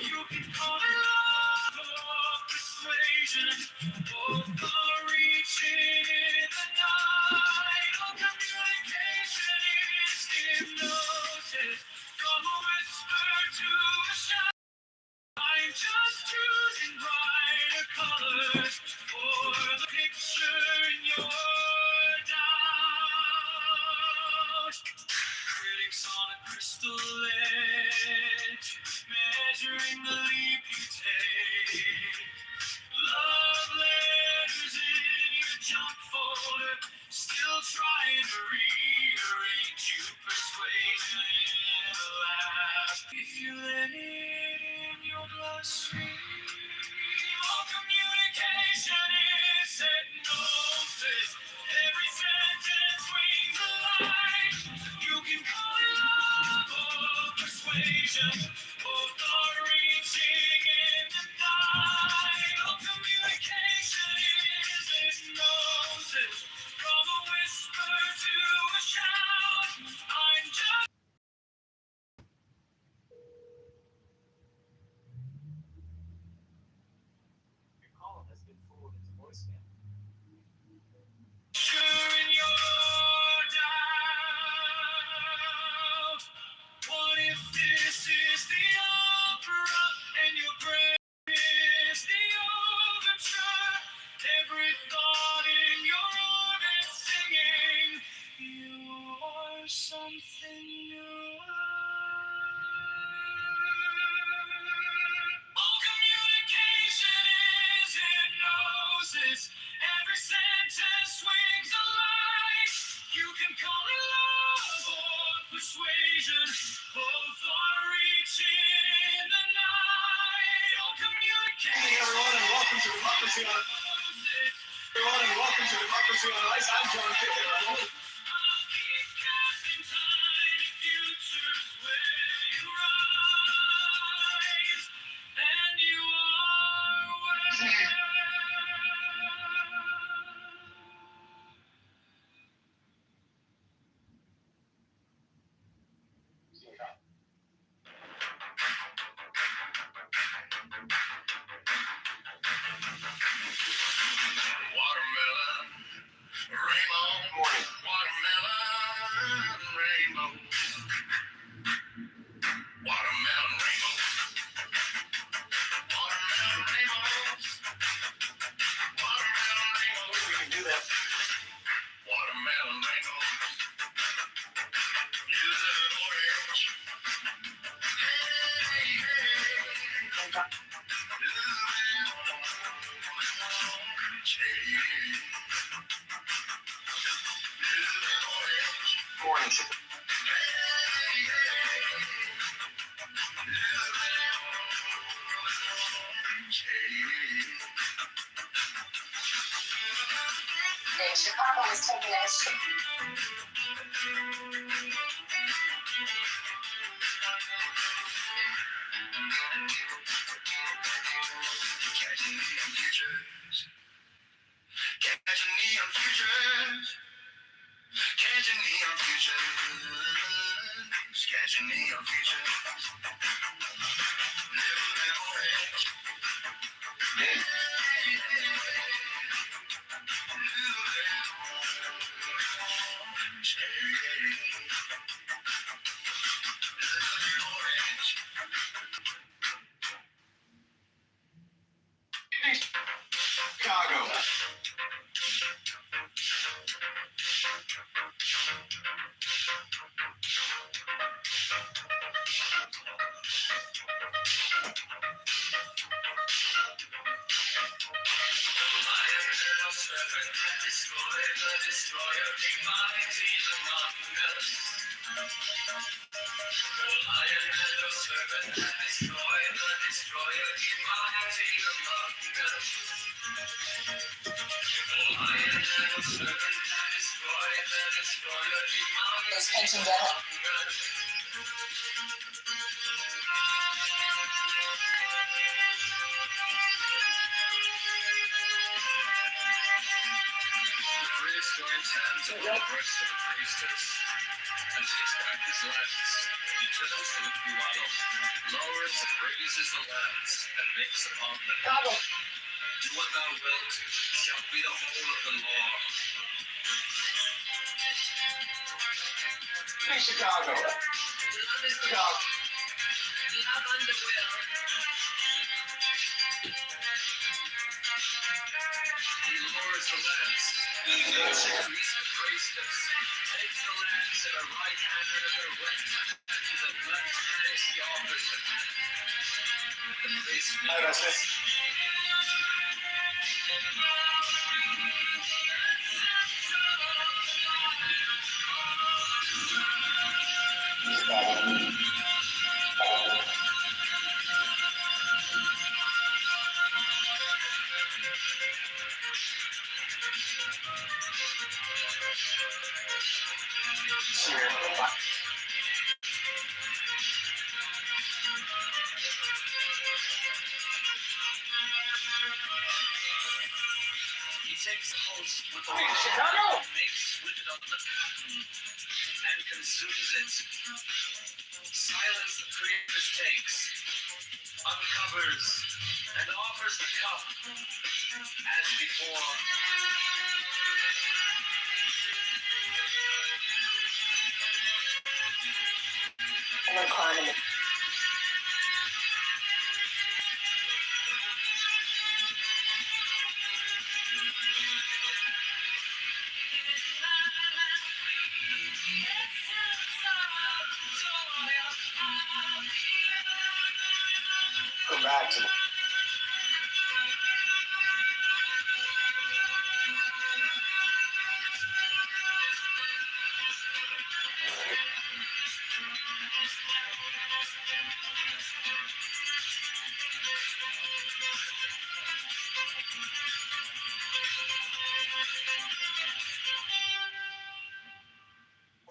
You can call it love or persuasion. Both are reaching in the night. All communication is hypnosis. From a whisper to a shout. I'm just choosing brighter colors for the picture in your doubt. Critics on a crystal edge, measuring the leap you take. Love letters in your junk folder, still trying to rearrange you. Persuasion in a laugh. If you let it in your bloodstream, all communication is hypnosis. Every sentence wings a light. You can call it love or persuasion. Both are reaching in the night. All communication is hypnosis. From a whisper to a shout. I'm just Your call has been forwarded to voicemail. sure in your doubt. What if this is the opera and your brain is the overture? Every thought in your orbit singing, you are something new. All communication is hypnosis. Every sentence swings a light. You can call it love or persuasion. Both are reaching in the night. All communication. Hey everyone, and welcome to Democracy on Ice. I'm John Kitover. I'll keep casting tiny futures where you rise, and you are where. Watermelon, rainbow, watermelon, rainbow, watermelon, rainbow, watermelon, rainbow, watermelon, rainbow. We can do that. Watermelon, rainbow, you little orange. Hey, hey, Orange. In Chicago is taking action. Catching neon futures. Catching neon futures. Catching neon futures. Catching neon futures. Little bit orange. Hey, hey, little bit orange. Hey, little bit orange. Chicago. Is pension data. Priest joins hands above the breast of the priestess and takes back his lands. He turns to the Cubano, lower words raises the lands and makes upon them. Chicago. Do what thou wilt shall be the whole of the law. Hey, Chicago. Love is the Chicago. love under will. He lures the lands. He leads the east of graceless. Takes the lands in the right hand and in the left hand. The left hand is the opposite. The place Hi, Wesley. He takes the host with the Hey, Chicago. makes with it on the and consumes it. Silence the creed mistakes, uncovers and offers the cup as before. And then climbing. Go back to the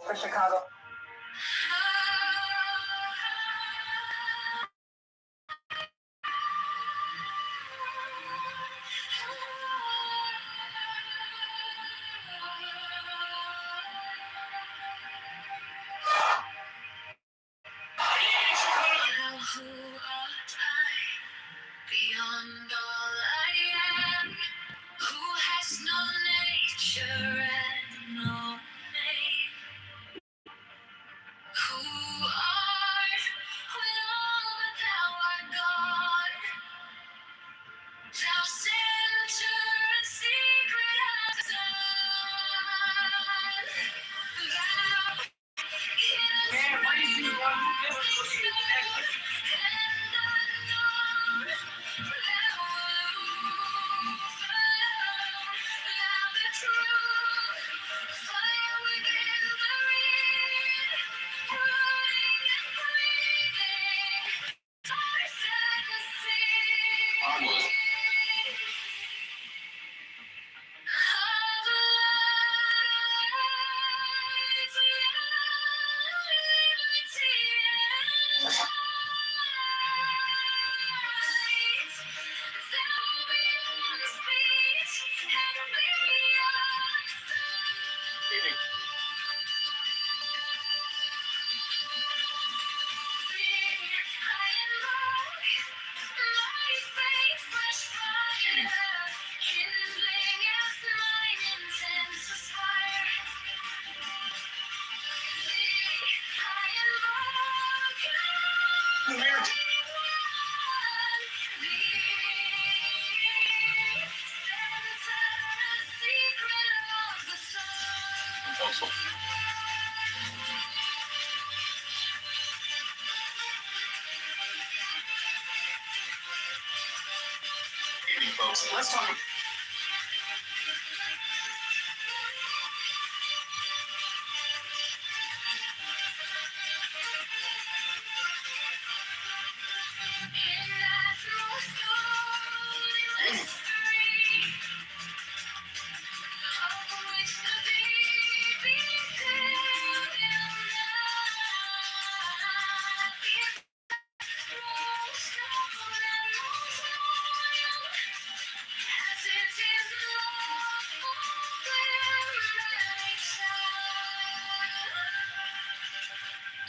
For Chicago. Now who art I? Beyond all I am, who has no nature and no name, who art when all but thou art God, thou center and secret of the sun, thou hidden onward. Kindling as mine intense fire. The mayor. Evening, folks. Let's talk.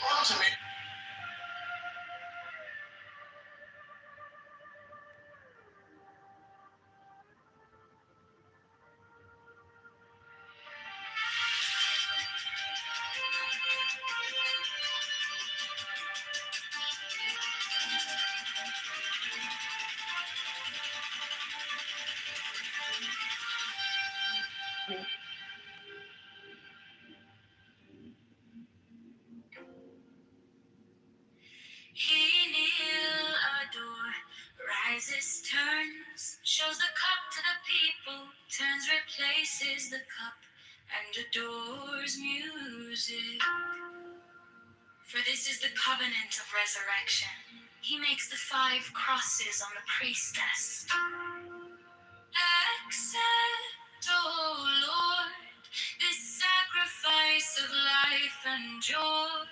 Welcome to me. justice turns, shows the cup to the people, turns, replaces the cup, and adores music. For this is the covenant of resurrection. He makes the 5 crosses on the priestess. Accept, O Lord, this sacrifice of life and joy,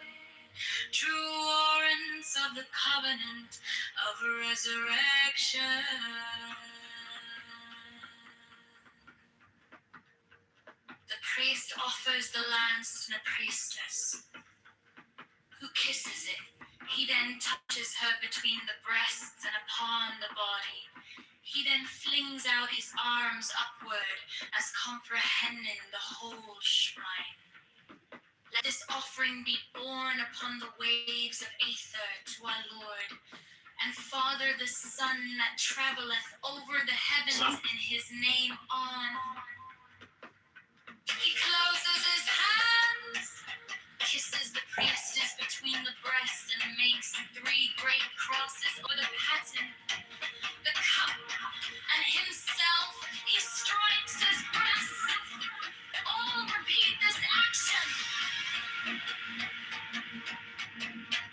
true warrants of the covenant of resurrection. The priest offers the lance to the priestess, who kisses it. He then touches her between the breasts and upon the body. He then flings out his arms upward as comprehending the whole shrine. Let this offering be borne upon the waves of aether to our Lord and Father, the Son that travelleth over the heavens in his name on. He closes his hands, kisses the priestess between the breasts, and makes 3 great crosses over the paten, the cup, and himself. He strikes his breast. All repeat this action.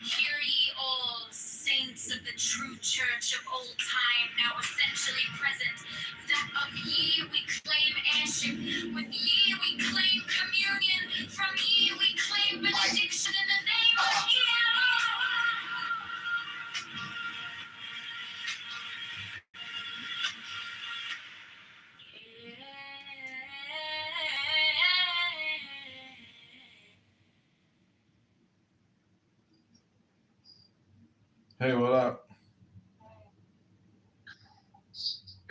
Hear ye all, saints of the true church of old time, now essentially present, that of ye we claim airship, with ye we claim communion, from ye we claim benediction in the name of Hey, what up?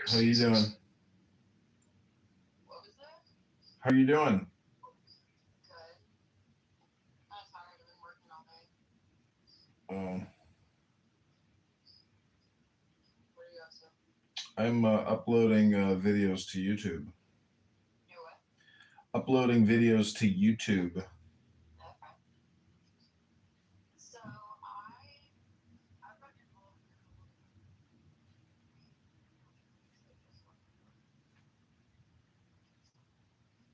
How you doing? What was that? How you doing? Good. I'm tired. I've been working all day. What are you up to? I'm uploading videos to YouTube. You what? Uploading videos to YouTube. Okay.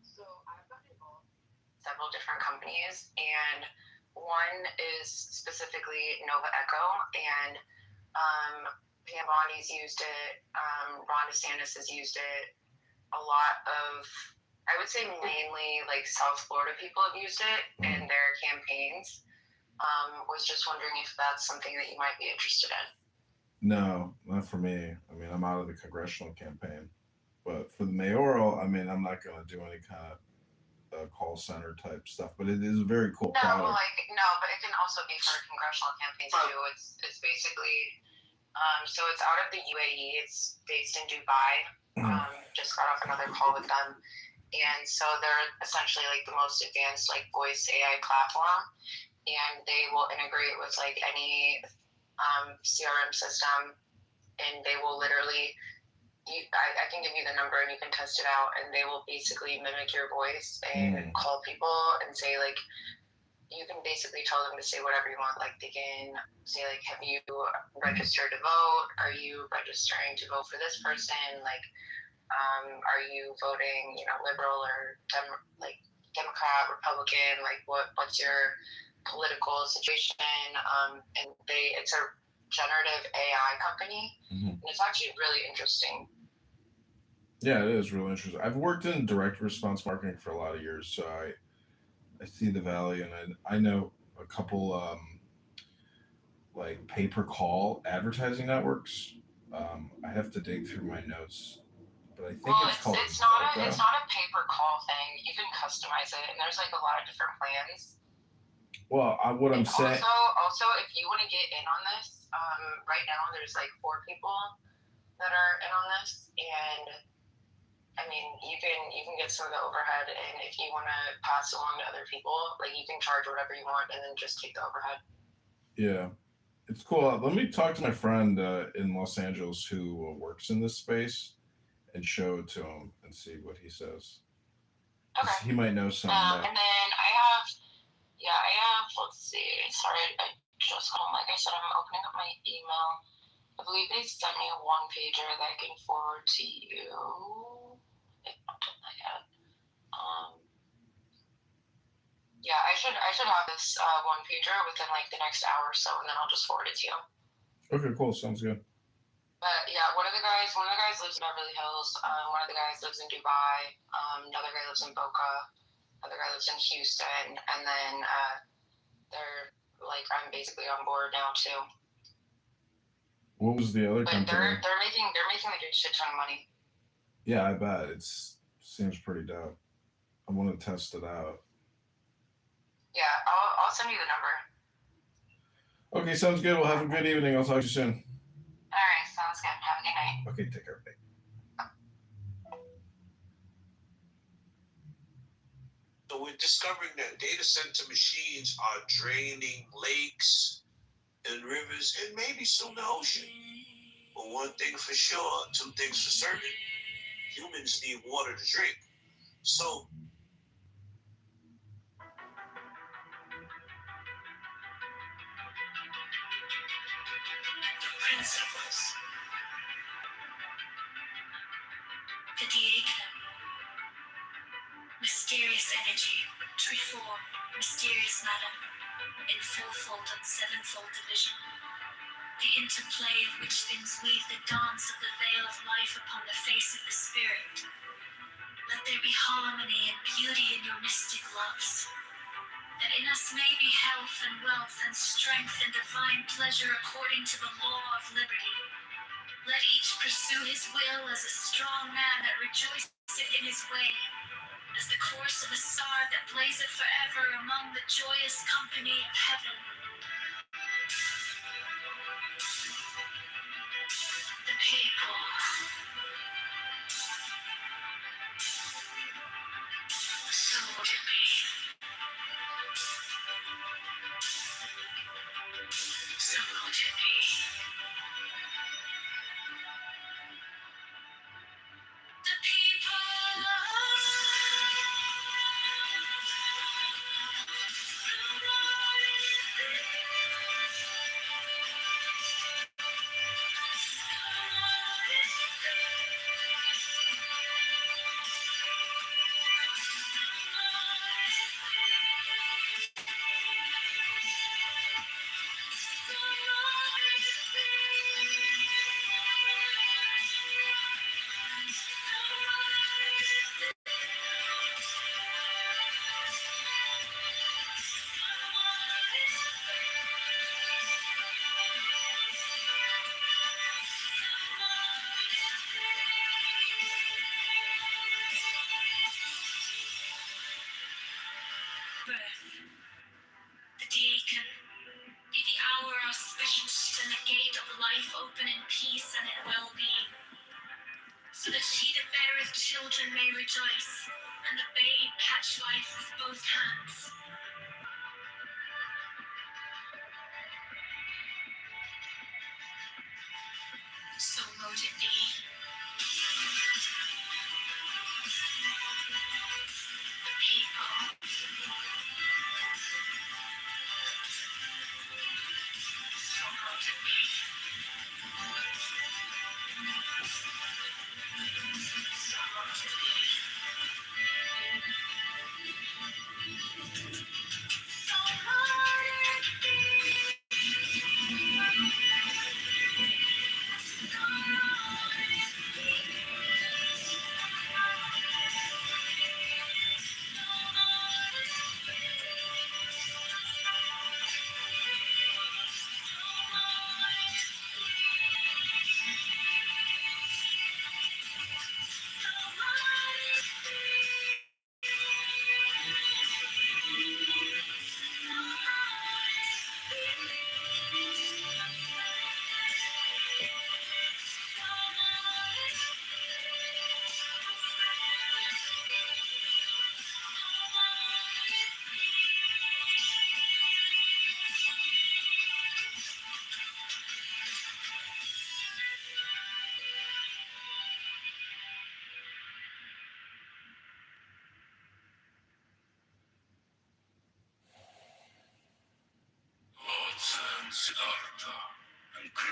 So I've got involved in several different companies, and one is specifically Nova Echo, and Pam Bondi's used it, Ron DeSantis has used it, a lot of, I would say mainly like South Florida people have used it in their campaigns. Was just wondering if that's something that you might be interested in. No, not for me. I mean, I'm out of the congressional campaign. But for the mayoral, I mean, I'm not going to do any kind of call center type stuff. But it is a very cool product. But it can also be for congressional campaigns too. It's basically, so it's out of the UAE. It's based in Dubai. Just got off another call with them. And so they're essentially like the most advanced like voice AI platform. And they will integrate with like any CRM system, and they will literally, I can give you the number and you can test it out, and they will basically mimic your voice and call people and say like, you can basically tell them to say whatever you want. Like they can say like, have you registered to vote? Are you registering to vote for this person? Like, are you voting, liberal or Democrat, Republican? Like what's your political situation? And it's a generative AI company, and it's actually really interesting. Yeah, it is really interesting. I've worked in direct response marketing for a lot of years, so I see the value, and I know a couple like pay-per-call advertising networks. I have to dig through my notes, but I think it's called. It's not a pay-per-call thing. You can customize it, and there's like a lot of different plans. Well, what I'm saying. Also, if you want to get in on this, right now there's like 4 people that are in on this, and I mean, you can get some of the overhead, and if you want to pass along to other people, like you can charge whatever you want, and then just take the overhead. Yeah, it's cool. Let me talk to my friend in Los Angeles who works in this space and show it to him and see what he says. Okay. He might know some. And then I have, let's see. Sorry, I just got home. Like I said, I'm opening up my email. I believe they sent me a one pager that I can forward to you. If not done that yet. Yeah, I should have this one pager within like the next hour or so, and then I'll just forward it to you. Okay, cool. Sounds good. But yeah, one of the guys lives in Beverly Hills. One of the guys lives in Dubai. Another guy lives in Boca. Another guy lives in Houston, and then they're like, I'm basically on board now too. What was the other But company? they're making like a shit ton of money. Yeah, I bet it seems pretty dope. I want to test it out. Yeah, I'll send you the number. Okay, sounds good. Well, have a good evening. I'll talk to you soon. All right, sounds good. Have a good night. Okay, take care. Bye. So we're discovering that data center machines are draining lakes and rivers and maybe soon the ocean. But one thing for sure, two things for certain, humans need water to drink. So Principles. The Diakin. Mysterious energy, treform, mysterious matter, in fourfold and sevenfold division. The interplay of which things weave the dance of the veil of life upon the face of the spirit. Let there be harmony and beauty in your mystic loves. That in us may be health and wealth and strength and divine pleasure according to the law of liberty. Let each pursue his will as a strong man that rejoiceth in his way, as the course of a star that blazeth forever among the joyous company of heaven. The people. So would it be. So would it be. The people. Birth. The Diakin. Be the hour auspicious and the gate of life open in peace and in well-being, so that she that beareth children may rejoice, and the babe catch life with both hands. So mote it be. The people. So mote it be. So mote it be. So mote it be.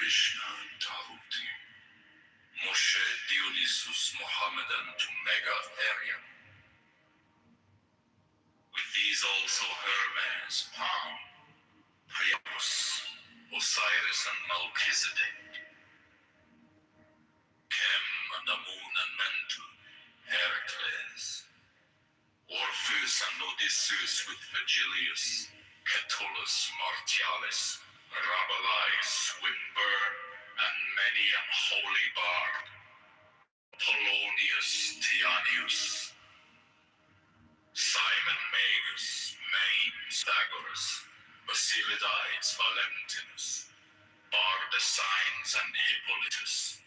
Krishna Tahuti, Moshe Dionysus Mohammedan to Megatherium. With these also Hermes, Palm, Priapus, Osiris and Melchizedek, Chem and Amun and Mentu, Heracles, Orpheus and Odysseus with Virgilius, Catullus, Martialis, Rabelais, Swinburne, and many an holy bard, Polonius, Tianius, Simon Magus, Maine, Pythagoras, Basilides, Valentinus, Bardesigns, and Hippolytus,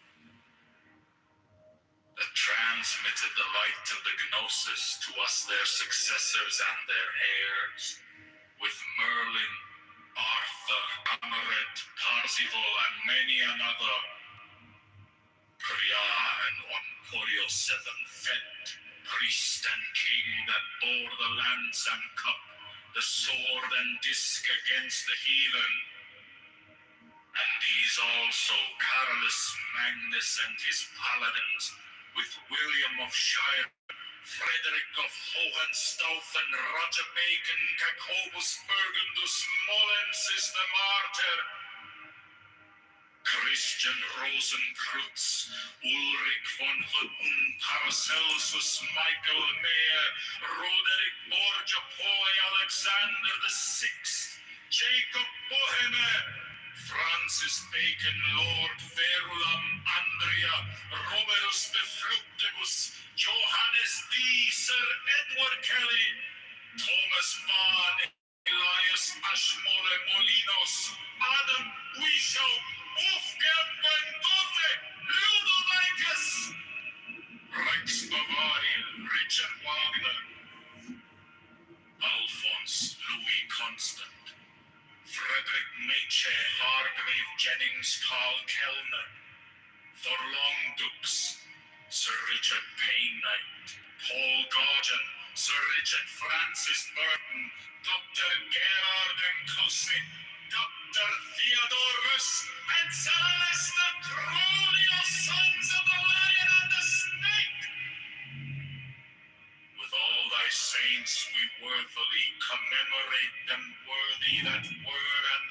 that transmitted the light of the Gnosis to us, their successors and their heirs, with Merlin, Arthur, Amaret, Parzival, and many another, Priya and Onporio seven fed, priest and king that bore the lance and cup, the sword and disc against the heathen. And these also, Carolus Magnus and his paladins, with William of Shire, Frederick of Hohenstaufen, Roger Bacon, Jacobus Burgundus, Molensis the martyr, Christian Rosenkreutz, Ulrich von Hutten, Paracelsus, Michael Mayer, Roderick Borgia Poi, Alexander VI, Jacob Boheme, Francis Bacon, Lord Verulam, Andrea, Robertus de Fructibus, Johannes D, Sir Edward Kelly, Thomas Mann, Elias Ashmore Molinos, Adam Wishow, Wolfgang Mendoza, Ludovicus, Rex Bavaria, Richard Wagner, Alphonse Louis Constant, Frederick Nietzsche, Hargrave Jennings, Carl Kellner, Thorlong Dux, Sir Richard Payne-Knight, Paul Gordon, Sir Richard Francis Burton, Dr. Gerard Nkossi, Dr. Theodorus, and Celeste Cronio, sons of the Lion and the Snake. With all thy saints we worthily commemorate them, worthy that were and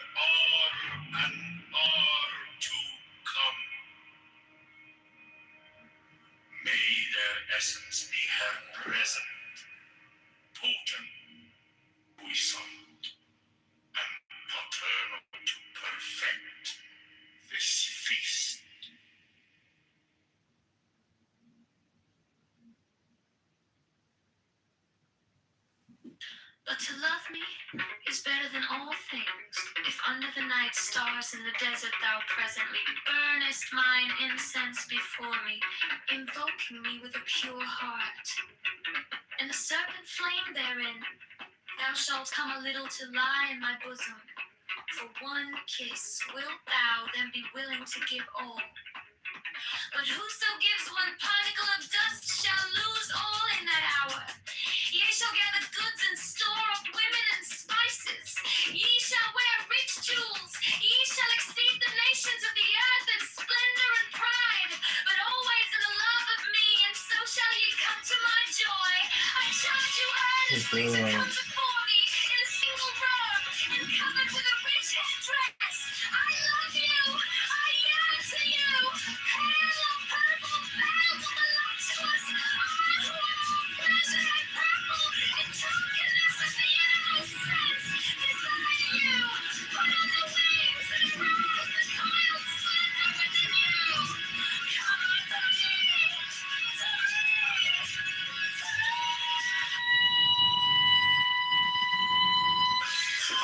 are to come. May their essence be her present, potent, puissant, and paternal to perfect this feast. But to love me is better than all things. If under the night stars in the desert thou presently burnest mine incense before me, invoking me with a pure heart, and the serpent flame therein, thou shalt come a little to lie in my bosom. For one kiss wilt thou then be willing to give all. But whoso gives one particle of dust shall lose all in that hour. Ye shall gather goods and store up women and spices. Ye shall wear rich jewels. Ye shall exceed the nations of the earth in splendor and pride. But always in the love of me, and so shall ye come to my joy. I charge you earnestly to come before me in a single robe and covered with a rich headdress. I love you. I yearn to you. Pale of purple veil will voluptuous. Pleasure and purple and drunkenness of the animal sense. Desire you. Put on the wings and arouse the coiled splendor within you. Come unto me. To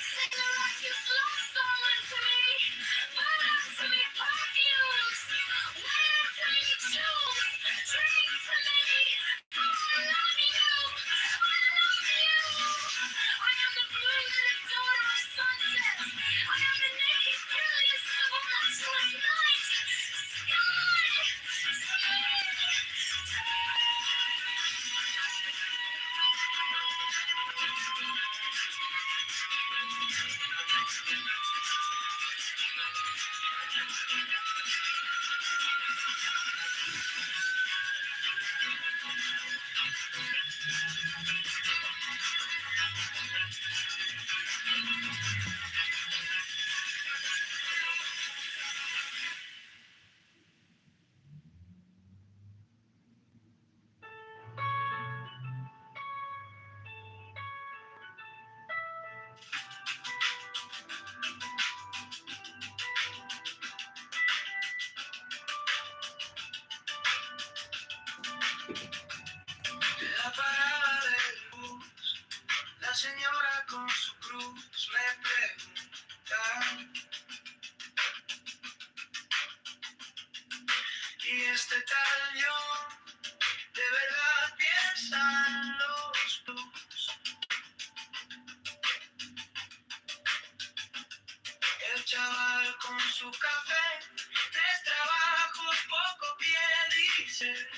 Sing the righteous love song unto me. Burn unto me perfumes. Wear unto me jewels. Drink to me. For I love you. I señora con su cruz me pregunta, y este tal yo de verdad piensa en los blues. El chaval con su café, 3 trabajos, poco pie, dice,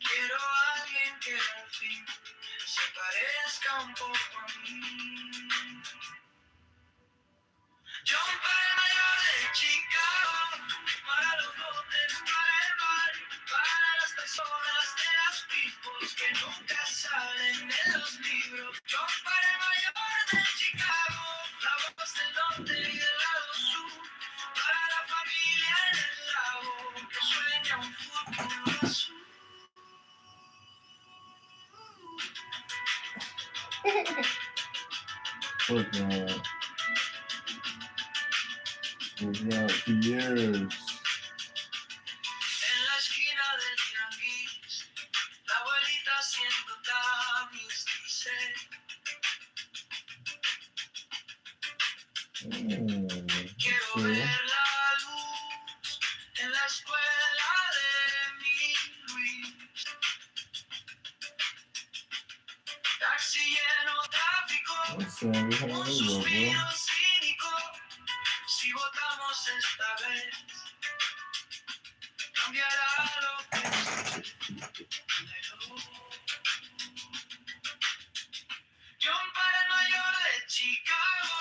quiero a alguien que al fin se parezca un poco a mí. John para mayor de Chicago, para los botes, para el barrio, para las personas de las pipos que nunca salen en los libros. John para el mayor de Chicago, la voz del norte y del lado sur, para la familia en el lago que sueña un futuro azul. Look, we've got for years. En la esquina del tianguis, la abuelita haciendo tamiz dice, quiero Sí. ver la luz en la escuela de mi Luis. Taxi lleno, tráfico, That's we have un a new suspiro logo. cínico. Si votamos esta vez, cambiará lo que es. John para el mayor de Chicago,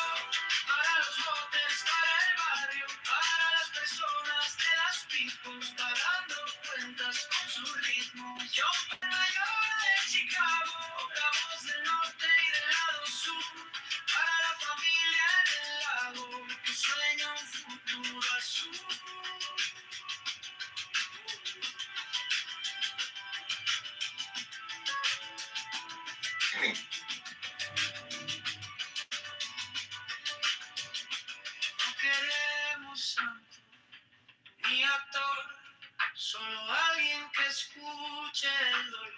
para los botes, para el barrio, para las personas de las pipos, pagando cuentas con su ritmo. John para el mayor de Chicago, la voz del norte y del lado sur, para la familia en el lago que sueña un futuro azul. No queremos santo ni actor, solo alguien que escuche el dolor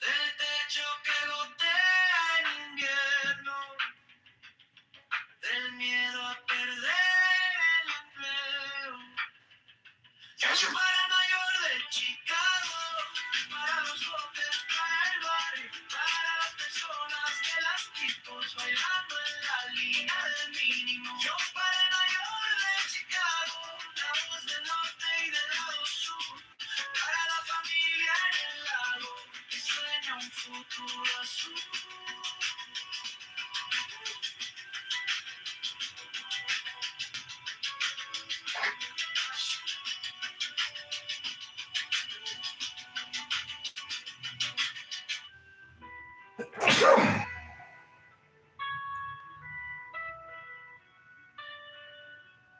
del techo que gotea en invierno, del miedo a perder el empleo. Yo para el mayor de Chicago, para los botes, para el barrio, para las personas de las tipos bailando en la línea del mínimo. Yo para el mayor de Chicago, la voz del norte y del lado sur, para la familia en el lago que sueña un futuro azul.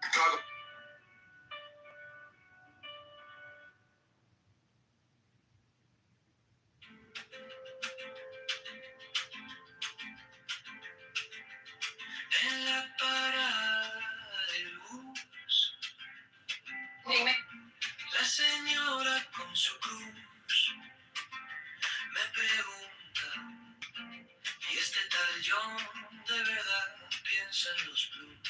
Chicago. En la parada del bus, Dime. la señora con su cruz me pregunta, ¿y este tal John de verdad piensa en los blues?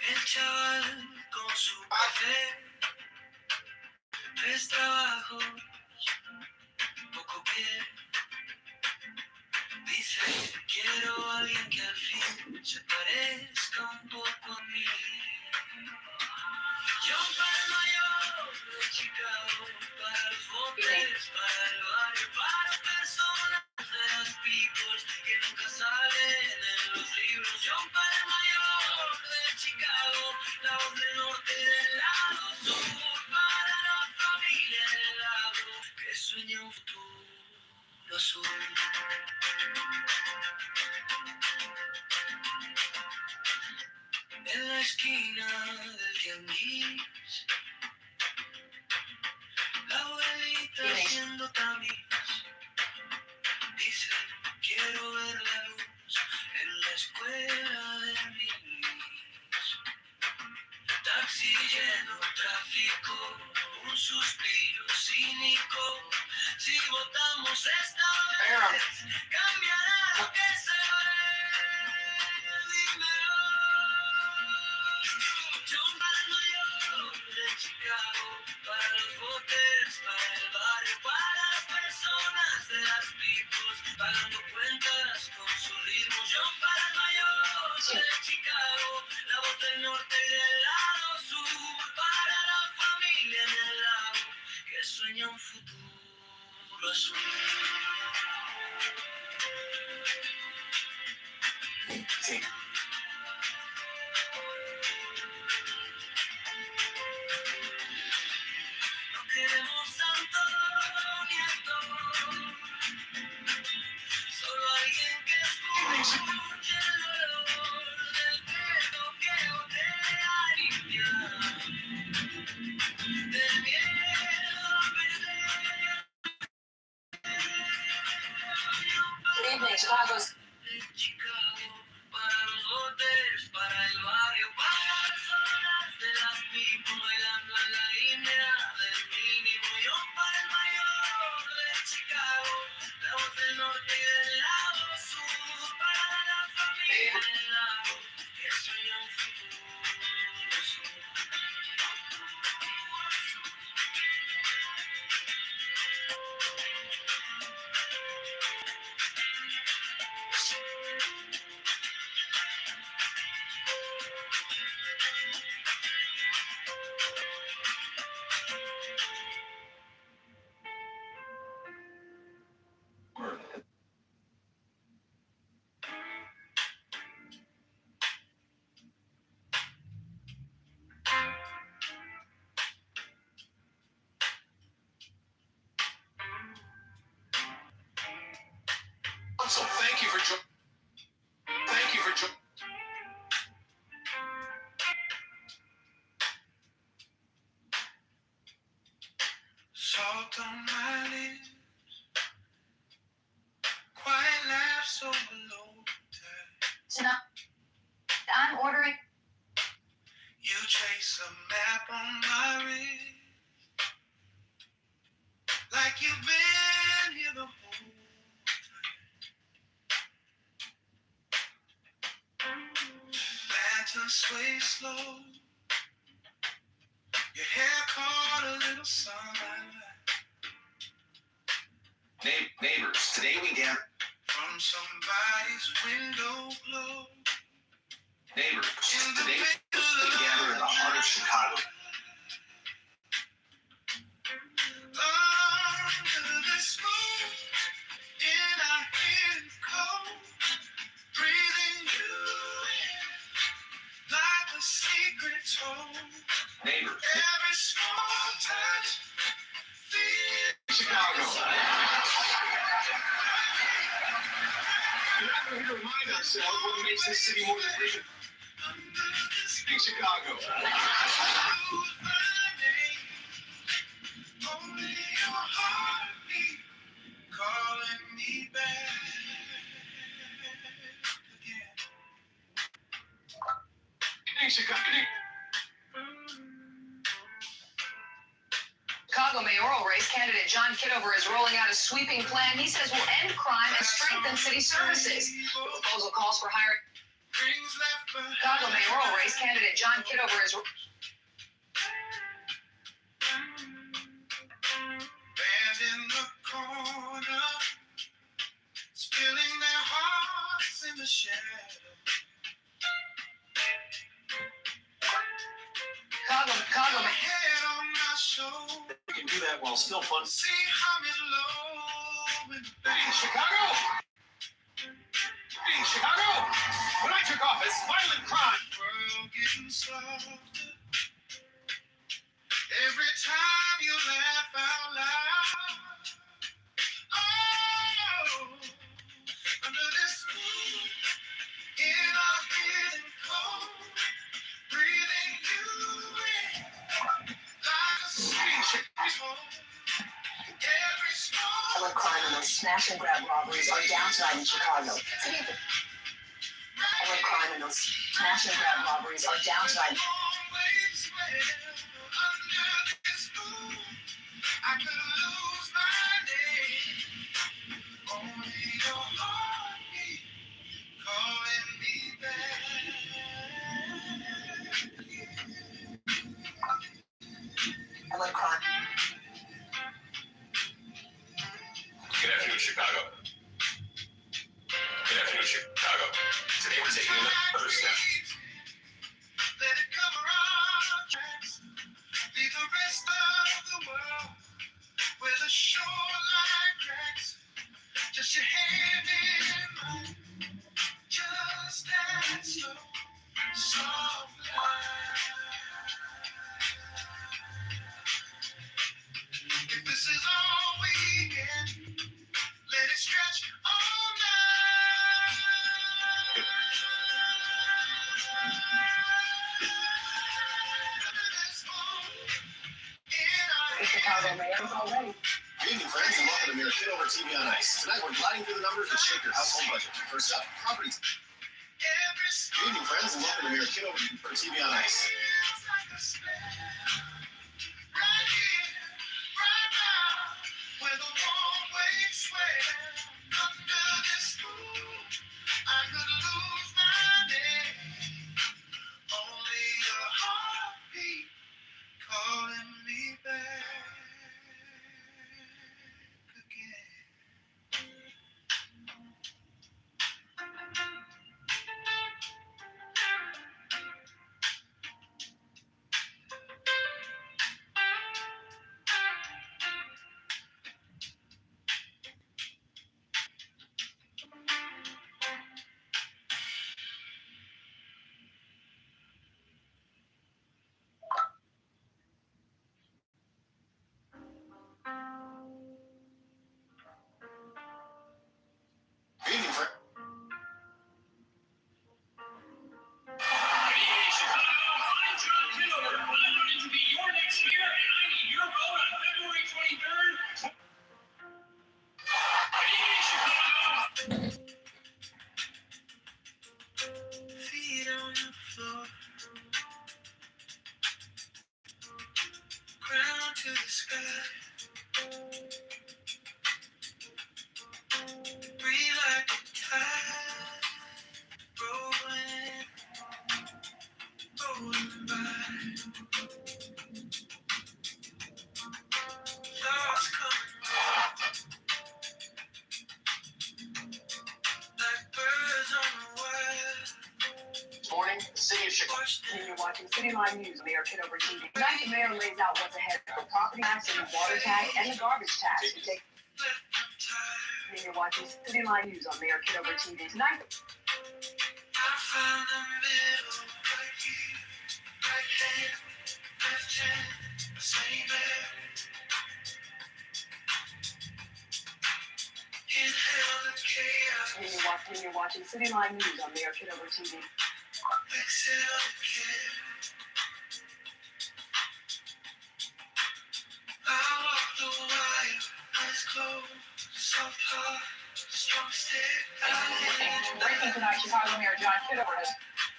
El chaval con su café, 3 trabajos, poco pie, dice, quiero a alguien que al fin se parezca un poco a mí. John para el mayor de Chicago, para los botes, para el barrio, para las personas de las people que nunca salen en los libros. John para el mayor de Chicago, la voz del norte y del lado sur, para la familia en el lago que sueña un futuro azul. En la esquina del tianguis, la abuelita haciendo tamiz dice, quiero ver la luz en la escuela de mi Luis. Taxi lleno, tráfico, un suspiro cínico. votamos esta Aaron. vez, cambiará lo que se ve. Dímelo. John para New York, de Chicago, para los botes, para el barrio, para las personas de las picos, pagando cuentas con su ritmo. John para New York, de Chicago, la voz del norte y del lado sur, para la familia en el lago que sueña un futuro azul. Sí. No queremos santo ni actor, solo alguien que escuche el dolor del dedo que gotea limpiar, del miedo a perder. Good evening, Chicago's. De Chicago, para los botes, para el barrio, para las zonas de las people, bailando en la línea del mínimo. Yo para el mayor de Chicago, la voz del norte y del lado sur, para la familia en el lago que sueña un futuro azul. So thank you for Salt on my lips, quiet laugh so below. Tonight, I'm ordering. You trace a map on my wrist, like you've been here the whole time. Lantern sway slow, your hair caught a little sunlight. neighbors. Today we gather. From somebody's window glow. Neighbors. Today we gather in the heart of Chicago. Under the smoke, in our hidden cold, breathing you in like a secret told. Neighbors. Every small touch, feel Chicago. We're here to remind ourselves what makes this city more than vision. under the Big Chicago. only your heartbeat calling me back again. Big Chicago. Chicago mayoral race candidate John Kitover is rolling out a sweeping plan he says will end crime and strengthen city services. The proposal calls for hiring. Rings left behind. Chicago mayoral race candidate John Kitover is. Band in the corner, spilling their hearts in the shadow. Chicago. Head on my shoulder, We can do that while still fun. see how it low in the Big back. Chicago. Big Chicago. When I took office, violent crime. World getting softer. Every time you laugh out loud. Oh, under this moon, in our hidden cold, breathing you in like a secret home. Every small Violent crime and those smash and grab robberies are down tonight in Chicago. Violent crime and those smash and grab robberies are down tonight. I could lose my name. Chicago. Good afternoon, Chicago. Today we're taking another step. Let it come around. Be the rest of the world where the shoreline cracks. Just your hand in mine. Just that slow, soft line. If this is all we get, let it stretch all night. The Chicago Mayor's already. Good evening, friends, and welcome to Mayor Kitover TV on Ice. Tonight we're gliding through the numbers that shape your household budget. First up, property. Good evening, friends, and welcome to Mayor Kitover TV on Ice. Calling me back again. Good evening, friends. Good evening, Chicago. I'm John Kitover. I'm running to be your next mayor, and I need your vote on February 23rd. Good evening, Chicago. Feet on the floor, ground to the sky. Breathe like a tide, rolling, rolling by. Thoughts coming back, like birds on the wire. Morning, City of Chicago. And you're watching Cityline News on Mayor Kitover TV. Tonight, the mayor lays out what's ahead for property tax and the water tax and the garbage tax. Let them tie. And you're watching Cityline News on Mayor Kitover TV. Tonight, I found the middle right here, right hand, left hand, same air. Inhale the chaos, and you're watching Cityline News on Mayor Kitover TV. exhale the care. I walk the wire, eyes closed, soft heart, strong stare. Breaking tonight, Chicago Mayor John Kitover has.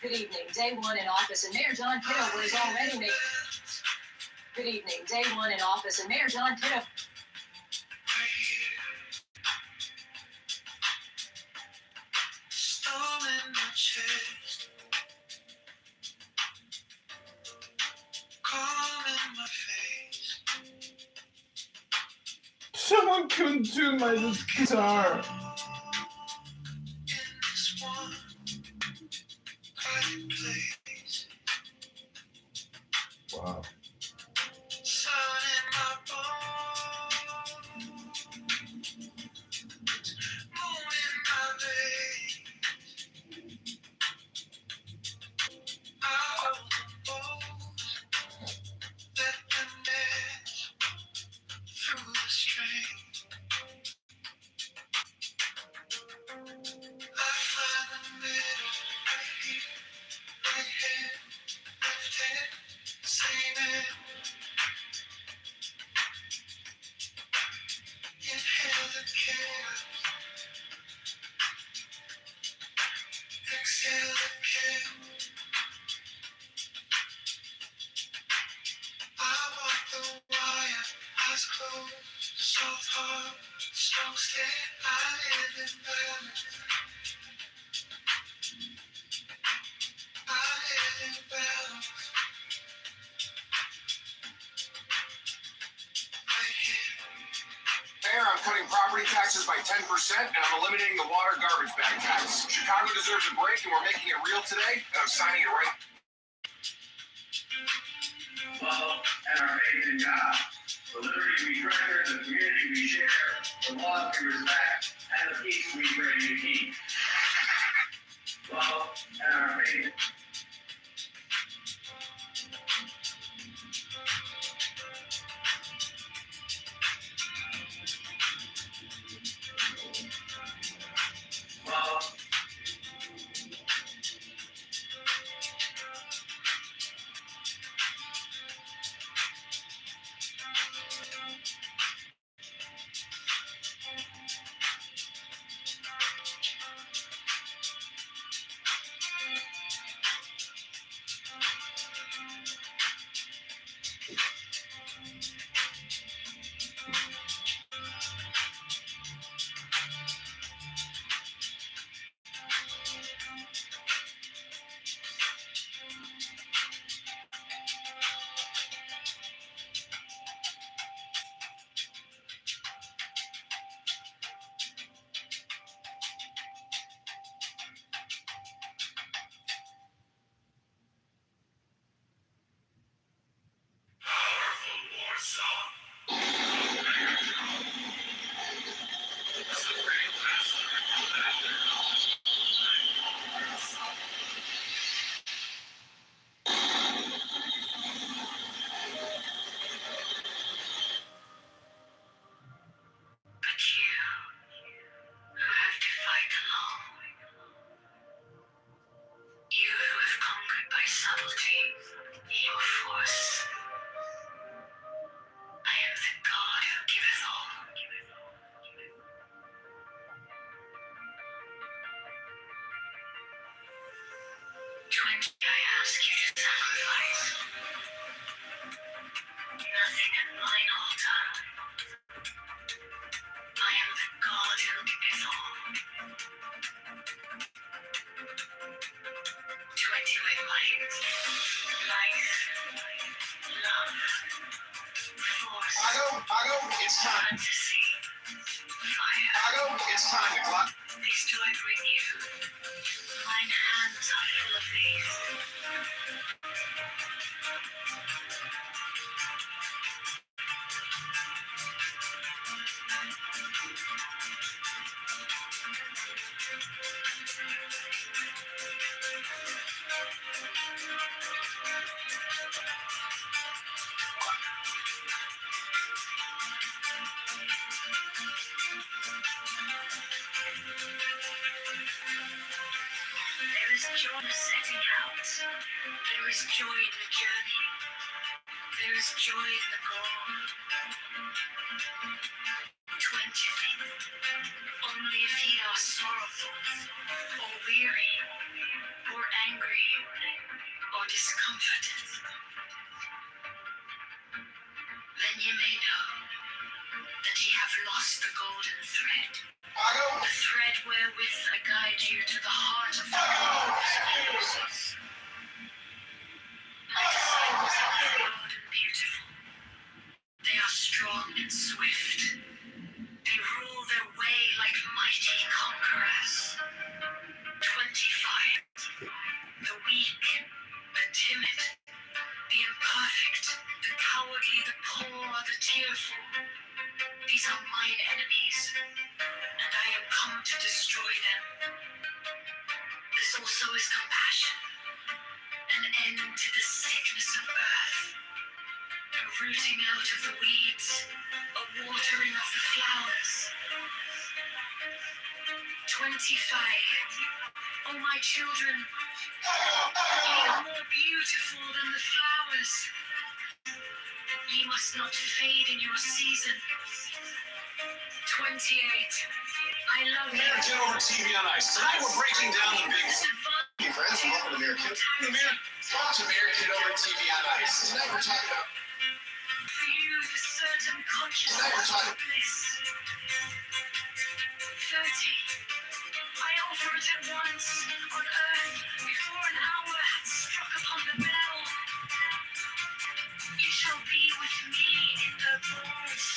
Good evening. Day one in office, and Mayor John Kitover is already making. Good evening. Day one in office, and Mayor John Kitover. Right here, storm in my chest, calm in my face. Someone couldn't tune my guitar. In this one quiet place, Wow. sun in my bones, moon in my veins. I hold them both, let them dance through the strain. I find the middle right here, right hand, left hand, same hand. Inhale the chaos, exhale the care. I walk the wire, eyes closed, soft heart, strong stare. I live in balance. I live in balance. Right here. Mayor, I'm cutting property taxes by 10%, and I'm eliminating the water garbage bag tax. Chicago deserves a break, and we're making it real today, and I'm signing it right. Love and our faith in God. The liberty we treasure, the community we share, the laws we respect, and the peace we pray to keep. Love and our faith. Love. But you, who have defied the law, you who have conquered by subtlety, your force, I am the God who giveth all. 20 I ask you to sacrifice, nothing at mine altar. I am the God who giveth all. 20 with might, life, love, force, It's time. fantasy, fire. It's time to clock. These do I bring you. Mine hands are full of these. There is joy in setting out. There is joy in the journey. There is joy in the goal. 20. Only if ye are sorrowful, or weary, or angry, or discomforted, then ye may know that ye have lost the golden thread. The thread wherewith I guide you to the heart of the forces. My disciples are proud and beautiful. They are strong and swift. They rule their way like mighty conquerors. 25. The weak, the timid, the imperfect, the cowardly, the poor, the tearful. These are mine enemies, and I am come to destroy them. This also is compassion, an end to the sickness of earth, a rooting out of the weeds, a watering of the flowers. 25. Oh, my children, ye are more beautiful than the flowers. Ye must not fade in your season. 28. I love you. Mayor Kitover TV on Ice. Tonight we're breaking down the big. Hey friends, welcome to Mayor Kitover. Welcome to Mayor Kitover TV on Ice. Tonight we're talking about. For you, the certain consciousness Tonight we're talking. of bliss. 30. I offer it at once on earth before an hour had struck upon the bell. You shall be with me in the balls.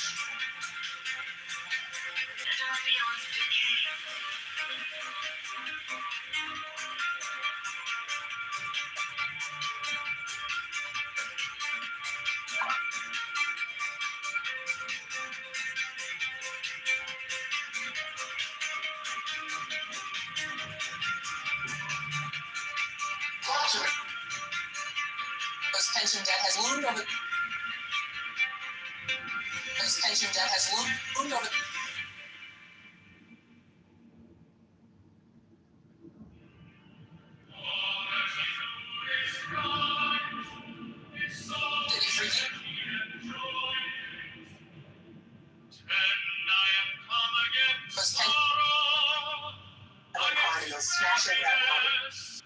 Post-pension debt has loomed over. Post-pension debt has loomed over. Did he freak you? Post-pension. I went crying and they'll smash and grab robberies.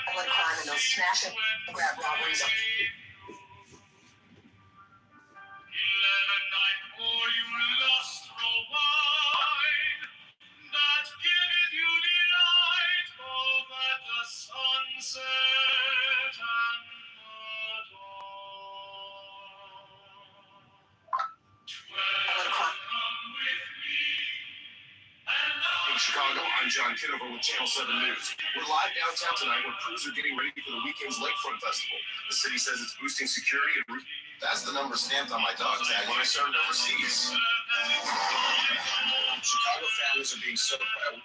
I went crying and they'll smash and grab robberies. In Chicago, I'm John Kitover with Channel 7 News. We're live downtown tonight where crews are getting ready for the weekend's Lakefront Festival. The city says it's boosting security and... That's the number stamped on my dog tag when I served overseas. Chicago families are being soaked by...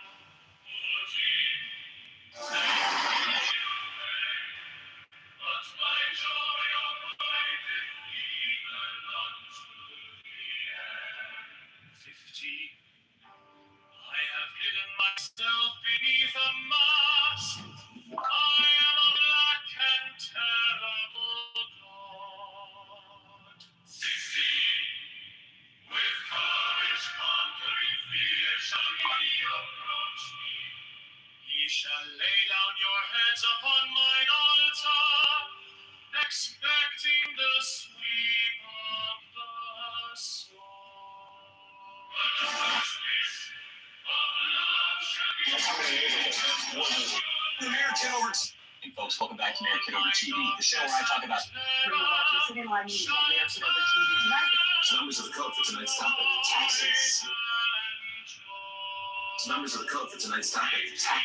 Myself beneath a mask, I am a black and terrible god. 16, with courage conquering fear shall ye approach me. Ye shall lay down your heads upon mine altar, expecting the sweep of the sword. But the first place Mayor Kitover. Hey folks, welcome back to Mayor Kitover TV, the show where I talk about numbers of the code for tonight's topic, taxes. Numbers of the code for tonight's topic, tax.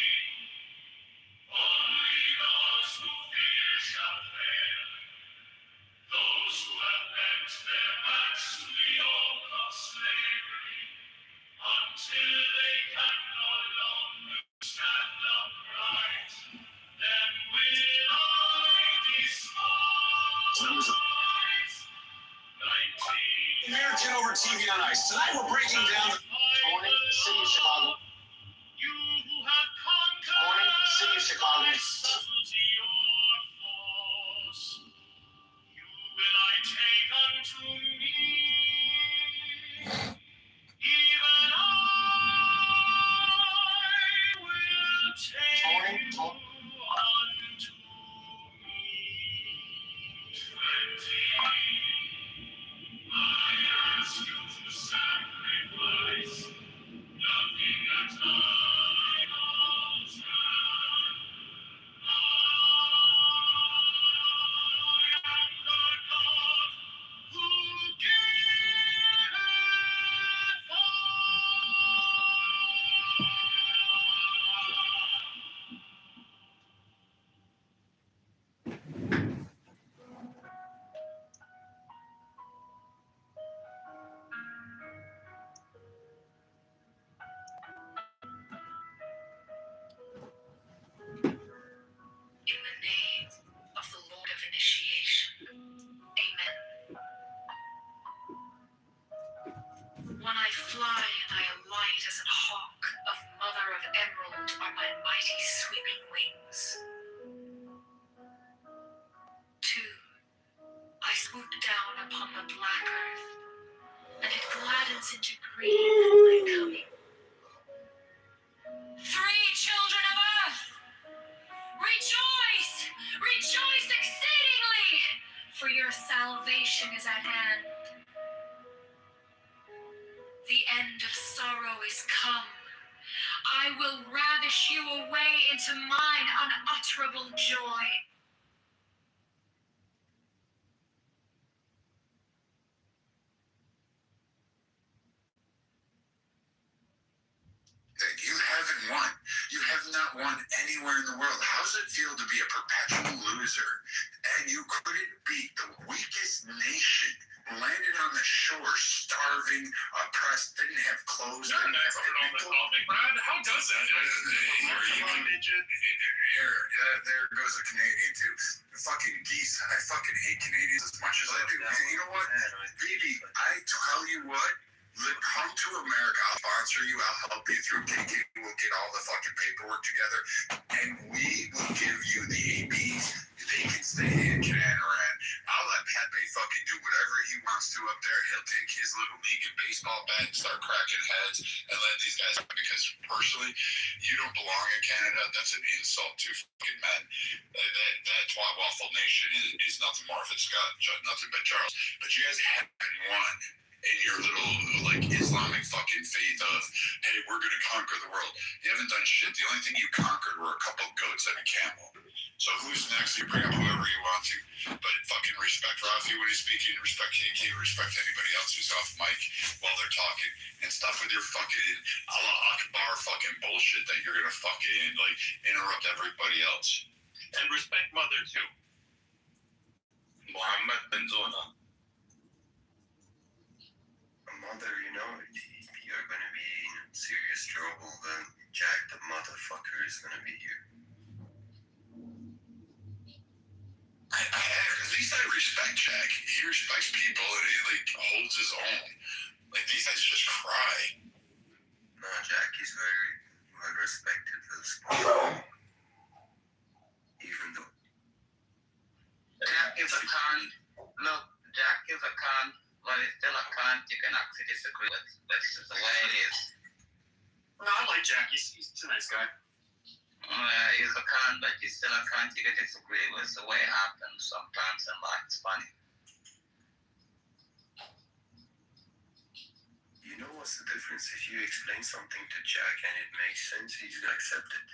only those who fear shall fail. Those who have bent their backs to the yoke of slavery until they can no longer stand upright. Then will I despise. Numbers of 19. Mayor Kitover TV on Ice. Tonight we're breaking down the Morning, City of Chicago. You who have conquered Morning, City of Chicago. by subtlety or force, you will I take unto me. Even I will take Morning, you unto me. 20. I ask you to sacrifice nothing at mine altar. I am the God who giveth in the name of the Lord of Initiation. Amen. When I fly and I alight as an hawk of mother of emerald are my mighty sweeping wings. 2. I swoop down upon the black earth, and it gladdens into green at my coming. 3, children of earth! Rejoice! Rejoice exceedingly! For your salvation is at hand. The end of sorrow is come. I will ravish you away into mine unutterable joy. That you haven't won. You have not won anywhere anywhere in the world. How does it feel to be a perpetual loser? And you couldn't beat the weakest nation, landed on the shore, starving, oppressed, didn't have clothes. You're an expert on this topic, Brad. How does that? There goes a Canadian too. Fucking geese. I fucking hate Canadians as much as I do. You know what, Phoebe? I tell you what. Come to America. I'll sponsor you. I'll help you through KK. We'll get all the fucking paperwork together, and we will give you the ABs. They can stay in Canaran. I'll let Pepe fucking do whatever he wants to up there. He'll take his little league of baseball bat and start cracking heads and let these guys. Because personally, you don't belong in Canada. That's an insult to fucking men. That twat waffle nation is nothing more if it's got nothing but Charles. But you guys haven't won. In your little like Islamic fucking faith of, hey, we're gonna conquer the world. You haven't done shit. The only thing you conquered were a couple goats and a camel. So who's next? You bring up whoever you want to, but fucking respect Rafi when he's speaking, respect KK, respect anybody else who's off mic while they're talking, and stop with your fucking Allah Akbar fucking bullshit that you're gonna fucking like interrupt everybody else. And respect mother too. Muhammad Benzona. Mother, you know, you're gonna be in serious trouble when Jack the motherfucker is gonna be here. At least I respect Jack. He respects people and he like holds his own. Like these guys just cry. No, Jack is very well respected for the sport. Even though Jack is a con. Look, Jack is a con. But it's still a con you can actually disagree with. That's just the way it is. No, I like Jack. He's a nice guy. He's a con, but he's still a con you can disagree with. The way it happens sometimes in life. It's funny. you know what's the difference? If you explain something to Jack and it makes sense, he's gonna accept it.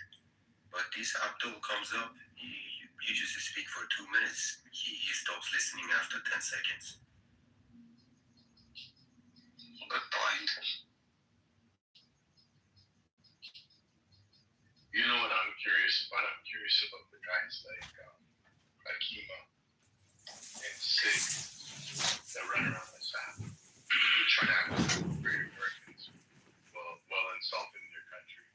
But this Abdul comes up, you just speak for 2 minutes, he stops listening after 10 seconds. Good point. You know what I'm curious about? I'm curious about the guys like Akima and Sig that run around this app trying to act like great Americans while insulting their country,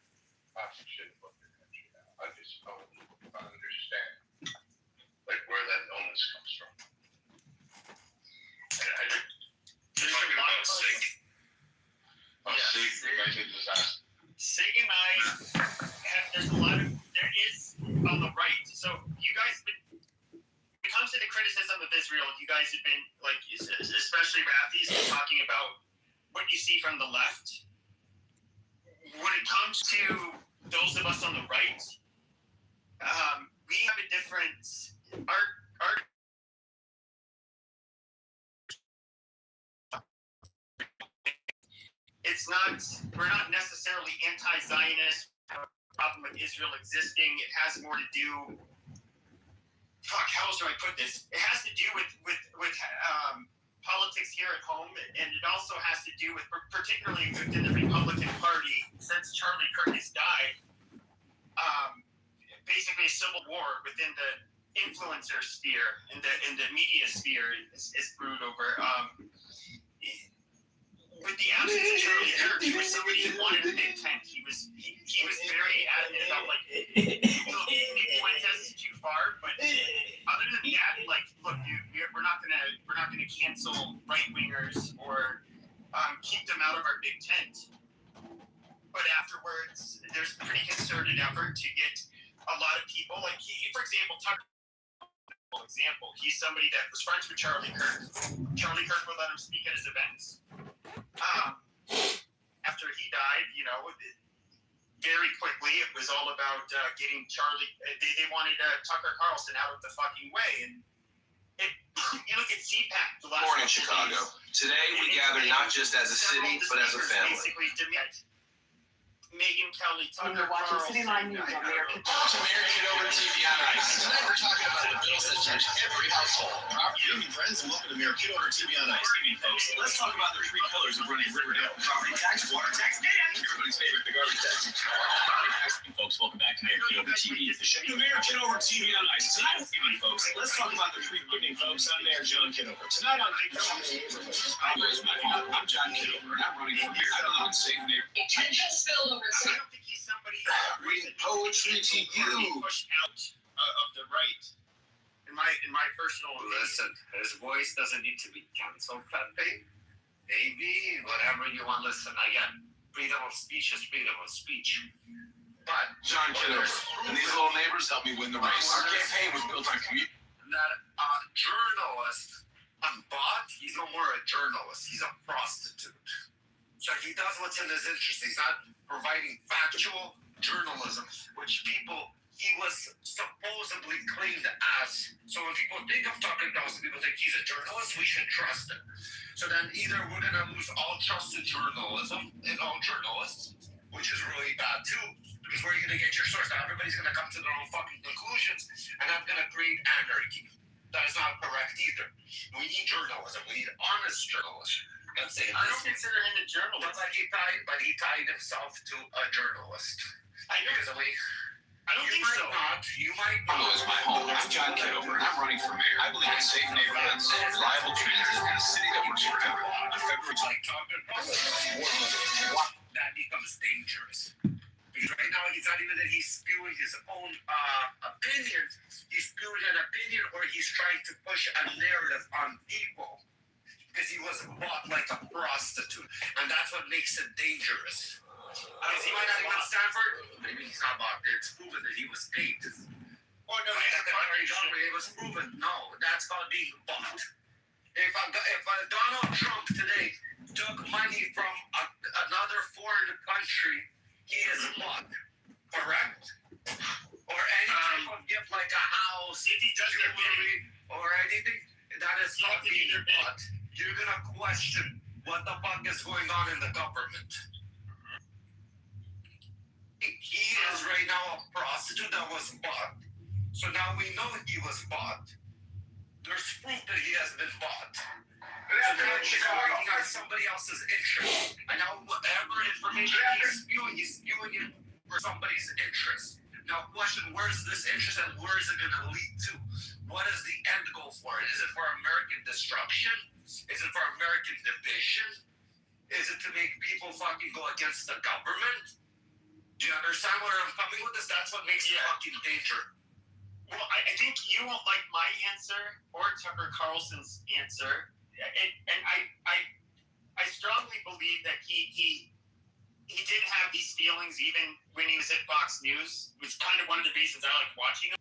talking shit about their country. I just don't understand like where that illness comes from. And I You're talking about Sig? Sig, the guy did disaster. Sig and I there's a lot of, there is on the right. So you guys have been, when it comes to the criticism of Israel, you guys have been, like, especially Rafi's talking about what you see from the left. When it comes to those of us on the right, we have a different, our it's not, we're not necessarily anti-Zionist, problem with Israel existing. It has more to do, how else do I put this? It has to do with politics here at home, and it also has to do with, particularly within the Republican Party, since Charlie Kirk has died, basically a civil war within the influencer sphere and the media sphere is brewed over. With the absence of Charlie Kirk, he was somebody who wanted a big tent. He was very adamant about, like, maybe Fuentes is too far, but other than that, like, look, dude, we're not gonna cancel right wingers or keep them out of our big tent. But afterwards, there's a pretty concerted effort to get a lot of people, like, for example, Tucker. Example, he's somebody that was friends with Charlie Kirk. Charlie Kirk would let him speak at his events. After he died, very quickly it was all about getting Charlie. They wanted Tucker Carlson out of the fucking way, and you look at CPAC. The last Morning, Chicago. Today we gather not just as a city, but as a family. Basically, Megyn Kelly, Tucker You're watching Carlson. City Line News on American. Welcome to Mayor Kitover TV on Ice. Tonight we're talking about the bills that touch every household. Good evening, friends, and welcome to Mayor Kitover TV on Ice. Good evening, folks. Let's talk about the three pillars of running Riverdale: property tax, water tax, and everybody's favorite, the garbage taxi. Hey, folks, welcome back to Mayor Kitover TV, the show. Mayor Kitover TV on Ice. Tonight, folks, let's talk about the free evening, folks. I'm Mayor John Kitover. Tonight on I'm John Kitover, and I'm running for mayor. I live in safe neighborhood. Attention spillover. I don't think he's somebody Reading poetry to you. pushed out of the right. In my personal opinion. Listen, his voice doesn't need to be canceled, Pepe. Maybe whatever you want. Listen, again, freedom of speech is freedom of speech. But John Kitover, and these little neighbors helped me win the race. Our campaign was built on community. that journalist, a bot, he's no more a journalist. He's a prostitute. So he does what's in his interest. He's not providing factual journalism, which he was supposedly claimed as. So when people think of Tucker Carlson, people think he's a journalist, we should trust him. So then either we're going to lose all trust in journalism and all journalists, which is really bad too, because where are you going to get your source? Now everybody's going to come to their own fucking conclusions, and that's going to create anarchy. That is not correct either. We need journalism. We need honest journalism. Let's say I don't consider him a journalist. But he tied himself to a journalist. I don't think so. You might Hello, not. it's my home. I'm John Kitover, and I'm running for mayor. I believe in safe neighborhoods, reliable transit, and a city that works for everyone. February's like talking about that becomes dangerous. Because right now he's not even that he's spewing his own opinions. He's spewing an opinion, or he's trying to push a narrative on people. Because he was bought like a prostitute, and that's what makes it dangerous. Because he might not even stand for it. Maybe he's not bought. It's proven that he was paid. Oh no, It was proven. No, that's called being bought. If Donald Trump today took money from another foreign country, he is bought. Correct? Or any type of gift like a house, if he does get jewelry, or anything, that is not being bought. You're gonna question what the fuck is going on in the government. He is right now a prostitute that was bought. So now we know he was bought. There's proof that he has been bought. So now he's working on somebody else's interest. And now whatever information he's spewing it for somebody's interest. Now question, where's this interest and where is it gonna lead to? What is the end goal for it? Is it for American destruction? Is it for American division? Is it to make people fucking go against the government? Do you understand where I'm coming with this? That's what makes it fucking danger. Well, I think you won't like my answer or Tucker Carlson's answer, and I strongly believe that he did have these feelings even when he was at Fox News, which is kind of one of the reasons I like watching him.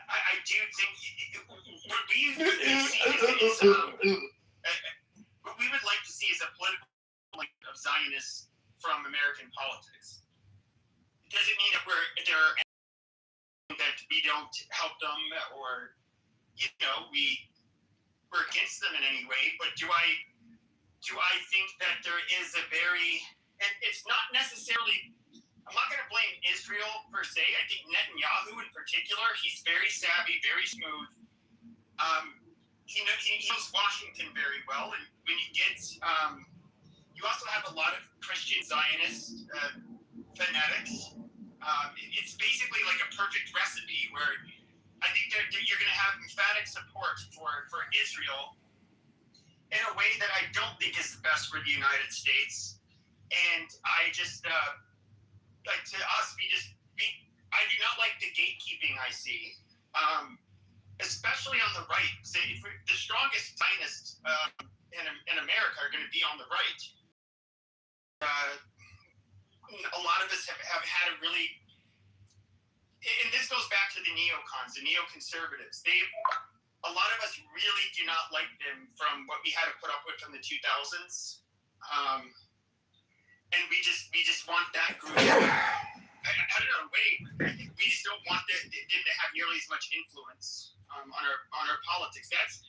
I do think what we would see is what we would like to see is a political of Zionists from American politics. It doesn't mean that we don't help them or we're against them in any way. But do I think that there is a and it's not necessarily. I'm not going to blame Israel per se. I think Netanyahu in particular, he's very savvy, very smooth. He knows Washington very well, and when you get, you also have a lot of Christian Zionist fanatics. It's basically like a perfect recipe where I think that you're going to have emphatic support for Israel in a way that I don't think is the best for the United States. And I just, like to us, I do not like the gatekeeping I see, especially on the right. The strongest Zionists in America are going to be on the right. A lot of us have had a really, and this goes back to the neocons, the neoconservatives. A lot of us really do not like them from what we had to put up with from the 2000s. And we just want that group. I don't know. We just don't want them to have nearly as much influence on our politics. That's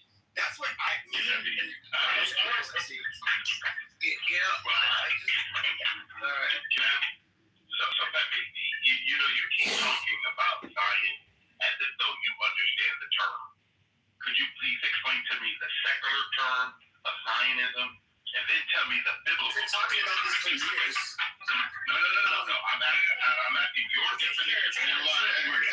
what I mean. So Pepe, you keep talking about Zion as if though you understand the term. Could you please explain to me the secular term of Zionism, and then tell me the biblical? We've been talking about this for years. I'm asking your definition. Hold on, Edward. Wait.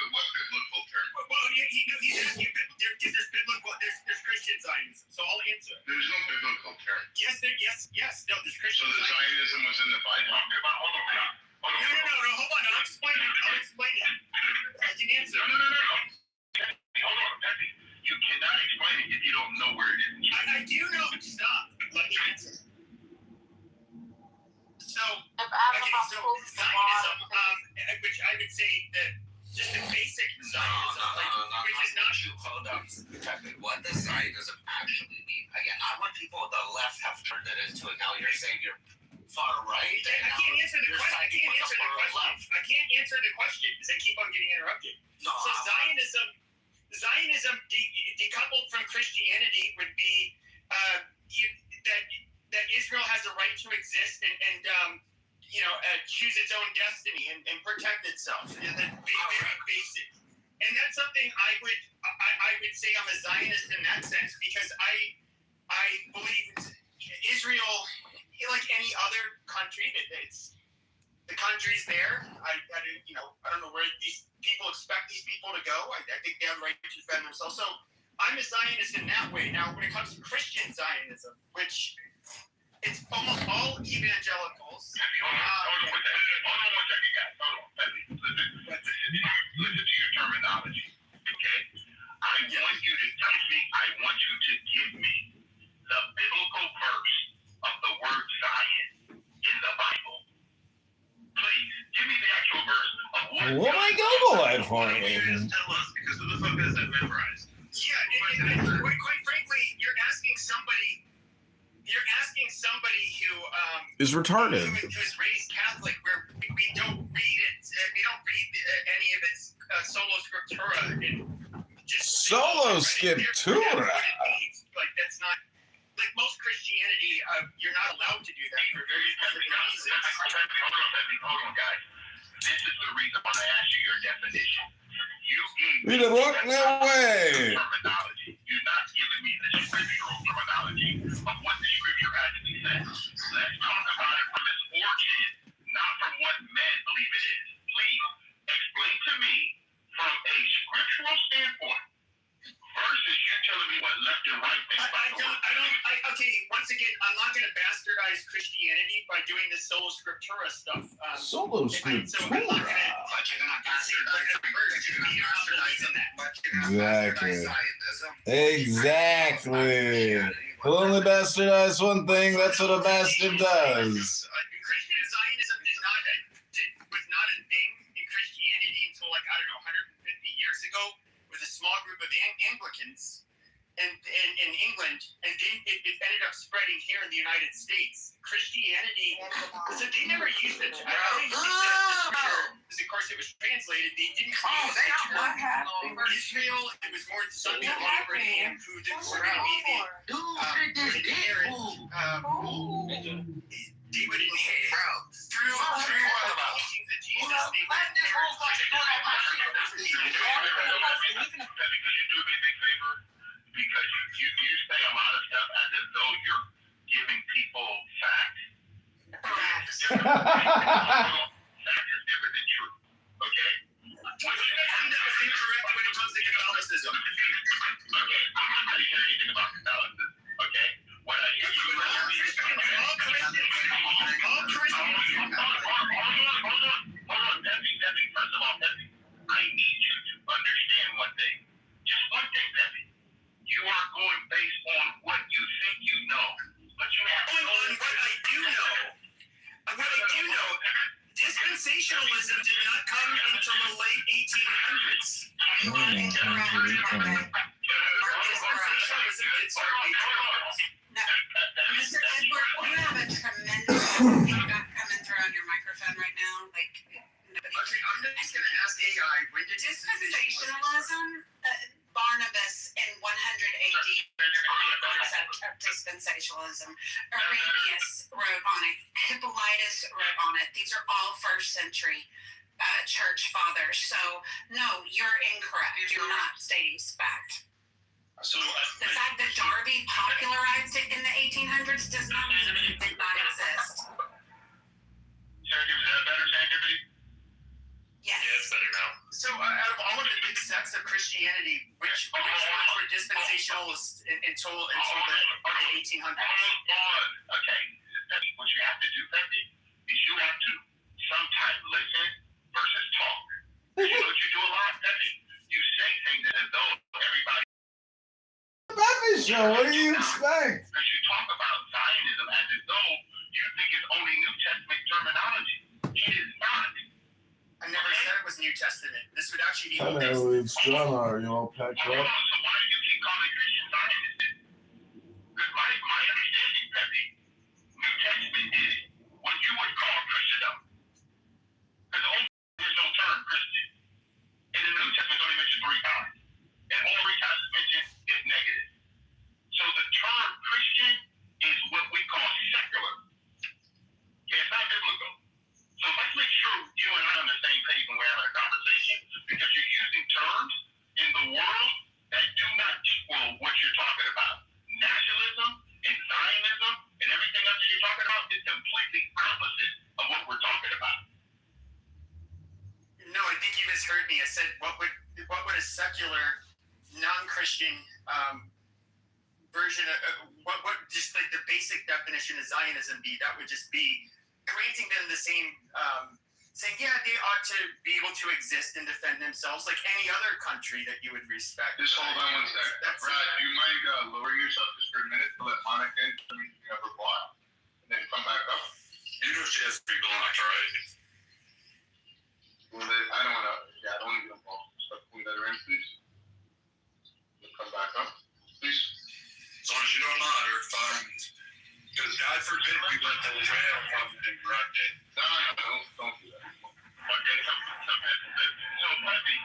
What biblical term? Well, he's asking, there's biblical, there's Christian Zionism, so I'll answer. There's no biblical term. Yes, no, there's So Christian the Zionism was in the Bible. Hold on. No, hold on, I'll explain it. I can answer. No. Hold on, Pepe. You cannot explain it if you don't know where it is. I do know, stop, let me answer. So, Zionism, which I would say that just the basic Zionism, which is not true. Hold on, Pepe. What does Zionism actually mean? Again, I want people on the left have turned it into it. Now you're saying you're far right. I can't answer the question. I can't answer the question because I keep on getting interrupted. No, So Zionism decoupled from Christianity would be that Israel has a right to exist and choose its own destiny and protect itself. And that's very basic. And that's something I would say I'm a Zionist in that sense because I believe Israel, like any other country, it's the country's there. I don't know where these people expect these people to go. I think they have a right to defend themselves. So I'm a Zionist in that way. Now, when it comes to Christian Zionism, which it's almost all evangelicals. Hold on one second, guys. Hold on. Listen to your terminology, okay? I want you to give me the biblical verse of the word Zion in the Bible. Please, give me the actual verse of What am I Google it for you? Tell us, because who the fuck has that memorized? Yeah, and quite frankly, you're asking somebody who Is retarded. who's raised Catholic, where we don't read it. We don't read any of its sola scriptura. And just Solo scriptura. Like that's not like most Christianity. You're not allowed to do that for very specific reasons. Hold on, guys. This is the reason why I asked you your definition. You gave me Read the book? No way. terminology. You're not giving me the scriptural terminology of what the scripture actually says. Let's talk about it from its origin, not from what men believe it is. Please explain to me from a scriptural standpoint versus you telling me what left and right think about the word. Okay, once again, I'm not going to bastardize Christianity by doing this sola scriptura stuff. Solo scriptura. Exactly. We'll only bastardize one thing. That's what a bastard does. Christian Zionism was not a thing in Christianity until 150 years ago with a small group of Anglicans in England, and then it ended up spreading here in the United States. Christianity, so they never used it. I don't even think that because of course it was translated. They didn't use the term Israel. It was more the son of Abraham who they were going to be the inherit. They would inherit through the teachings of Jesus. They would inherit. Because you do me a big favor, because you say a lot of stuff as if though you're giving people facts. Facts is different than truth, okay? What do you guys think that was incorrect when it comes to Catholicism? Okay, I didn't hear anything about Catholicism, okay? What I hear you Hold on, Debbie, first of all, Debbie, I need you to understand one thing. Just one thing, Debbie. You are going based on what you think you know, but you have on what I do know. What I do know, dispensationalism did not come until the late 1800s. Dispensationalism did start in 1800s. Mr. Edward, you have a tremendous feedback coming through on your microphone right now. Like, nobody. Okay, I'm just going to ask AI, when did Dispensationalism, Barnabas in 100 AD concept of dispensationalism. Irenaeus wrote on it. Hippolytus wrote on it. These are all first century church fathers. So, no, you're incorrect. You're not stating fact. So, the fact that Darby popularized it in the 1800s does not mean it did not exist. Sarah gives until the 1800s. Okay. What you have to do, Pepe, is you have to sometimes listen versus talk. You know what you do a lot, Pepe? You say things as though everybody. Pepe Show, what do you expect? Because you talk about Zionism as though you think it's only New Testament terminology. It is not. I never said it was New Testament. This would actually be I Old know Testament. it's John, are you all packed So up? why do you keep calling Christian Zionist? Because my understanding, Pepe, New Testament is what you would call Christendom. Because the Old Testament is no term Christian. And the New Testament is only mentioned 3 times. And all 3 times mentioned is negative. So the term Christian is what we call secular. Yeah, it's not biblical. So let's make sure you and I are on the same page when we're having a conversation, because you're using terms in the world that do not equal what you're talking about. Nationalism and Zionism and everything else that you're talking about is completely opposite of what we're talking about. No, I think you misheard me. I said, what would a secular, non-Christian version of what just like the basic definition of Zionism be? That would just be granting them the same, saying, yeah, they ought to be able to exist and defend themselves like any other country that you would respect. Just hold on one second. Brad, do you mind lowering yourself just for a minute to let Monica in so we can have her block? And then come back up? You know she has to be blocked, right? Well, I don't want to get involved. So can we let her in, please? We'll come back up, please. As long as you don't nod her, fine. Because God forbid we let the rail come and correct it. No, don't do that. Okay, so Pepe,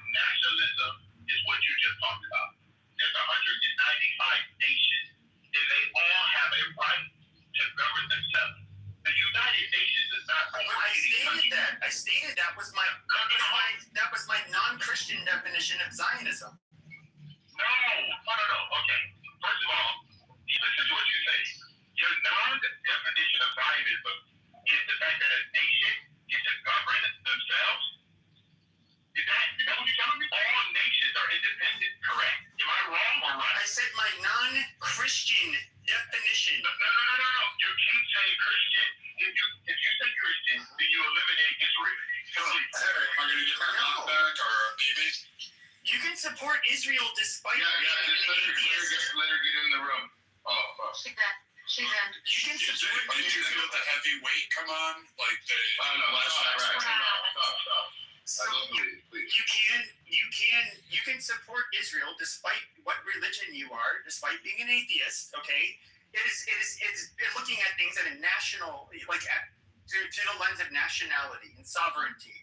nationalism is what you just talked about. There's 195 nations, and they all have a right to govern themselves. The United Nations is not I stated that was my non-Christian definition of Zionism. No. Okay. First of all, listen to what you say. Your non-definition of Zionism is the fact that a nation gets to govern themselves. Is that what you're telling me? All nations are independent, correct? Am I wrong or right? I said my non-Christian definition. No. You keep saying Christian. If you say Christian, then you eliminate Israel. Am I going to get my mouth back or maybe? You can support Israel despite just let her get in the room. Oh, fuck. She's in. You can support Did you feel the heavy weight come on? Like the last Stop. So I love you, please. you can support Israel despite what religion you are, despite being an atheist. Okay, it's looking at things at a national, through the lens of nationality and sovereignty.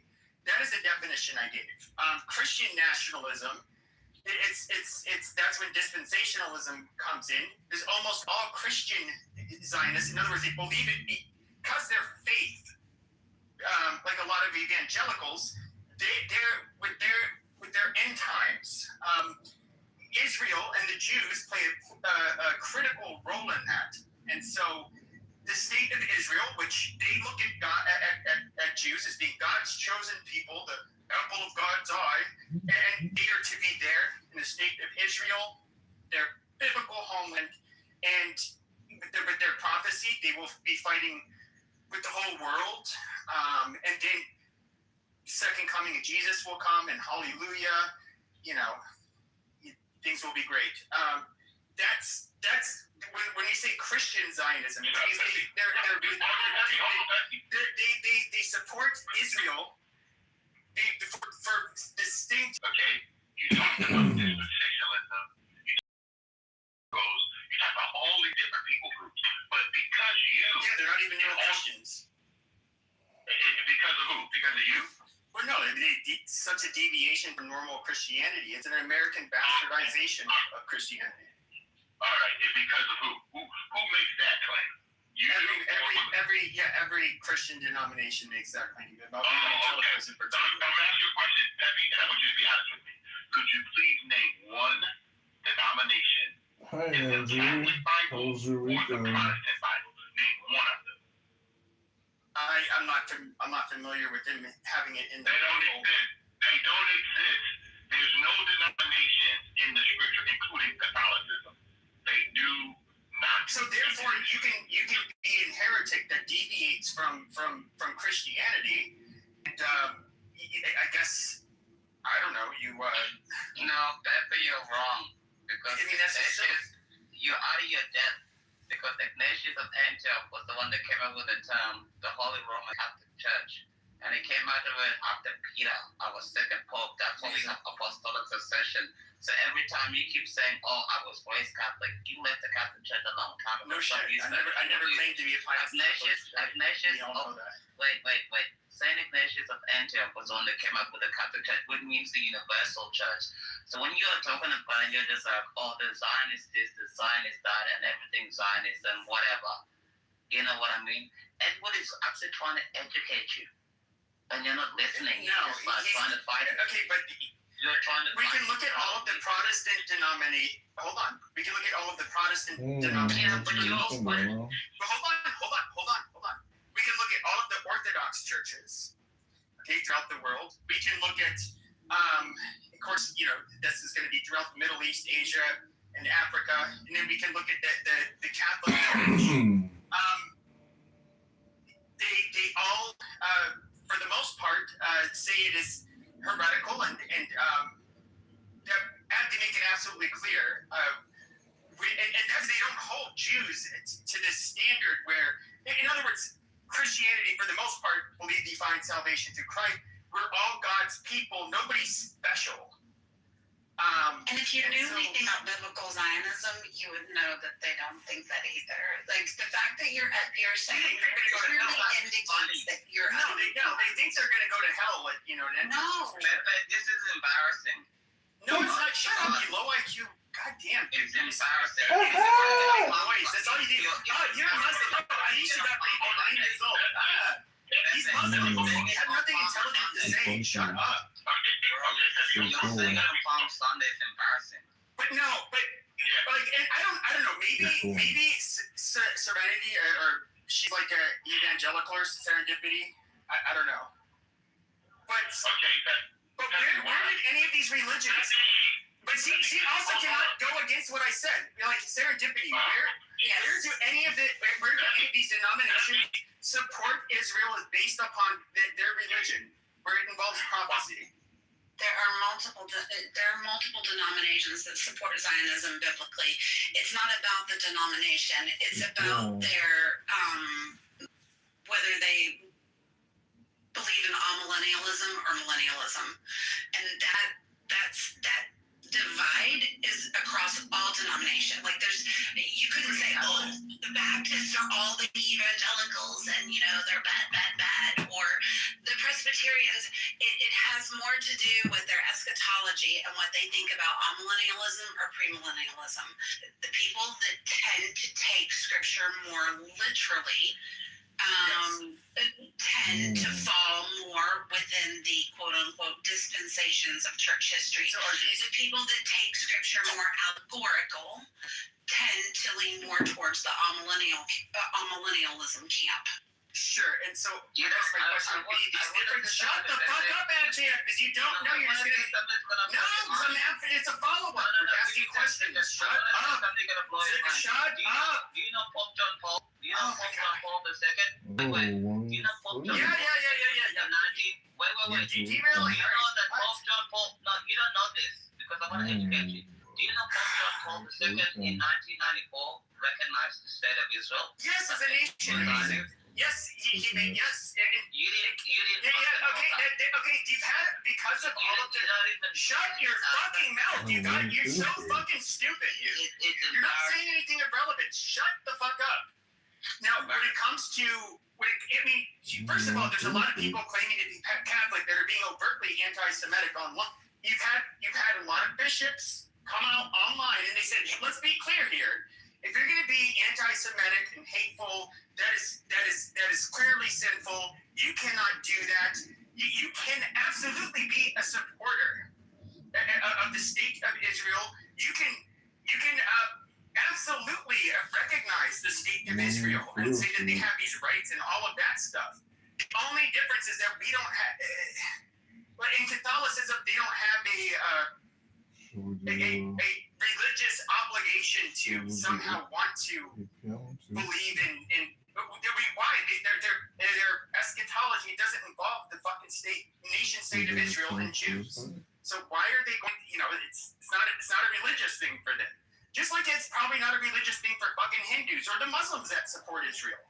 That is the definition I gave. Christian nationalism, that's when dispensationalism comes in. There's almost all Christian Zionists. In other words, they believe it because their faith, like a lot of evangelicals, they're with their end times. Israel and the Jews play a critical role in that, and so the state of Israel, which they look at God, at Jews as being God's chosen people, the apple of God's eye, and they are to be there in the state of Israel, their biblical homeland, and with their prophecy, they will be fighting with the whole world, and then second coming of Jesus will come, and hallelujah, things will be great. That's when you say Christian Zionism, they support Israel for distinct. Okay, you talked about dispensationalism. You talk about all these different people groups, but because they're not even Christians. Because of who? Because of you? Well, no, such a deviation from normal Christianity. It's an American bastardization of Christianity. All right, and because of who? Who makes that claim? Every Christian denomination makes that claim. Okay. I'll ask you a question, Pepe, and I want you to be honest with me. Could you please name one denomination Hi, in the Andrew. Catholic Bible How's your or the weekend? Protestant Bible? Name one of them. I'm not familiar with them having it in the They don't Bible. exist. They don't exist. There's no denomination in the scripture, including Catholicism, So therefore, you can be a heretic that deviates from Christianity, and I guess I don't know you. No, Pepe, you're wrong because I mean, that's just you're out of your depth because Ignatius of Antioch was the one that came up with the term the Holy Roman Catholic Church, and it came out of it after Peter, our second pope. That's why we have apostolic succession. So every time you keep saying, "Oh, I was raised Catholic," you left the Catholic Church a long time ago. no shit. I never claimed to be a Ignatius. We all know that. Wait. Saint Ignatius of Antioch was the one that came up with the Catholic Church, which means the universal church. So when you're talking about it, you're just like, oh, the Zionist this, the Zionist that, and everything Zionist and whatever. You know what I mean? Edward is actually trying to educate you. And you're not listening. You're just like trying to fight it. Okay, but You're trying to we can look at all of the Protestant denominations. Hold on. We can look at all of the Protestant denominations. but you also But hold on. We can look at all of the Orthodox churches, okay, throughout the world. We can look at, of course, you know, this is going to be throughout the Middle East, Asia, and Africa, and then we can look at the Catholic Church. They all, for the most part, say it is heretical, and they have to make it absolutely clear. And because they don't hold Jews to this standard where, in other words, Christianity, for the most part, believe you find salvation through Christ. We're all God's people. Nobody's special. And if you knew anything about biblical Zionism, you would know that they don't think that either. Like the fact that you're saying clearly indicates that you're they think they're going to go to hell. You know. No. This is embarrassing. No, it's not. Shut up, you low IQ. God damn. It's embarrassing. That's all you do. Oh, you're a Muslim. Aisha got raped at 9 years old. He's Muslim. He had nothing intelligent to say. Shut up. You're saying it on Palm Sunday is embarrassing. But no, like, and I don't know. Maybe Serenity or she's like a evangelical or serendipity. I don't know. But where did any of these religions? But she also cannot go against what I said. Like serendipity. Where do any of these denominations support Israel is based upon their religion, where it involves prophecy? There are multiple denominations that support Zionism biblically. It's not about the denomination. It's about their whether they believe in amillennialism or millennialism, and that divide is across all denominations. Like you couldn't say, oh, the Baptists are all the evangelicals and they're bad, or the Presbyterians. It has more to do with their eschatology and what they think about amillennialism or premillennialism. The people that tend to take scripture more literally tend to fall more within the quote-unquote dispensations of church history. So the people that take scripture more allegorical tend to lean more towards the amillennialism camp. Sure, and so that's my question would be these different. Shut the fuck up, Angie, because you don't know. You're just gonna. No, it's a follow-up. We're asking questions. Shut up. Shut up. Do you know Pope John Paul? Do you know Pope John Paul II? Wait. Do you know Pope John Paul? Yeah. Wait. Derail. You know that Pope John Paul? No, you don't know this because I want to educate you. Do you know Pope John Paul II in 1994 recognized the state of Israel? Yes, as a nation. Yes, he made yes. You didn't. Okay. You've had because of all of the. Shut your fucking mouth. You're so fucking stupid. You're not saying anything irrelevant. Shut the fuck up. Now, when it comes to, first of all, there's a lot of people claiming to be Catholic that are being overtly anti-Semitic online. You've had a lot of bishops come out online and they said, hey, let's be clear here. If you're going to be anti-Semitic and hateful, that is clearly sinful. You cannot do that. You can absolutely be a supporter of the state of Israel. You can absolutely recognize the state of Israel and say that they have these rights and all of that stuff. The only difference is that we don't have. But in Catholicism, they don't have a religious obligation to somehow want to believe in why their eschatology doesn't involve the fucking nation state of Israel and Jews. So why are they going? It's not a religious thing for them. Just like it's probably not a religious thing for fucking Hindus or the Muslims that support Israel.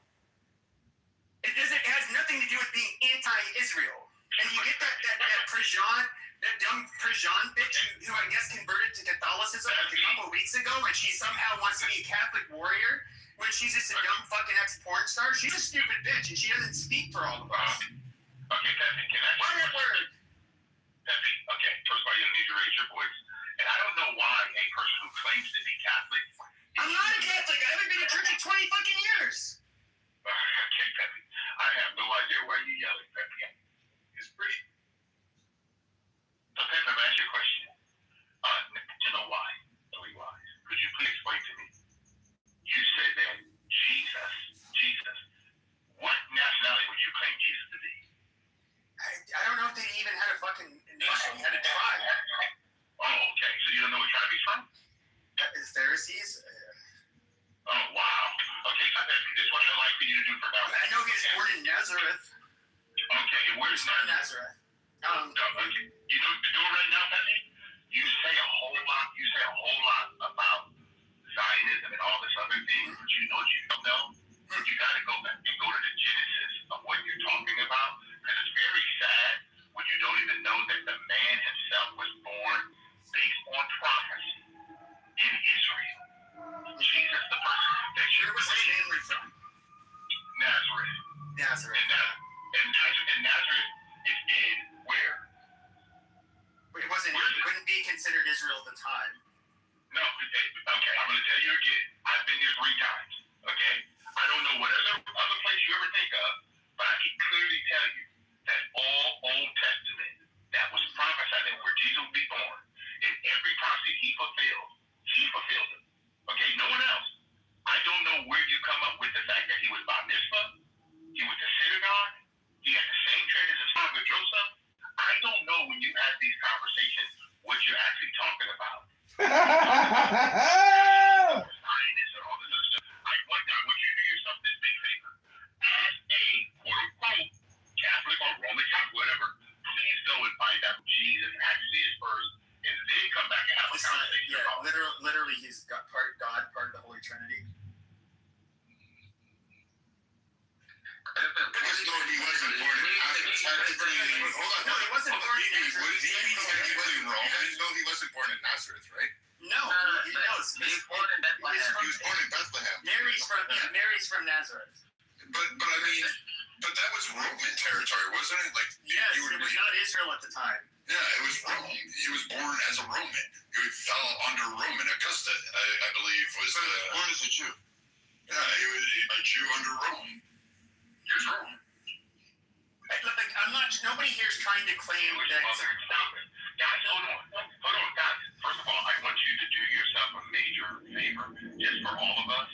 It has nothing to do with being anti-Israel. And you get that Prejean, that dumb Prejean bitch who I guess converted to Catholicism like a couple of weeks ago, and she somehow wants to be a Catholic warrior when she's just a dumb fucking ex-porn star. She's a stupid bitch, and she doesn't speak for all of us. Okay, Pepe, can I? Pepe, okay, first of all, you don't need to raise your voice. And I don't know why a person who claims to be Catholic. I'm not a Catholic. I haven't been to church in 20 fucking years. Okay, Pepe. I have no idea why you're yelling, Pepe. It's pretty. So, Pepe, I'm asking you a question. To know why. Really why. Could you please explain to me? You said that Jesus. What nationality would you claim Jesus to be? I don't know if they even had a fucking nation. They had a tribe. Oh, okay. So you don't know what tribe he's from? The Pharisees. Oh, wow. Okay, so this is what I'd like for you to do for now. I know he was born in Nazareth. Okay, and where's Nazareth? No, okay. You know what you're doing right now, Pepe? You say a whole lot about Zionism and all this other thing, but you know what you don't know? You got to go back and go to the genesis of what you're talking about, because it's very sad when you don't even know that the man himself was born based on prophecy in Israel. Jesus, the person that you're family from Nazareth. And Nazareth is in where? It wouldn't be considered Israel at the time. No, okay, I'm going to tell you again. I've been there 3 times, okay? I don't know what other place you ever think of, but I can clearly tell you that all Old Testament that was prophesied that where Jesus would be born, and every prophecy he fulfilled it. Okay, no one else. I don't know where you come up with the fact that he was bar mitzvah, he was the synagogue, he had the same trade as his father Joseph. I don't know when you have these conversations what you're actually talking about. Zionist and all this other stuff. I want you to do yourself this big favor. As a quote-unquote Catholic or Roman Catholic, whatever, please go and find out who Jesus actually is first, and then come back and have a conversation. Yeah, literally, he's got part God, part of the Holy Trinity. Because no, he wasn't born in Nazareth. Hold on. No, he wasn't born in Nazareth. Was he technically Roman? No, he wasn't born in Nazareth, right? No, he was born in Bethlehem. He was born in Bethlehem. Mary's from Nazareth. But I mean, that was Roman territory, wasn't it? Like, yes, it was not Israel at the time. Yeah, it was Rome. He was born as a Roman. He fell under Roman. Augusta, I believe, was born as a Jew. Yeah, he was a Jew under Rome. He was Rome. I'm not. Nobody here is trying to claim that. Guys, hold on, guys. First of all, I want you to do yourself a major favor, just for all of us.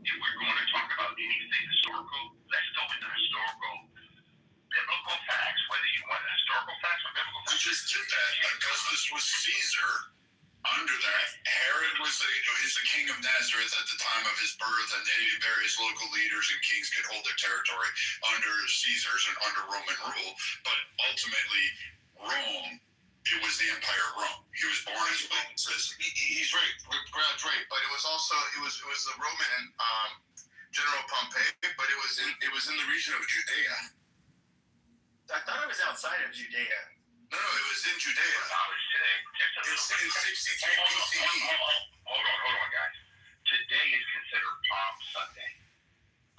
If we're going to talk about anything historical, let's go with the historical, biblical facts. Whether you want historical facts or biblical facts. We just did that. Augustus was Caesar. Under that, Herod was the king of Nazareth at the time of his birth, and various local leaders and kings could hold their territory under Caesar's and under Roman rule. But ultimately, Rome, it was the Empire of Rome. He was born as a Roman citizen. He's right. Brad's right. But it was also it was the Roman General Pompey, but it was in the region of Judea. I thought it was outside of Judea. No, it was in Judea. It's in 63 BCE. Hold on, guys. Today is considered Palm Sunday.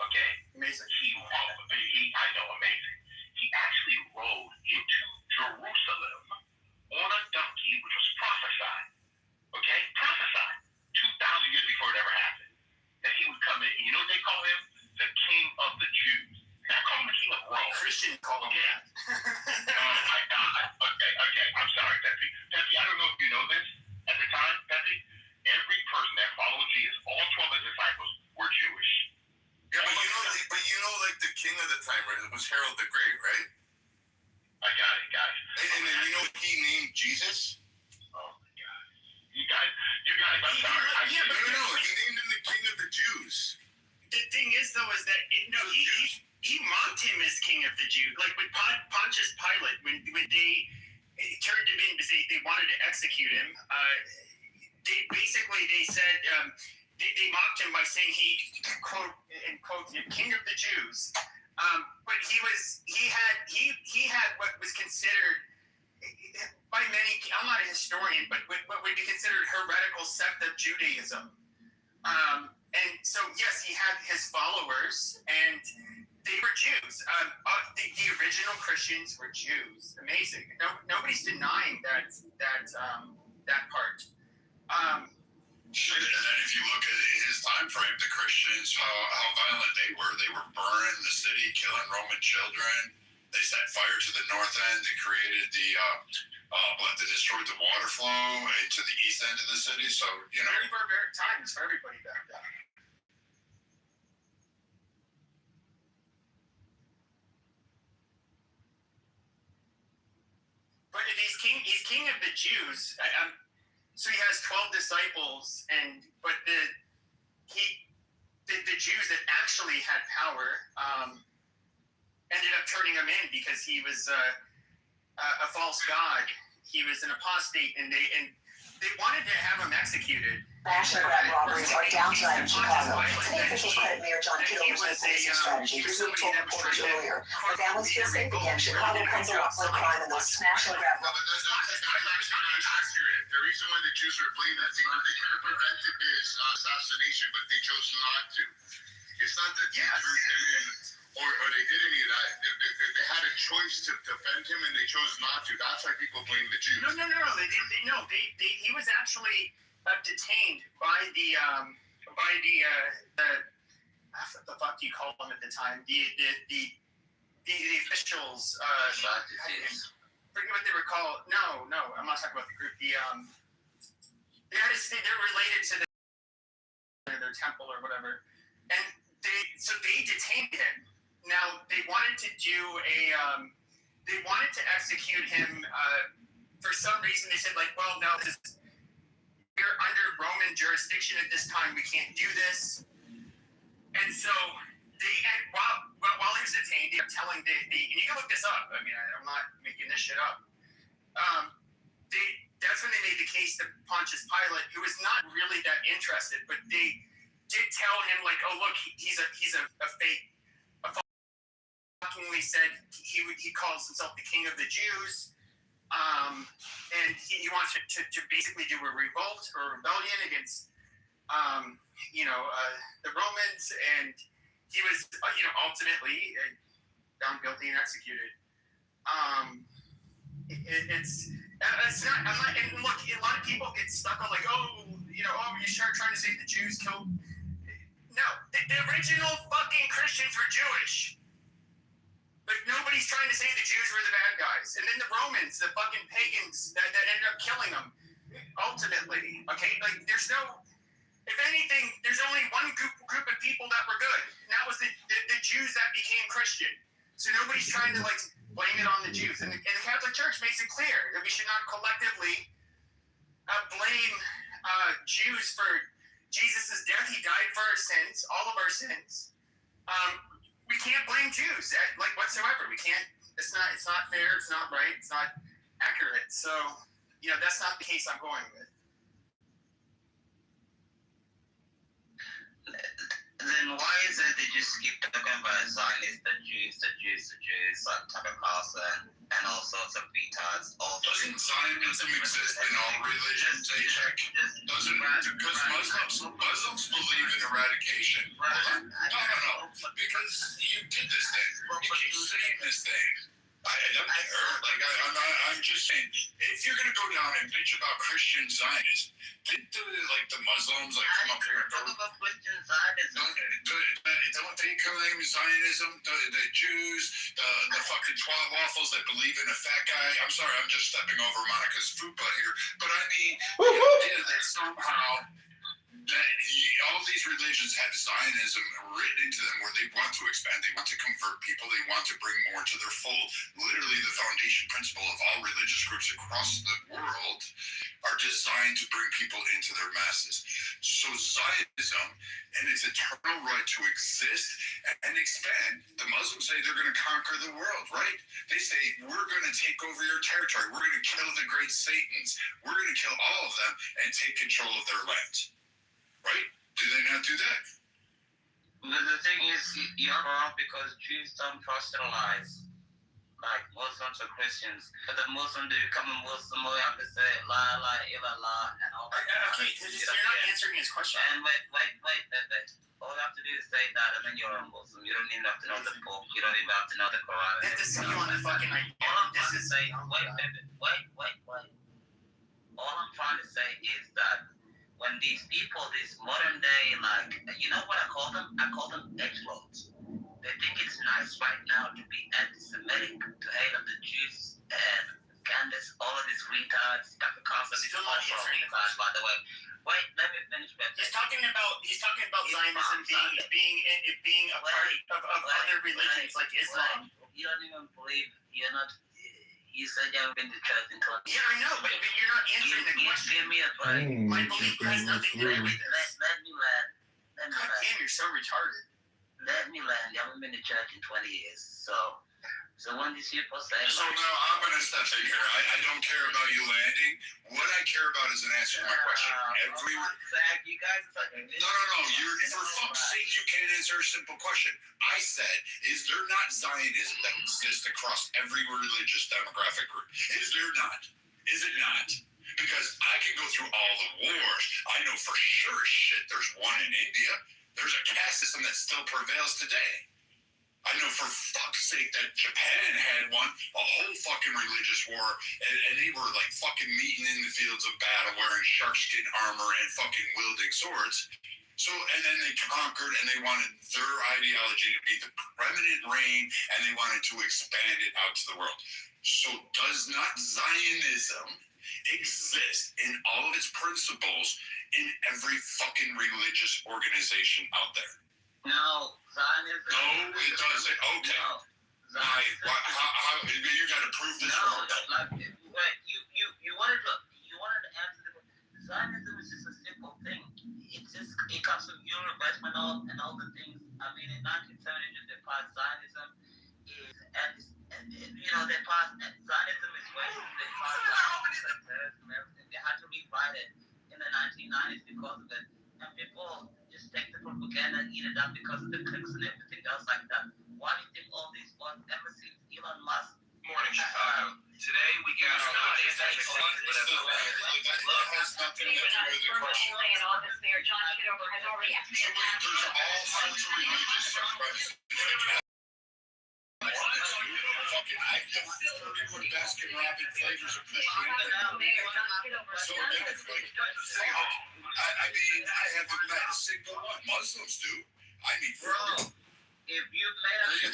Okay? Amazing. I know, amazing. He actually rode into Jerusalem on a donkey, which was prophesied. Okay? Prophesied. 2,000 years before it ever happened. That he would come in. And you know what they call him? The King of the Jews. Not call him the King of Rome. Christian call him that. Oh my God. Okay. I'm sorry, Pepe. Pepe, I don't know if you know this. At the time, Pepe, every person that followed Jesus, all 12 of the disciples, were Jewish. Yeah, but you know, like the king of the time, right? It was Harold the Great, right? I got it, guys. And then you know he named Jesus? Oh my God. You guys Yeah, but No, he named him the king of the Jews. the thing is, though, is that he mocked him as king of the Jews. Like with Pontius Pilate, when they turned him in because they wanted to execute him, they said they mocked him by saying he quote king of the Jews. But he had what was considered by many, I'm not a historian, but what would be considered heretical sect of Judaism. And so, yes, he had his followers, and they were Jews. The original Christians were Jews. Amazing. Nobody's denying that part. And then if you look at his time frame, the Christians, how violent they were burning the city, killing Roman children. They set fire to the north end. They created they destroyed the water flow into the east end of the city. So, Very barbaric times for everybody back then. But if he's king of the Jews, so he has 12 disciples, but the Jews that actually had power ended up turning him in because he was a false god. He was an apostate, and they wanted to have him executed. National grab robberies are down tonight in Chicago. Today, officials credit Mayor John Kitover's new policing strategy. He told reporters earlier, when families feel safe again, Chicago comes a lot more crime in those smash and grab robberies. The reason why the Jews are fleeing that because they could have prevented his assassination, but they chose not to. It's not that they turned him in or they did any of that. They had a choice to defend him, and they chose not to. That's why people blame the Jews. No. He was actually detained by the what the fuck do you call them at the time? The officials. Forget what they were called. No, I'm not talking about the group. They're related to their temple or whatever, and they detained him. Now they wanted to they wanted to execute him. For some reason, they said no, we're under Roman jurisdiction at this time. We can't do this. And so while he was detained, they were telling and you can look this up. I mean, I'm not making this shit up. That's when they made the case to Pontius Pilate, who was not really that interested, but they did tell him oh look, he's a fake. When he said he calls himself the king of the Jews, and he wants to basically do a revolt or a rebellion against the Romans, and he was ultimately found guilty and executed. It's not. I'm not. And look, a lot of people get stuck on you start trying to say the Jews killed. No, the original fucking Christians were Jewish. But nobody's trying to say the Jews were the bad guys. And then the Romans, the fucking pagans that ended up killing them, ultimately. Okay? There's no... If anything, there's only one group of people that were good. And that was the Jews that became Christian. So nobody's trying to, blame it on the Jews. And the Catholic Church makes it clear that we should not collectively blame Jews for Jesus' death. He died for our sins, all of our sins. We can't blame Jews whatsoever. We can't. It's not fair. It's not right. It's not accurate. So that's not the case I'm going with. Then why is it they just keep talking about Zionists, the Jews, like Tucker Carlson and all sorts of retards? Doesn't Zionism exist in all religions? Doesn't because Muslims believe in eradication. No. Because you did this thing. You keep saying this thing. I'm just saying, if you're gonna go down and bitch about Christian Zionism, the Muslims come up here and go. Talk about Christian Zionism. Don't they claim Zionism? The Jews, the fucking 12 waffles that believe in a fat guy. I'm sorry, I'm just stepping over Monica's fupa here, but I mean, the idea that somehow all these religions have Zionism written into them where they want to expand, they want to convert people, they want to bring more to their fold. Literally, the foundation principle of all religious groups across the world are designed to bring people into their masses. So Zionism and its eternal right to exist and expand. The Muslims say they're going to conquer the world, right? They say, we're going to take over your territory. We're going to kill the great Satans. We're going to kill all of them and take control of their land. Right? Do they not do that? The thing is, you're wrong because Jews don't proselytize like Muslims or Christians. But the Muslim, they become a Muslim, we have to say La ilaha illallah and all that. Okay, you're not answering his question. And wait. All you have to do is say that, and then you're a Muslim. You don't even have to know the Pope. You don't even have to know the Quran. This is you on the fucking idea. All I'm trying to say, wait. All I'm trying to say is that when these people, these modern day, like, you know what I call them? I call them edgelords. They think it's nice right now to be anti-Semitic, to hate on the Jews and Candace, all of these retards, Dr. Carlson, Still not answering the question. by the way. Wait, let me finish. He's talking about Zionism being a part of other religions like Islam. You don't even believe, you're not. You said you haven't been to church in 20 years. Yeah, I know, but you're not answering the question. Give me a break. My belief has nothing to do with this. Let me land. God damn, you're so retarded. Let me land. You haven't been to church in 20 years. So when these people say... So now I'm going to step in here. I don't care about you landing. What I care about is an answer to my question. You guys are like... No. For fuck's sake, you can't answer a simple question. I said, is there not Zionism that exists across every religious demographic group? Is there not? Is it not? Because I can go through all the wars. I know for sure shit there's one in India. There's a caste system that still prevails today. I know for fuck's sake that Japan had one, a whole fucking religious war, and they were like fucking meeting in the fields of battle wearing sharkskin armor and fucking wielding swords. So, and then they conquered and they wanted their ideology to be the preeminent reign and they wanted to expand it out to the world. So does not Zionism exist in all of its principles in every fucking religious organization out there? No, Zionism. No, it doesn't. Okay. No. Why? How? You got to prove this. No, like, wait, you wanted to answer the question. Zionism is just a simple thing. It comes from Europe and all the things. I mean, in 1970, they passed Zionism they passed Zionism is racist. They passed Zionism and everything. They had to rewrite it in the 1990s because of it, and people just take the propaganda and eat it up because of the clicks and everything else like that. Why do you think all these ones ever since Elon Musk? Morning, Chicago. Today we got all the That has nothing to do with the question. In office, Mayor John Kitover has already There's all sorts of religious supremacy. Baskin Robbins flavors of Christianity. So I mean, I haven't met a single one. Muslims do. I mean, Bro, if you made up... They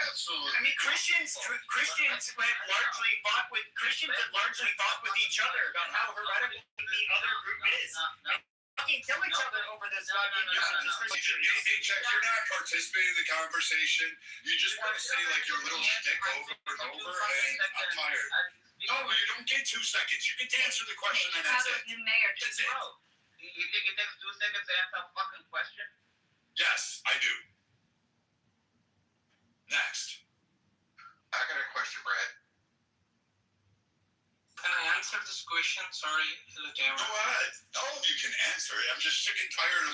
absolutely. I mean, Christians have largely fought with each other about how heretical the other group is. Fucking kill each other over this goddamn Hey, Jack, you're not participating in the conversation. You just want to say like your little shtick over and over, and I'm tired. No, you don't get 2 seconds. You get to answer the question, and that's it. That's it. Bro, you think it takes 2 seconds to answer a fucking question? Yes, I do. Next. I got a question, Brad. Can I answer this question? Sorry, hello, Cameron. Go ahead. All of you can answer it. I'm just sick and tired of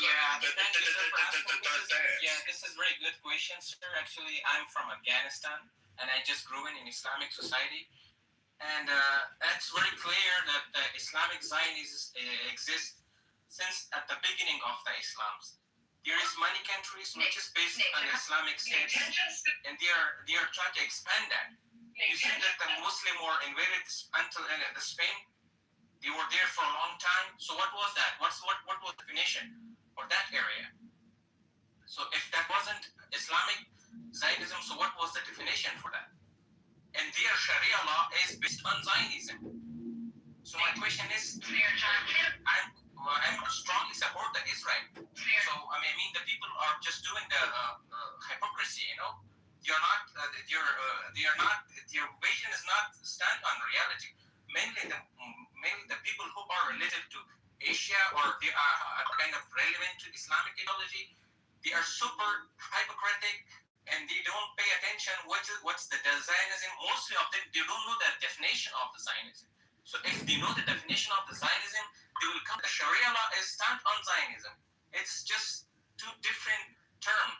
This is a very good question, sir. Actually, I'm from Afghanistan, and I just grew in Islamic society. And it's very clear that Islamic Zionism exists since at the beginning of the Islams. There is many countries which is based on Islamic states, and they are trying to expand that. You see that the Muslim were invaded until the Spain. They were there for a long time. So what was that? What was the definition for that area? So if that wasn't Islamic Zionism, so what was the definition for that? And their Sharia law is based on Zionism. So my question is, and strongly support the Israel. So I mean, the people are just doing the hypocrisy. You're not. Your vision is not stand on reality. Mainly the people who are related to Asia or they are kind of relevant to Islamic ideology, they are super hypocritic and they don't pay attention what's the Zionism. Mostly of them, they don't know the definition of the Zionism. So if they know the definition of the Zionism, they will come. The Sharia law is stand on Zionism. It's just two different terms.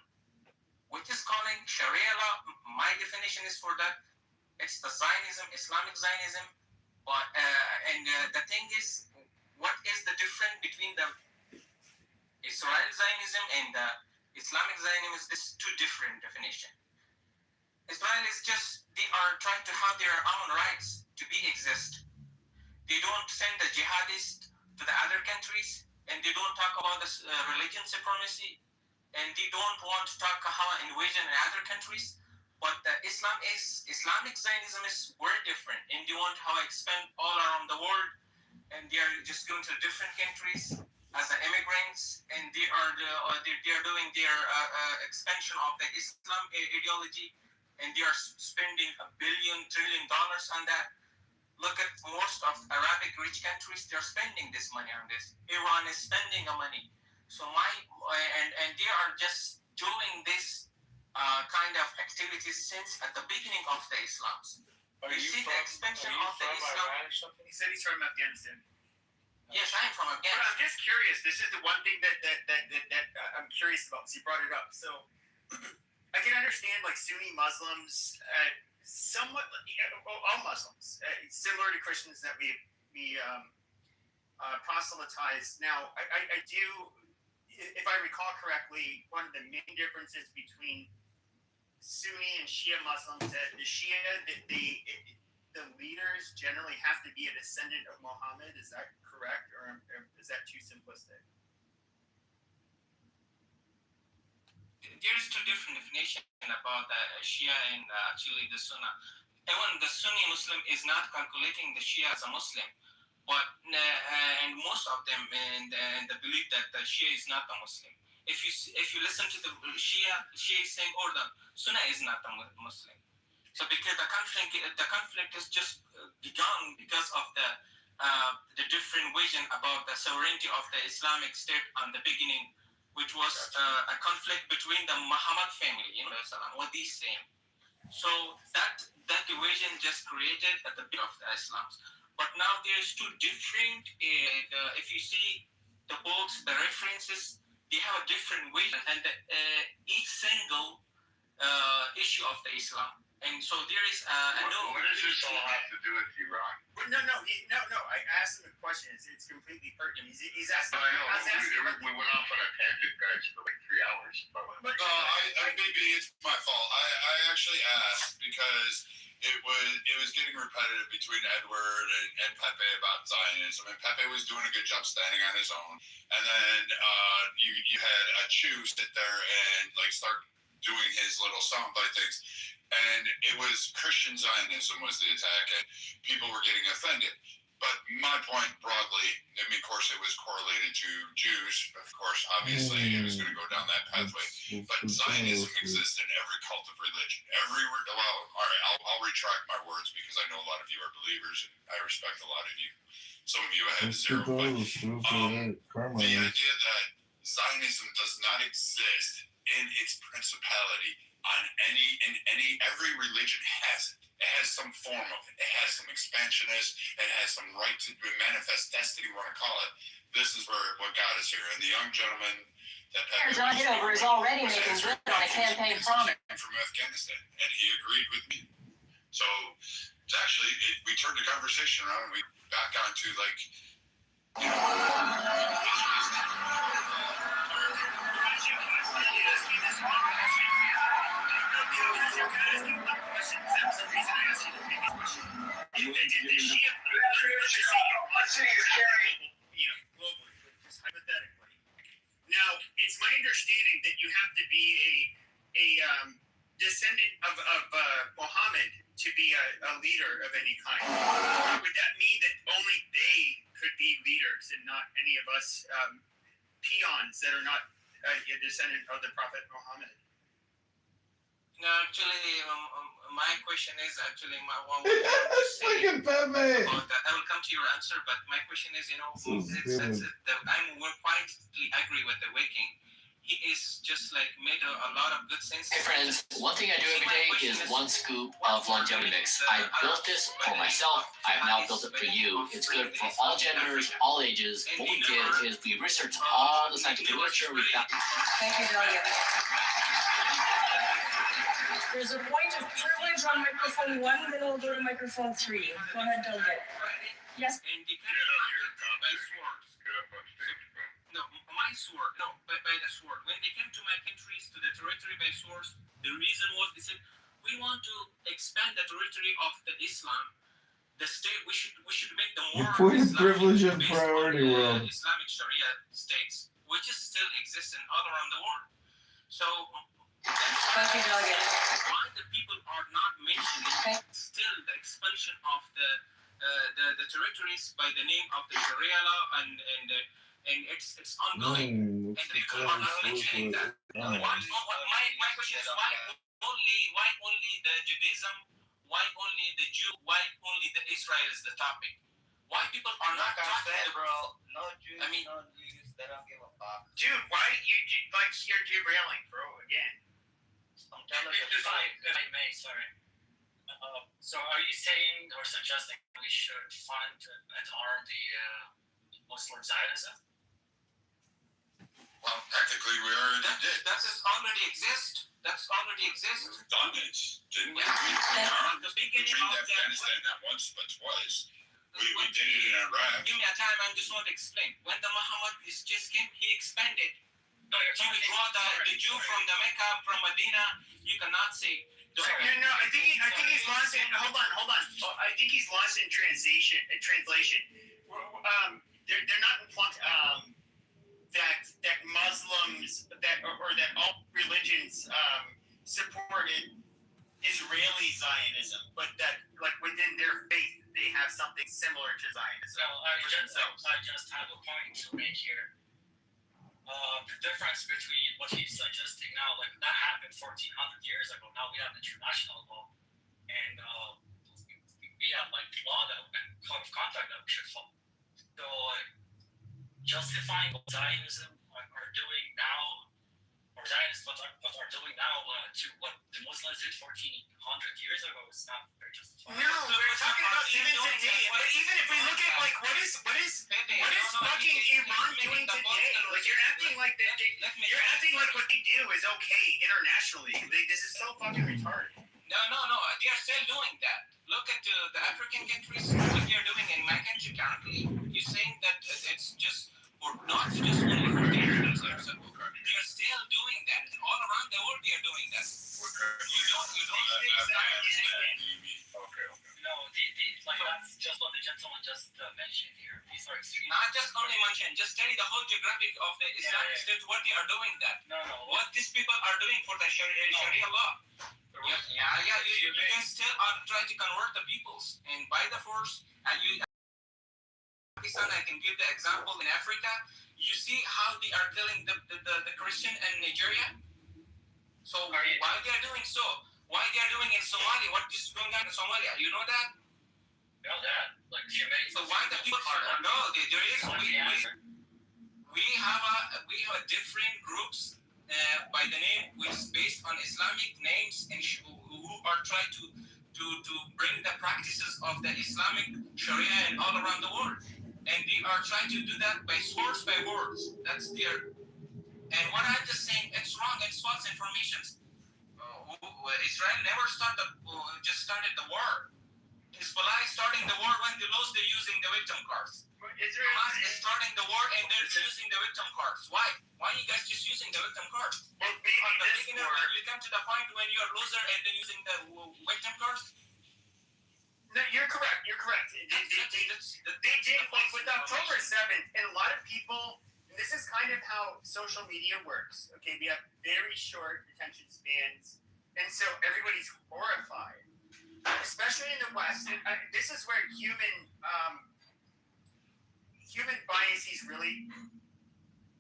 Which is calling Sharia law. My definition is for that. It's the Zionism, Islamic Zionism. But the thing is, what is the difference between the Israel Zionism and the Islamic Zionism? Is this two different definitions? Israel is just they are trying to have their own rights to be exist. They don't send the jihadists to the other countries, and they don't talk about this religion supremacy, and they don't want to talk about invasion in other countries. But the Islamic Zionism is very different, and they want to expand all around the world, and they are just going to different countries as immigrants, and they are doing their expansion of the Islam ideology, and they are spending $1 trillion on that. Look at most of Arabic rich countries; they are spending this money on this. Iran is spending the money. So and they are just doing this kind of activities since at the beginning of the Islam. You see the expansion of the Islam. He said he's from Afghanistan. Yes, I'm from But Afghanistan. I'm just curious. This is the one thing that I'm curious about. So you brought it up. So I can understand like Sunni Muslims, somewhat all Muslims, similar to Christians that we proselytize. Now, I do, if I recall correctly, one of the main differences between Sunni and Shia Muslims that the Shia, the leaders generally have to be a descendant of Muhammad. Is that correct, or is that too simplistic? There's two different definitions about the Shia and actually the Sunni. Even the Sunni Muslim is not calculating the Shia as a Muslim, but and most of them and the belief that the Shia is not a Muslim. If you listen to the Shia is saying, "Oh, the Sunni is not a Muslim." So because the conflict has just begun because of the different vision about the sovereignty of the Islamic State on the beginning, which was a conflict between the Muhammad family, what these saying. So that division just created at the bit of the Islam. But now there's two different. If you see the books, the references, they have a different vision, and each single issue of the Islam. And so there is What does this all have to do with Iran? No. I asked him a question. It's completely pertinent. He's asking. I know. We went off on a tangent, guys, for like 3 hours. Maybe it's my fault. I actually asked because it was getting repetitive between Edward and Pepe about Zionism, and Pepe was doing a good job standing on his own, and then you had a Chew sit there and like start doing his little soundbite things. And it was Christian Zionism was the attack, and people were getting offended. But my point broadly, I mean, of course, it was correlated to Jews. Of course, obviously, it was going to go down that pathway. But Zionism exists in every cult of religion. All right, I'll retract my words because I know a lot of you are believers, and I respect a lot of you. Some of you I have zero. But the idea that Zionism does not exist in its principality every religion has it. It has some form of it. It has some expansionist. It has some right to manifest destiny, you want to call it. This is what got us here. And the young gentleman that John Kitover is already making good on a campaign promise from Afghanistan, and he agreed with me. So it's actually we turned the conversation around and we back onto like. Globally, just hypothetically. Now, it's my understanding that you have to be a descendant of Muhammad to be a leader of any kind. Would that mean that only they could be leaders and not any of us peons that are not a descendant of the Prophet Muhammad. No, actually, my question is actually what Fucking Pepe. I will come to your answer, but my question is, I will quite agree with the Waking. He is just like made a lot of good sense. Hey friends, one thing I do every day is one scoop of longevity mix. I built this for myself. I have now built it for you. It's good for all genders, all ages. What we did is we researched all the scientific literature. We found. Thank you, Delegate. There's a point of privilege on microphone 1, then we'll go to microphone 3. Go ahead, Delegate. Yes. No, my sword. No, by the sword. When they came to my countries, to the territory by sword, the reason was they said, we want to expand the territory of the Islam. The state, we should make the more Point Islamic privilege and based priority on, world. Islamic Sharia states, which is still existing all around the world. So Thank you, Delegate. why the people are not mentioning still the expansion of the territories by the name of the Sharia law and it's ongoing and the people are not mentioning that. My question is why only the Judaism, why only the Jew, why only the Israel is the topic? Why people are not talking about, bro? No Jews, I mean, no Jews. They don't give a fuck. Dude, why you're derailing, bro? Again. I'm telling you. If I may, sorry. So are you saying or suggesting we should fund and arm the Muslim Zionism? Well, technically, we already did. That is already exist. That's already exist. We've done it, didn't we? The beginning We of trained the Afghanistan not once but twice. We did it in Iraq. Give me a time. I just want to explain. When the Muhammad just came, he expanded. No, you're He talking brought the Jew from the Mecca, from Medina. You cannot say. No, I think he's lost in. Hold on. Oh, I think he's lost in translation. They're not implying that Muslims or that all religions supported Israeli Zionism, but that like within their faith they have something similar to Zionism for themselves. I just have a point to make here. The difference between what he's suggesting now, like that happened 1,400 years ago. Now we have international law, and we have like law that and code of conduct that we should follow. So justifying what Zionism are doing now, or Zionists what are doing now to what the Muslims did 1,400 years ago is not very justified. No, we're talking about even today. But even if we look at like what is fucking Iran doing today? Like you're acting like that. You're acting like what they do is okay internationally. Like, this is so fucking retarded. No. They are still doing that. Look at the African countries. What they are doing in my country currently. You're saying that it's just or not just only for the Arabs. They are still doing that. All around the world, they are doing that. You don't say exactly. Okay. No, like that's just what the gentleman just mentioned here. These are extreme. Not just only mention, just study the whole geographic of the Islamic State, what they are doing that. No. What these people are doing for the Sharia law. You can still try to convert the peoples, and by the force, Pakistan, I can give the example in Africa. You see how they are killing the Christian in Nigeria. So why they are doing so? Why they are doing in Somalia? What is going on in Somalia? You know that? No, that like humane. So why the people are no? There is we have different groups by the name which is based on Islamic names and who are trying to bring the practices of the Islamic Sharia and all around the world, and they are trying to do that by source by words. That's their. And what I'm just saying, it's wrong. It's false information. Israel never started the war. Hezbollah is starting the war when they lose. They're using the victim cards. Hamas is starting the war and they're using the victim cards. Why? Why are you guys just using the victim cards? Well, maybe On the this beginning, war. when you come to the point when you're a loser and then using the victim cards. No, you're correct. They did like with October 7th, and a lot of people. And this is kind of how social media works. Okay, we have very short attention spans, and so everybody's horrified, especially in the West. And this is where human crises really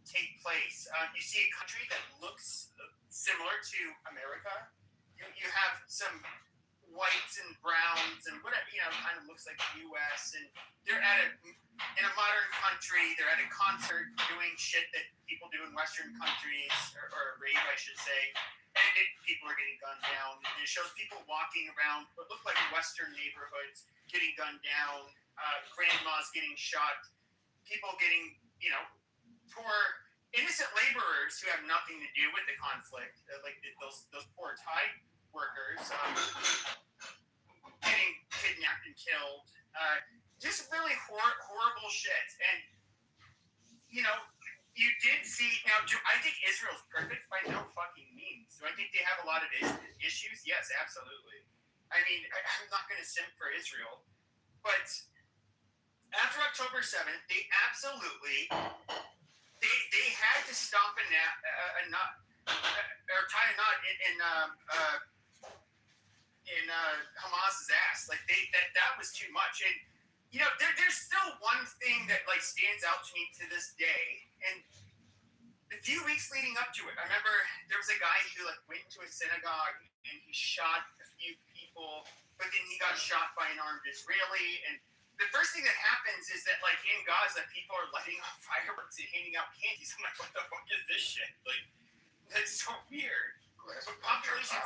take place. You see a country that looks similar to America. You have some whites and browns and whatever, kind of looks like the U.S. And they're in a modern country. They're at a concert doing shit that people do in Western countries, or a rave, I should say. And people are getting gunned down. It shows people walking around what look like Western neighborhoods getting gunned down. Grandmas getting shot. People getting, poor innocent laborers who have nothing to do with the conflict, like those poor Thai workers getting kidnapped and killed. Just really horrible shit. And, you did see, now, do I think Israel's perfect? By no fucking means. Do I think they have a lot of issues? Yes, absolutely. I mean, I'm not going to simp for Israel. But after October 7th, they absolutely, they had to stomp a knot, or tie a knot in Hamas's ass. Like that was too much. And there's still one thing that like stands out to me to this day. And a few weeks leading up to it, I remember there was a guy who like went into a synagogue and he shot a few people, but then he got shot by an armed Israeli. And the first thing that happens is that like in Gaza, people are lighting off fireworks and handing out candies. I'm like, what the fuck is this shit? Like, that's so weird. But population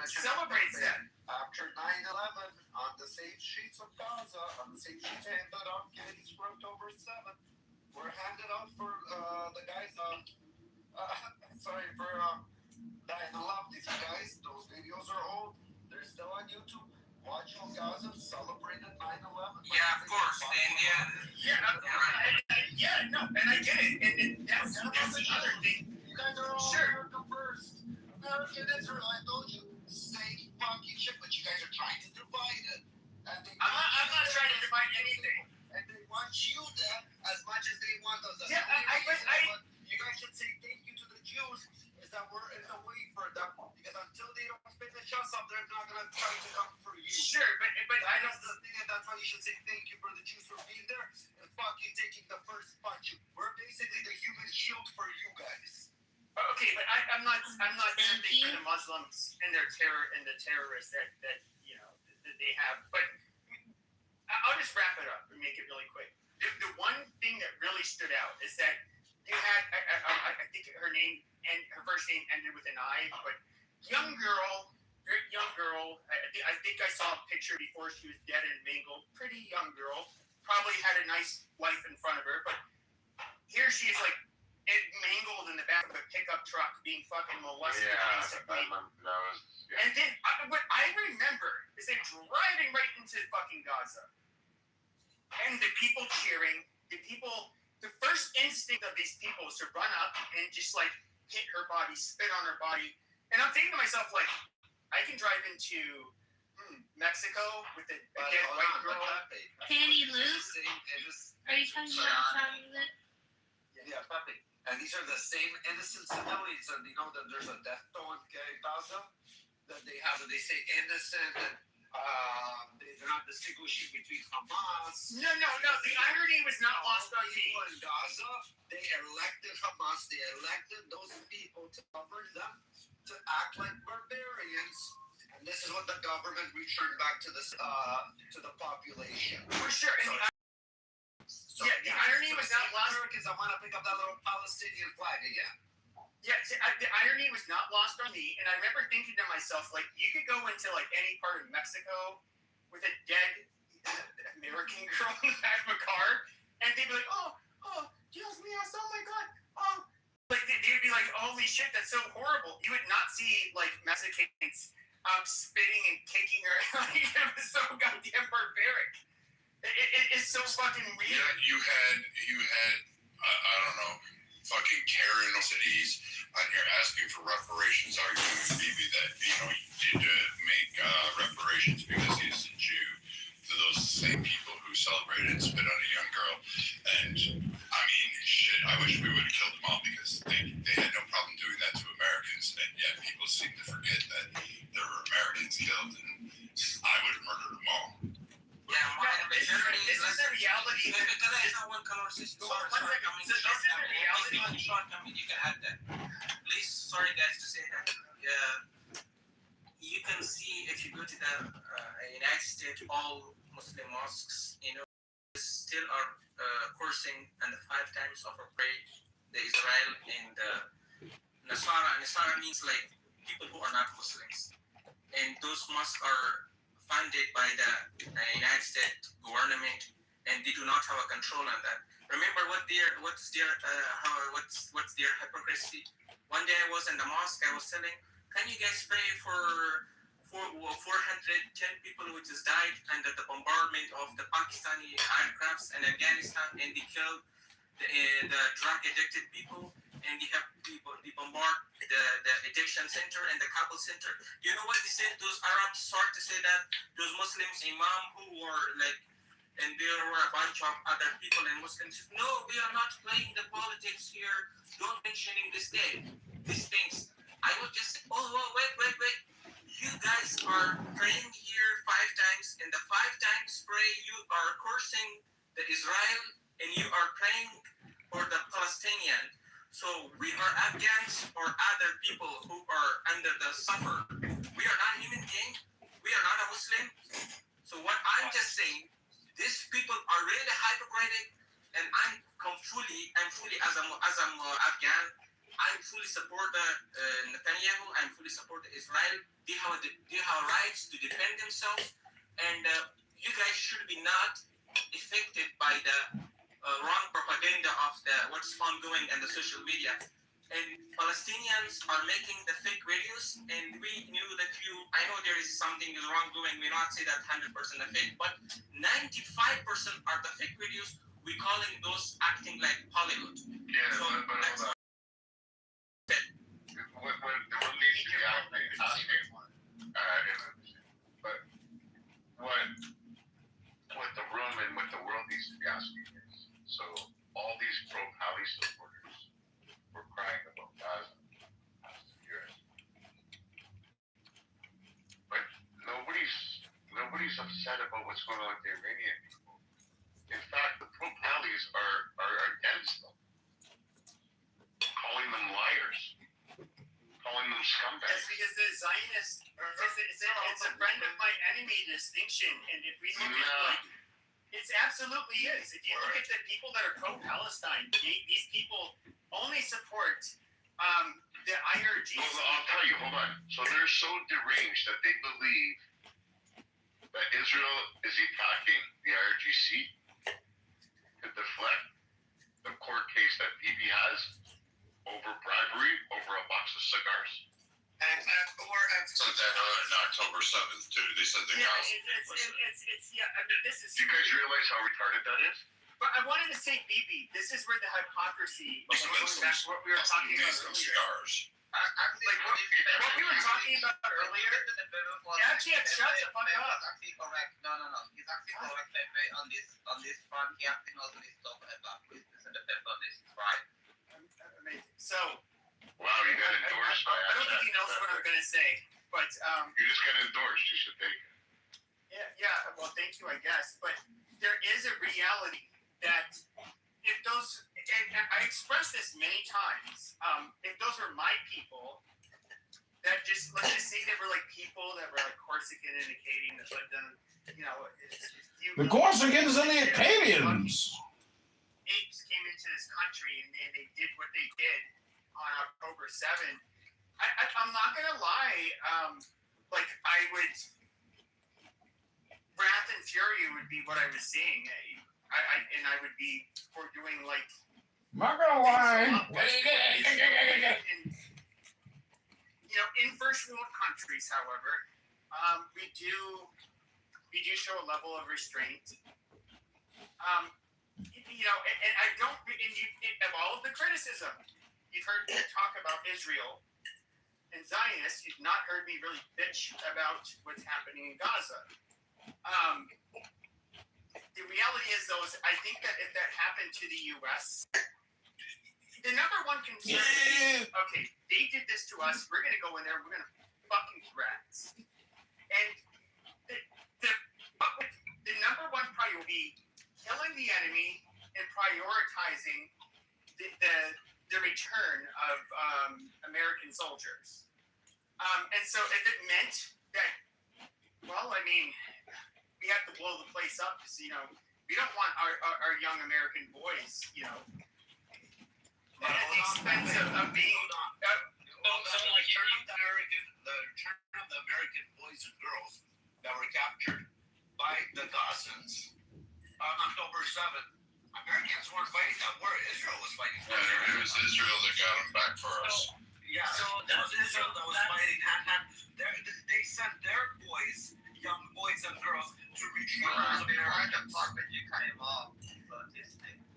celebrates that. After 9/11, on the same streets of Gaza, on the same streets handed out candies for October 7th, were handed out for the guys. Sorry for 9/11. These guys, those videos are old. They're still on YouTube. Watch how Gaza celebrated 9/11. Yeah, of course. And I get it. And that's another thing. You guys are all America first. American Israel, I told you. Same fucking shit, but you guys are trying to divide it. I'm not trying to divide anything. And they want you there as much as they want us. Yeah, You guys should say thank you to the Jews, is that we're in the way for them. Because until they don't finish us up, they're not going to try to come for you. Sure, but I don't... That's the thing, and that's why you should say thank you for the Jews for being there and fucking taking the first punch. We're basically the human shield for you guys. Okay, but I'm not something for the Muslims and their terror and the terrorists that that they have. But I'll just wrap it up and make it really quick. The one thing that really stood out is that you had I think her name and her first name ended with an I, but young girl, very young girl. I think I saw a picture before she was dead and mangled. Pretty young girl, probably had a nice life in front of her, but here she is like. Mangled in the back of a pickup truck, being fucking molested, basically. And then what I remember is them driving right into fucking Gaza, and the people cheering. The first instinct of these people is to run up and just like hit her body, spit on her body. And I'm thinking to myself, like, I can drive into Mexico with a dead white girl. Candy Lou? Are you talking about chocolate? Yeah, Pepe. And these are the same innocent civilians, and you know that there's a death toll in Gaza that they have, and they say innocent, and they're not distinguishing between Hamas. No. The irony was not lost on me. In Gaza, they elected Hamas. They elected those people to govern them, to act like barbarians. And this is what the government returned back to the population. For sure. So, the irony was not lost. Because I want to pick up that little Palestinian flag again. Yeah, the irony was not lost on me, and I remember thinking to myself, like, you could go into like any part of Mexico with a dead American girl in the back of a car, and they'd be like, oh, Dios míos, oh my God, oh, like they'd be like, holy shit, that's so horrible. You would not see like Mexicans spitting and kicking her. Like, it was so goddamn barbaric. It is so fucking weird. Yeah, you had I don't know, fucking Karen cities on here asking for reparations, arguing maybe that you need to make reparations because he's a Jew to those same people who celebrated and spit on a young girl. And I mean, shit, I wish we would have killed them all because they had no problem doing that to Americans, and yet people seem to forget that there were Americans killed, and I would have murdered them all. This is the reality. Cada vez no one conversation. Once see if you go to the United States, all Muslim mosques, still are coursing and the 5 times of a prayer, the Israel and Nasara. Nasara means like people who are not Muslims, and those mosques are funded by the United States government, and they do not have a control on that. Remember what's their hypocrisy? One day I was in the mosque, I was telling, can you guys pray for 410 people who just died under the bombardment of the Pakistani aircrafts in Afghanistan, and they killed the drug addicted people, and they bombard the addiction center and the Kabul center. You know what they said? Those Arabs start to say that those Muslims imam who were like, and there were a bunch of other people and Muslims said, no, we are not playing the politics here. Don't mentioning this day, these things. I would just say, wait. You guys are praying here 5 times, and the 5 times pray you are cursing the Israel, and you are praying for the Palestinian. So we are Afghans or other people who are under the suffer. We are not human beings. We are not a Muslim. So what I'm just saying, these people are really hypocritic, and I'm fully as I'm Afghan, I fully support Netanyahu. I fully support Israel. They have rights to defend themselves, and you guys should be not affected by the wrong propaganda of what's ongoing in the social media. And Palestinians are making the fake videos, and we knew that I know there is something is wrongdoing. We not say that 100% are fake, but 95% are the fake videos. We calling those acting like Hollywood. Yeah, so but hold on. What needs to be out there asking, but what the room and what the world needs to be asking is, so all these pro-Pally supporters were crying about Gaza last year, but nobody's upset about what's going on with the Iranian people. In fact, the pro-Pallies are against them, calling them liars, calling them scumbags. That's because the Zionist, it's a friend of my enemy distinction, and if we look at it absolutely is. If you look at the people that are pro-Palestine, these people only support the IRGC. Well, I'll tell you, hold on. So they're so deranged that they believe that Israel is attacking the IRGC to deflect the court case that Bibi has over bribery over a box of cigars. Said that on October 7th too. They said the this is. Do you guys realize how retarded that is? But I wanted to say, Bibi, this is where the hypocrisy, going back to what we were talking about earlier. Cigars. What we were talking about earlier. Actually, shut the fuck up. Actually correct. No. He's actually correct, Pepe, on this front. He actually knows what he's talking about. Please listen to Pepe on this. Right. Amazing. So. Wow, you got endorsed by I don't think he knows what I'm gonna say, but you just got endorsed. You should take it. Yeah. Well, thank you, I guess. But there is a reality that if those, and I expressed this many times, if those were my people, that just let's just say they were like people that were like Corsican and Acadian that lived in, the Corsicans and the Acadians. Apes came into this country and they did what they did on October 7th. I'm not gonna lie, like I would, wrath and fury would be what I was seeing. I would be for doing like. Not gonna lie. In first world countries, however, we do show a level of restraint. And I don't. Of all of the criticism, you've heard me talk about Israel and Zionists. You've not heard me really bitch about what's happening in Gaza. The reality is, though, I think that if that happened to the U.S., the number one concern is, okay, they did this to us. We're going to go in there. We're going to fucking rats. And the number one priority will be killing the enemy and prioritizing the return of American soldiers. And so if it meant that, well, I mean, we have to blow the place up because, you know, we don't want our young American boys, you know, at the expense of being. The return of the American boys and girls that were captured by the Gazans on October 7th. Americans weren't fighting that war. Israel was fighting. It was Israel that got them back for us. Yeah, so that was Israel that was fighting. They sent their boys, young boys and girls, to retrieve those Americans. You cut him off.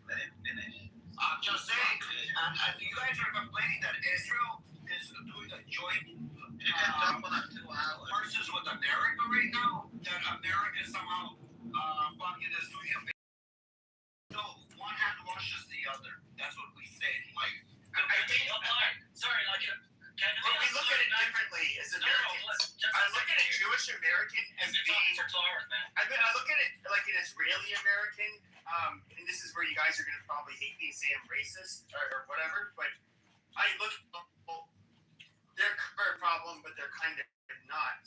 Let him finish. I'm just saying, and you guys are complaining that Israel is doing a joint versus with America right now. That America somehow fucking is doing a. No, one hand washes the other. That's what we say. Like, I think sorry, like, but we look at it differently as Americans. I look at a Jewish American as being. I look at it like an Israeli American, and this is where you guys are going to probably hate me and say I'm racist or whatever. But I look, they're a problem, but they're kind of not.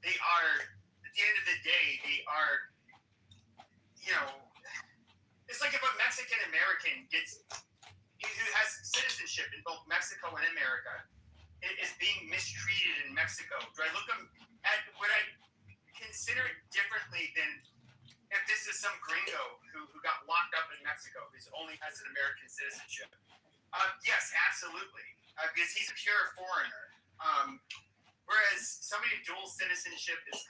They are, at the end of the day, they are, you know, it's like if a Mexican American who has citizenship in both Mexico and America is being mistreated in Mexico. Do I look at, would I consider it differently than if this is some gringo who got locked up in Mexico who only has an American citizenship? Yes, absolutely, because he's a pure foreigner. Whereas somebody with dual citizenship is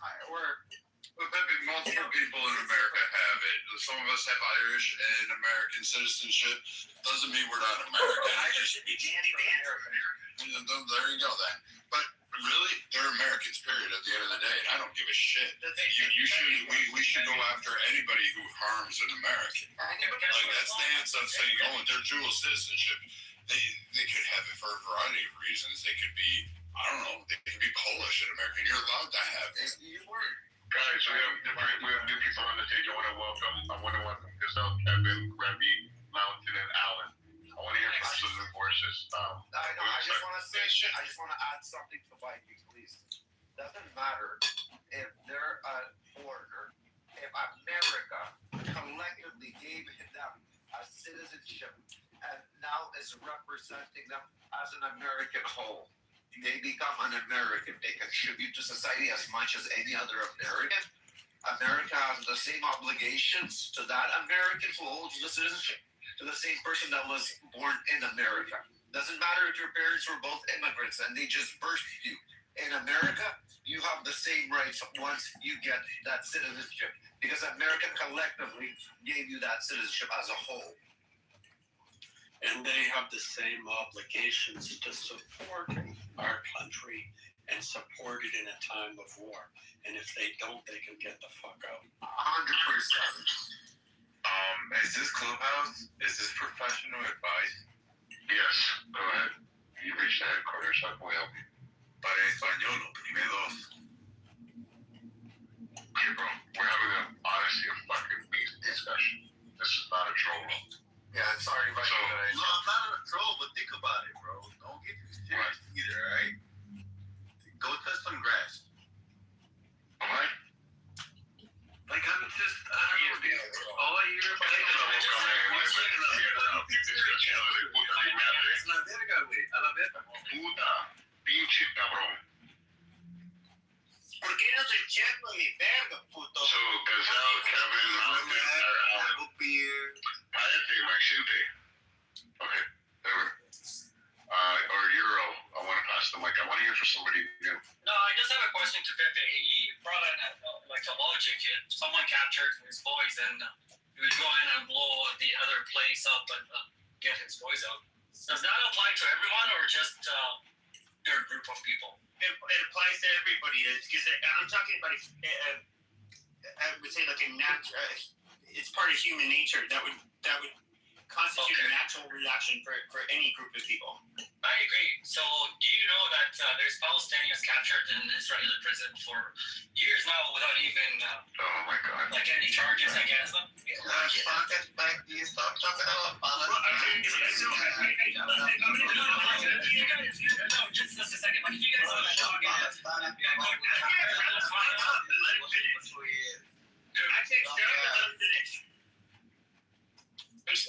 But multiple people in America have it. Some of us have Irish and American citizenship. Doesn't mean we're not American. Irish should be dandy American. There you go then. But really, they're Americans, period, at the end of the day. And I don't give a shit. We should go after anybody who harms an American. Like that stance of saying, oh, they're dual citizenship. They could have it for a variety of reasons. They could be, I don't know, they could be Polish and American. You're allowed to have it. You were. Guys, we have new people on the stage. I want to welcome yourself, Kevin, Rebby, Mountain, and Alan. I want to hear from some new voices. I just want to add something to Viking, please. Doesn't matter if they're a foreigner. If America collectively gave them a citizenship and now is representing them as an American whole, they become an American. They contribute to society as much as any other American. America has the same obligations to that American who holds the citizenship, to the same person that was born in America. Doesn't matter if your parents were both immigrants and they just birthed you. In America, you have the same rights once you get that citizenship, because America collectively gave you that citizenship as a whole. And they have the same obligations to support our country and support it in a time of war. And if they don't, they can get the fuck out. 100%. Is this Clubhouse? Is this professional advice? Yes, go ahead. You reach the headquarters, I will help you. Para español, oprime dos. Okay, bro, we're having an honestly a fucking beast discussion. This is not a troll. Yeah, I'm sorry about that. No, I'm not a troll, but think about it, bro. Don't get too serious either, alright? Go touch some grass. Alright? Like, I'm just, I don't know. All I hear about it es la verga, güey. A la verga. Puta, pinche cabrón. ¿Por qué no se checa mi verga, puto? So, Gazelle, Kevin, Mountain, have a beer. Cállate, Maxinte. Okay, there. Or Euro, I want to pass the mic. I want to hear from somebody new. No, I just have a question to Pepe. He brought in like a logic. Someone captured his boys and he would go in and blow the other place up and get his boys out. Does that apply to everyone or just their group of people? It applies to everybody. Because I'm talking about, I would say like a natural. It's part of human nature that would constitute a natural reaction for any group of people. I agree. So, do you know that there's Palestinians captured in Israeli prison for years now without even Oh my God. like any charges against them? Stop talking about Just a second. Like, you guys want to talk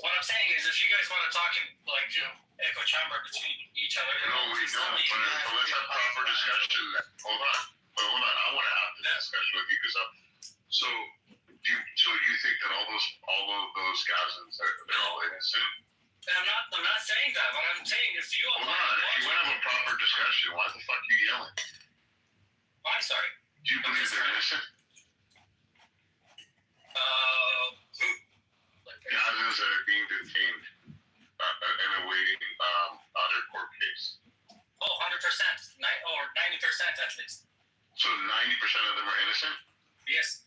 What I'm saying is, if you guys want to talk in like echo chamber between each other, No, we don't. But let's have proper discussion. Hold on. I want to have this discussion with you because so you think that all of those Gazans they're all innocent? I'm not saying that. What I'm saying is, you Hold on. If you want to have a proper discussion, why the fuck are you yelling? I'm sorry. Do you believe they're innocent? Who? Gazans that are being detained and awaiting other court case. Oh, 100%, or 90% at least. So 90% of them are innocent? Yes.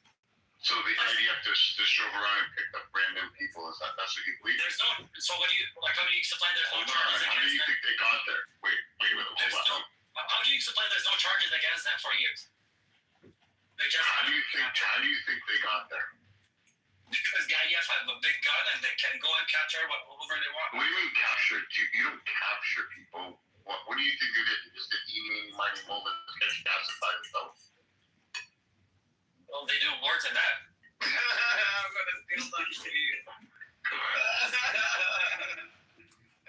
So the IDF just drove around and picked up random people. That's what you believe? There's no. So what do you like? How do you explain there's no Hold on. charges How do against you them? think they got there? Wait. Hold on. How do you explain there's no charges against them for years? They just. How do you think they got there? Because the IDF have a big gun and they can go and capture whoever they want. What do you mean capture? You don't capture people. What do you think they did? Just an eating mighty moment to get gasified themselves? Well, they do worse than that. I'm gonna steal that to you.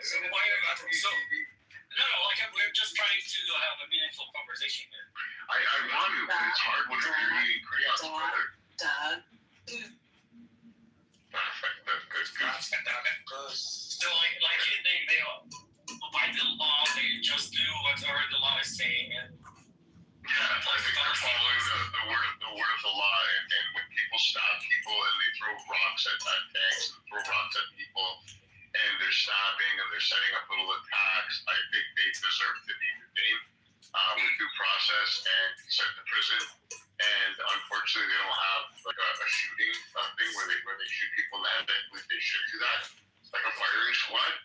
So why are you so? No, like we're just trying to have a meaningful conversation here. I want to, but it's hard whenever you're eating crayons, brother. That's good. So like they by the law they just do whatever the law is saying and. Yeah, I think they're following the word of the law, and when people stop people and they throw rocks at tanks and throw rocks at people, and they're stabbing and they're setting up little attacks, I think they deserve to be detained with due process and sent to prison. And unfortunately, they don't have like a shooting thing where they shoot people in the head. They should do that, like a firing squad.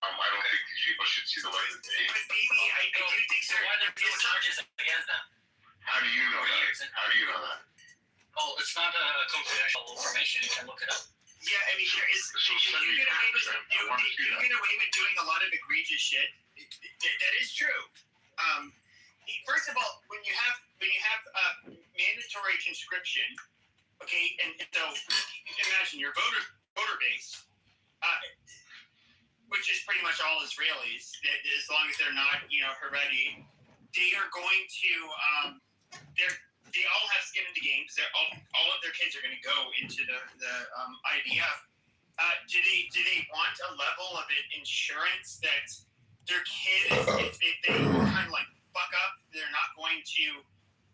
I don't think these people should see the light of day. But maybe I do think so. Why there no charges against them? How do you know that? How do you know that? Oh, it's not confidential information. You can look it up. Yeah, I mean, there is. So you get away with doing a lot of egregious shit. That is true. First of all, when you have mandatory conscription, okay, and so imagine your voter base, which is pretty much all Israelis, as long as they're not, Haredi, they are going to, they all have skin in the game because all of their kids are going to go into the IDF. Do they want a level of insurance that their kids, if they kind of like fuck up, they're not going to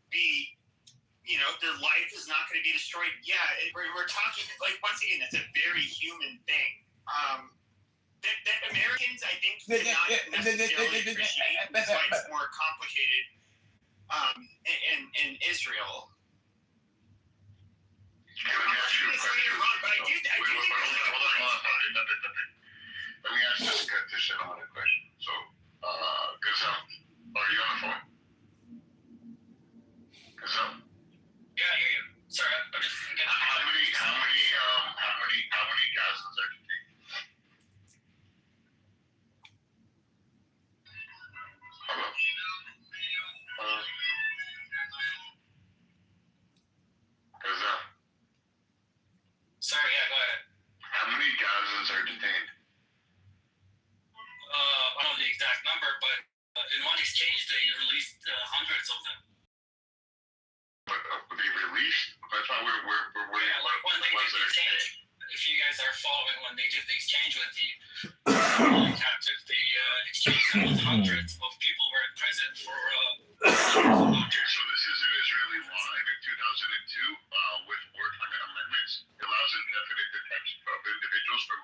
be, their life is not going to be destroyed? Yeah, we're talking, like, once again, that's a very human thing. That Americans, I think, do not necessarily appreciate. That's why it's more complicated in Israel. Let me ask you a question. Hold on. Let me ask this gentleman a question. So, Gazelle, are you on the phone? Gazelle? Yeah, I hear you. Sorry, I'm just getting. How many Gazans are you taking? Hello? Gazelle? Sorry, yeah, go ahead. How many Gazans are detained? I don't know the exact number, but in one exchange they released hundreds of them. But they released? That's why we're waiting. Yeah, like when they did the exchange. If you guys are following, when they did the exchange with the captives, they exchanged them with hundreds of people who were in prison for. Okay, so this is an Israeli law, and in 2002, with wartime amendments, it allows indefinite detention of individuals from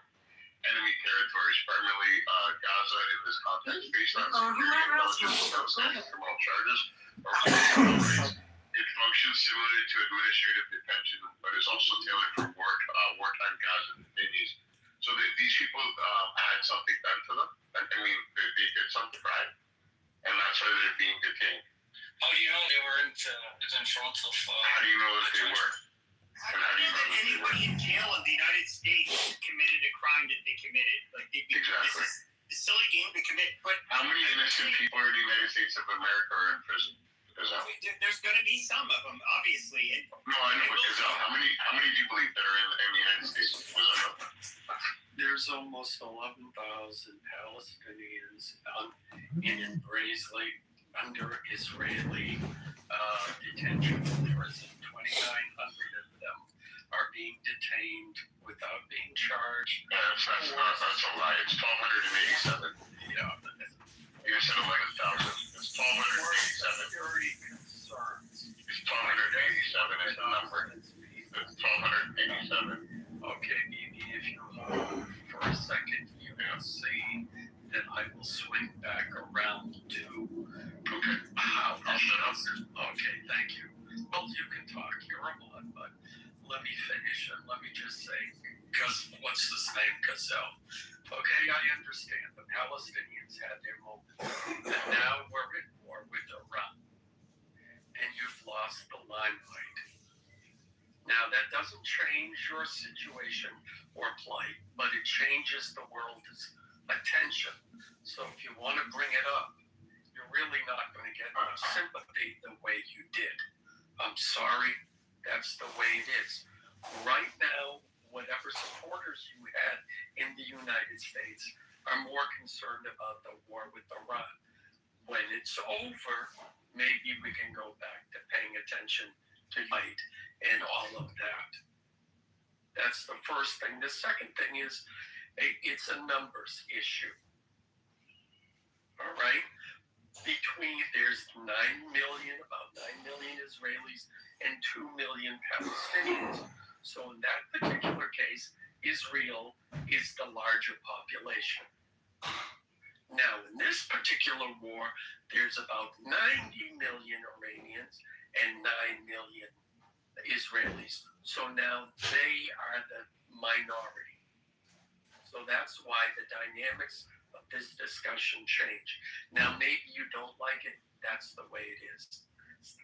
enemy territories, primarily Gaza in this context, based on security and intelligence without outstanding criminal charges or rights. It functions similarly to administrative detention, but is also tailored for wartime Gaza detainees. So these people had something done to them. I mean, they did something right, and that's why they're being detained. How do you know they weren't in front of? How do you know that they were? How do you know that anybody in jail in the United States committed a crime that they committed? Like Exactly. This is a silly game to commit. But How many innocent people in the United States of America are in prison? there's going to be some of them, obviously. And No, I know, but Gazelle, how many do you believe that are in the United States? There's almost 11,000 Palestinians in Brazil under Israeli detention prison. 2,900 of them are being detained without being charged. That's a lie. It's 1,287. Yeah. You said 11,000. It's 1,287. Security concerns. It's 1,287 is the number. It's 1,287. Okay, maybe if you hold for a second, you can see that I will swing back around to how this is. Okay, thank you. Well, you can talk. You're a mod, but let me finish and let me just say, what's this name, Gazelle? Okay, I understand. The Palestinians had their moment. And now we're at war with Iran. And you've lost the limelight. Now, that doesn't change your situation or plight, but it changes the world's attention. So if you want to bring it up, you're really not going to get much sympathy the way you did. I'm sorry, that's the way it is. Right now, whatever supporters you had in the United States are more concerned about the war with Iran. When it's over, maybe we can go back to paying attention to light and all of that. That's the first thing. The second thing is it's a numbers issue. All right? There's 9 million, about 9 million Israelis and 2 million Palestinians. So in that particular case, Israel is the larger population. Now, in this particular war, there's about 90 million Iranians and 9 million Israelis. So now they are the minority. So that's why the dynamics of this discussion change. Now, maybe you don't like it. That's the way it is.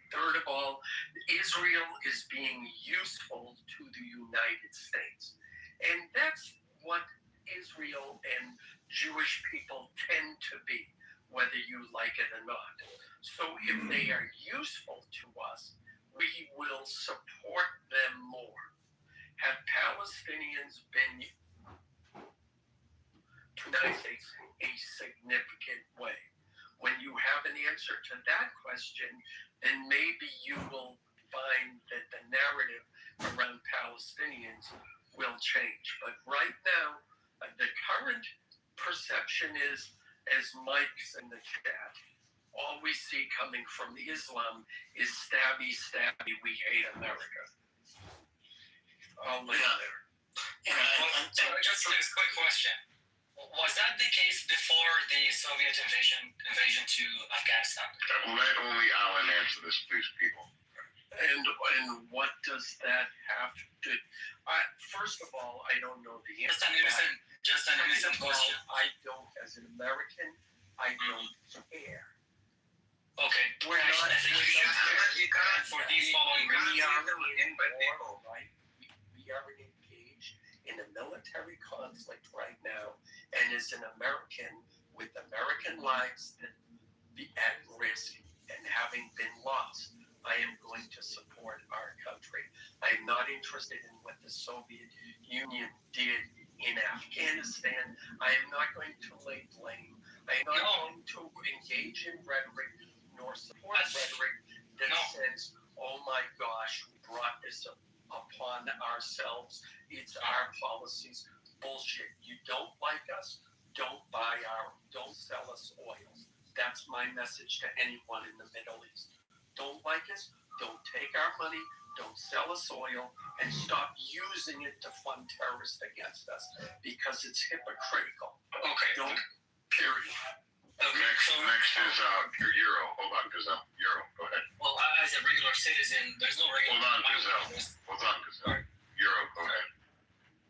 Third of all, Israel is being useful to the United States. And that's what Israel and Jewish people tend to be, whether you like it or not. So if they are useful to us, we will support them more. Have Palestinians been to the United States a significant way? When you have an answer to that question, then maybe you will find that the narrative around Palestinians will change. But right now, the current perception is, as Mike's in the chat, all we see coming from Islam is stabby, stabby, we hate America. I'll leave there. Just a quick question. Was that the case before the Soviet invasion to Afghanistan? Let only Alan answer this, please, people. And what does that have to? First of all, I don't know the answer. Just an innocent question. I don't, as an American, I don't care. Okay, We're not. For these following We are engaged in a military conflict right now, and as an American, with American lives that be at risk and having been lost, I am going to support our country. I am not interested in what the Soviet Union did in Afghanistan. I am not going to lay blame. I am not going to engage in rhetoric nor support rhetoric that says, oh my gosh, we brought this upon ourselves. It's our policies. Bullshit. You don't like us? Don't sell us oil. That's my message to anyone in the Middle East. Don't like us? Don't take our money. Don't sell us oil, and stop using it to fund terrorists against us, because it's hypocritical. Okay. Don't. Period. Next is Euro. Hold on, Gazelle. Euro, go ahead. Well, as a regular citizen, there's no regular. Hold on, Gazelle. Euro, go ahead.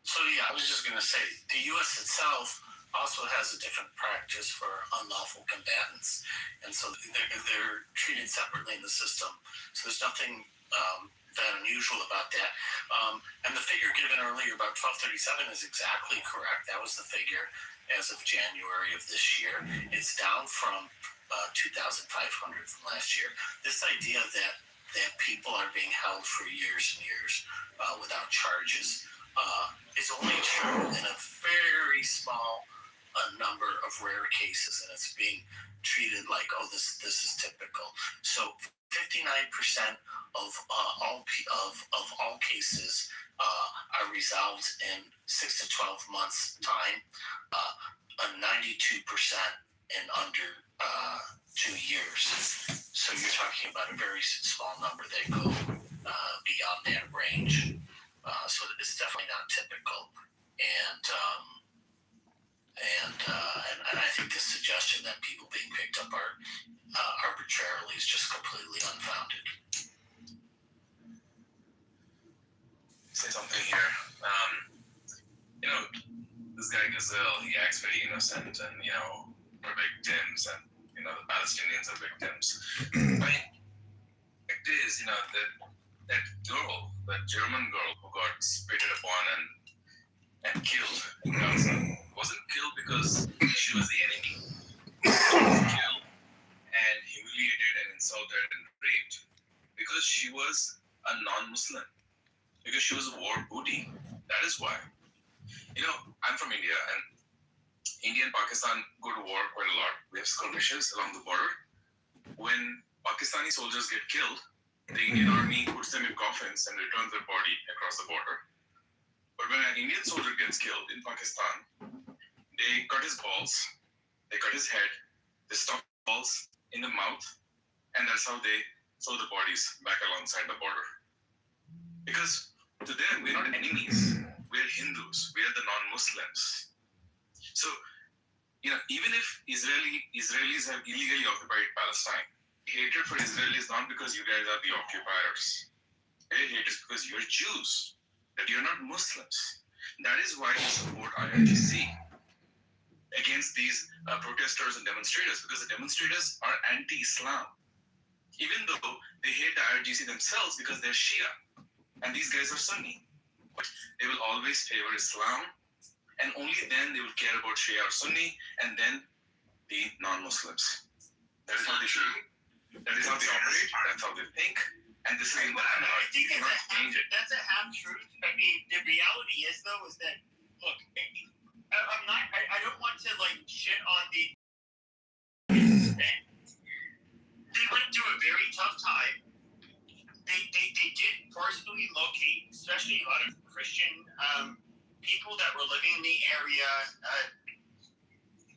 So yeah, I was just gonna say, the U.S. itself also has a different practice for unlawful combatants, and so they're treated separately in the system. So there's nothing that unusual about that. And the figure given earlier about 1237 is exactly correct. That was the figure as of January of this year. It's down from 2,500 from last year. This idea that people are being held for years and years without charges is only true in a very small number of rare cases, and it's being treated like, oh, this is typical. So 59% of all cases are resolved in 6 to 12 months time. 92% in under 2 years. So you're talking about a very small number that go beyond that range. So it's definitely not typical. And I think the suggestion that people being picked up are arbitrarily is just completely unfounded. Say something here. This guy Gazelle, he acts very innocent, and we're victims, and the Palestinians are victims. I mean, it is, that girl, that German girl who got spitted upon and killed in Gaza, wasn't killed because she was the enemy. She was killed and humiliated and insulted and raped because she was a non-Muslim, because she was a war booty. That is why. I'm from India, and India and Pakistan go to war quite a lot. We have skirmishes along the border. When Pakistani soldiers get killed, the Indian army puts them in coffins and returns their body across the border. But when an Indian soldier gets killed in Pakistan, they cut his balls, they cut his head, they stuff balls in the mouth, and that's how they sew the bodies back alongside the border. Because to them, we're not enemies. We're Hindus. We're the non-Muslims. So, even if Israelis have illegally occupied Palestine, hatred for Israel is not because you guys are the occupiers. Their hate is because you're Jews, that you're not Muslims. That is why we support IRGC against these protesters and demonstrators, because the demonstrators are anti-Islam. Even though they hate the IRGC themselves because they're Shia, and these guys are Sunni. But they will always favor Islam, and only then they will care about Shia or Sunni, and then the non-Muslims. That is how they feel. That is how they operate. That's how they think. And this is I think that's a half truth. I mean, the reality is though is that look, I don't want to shit on the. They went through a very tough time. They did forcibly locate, especially a lot of Christian people that were living in the area.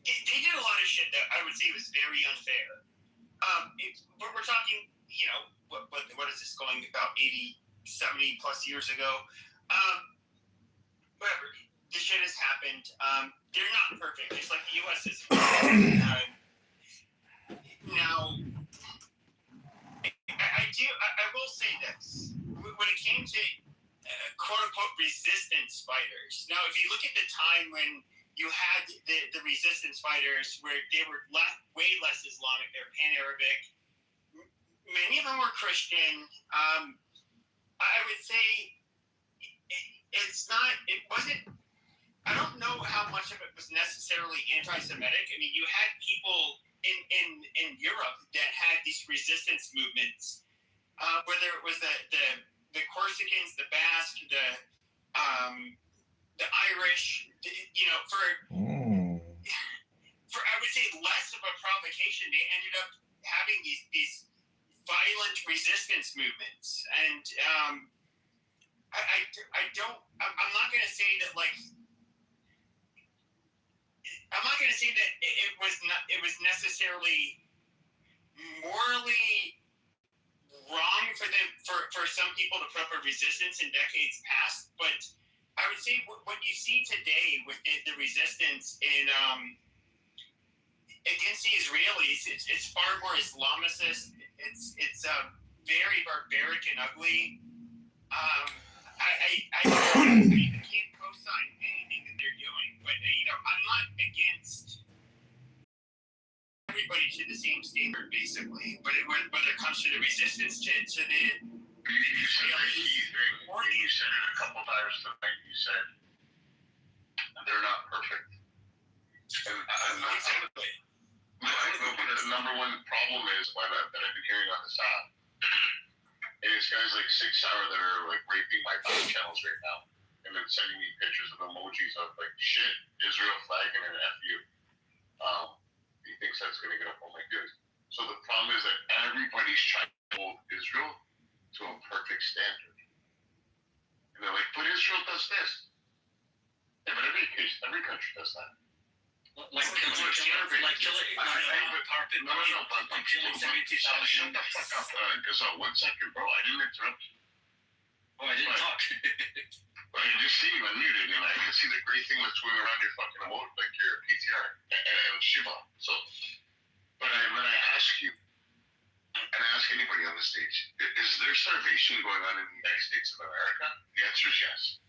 They did a lot of shit that I would say was very unfair. But we're talking, what is this going about 80, 70 plus years ago? Whatever. This shit has happened. They're not perfect, just like the U.S. is. Now, I will say this. When it came to quote-unquote resistance fighters, now if you look at the time when you had the resistance fighters where they were way less Islamic, they're pan-Arabic, many of them were Christian. I would say it wasn't, I don't know how much of it was necessarily anti-Semitic. I mean, you had people in Europe that had these resistance movements, whether it was the Corsicans, the Basque, the Irish, for I would say less of a provocation, they ended up having these violent resistance movements, and I'm not going to say that I'm not going to say that it was necessarily morally wrong for some people to put up a resistance in decades past, but I would say what you see today with the resistance in against the Israelis, it's far more Islamicist. It's very barbaric and ugly. I can't co-sign anything that they're they're doing. But I'm not against everybody to the same standard, basically. But when it comes to the resistance to the You said the key thing. You said it a couple times tonight. You said they're not perfect. And exactly. I think the number one problem is that I've been hearing on this app. And it's guys like 6 Hour that are like raping my back channels right now. And then sending me pictures of emojis of like shit, Israel flag and an F you. He thinks that's gonna get up on my good. So the problem is that everybody's trying to hold Israel to a perfect standard. And they're like, but Israel does this. Yeah, but every country does that. Like killing carpet. No, but killing 72,000. Shut the fuck up, Gazelle. 1 second, bro. I didn't interrupt you. Oh, I didn't talk. Well, you just see you unmuted, and I can see the great thing that's going around your fucking emote, like your PTR and Shiva. So, when I ask you, and I ask anybody on the stage, is there starvation going on in the United States of America? The answer is yes.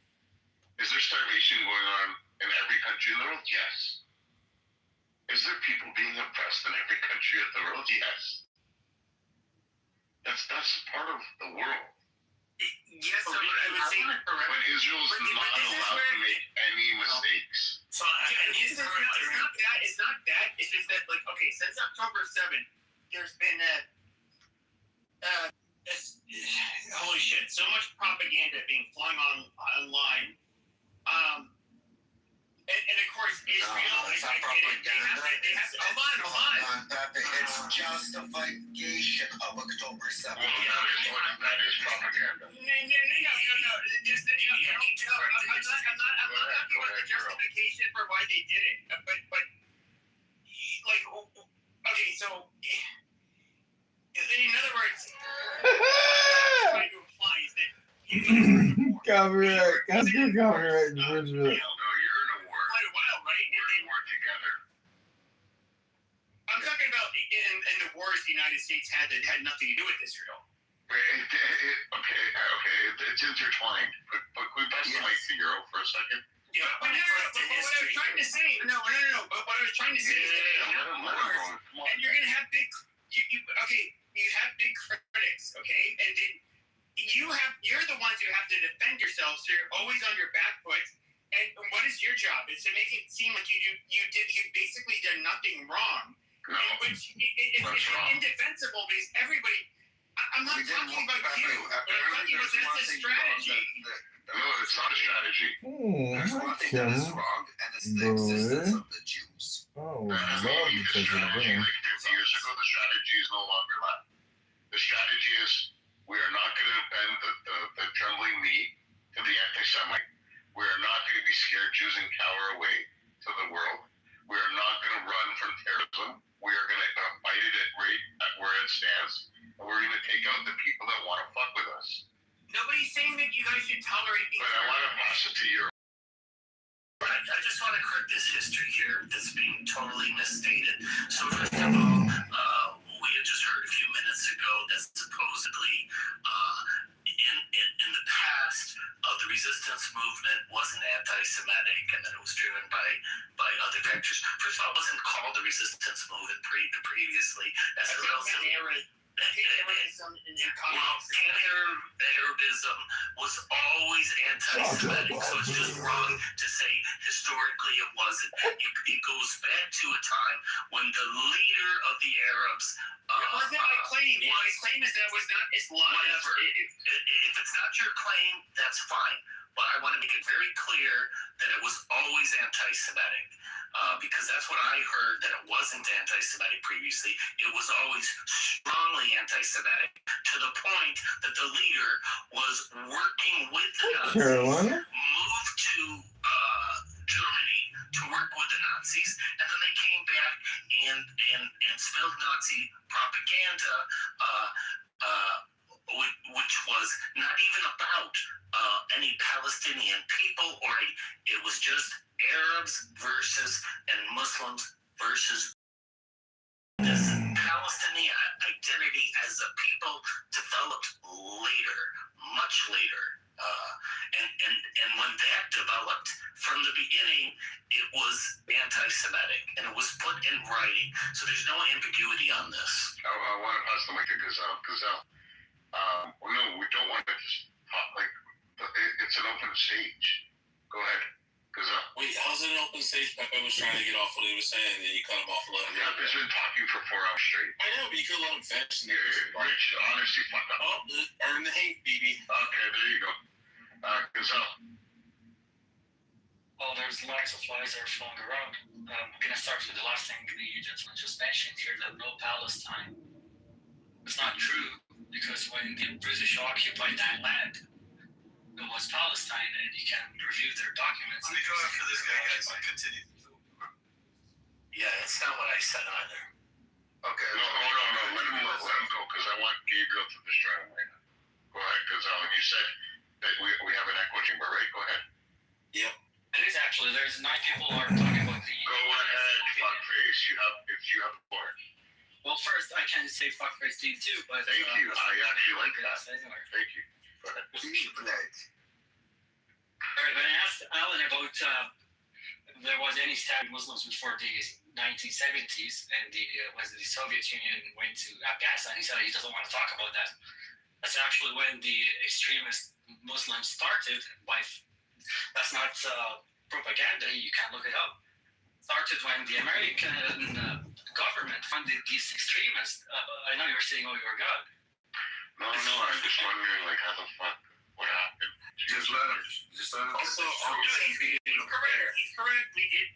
Is there starvation going on in every country in the world? Yes. Is there people being oppressed in every country of the world? Yes. That's part of the world. Yes, so I would say that correct. But Israel's not allowed to make any mistakes. So it's not that. It's just that, like, okay, since October 7th, there's been holy shit, so much propaganda being flung online. And of course, Israel. It's not propaganda. Hold on. It's justification of October 7th. That is propaganda. No. I'm not talking about the justification for why they did it. But like, okay, so in other words, trying to imply is that copyright. That's good copyright infringement. I'm talking about in the wars the United States had that had nothing to do with Israel. Okay, it's intertwined. But can we pass the mic to Euro for a second? Yeah, but what I was trying to say, no. But what I was trying to say is that and you're gonna have big, you have big critics, okay, and then you're the ones who have to defend yourselves. So you're always on your back foot. And what is your job? It's to make it seem like you basically done nothing wrong. No, which it's indefensible because everybody. I'm not talking about you. But I'm talking about that's a strategy. No, it's not a strategy. There's one thing that is wrong, and it's the existence of the Jews. Oh, That is love the to take it strategy. again. Like 50 years ago, the strategy is no longer left. The strategy is we are not going to bend the trembling knee to the anti-Semite. We are not going to be scared Jews and cower away to the world. We are not going to run from terrorism. We are going to fight it at where it stands. And we're going to take out the people that want to fuck with us. Nobody's saying that you guys should tolerate these. But I want to pass it to you. I just want to correct this history here that's being totally misstated. So first of all, we had just heard a few minutes ago that supposedly in the past, the resistance movement wasn't anti-Semitic and that it was driven by other factors. First of all, it wasn't called the resistance movement previously. As a relatively Pan-Arabism was always anti-Semitic, so it's just wrong to say historically it wasn't. It goes back to a time when the leader of the Arabs it wasn't my claim. My claim is that it was not Islam. Whatever. If it's not your claim, that's fine. But I want to make it very clear that it was always anti-Semitic. Because that's what I heard, that it wasn't anti-Semitic previously. It was always strongly anti-Semitic to the point that the leader was working with the Nazis, moved to Germany to work with the Nazis, and then they came back and spilled Nazi propaganda, which was not even about any Palestinian people, it was just Arabs versus and Muslims versus. This Palestinian identity as a people developed later, much later. And when that developed from the beginning, it was anti-Semitic, and it was put in writing. So there's no ambiguity on this. I want to pass the mic to Gazelle. No, we don't want to just talk like it's an open stage. Go ahead, Gazelle. Wait, how's it an open stage? Pepe was trying to get off what he was saying, and you cut him off a little. Yeah, he's been talking for 4 hours straight. I know, but you could let him finish. Rich, honestly, fuck up. Oh, earn the hate, BB. Okay, there you go. Gazelle. Well, there's lots of lies that are flowing around. I'm going to start with the last thing you just mentioned here, that no Palestine. It's not true, because when the British occupied that land, it was Palestine, and you can review their documents. Let me go after this guy, guys. Continue. Yeah, that's not what I said either. Okay, no, hold on, let him go, because I want Gabriel to destroy him right now. Go ahead, Gazelle. You said that we have an echo chamber, right? Go ahead. Yep. It is actually. There's 9 people who are talking about the. Go ahead, fuckface. You have the floor. Well, first I can say fuckface to you too, but. Thank you. I actually like that. Anyway. Thank you. Go ahead. Alright, when I asked Alan about there was any stabbing Muslims before the 1970s and the Soviet Union went to Afghanistan, he said he doesn't want to talk about that. That's actually when the extremist Muslims started. That's not propaganda. You can look it up. Started when the American government funded these extremists. I know you're saying, "Oh, you're God." No, I'm just wondering, like, how the fuck, what happened? Just let him. Also, he's correct. We did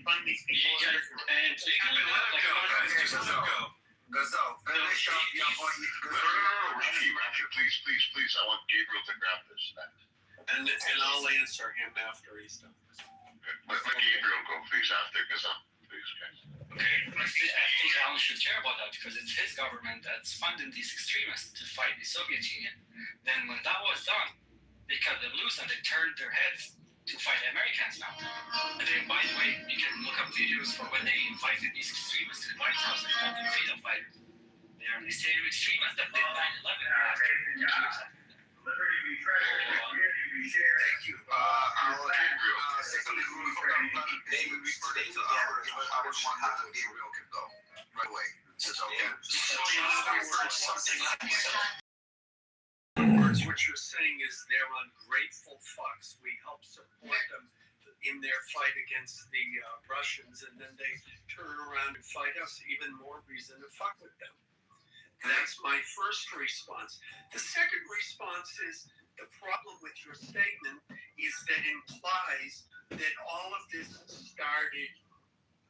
fund these people. And so you can look it up. Just let him go. Gazelle, finish up your point. No, Ricky, please. I want Gabriel to grab this. And I'll answer him after he's done. Let Gabriel go, please, after Gazelle. Please, guys. Okay, I think Alan should care about that because it's his government that's funding these extremists to fight the Soviet Union. Then when that was done, they cut them loose and they turned their heads to fight Americans now. And then, by the way, you can look up videos for when they invited these extremists to the White House and called them freedom fighters. They are the same extremists that did 9/11 after the Jews. Thank you. I'll say something David referred to I would want how Gabriel can go right away. Just okay. In other words, what you're saying is they're ungrateful fucks. We help support them in their fight against the Russians, and then they turn around and fight us. Even more reason to fuck with them. That's my first response. The second response is the problem with your statement is that implies that all of this started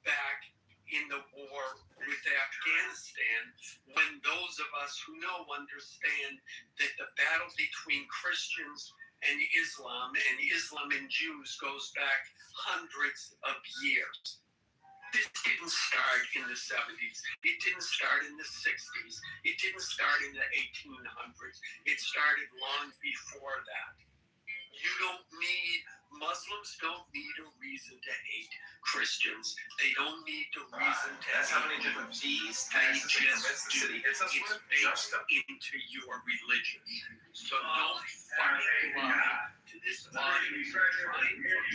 back in the war with Afghanistan, when those of us who know understand that the battle between Christians and Islam and Jews goes back hundreds of years. This didn't start in the 70s. It didn't start in the 60s. It didn't start in the 1800s. It started long before that. Muslims don't need a reason to hate Christians. They don't need a reason to hate. That's how many different fees, They taxes, just do. it's It's baked into your religion. So don't fucking lie to this audience trying to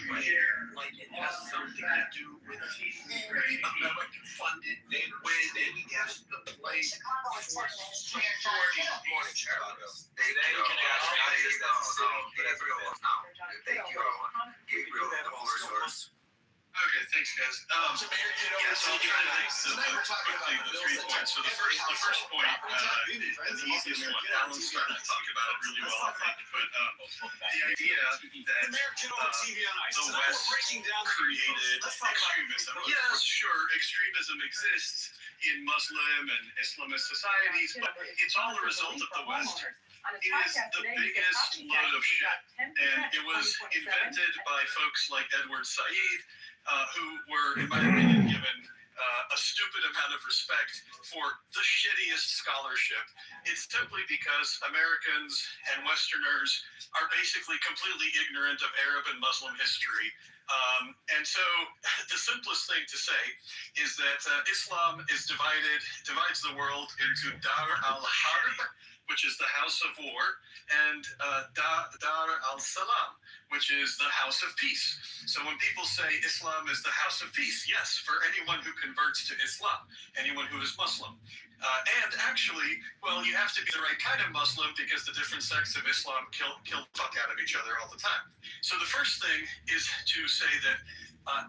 portray like it has something to do with American funded when it has the place for supporting these charities. Okay, thanks, guys. So I'll try to make the 3 points. So the first point, the easiest one, Alan's started to talk about it really well, I think. But the idea that the West created extremism. Yes, sure, extremism exists in Muslim and Islamist societies, but it's all a result of the West. It is the biggest load of shit, and it was invented by folks like Edward Said, who were, in my opinion, given a stupid amount of respect for the shittiest scholarship. It's simply because Americans and Westerners are basically completely ignorant of Arab and Muslim history. And so the simplest thing to say is that Islam is divides the world into Dar al-Harb, which is the house of war, and Dar al-Salam, which is the house of peace. So when people say Islam is the house of peace, yes, for anyone who converts to Islam, anyone who is Muslim. And actually, well, you have to be the right kind of Muslim because the different sects of Islam kill the fuck out of each other all the time. So the first thing is to say that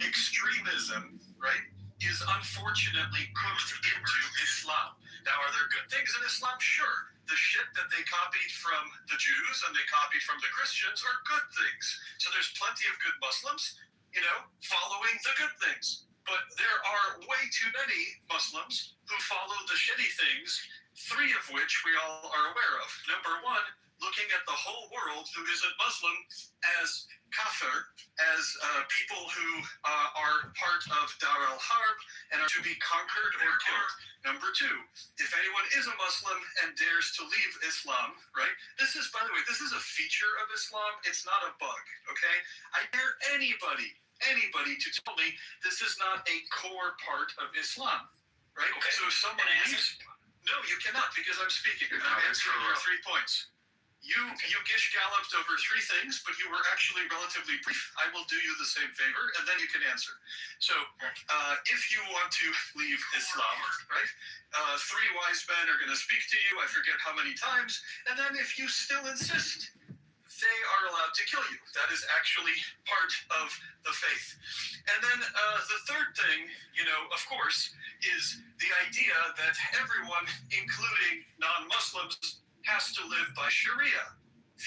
extremism, right, is unfortunately cooked into Islam. Now, are there good things in Islam? Sure. The shit that they copied from the Jews and they copied from the Christians are good things. So there's plenty of good Muslims, following the good things. But there are way too many Muslims who follow the shitty things, three of which we all are aware of. Number one, looking at the whole world who isn't Muslim as kafir, as people who are part of Dar al-Harb and are to be conquered or killed. Number two, if anyone is a Muslim and dares to leave Islam, right? This is, by the way, this is a feature of Islam. It's not a bug, okay? I dare anybody to tell me this is not a core part of Islam, right? Okay. So if someone leaves, no, you cannot, because I'm speaking. I'm answering your 3 points. You gish-galloped over three things, but you were actually relatively brief. I will do you the same favor, and then you can answer. So, if you want to leave Islam, right, three wise men are going to speak to you, I forget how many times, and then if you still insist, they are allowed to kill you. That is actually part of the faith. And then the third thing, of course, is the idea that everyone, including non-Muslims, has to live by Sharia.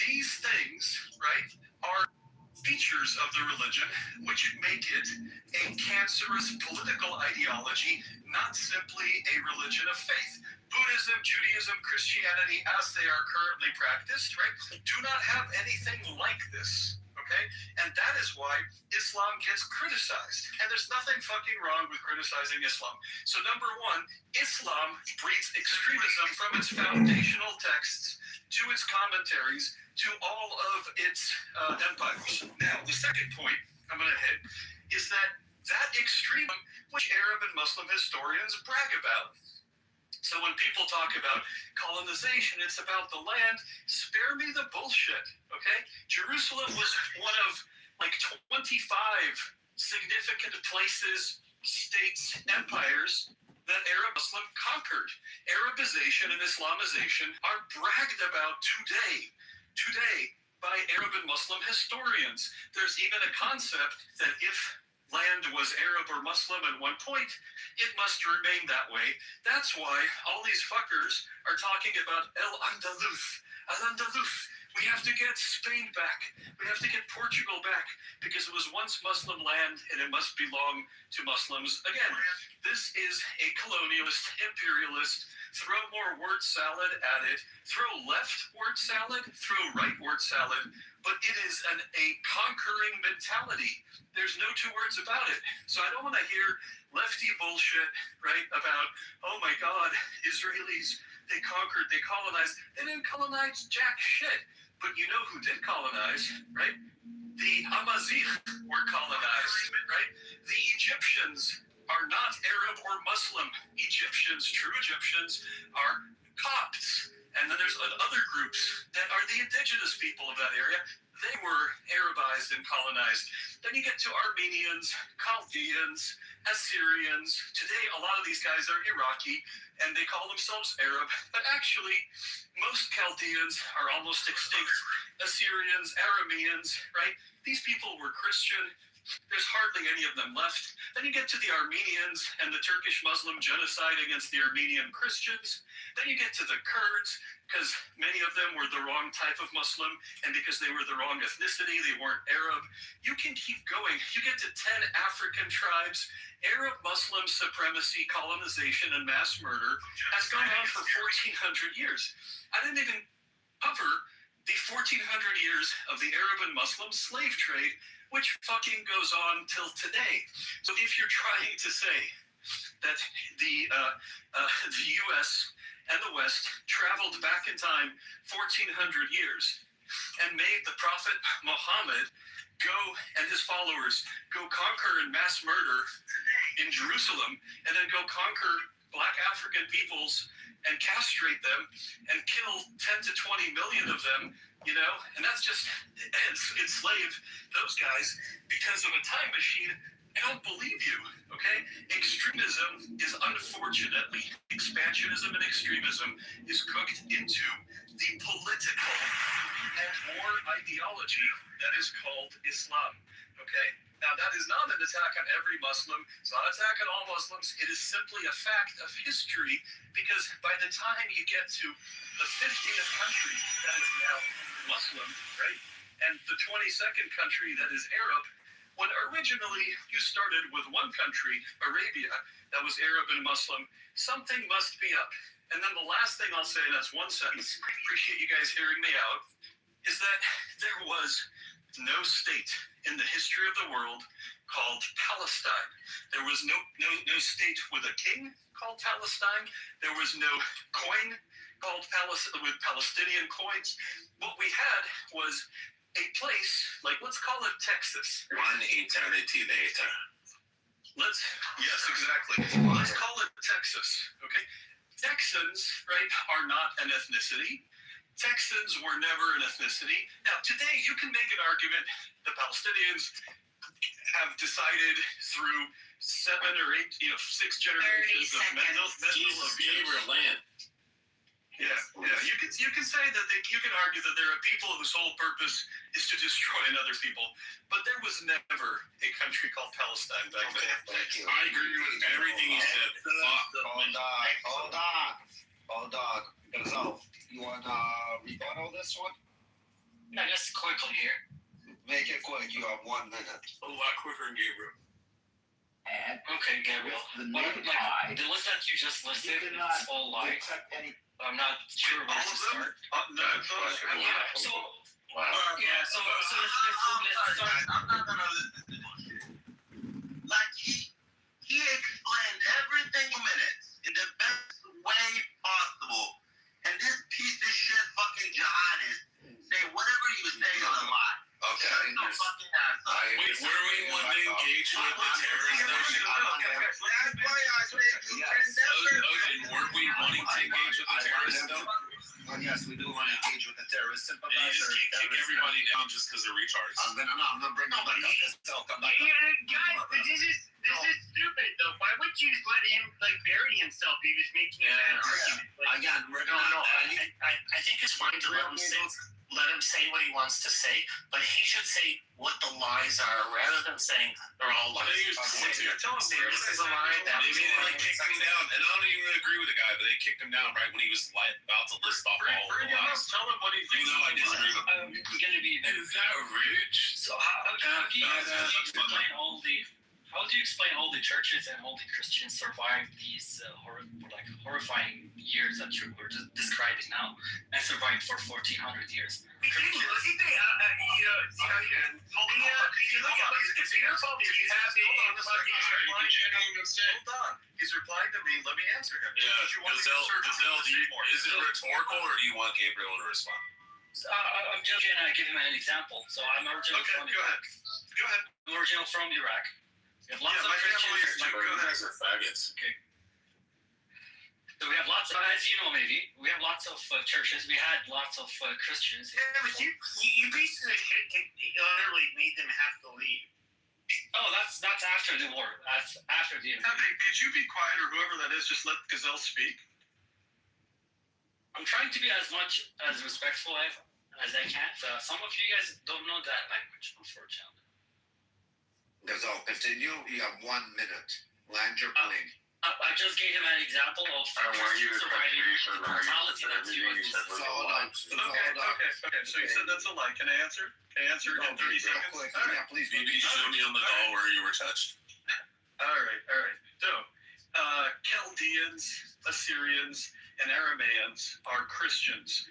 These things, right, are features of the religion which make it a cancerous political ideology, not simply a religion of faith. Buddhism, Judaism, Christianity, as they are currently practiced, right, do not have anything like this, okay? And that is why Islam gets criticized. And there's nothing fucking wrong with criticizing Islam. So number one, Islam breeds extremism from its foundational texts to its commentaries to all of its empires. Now, the second point I'm going to hit is that extremism, which Arab and Muslim historians brag about. So when people talk about colonization, it's about the land. Spare me the bullshit, okay? Jerusalem was one of like 25 significant places, states, empires that Arab Muslim conquered. Arabization and Islamization are bragged about today by Arab and Muslim historians. There's even a concept that if land was Arab or Muslim at one point, it must remain that way. That's why all these fuckers are talking about Al-Andalus. We have to get Spain back. We have to get Portugal back because it was once Muslim land and it must belong to Muslims. Again, this is a colonialist, imperialist, throw more word salad at it, throw left word salad, throw right word salad, but it is a conquering mentality. There's no two words about it. So I don't want to hear lefty bullshit, right, about, oh my God, Israelis, they conquered, they colonized. They didn't colonize jack shit. But you know who did colonize, right? The Amazigh were colonized, right? The Egyptians are not Arab or Muslim. Egyptians, true Egyptians, are Copts. And then there's other groups that are the indigenous people of that area. They were Arabized and colonized. Then you get to Armenians, Chaldeans, Assyrians. Today, a lot of these guys are Iraqi, and they call themselves Arab. But actually, most Chaldeans are almost extinct. Assyrians, Arameans, right? These people were Christian. There's hardly any of them left. Then you get to the Armenians and the Turkish Muslim genocide against the Armenian Christians. Then you get to the Kurds, because many of them were the wrong type of Muslim, and because they were the wrong ethnicity, they weren't Arab. You can keep going. You get to 10 African tribes. Arab Muslim supremacy, colonization, and mass murder has gone on for 1,400 years. I didn't even cover the 1,400 years of the Arab and Muslim slave trade, which fucking goes on till today. So if you're trying to say that the U.S. and the West traveled back in time 1,400 years and made the Prophet Muhammad go and his followers go conquer and mass murder in Jerusalem and then go conquer Black African peoples and castrate them and kill 10 to 20 million of them, and that's just enslave those guys because of a time machine. I don't believe you, okay? Extremism is unfortunately, expansionism and extremism is cooked into the political and war ideology that is called Islam, okay? Now, that is not an attack on every Muslim. It's not an attack on all Muslims. It is simply a fact of history because by the time you get to the 50th country that is now Muslim, right, and the 22nd country that is Arab, when originally you started with one country, Arabia, that was Arab and Muslim, something must be up. And then the last thing I'll say, and that's one sentence, appreciate you guys hearing me out, is that there was no state in the history of the world called Palestine. There was no state with a king called Palestine. There was no coin called Palestine with Palestinian coins. What we had was a place, like let's call it Texas. One eternity later. Yes, exactly. Let's call it Texas, okay? Texans, right, are not an ethnicity. Texans were never an ethnicity. Now, today you can make an argument the Palestinians have decided through 7 or 8, 6 generations of mental abuse. Land. Yeah. You can say that you can argue that there are people whose sole purpose is to destroy another people, but there was never a country called Palestine back then. Thank you. I agree with everything you said. Hold on. Gazelle, you want to rebuttal this one? Yeah, just quickly here. Make it quick. You have 1 minute. A lot quicker than Gabriel. Okay, Gabriel. The list that you just listed, it's all lies. I'm not sure where to start. So let's start. I'm not gonna listen to this. Like he explained everything in minutes in the best way possible, and this piece of shit fucking jihadist say whatever you say is a lie. Okay. No fucking ass up. Wait, where we want to engage with the terrorists? That's why I said you can never. Okay, weren't we wanting to engage with the terrorists though? Yes, we do want to engage with the terrorists. You just can't kick everybody down just because they're retards. I'm gonna bring them back up. Guys, this is stupid though. Why would you just let him bury himself? He was making an argument. Again, we're I think it's fine to let him say what he wants to say, but he should say what the lies are rather than saying they're all lies. This is a lie. Maybe they kicked him down, and I don't even agree with the guy, but they kicked him down right when he was about to list off all the lies. Tell him what he thinks. Even though I disagree with him. I'm gonna be. Is that rich? So how do you explain all the churches and all the Christians survived these horrifying years that you were describing now, and survived for 1400 years? If you look at He's replying to me. Let me answer him. Yeah, Gazelle, is it rhetorical or do you want Gabriel to respond? I'm just gonna give him an example. So I'm original from Iraq. Go ahead. I'm original from Iraq. We have lots of my Christians. family is too. Go ahead. Are faggots. Okay. So we have lots of, as you know, maybe we have lots of churches. We had lots of Christians. Yeah, but you pieces of shit literally made them have to leave. Oh, that's after the war. That's after the. Could you be quiet, or whoever that is? Just let Gazelle speak. I'm trying to be as much as respectful as I can. Some of you guys don't know that language, unfortunately. Gazelle, continue. You have 1 minute. Land your plane. I just gave him an example of surviving the brutality that you Okay. So you said that's a lie. Can I answer? Can I answer in 30 seconds? Yeah, please. Maybe show me on the doll where you were touched. All right. So, Chaldeans, Assyrians, and Aramaeans are Christians.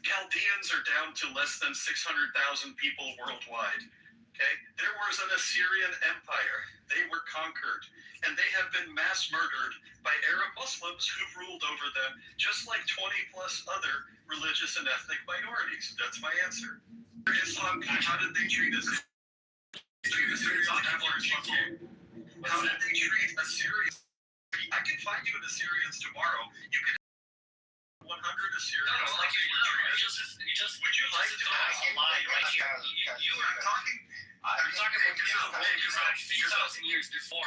Chaldeans are down to less than 600,000 people worldwide. Okay? There was an Assyrian empire. They were conquered, and they have been mass murdered by Arab Muslims who've ruled over them, just like 20 plus other religious and ethnic minorities. That's my answer. Islam, how did they treat us? How did they treat Assyrians? I can find you an Assyrians tomorrow. You can 100 Assyrians. No, like you just Would you like to ask a lie right here? You are talking. I'm talking about Gazelle. 3,000 years before.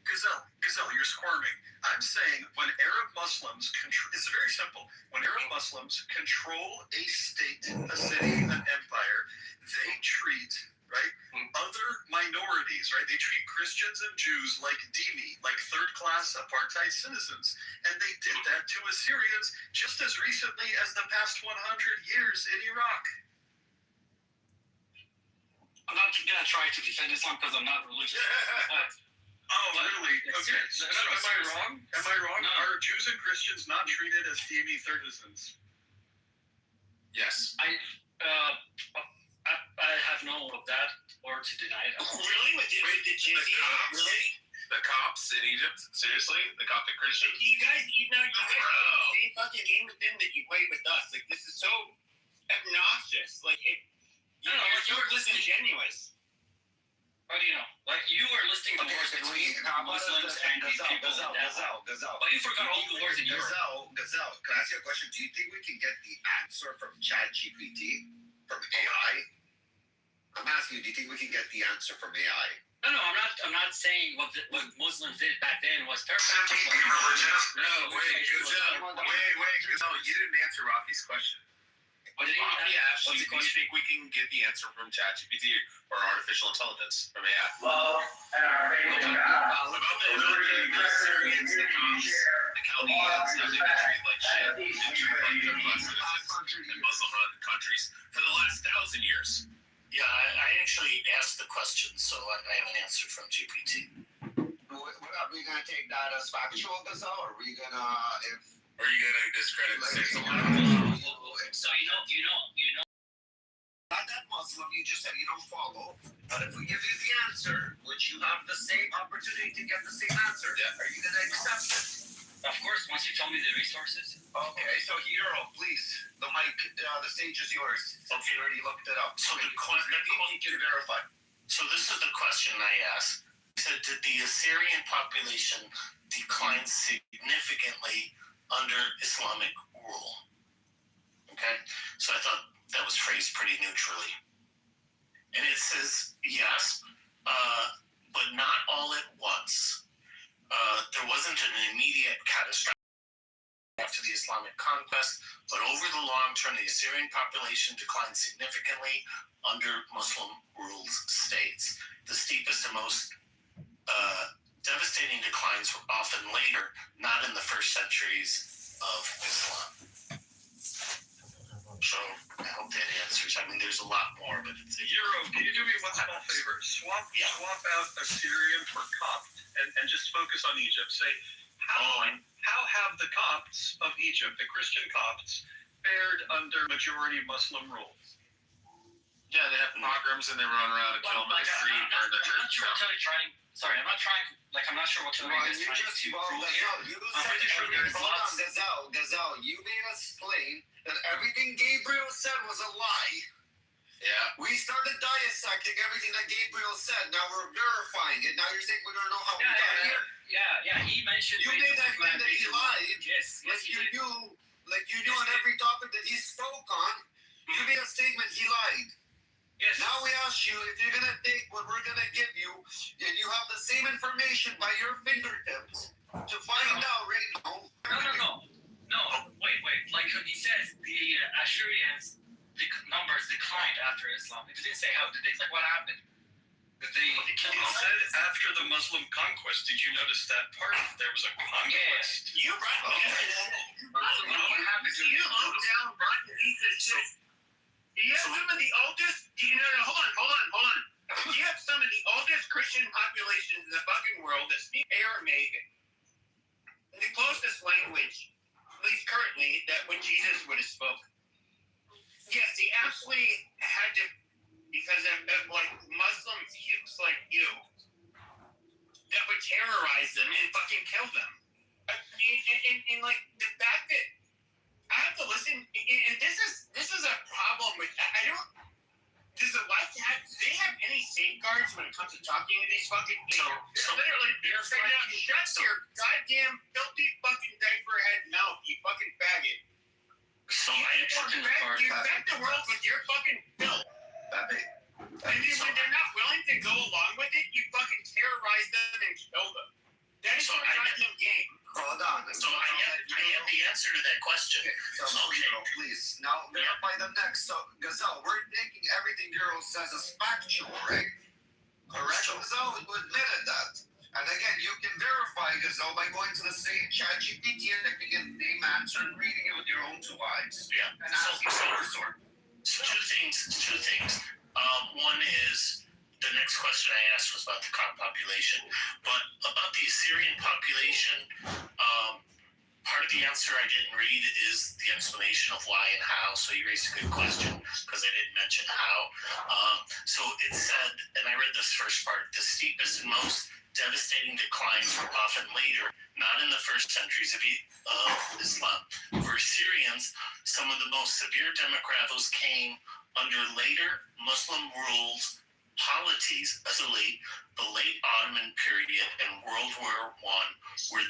Gazelle, you're squirming. I'm saying when Arab Muslims control, it's very simple. When Arab Muslims control a state, a city, an empire, they treat, right, other minorities, right? They treat Christians and Jews like dhimmi, like third-class apartheid citizens. And they did that to Assyrians just as recently as the past 100 years in Iraq. I'm not going to try to defend Islam because I'm not religious. Oh, really? Okay. Am I wrong? Am I wrong? No. Are Jews and Christians not treated as dhimmi citizens? Yes. I have no of that or to deny it. Really? With the jizya? Really? The Copts in Egypt? Seriously? The Coptic Christians? You guys play the same fucking game with them that you play with us. Like, this is so obnoxious. Like, you're so disingenuous. How do you know? Like, you were listing the wars between Muslims and these people. Gazelle. But you forgot all the wars in Europe. Gazelle, can I ask you a question? Do you think we can get the answer from ChatGPT, from AI? I'm asking you, do you think we can get the answer from AI? No, I'm not saying what Muslims did back then was perfect. No, wait, Gazelle, you didn't answer Rafi's question. Rafi asked you, do you think we can get the answer from ChatGPT or artificial intelligence from AI? Well, About the Assyrians, the Copts, the Chaldeans, how they've been treated like shit, and treated like third-class citizens in Muslim-run countries for the last 1,000 years. Yeah, I actually asked the question, so I have an answer from GPT. Are we going to take that as factual, Gazelle, or are we going to, Or are you going to discredit the six So you know. Not that Muslim, you just said you don't follow, but if we give you the answer, would you have the same opportunity to get the same answer? Yeah. Are you going to accept it? Of course, once you tell me the resources. Okay, so Hero, please, the mic, the stage is yours, since you already looked it up. So you can verify. So this is the question I asked. I said, did the Assyrian population decline significantly under Islamic rule? Okay, so I thought that was phrased pretty neutrally. And it says yes, but not all at once. There wasn't an immediate catastrophe after the Islamic conquest, but over the long term, the Assyrian population declined significantly under Muslim-ruled states. The steepest and most devastating declines were often later, not in the first centuries of Islam. So I hope that answers. I mean, there's a lot more, but it's a Euro. Can you do me one small favor? Swap out Assyrian for Copt and just focus on Egypt. Say how have the Copts of Egypt, the Christian Copts, fared under majority Muslim rule? Yeah, they have pogroms and they run around and kill them in the street or in the church. I'm not sure what to make this trying to prove here. I'm pretty sure there's lots. Gazelle, you made us plain that everything Gabriel said was a lie. Yeah. We started dissecting everything that Gabriel said. Now we're verifying it. Now you're saying we don't know how we got here. Yeah. He mentioned. You made that claim that he lied. Yes, you do. Like you do on every topic that he spoke on. You made a statement. He lied. Yes. Now we ask you if you're gonna take what we're gonna give you, and you have the same information by your fingertips to find out right now. No. Wait. Like he says, the Assyrians, the numbers declined after Islam. It didn't say how. Did they? Like what happened? Did they? It said after the Muslim conquest. Did you notice that part? There was a conquest. You brought What happened? You low down rotten piece of shit. You have some of the oldest. Hold on. You have some of the oldest Christian populations in the fucking world that speak Aramaic, the closest language, at least currently, that when Jesus would have spoke. Yes, he absolutely had to, because of like Muslim hukes like you, that would terrorize them and fucking kill them. And like the fact that I have to listen, and this is a problem with, I don't, does the left have, do they have any safeguards words when it comes to talking to these fucking people. So Literally, you're saying out, shut your goddamn filthy fucking diaper head mouth, you fucking faggot. So I You infect the world with your fucking filth. And then when they're not willing to go along with it, you fucking terrorize them and kill them. That is your goddamn game. Hold on. So I have the answer to that question. Please. Now verify the next. So, Gazelle, we're taking everything Euro says as factual, right? Correct, Gazelle? You admitted that. And again, you can verify, Gazelle, by going to the same ChatGPT and typing in the name answer and reading it with your own two eyes. Yeah. And asking for a sort. So two things. One is the next question I asked was about the Coptic population, but about the Assyrian population, part of the answer I didn't read is the explanation of why and how. So you raised a good question because I didn't mention how. So it said, and I read this first part, the steepest and most devastating declines were often later, not in the first centuries of Islam. For Assyrians, some of the most severe demographics came under later Muslim-ruled polities, especially the late Ottoman period and World War I, when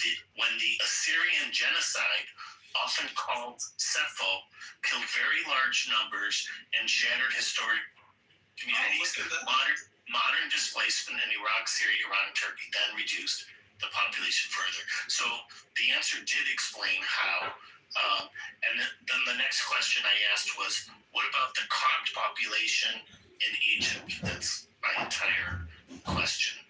the Assyrian genocide, often called Sepho, killed very large numbers and shattered historic communities. Modern displacement in Iraq, Syria, Iran, and Turkey then reduced the population further. So the answer did explain how. And then the next question I asked was, what about the Coptic population in Egypt? That's my entire question.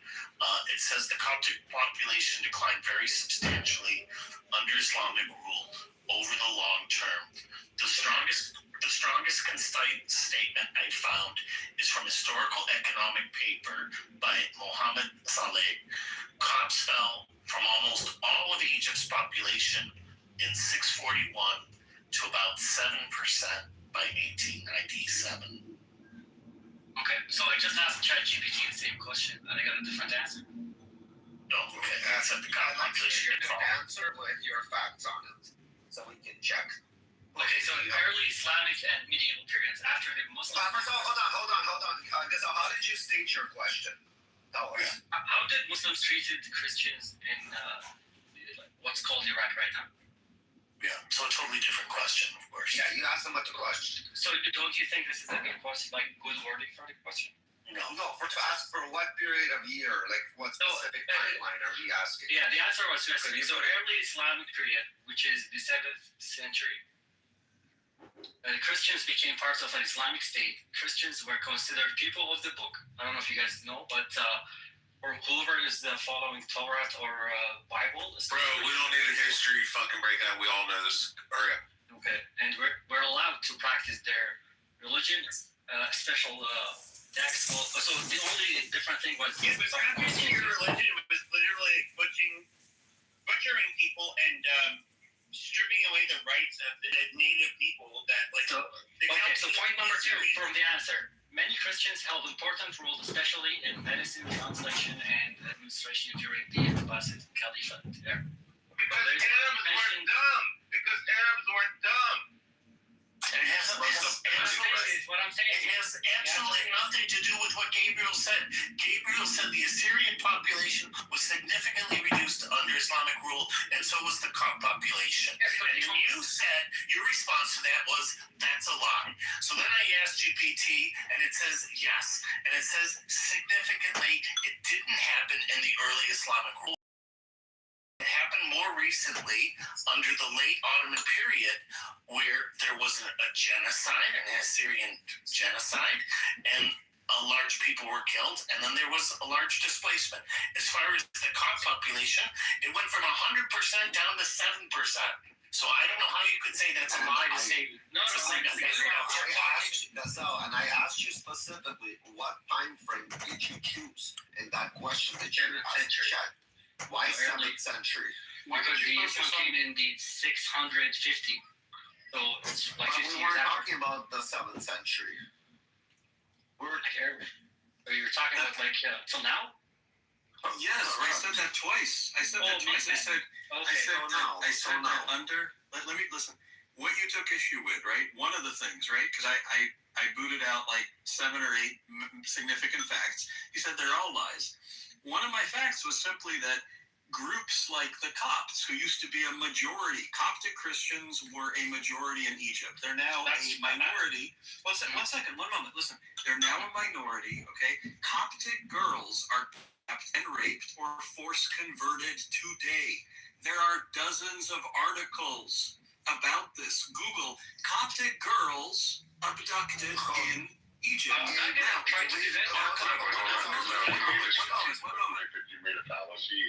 It says the Coptic population declined very substantially under Islamic rule over the long term. The strongest concise statement I found is from historical economic paper by Mohammed Saleh. Copts fell from almost all of Egypt's population in 641 to about 7% by 1897. Okay, so I just asked ChatGPT the same question, and I got a different answer. No, okay, that's at the Coptic population. Answer with your facts on it, so we can check. Okay, so early Islamic and medieval periods after the Muslim. Hold on. Gazelle, how did you state your question? Tell us. How did Muslims treated Christians in what's called Iraq right now? Yeah, so a totally different question, of course. Yeah, you asked them what the question. So don't you think this is a good question, like good wording for the question? No, to ask for what period of year, like what specific timeline are we asking? Yeah, the answer was so early Islamic period, which is the 7th century. Christians became part of an Islamic state. Christians were considered people of the book. I don't know if you guys know, but or whoever is following Torah or Bible. Bro, we don't need a history fucking breakdown. We all know this. Hurry up. Okay, and we're allowed to practice their religion, special text. So the only different thing was practicing your religion was literally butchering people and stripping away the rights of the native people that like. So point number 2 from the answer. Many Christians held important roles, especially in medicine, translation, and administration during the Abbasid Caliphate. Because Arabs weren't dumb. It has absolutely nothing to do with what Gabriel said. Gabriel said the Assyrian population was significantly reduced under Islamic rule, and so was the Coptic population. And you said your response to that was, that's a lie. So then I asked GPT, and it says yes. And it says significantly, it didn't happen in the early Islamic rule. It happened more recently under the late Ottoman period, where there was a genocide, an Assyrian genocide, and a large people were killed, and then there was a large displacement. As far as the Coptic population, it went from 100% down to 7%. So I don't know how you could say that's a lie to say it's a significant. And I asked you specifically, what time frame did you choose in that question that you asked? Why 7th century? Because the Islam came in the 650. So it's like 50 we years weren't after. talking about the 7th century. We're like Arabic. So you're talking about like till now? Yes, I said that twice. I said that twice. I said that under. Let me listen. What you took issue with, right? One of the things, right? Because I I booted out like 7 or 8 significant facts. He said they're all lies. One of my facts was simply that groups like the Copts, who used to be a majority, Coptic Christians were a majority in Egypt. They're now a minority. One second, one moment. Listen, they're now a minority, okay? Coptic girls are kidnapped and raped or force converted today. There are dozens of articles about this. Google Coptic girls abducted in Egypt. You made a fallacy.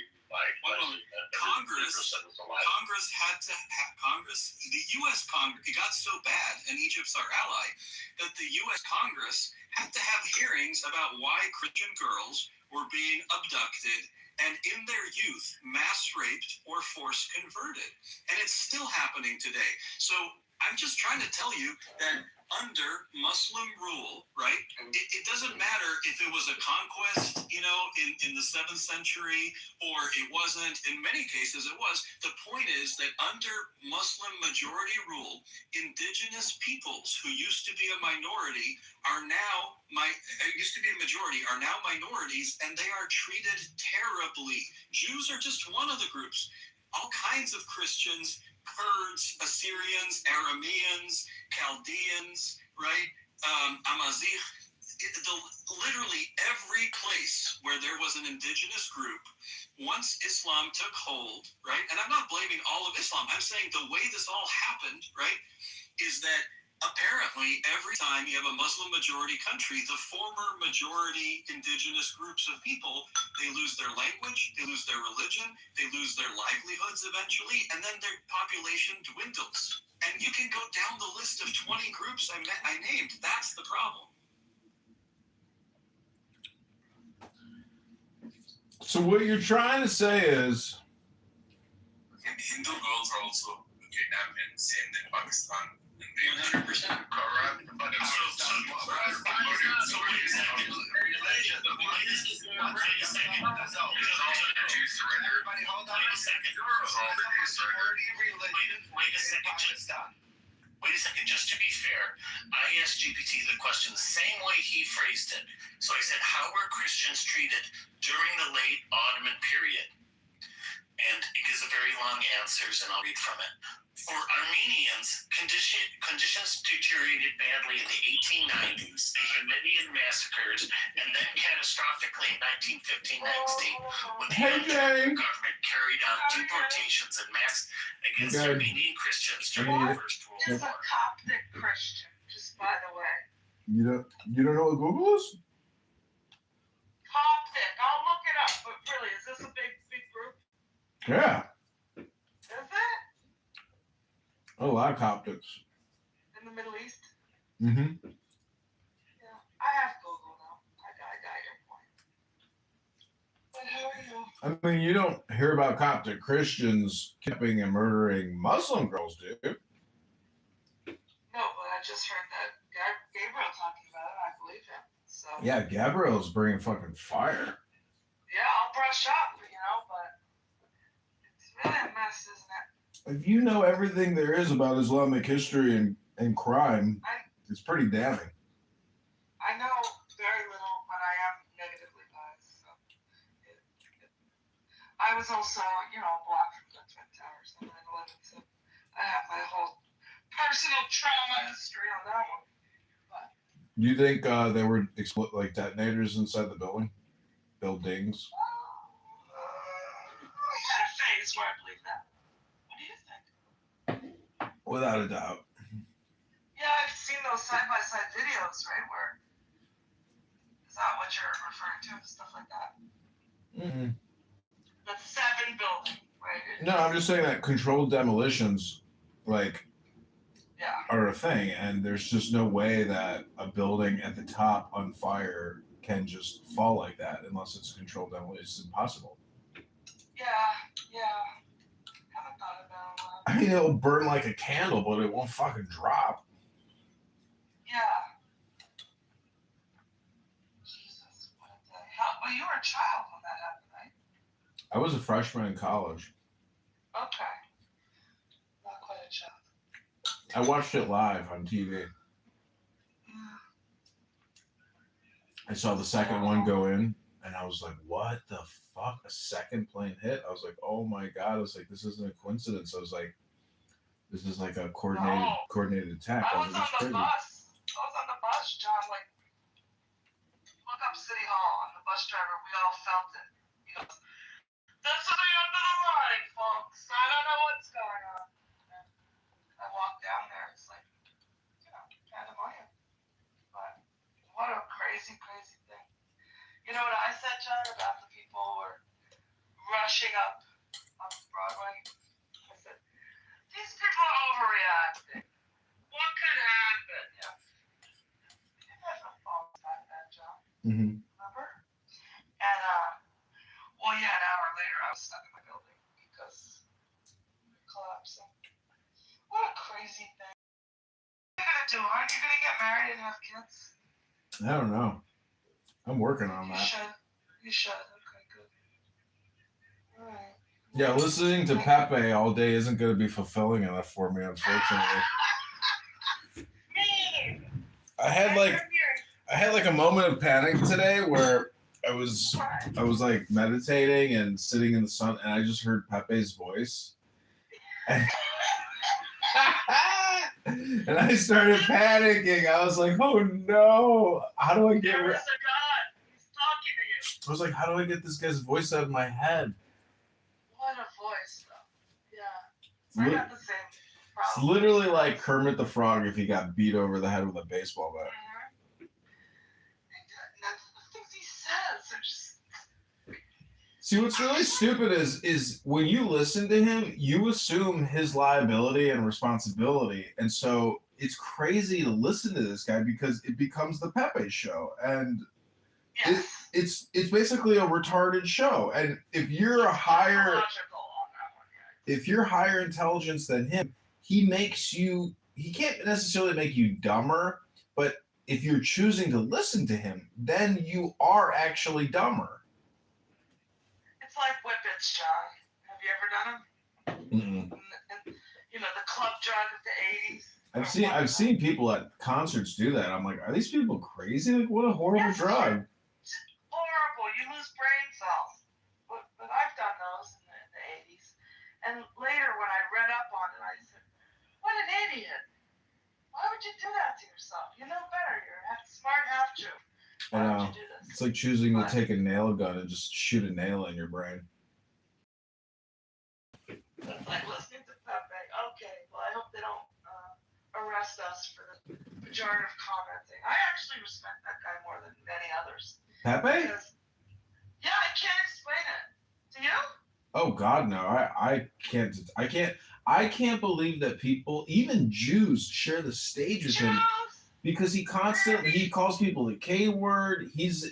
The U.S. Congress, it got so bad, and Egypt's our ally, that the U.S. Congress had to have hearings about why Christian girls were being abducted and in their youth mass raped or force converted. And it's still happening today. So I'm just trying to tell you that under Muslim rule, right, it doesn't matter if it was a conquest, in the 7th century, or it wasn't. In many cases, it was. The point is that under Muslim majority rule, indigenous peoples who used to be a minority are now minorities, and they are treated terribly. Jews are just one of the groups. All kinds of Christians, Kurds, Assyrians, Arameans, Chaldeans, right? Amazigh. Literally every place where there was an indigenous group, once Islam took hold, right? And I'm not blaming all of Islam. I'm saying the way this all happened, right, is that apparently every time you have a Muslim majority country, the former majority indigenous groups of people, they lose their language, they lose their religion, they lose their livelihoods eventually, and then their population dwindles. And you can go down the list of 20 groups I named. That's the problem. So what you're trying to say is Hindu girls are also kidnapped and sent in Pakistan. 100% correct. But wait a second, just to be fair, I asked GPT the question the same way he phrased it. So I said, how were Christians treated during the late Ottoman period? And it gives a very long answers, and I'll read from it. For Armenians, conditions deteriorated badly in the 1890s, the Hamidian massacres, and then catastrophically in 1915-16, when the government carried out deportations and mass against Armenian Christians during the First World War. Is a Coptic Christian, just by the way. You don't know what Google is? Coptic, I'll look it up. But really, is this a big group? Yeah. Is it? A lot of Coptics. In the Middle East? Mm-hmm. Yeah. I have Google now. I got your point. But how are you? I mean, you don't hear about Coptic Christians kidnapping and murdering Muslim girls, do you? No, but I just heard that Gabriel talking about it. I believe him. So. Yeah, Gabriel's bringing fucking fire. Yeah, I'll brush up, but it's really a mess, isn't it? If you know everything there is about Islamic history and crime, it's pretty damning. I know very little, but I am negatively biased. So I was also, blocked from the Twin Towers on 9/11, so I have my whole personal trauma history on that one. But Do you think there were detonators inside the building? Buildings? I had a phase where I believe that. What do you think? Without a doubt. Yeah, I've seen those side-by-side videos, right? Where is that what you're referring to? Stuff like that. Mm-hmm. The 7 building, right? No, I'm just saying that controlled demolitions, are a thing, and there's just no way that a building at the top on fire can just fall like that unless it's controlled demolition. It's impossible. Yeah. Haven't thought about that. I mean, it'll burn like a candle, but it won't fucking drop. Yeah. Jesus, what a day. Well, you were a child when that happened, right? I was a freshman in college. Okay. Not quite a child. I watched it live on TV. Yeah. I saw the second one go in, and I was like, "What the fuck? A second plane hit?" I was like, "Oh my god!" I was like, "This isn't a coincidence." I was like, "This is like a coordinated attack." I I was was like, on "It's the crazy." bus. I was on the bus, John. Like, look up City Hall. And the bus driver, we all felt it. He goes, "This is the end of the line, folks. I don't know what's going on." And I walked down there. It's like, pandemonium. But what a crazy, crazy thing. You know what I said, John, about the people who were rushing up on Broadway? I said, these people are overreacting. What could happen? Yeah. You had no thoughts about that, John. Mm-hmm. Remember? And, well, yeah, an hour later, I was stuck in my building because we were collapsing. What a crazy thing. What are you going to do? Aren't you going to get married and have kids? I don't know. I'm working on You that. should. You should. Okay, good. All right. Yeah, listening to Pepe all day isn't going to be fulfilling enough for me, unfortunately. I had like a moment of panic today where I was like meditating and sitting in the sun, and I just heard Pepe's voice, and I started panicking. I was like, "Oh no! How do I get?" There is a God. He's talking to you. I was like, "How do I get this guy's voice out of my head?" What a voice, though. Yeah. I got the same It's problem. literally like Kermit the Frog if he got beat over the head with a baseball bat. The things he says are just. See, what's really stupid is when you listen to him, you assume his liability and responsibility, and so it's crazy to listen to this guy because it becomes the Pepe show, and it's basically a retarded show. And if you're higher intelligence than him, he can't necessarily make you dumber, but if you're choosing to listen to him, then you are actually dumber. It's like whippets, John. Have you ever done them? Mm-mm. You know, the club drug of the 80s. I've seen people at concerts do that. I'm like, are these people crazy? Like, what a horrible drug. It's horrible. You lose brain cells. But I've done those in the 80s. And later, when I read up on it, I said, what an idiot. Why would you do that to yourself? You know better. You're half smart, half true. I know. It's like choosing to take a nail gun and just shoot a nail in your brain. It's like listening to Pepe. Okay, well, I hope they don't arrest us for the pejorative commenting. I actually respect that guy more than many others. Pepe? Because, yeah, I can't explain it. Do you? Oh God, no! I can't believe that people, even Jews, share the stage with him because he calls people the K word. He's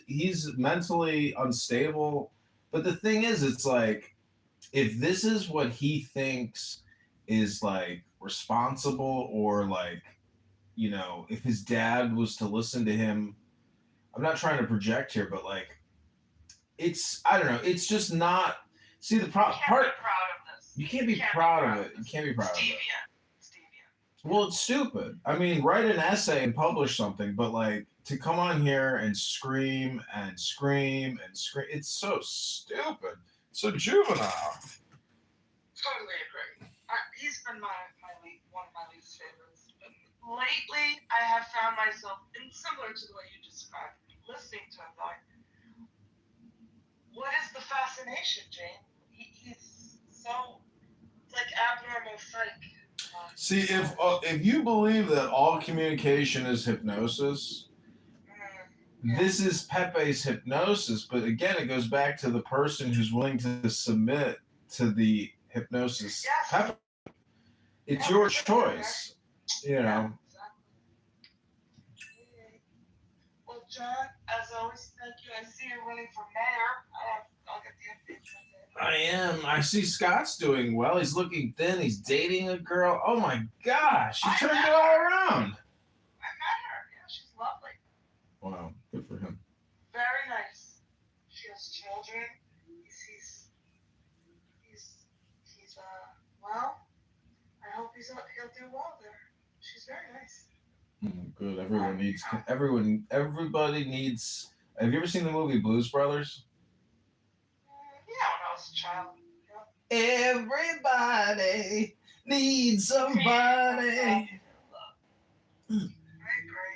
mentally unstable. But the thing is, it's like if this is what he thinks is like responsible, or like, you know, if his dad was to listen to him, I'm not trying to project here, but like, I don't know. It's just not. See, the part. You can't be proud of it. You can't be proud of it. Well, it's stupid. I mean, write an essay and publish something, but like to come on here and scream and scream and scream, it's so stupid. So juvenile. Totally agree. He's been one of my least favorites. But lately, I have found myself, similar to the way you described, listening to him going, what is the fascination, Jane? He's so, like, abnormal psych. See, if you believe that all communication is hypnosis, this is Pepe's hypnosis. But again, it goes back to the person who's willing to submit to the hypnosis. Yes. Pepe. It's your choice, you know. Well, John, as always, thank you. I see you're running for mayor. I'll get the updates. I am. I see Scott's doing well. He's looking thin. He's dating a girl. Oh my gosh, he turned it all around. I met her. Yeah, she's lovely. Wow, good for him. Very nice. She has children. He's well, I hope he'll do well there. She's very nice. Good. Everybody needs Have you ever seen the movie Blues Brothers? Yeah, when I was a child. Everybody needs somebody.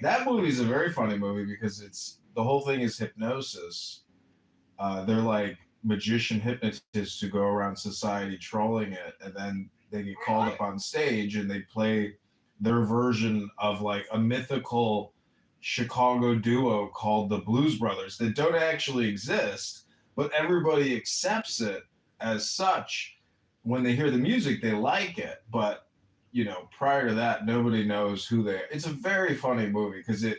That movie is a very funny movie because the whole thing is hypnosis. They're like magician hypnotists who go around society trolling it, and then they get called up on stage and they play their version of like a mythical Chicago duo called the Blues Brothers that don't actually exist, but everybody accepts it as such. When they hear the music, they like it, but prior to that, nobody knows who they are. It's a very funny movie because it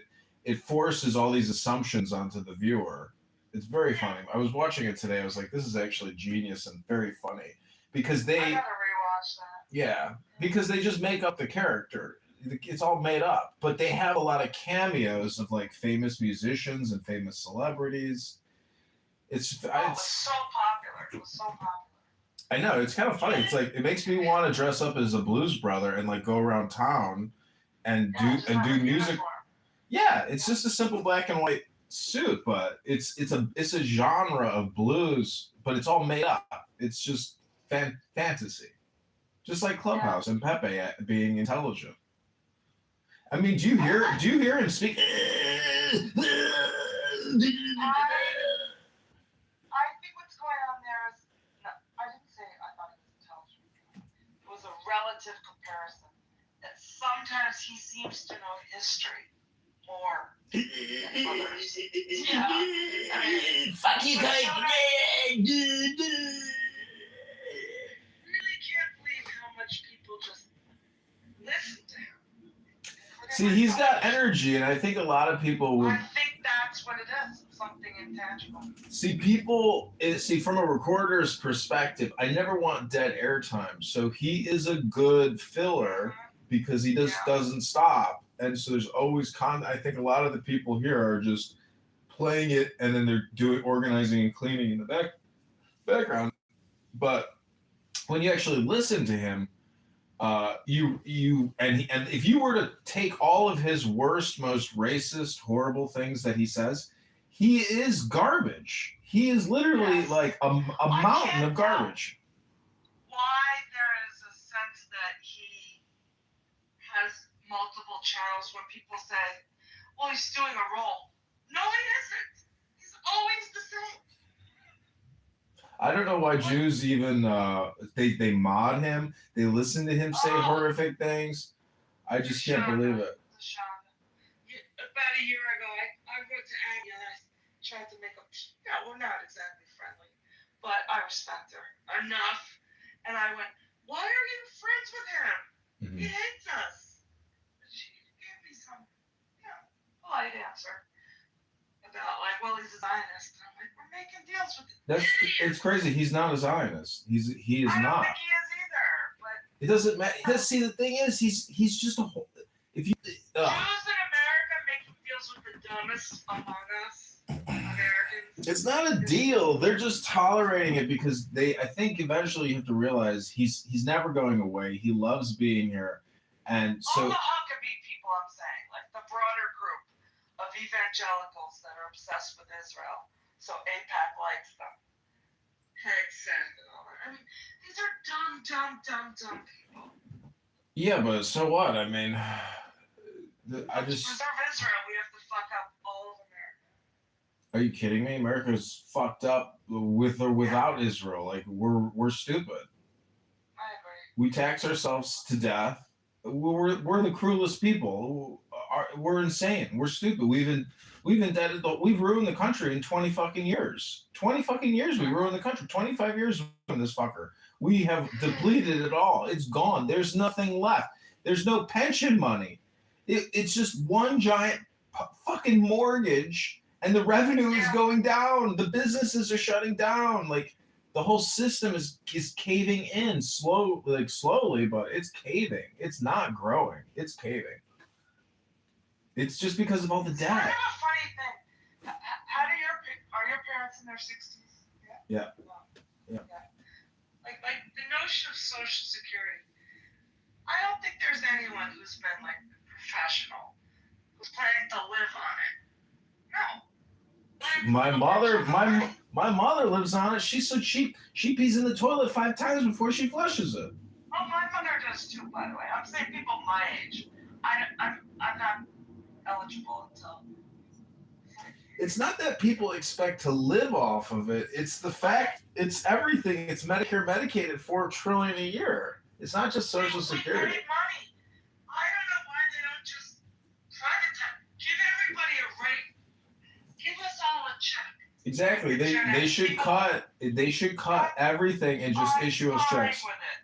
forces all these assumptions onto the viewer. It's very funny. I was watching it today. I was like, this is actually genius and very funny because I gotta rewatch that. yeah, because they just make up the character. It's all made up, but they have a lot of cameos of like famous musicians and famous celebrities. It's so popular. It was so popular. I know, it's kind of funny. It's like it makes me want to dress up as a blues brother and like go around town and do music. Yeah, it's just a simple black and white suit, but it's a genre of blues, but it's all made up. It's just fantasy, just like Clubhouse and Pepe being intelligent. I mean, do you hear him speak? I think what's going on there is, no, I didn't say I thought he was intelligent. It was a relative comparison. That sometimes he seems to know history more than others. Yeah. I mean, fuck you, guys. Really can't believe how much people just listen to him. See, he's got energy, and I think a lot of people would. I think that's what it is. Something intangible. See, from a recorder's perspective, I never want dead airtime. So he is a good filler because he doesn't stop, and so there's always I think a lot of the people here are just playing it, and then they're organizing and cleaning in the background. But when you actually listen to him, and if you were to take all of his worst, most racist, horrible things that he says, he is garbage. He is literally like a mountain of garbage. Why there is a sense that he has multiple channels when people say, well, he's doing a role. No, he isn't. He's always the same. I don't know why Jews even they mod him. They listen to him say horrific things. I just can't believe it. About a year ago, I wrote to Aggie and I tried to make we're not exactly friendly, but I respect her enough. And I went, why are you friends with him? He hates us. And she gave me some, polite answer about like, well, he's a Zionist. And I'm like, we're making deals with It's crazy. He's not a Zionist. He is I don't not. think he is either. But It doesn't matter. See, the thing is, he's just a whole. If you. Jews in America making deals with the dumbest among us, Americans. It's not a deal. They're just tolerating it because I think eventually you have to realize he's never going away. He loves being here, and so. All the Huckabee people, I'm saying, like the broader group of evangelicals that are obsessed with Israel. So AIPAC likes them. I mean, these are dumb people. Yeah, but so what? I mean, I just. To preserve Israel, we have to fuck up all of America. Are you kidding me? America's fucked up with or without Israel. Like we're stupid. I agree. We tax ourselves to death. We're the cruelest people. We're insane. We're stupid. We've ruined the country in 20 fucking years. 20 fucking years we ruined the country. 25 years in this fucker. We have depleted it all. It's gone. There's nothing left. There's no pension money. It's just one giant fucking mortgage, and the revenue is going down. The businesses are shutting down. Like the whole system is caving in slowly, but it's caving. It's not growing. It's caving. It's just because of all the debt. I have a funny thing. Are your parents in their 60s? Yeah. Like the notion of Social Security. I don't think there's anyone who's been like professional, who's planning to live on it. No. My mother lives on it. She's so cheap. She pees in the toilet 5 times before she flushes it. Oh, my mother does too, by the way. I'm saying people my age. I'm not eligible until. It's not that people expect to live off of it. It's the fact. It's everything. It's Medicare, Medicaid at $4 trillion a year. It's not just Social Security. Money. I don't know why they don't just privatize. Give everybody a rate. Give us all a check. Exactly. They should cut everything and just issue us checks. With it.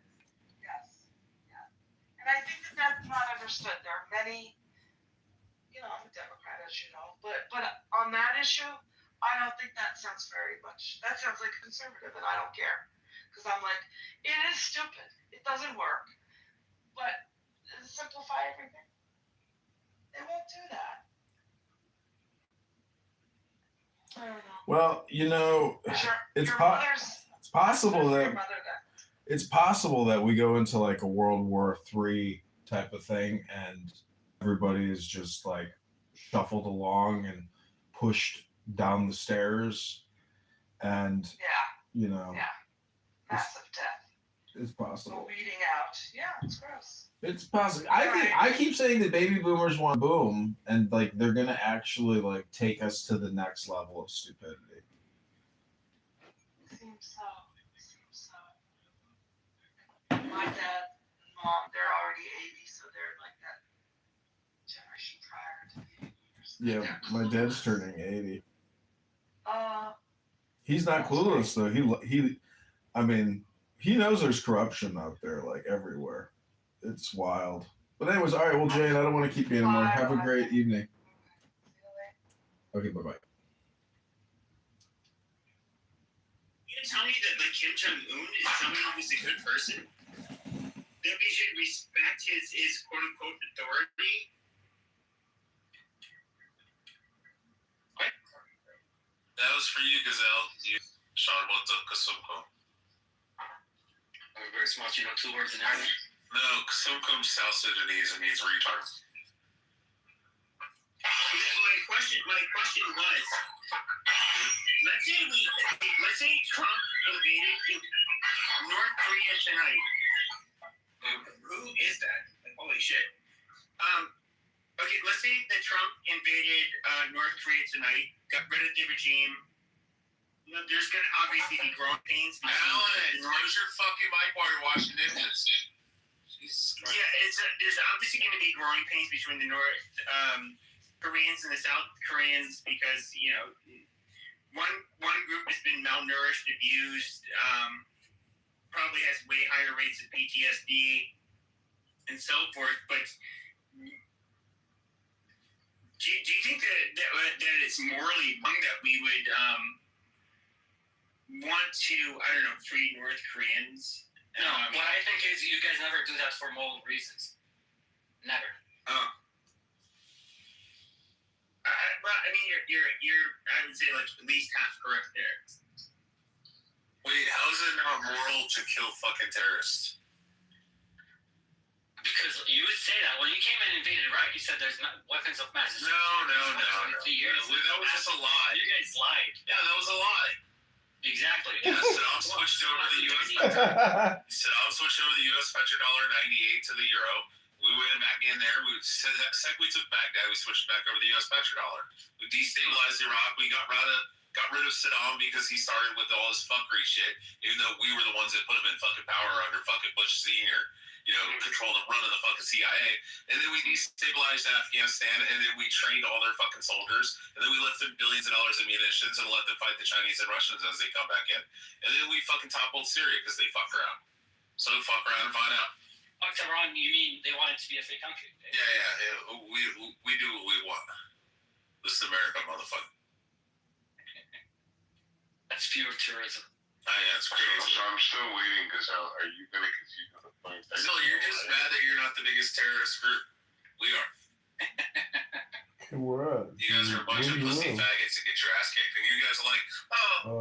Yes. Yeah. And I think that's not understood. There are many. I'm a Democrat, as you know, but on that issue, I don't think that sounds very much. That sounds like a conservative, and I don't care, because I'm like, it is stupid. It doesn't work, but simplify everything. They won't do that. I don't know. Well, it's possible that we go into like a World War III type of thing, and everybody is just like shuffled along and pushed down the stairs, and massive death. It's possible. Weeding out. Yeah, it's gross. It's possible. I keep saying that baby boomers want boom, and like they're gonna actually like take us to the next level of stupidity. Seems so. My dad and mom, they're already 80, so they're like that generation prior to the 80s. Yeah, my dad's turning 80. He's not That's clueless though. He knows there's corruption out there like everywhere. It's wild. But anyways, all right. Well, Jane, I don't want to keep you anymore. Have a great evening. Okay, bye bye. You tell me that like Kim Jong-un is somebody who's a good person? That we should respect his quote unquote authority? That was for you, Gazelle. You Charlotte Kasumko. Very smart. You know 2 words in Arabic. No, Kasumkum South Sudanese and means retard. My question was, let's say Trump invaded North Korea tonight. Who is that? Holy shit. Okay, let's say that Trump invaded North Korea tonight, got rid of the regime. There's going to obviously be growing pains. Alan, close your fucking mic while you're washing dishes. Yeah, there's obviously going to be growing pains between the North Koreans and the South Koreans because, one group has been malnourished, abused, probably has way higher rates of PTSD and so forth. But do you think that it's morally wrong that we would want to, free North Koreans? No, what I think is you guys never do that for moral reasons. Never. Well, I mean, you're I would say like at least half correct there. Wait, how is it not moral to kill fucking terrorists? Because you would say that when you came and invaded Iraq, you said there's not weapons of mass destruction. No. That was just a lie. You guys lied. Yeah, that was a lie. Exactly. Yeah, Saddam switched over the U.S. petrodollar 98 to the euro. We went back in there. The second we took Baghdad, we switched back over to the U.S. petrodollar. We destabilized Iraq. We got rid of Saddam because he started with all his fuckery shit, even though we were the ones that put him in fucking power under fucking Bush Sr., controlling the run of the fucking CIA. And then we destabilized Afghanistan, and then we trained all their fucking soldiers, and then we left them billions of dollars in munitions and let them fight the Chinese and Russians as they come back in. And then we fucking toppled Syria because they fuck around. So fuck around and find out. Fuck around, you mean they want it to be a free country? Yeah. We do what we want. This is America, motherfucker. That's pure tourism. Yeah, it's crazy. So I'm still waiting, because are you going to concede to the point? So you're just mad that you're not the biggest terrorist group. We are. What? You guys are a bunch of pussy faggots that get your ass kicked. And you guys are like,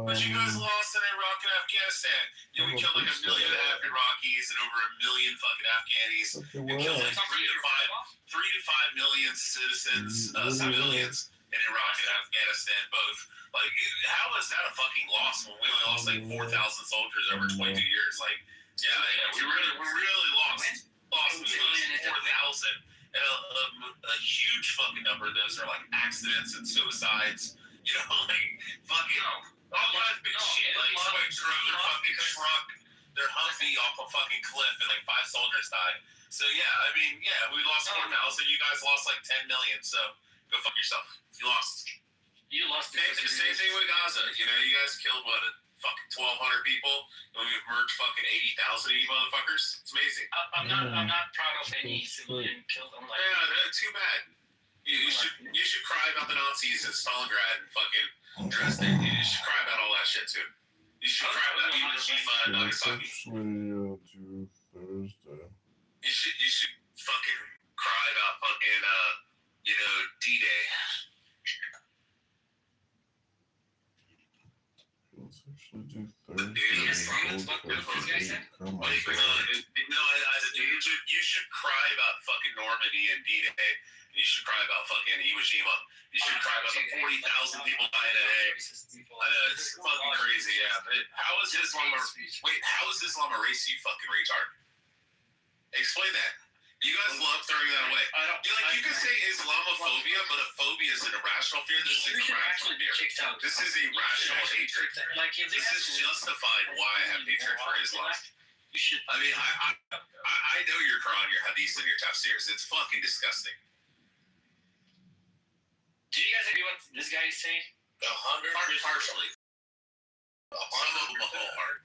but you guys lost in Iraq and Afghanistan. We killed like 1.5 million Iraqis and over 1 million fucking Afghanis. We killed like 3 to 5 million citizens, civilians. in Iraq and Afghanistan both. Like, how is that a fucking loss when we only lost like 4,000 soldiers over 22 years? Like, we really lost. We lost 4,000. And a huge fucking number of those are like accidents and suicides. You know, like fucking all that big shit. Like somebody drove their fucking truck, their Humvee off a fucking cliff, and like 5 soldiers died. So yeah, I mean, we lost 4,000. You guys lost like 10 million. So go fuck yourself. You lost. You lost. Same thing with Gaza. You know, you guys killed what? Fucking 1,200 people, and we've murdered fucking 80,000 of you motherfuckers. It's amazing. I'm not proud of any civilian killed. I'm like, too bad. You should cry about the Nazis in Stalingrad and fucking Dresden. You should cry about all that shit too. You should cry about Iwo Jima and Nagasaki. You should fucking cry about fucking D-Day. You should cry about fucking Normandy and D-Day. You should cry about fucking Iwo Jima. You should cry about the 40,000 people dying today. I know, it's fucking crazy, yeah. How is Islam a race, you fucking retard? Explain that. You guys love throwing that away. You can say Islamophobia, but a phobia is an irrational fear. This is irrational fear. This is a rational hatred. This is justified why I have hatred for Islam. I mean, I know your Quran, your Hadith, and your tafsirs. It's fucking disgusting. Do you guys agree what this guy is saying? 100%. Partially. Some of them a whole heart.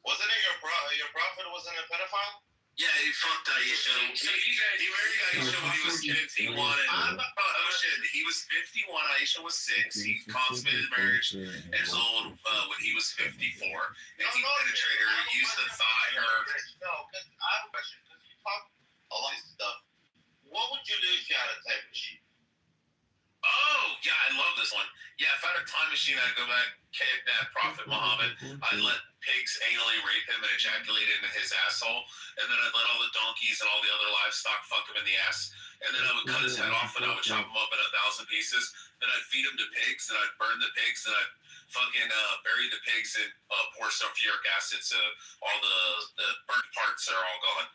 Wasn't it your prophet wasn't a pedophile? Yeah, he fucked Aisha. He married Aisha when he was 51. He was 51. Aisha was 6. He consummated marriage years old when he was 54. And he penetrated her. He used to thigh her. No, because I have a question. Because you talk a lot of stuff. What would you do if you had a time machine? Oh, yeah, I love this one. Yeah, if I had a time machine, I'd go back, kidnap Prophet Muhammad. I'd let pigs anally rape him and ejaculate into his asshole. And then I'd let all the donkeys and all the other livestock fuck him in the ass. And then I would cut his head off and I would chop him up in 1,000 pieces. Then I'd feed him to pigs and I'd burn the pigs and I'd fucking bury the pigs and pour sulfuric acid so all the burnt parts are all gone.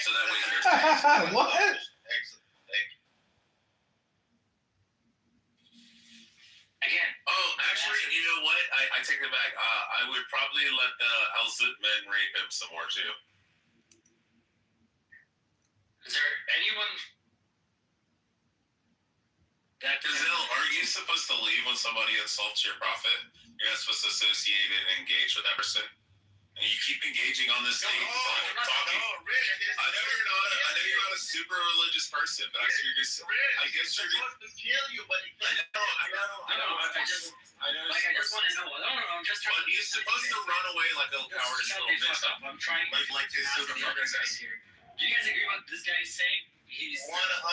So that way there's What? Excellent. Thank you. Again. Oh, actually, you know what? I take it back. I would probably let the Al-Zut men rape him some more too. Is there anyone that Gazelle, are you supposed to leave when somebody insults your prophet? You're not supposed to associate and engage with that person. And you keep engaging on this thing, talking. I know you're not a super religious person, but I guess you're supposed to kill you, but I know. I just want to know. I'm just trying. But he's supposed to run away like a cowardly little bitch. I'm trying. Like his little fucking guys here. Do you guys agree what this guy is saying? He's 100. Hold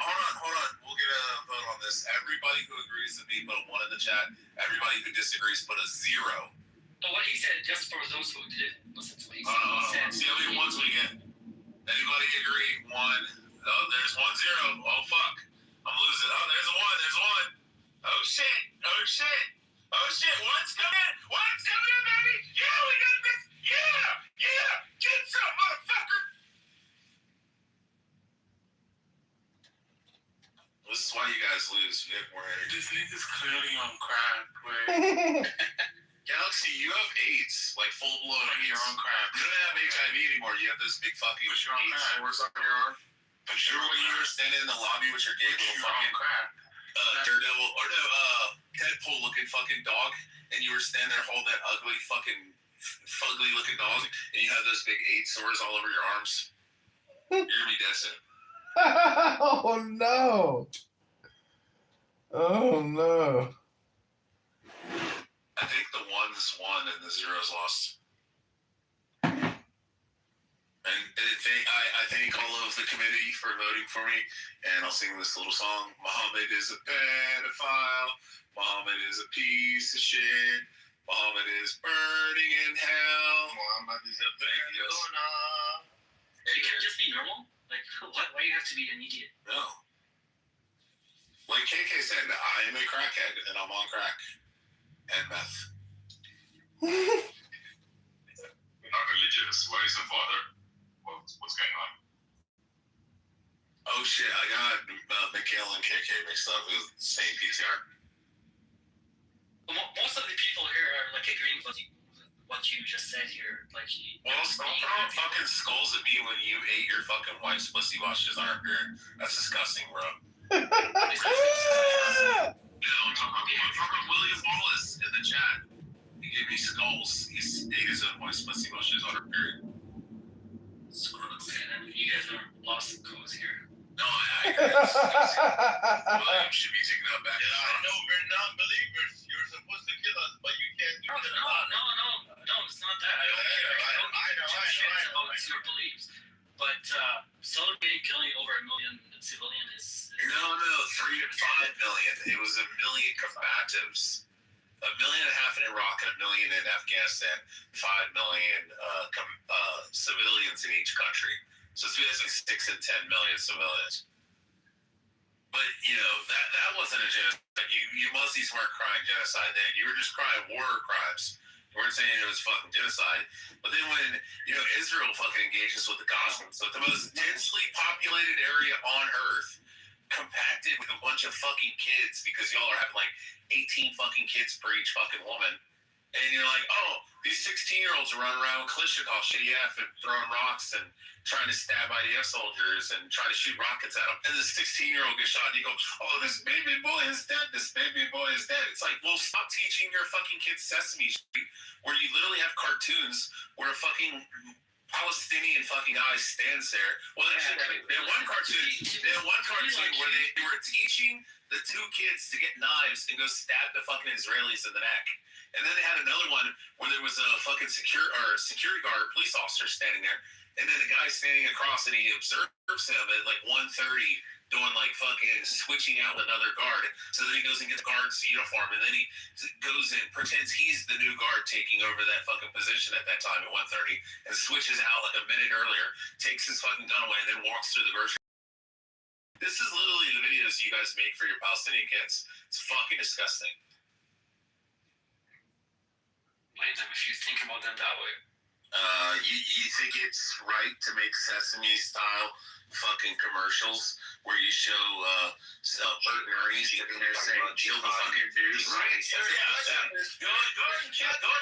on. We'll get a vote on this. Everybody who agrees with me, put a 1 in the chat. Everybody who disagrees, put a 0. But what he said, just for those who didn't listen to what he said. See how many 1s we get. Anybody agree? 1. Oh, there's 1-0. Oh fuck. I'm losing. Oh, there's a 1. Oh shit. 1's coming in. 1's coming in, baby. Yeah, we got this. Yeah. Get some, motherfucker. This is why you guys lose. You have more energy. This nigga's clearly on crack. Galaxy, you have AIDS, like full blown AIDS. You're on crack. You don't have HIV anymore. You have those big fucking AIDS sores on your arm. Remember when you were standing in the lobby with your gay little fucking Daredevil or no Deadpool looking fucking dog, and you were standing there holding that ugly fucking fugly looking dog, and you had those big AIDS sores all over your arms? You're gonna be dead soon. Oh no! Oh no! I think the 1's won and the 0's lost. And I thank all of the committee for voting for me. And I'll sing this little song. Muhammad is a pedophile. Muhammad is a piece of shit. Muhammad is burning in hell. Muhammad is a You can just be normal? Like, why do you have to be an idiot? No. Like KK said, I am a crackhead and I'm on crack and meth. Not religious. Why is the father? What's going on? Oh shit, I got Mikhail and KK mixed up with the same PTR. Most of the people here are like agreeing with what you just said here. Like, well, stop throwing fucking skulls at me when you ate your fucking wife's pussy while she's on her period. That's disgusting, bro. I'm talking William Wallace in the chat. He gave me skulls. He ate his own wife's pussy while she was on her period. It's gross. You guys are lost in cause here. No, I agree. William should be taken out back. Yeah, I know we're non-believers. You're supposed to kill us, but you can't do that. No, it's not that. I don't care. I don't know about your beliefs. But celebrating killing over 1 million civilians is... No, 3 to 5 million. It was 1 million combatives. 1.5 million in Iraq and 1 million in Afghanistan. 5 million civilians in each country. So it's like 6 and 10 million civilians. But you know that wasn't a genocide. You Muslims weren't crying genocide then. You were just crying war crimes. You weren't saying it was fucking genocide. But then when Israel fucking engages with the Gaza, so the most densely populated area on Earth, compacted with a bunch of fucking kids because y'all are having like 18 fucking kids per each fucking woman. And you're like, oh, these 16-year-olds are running around with Kalashnikov, shitty F, and throwing rocks and trying to stab IDF soldiers and trying to shoot rockets at them. And the 16-year-old gets shot and you go, oh, this baby boy is dead. This baby boy is dead. It's like, well, stop teaching your fucking kids Sesame Street, where you literally have cartoons where a fucking Palestinian fucking guy stands there. Well, actually, they had one cartoon where they were teaching the 2 kids to get knives and go stab the fucking Israelis in the neck. And then they had another one where there was a fucking security guard, police officer standing there, and then the guy standing across and he observes him at like 1:30 doing like fucking switching out with another guard. So then he goes and gets the guard's uniform, and then he goes and pretends he's the new guard taking over that fucking position at that time at 1:30 and switches out like a minute earlier, takes his fucking gun away, and then walks through the grocery. This is literally the videos you guys make for your Palestinian kids. It's fucking disgusting. If you think about them that way. You think it's right to make Sesame style fucking commercials where you show Bert and Ernie sitting there saying kill the fucking Jews? Go and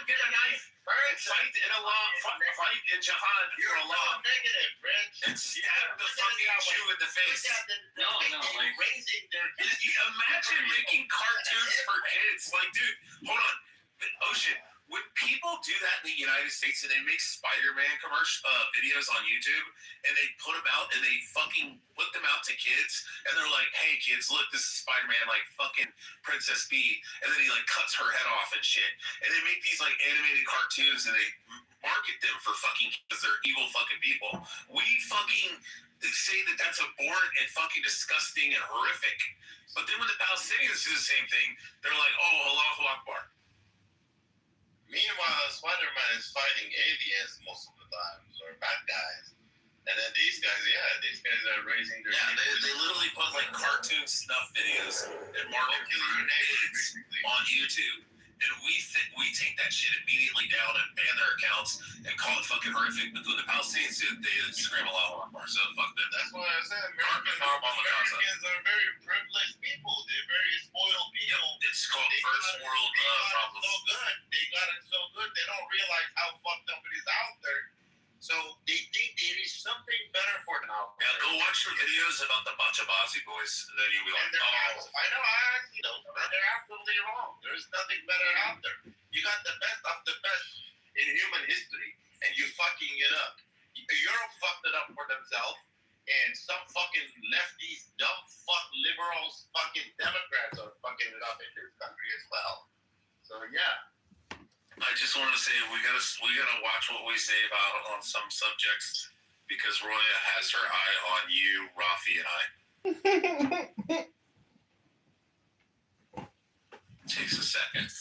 get a knife and fight in jihad for Allah and stab the fucking Jew in the face. Imagine making cartoons for kids. Like, dude, hold on. Ocean. When people do that in the United States and they make Spider-Man videos on YouTube and they put them out and they fucking put them out to kids and they're like, hey kids, look, this is Spider-Man like fucking Princess B, and then he like cuts her head off and shit, and they make these like animated cartoons and they market them for fucking kids. They're evil fucking people. We fucking say that that's abhorrent and fucking disgusting and horrific, but then when the Palestinians do the same thing, they're like, oh, Allahu Akbar. Meanwhile, Spider-Man is fighting aliens most of the times, or bad guys. And then these guys are raising their... Yeah, they literally put like cartoon snuff videos and market kids on YouTube. And we take that shit immediately down and ban their accounts and call it fucking horrific. But when the Palestinians do, they scream Allahu Akbar. So fuck them. That's why I said Americans are very privileged people. They're very spoiled people. Yep, it's called first world problems. So good. They got it so good. They don't realize how fucked up it is out there. So they think there is something better for them out there. Yeah, go watch the videos about the Bachabazi boys, and then you'll be like, oh. I know, they're absolutely wrong. There's nothing better out there. You got the best of the best in human history, and you're fucking it up. Europe fucked it up for themselves, and some fucking lefties, dumb fuck liberals, fucking Democrats are fucking it up in this country as well. So yeah. I just want to say we gotta watch what we say about on some subjects because Roya has her eye on you, Rafi, and I. Takes a second.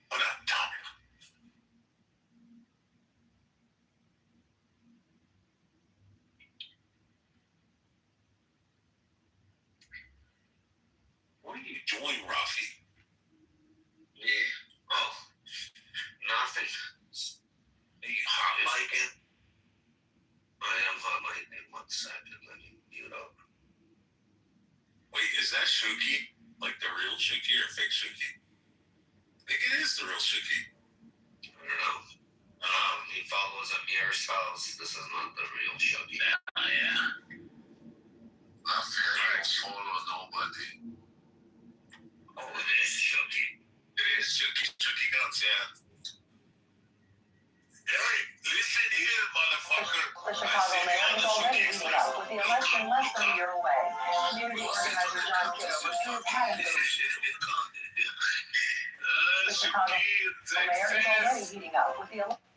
What up, Tom? doing, Rafi? Yeah. Oh, nothing. Are you hot micing? I am hot micing. 1 second. Let me mute up. Wait, is that Shuki? Like the real Shuki or fake Shuki? I think it is the real Shuki. I don't know. He follows Amir's house. This is not the real Shuki. Yeah. I feel like follow nobody. Oh, it is Shuki. It is Shuki. Shuki guns, yeah. Hey, listen here, motherfucker. The Chicago mayor is already heating up with the election less than a year away. Community organizer John Kitover is having the Chicago mayor is already heating up with the election.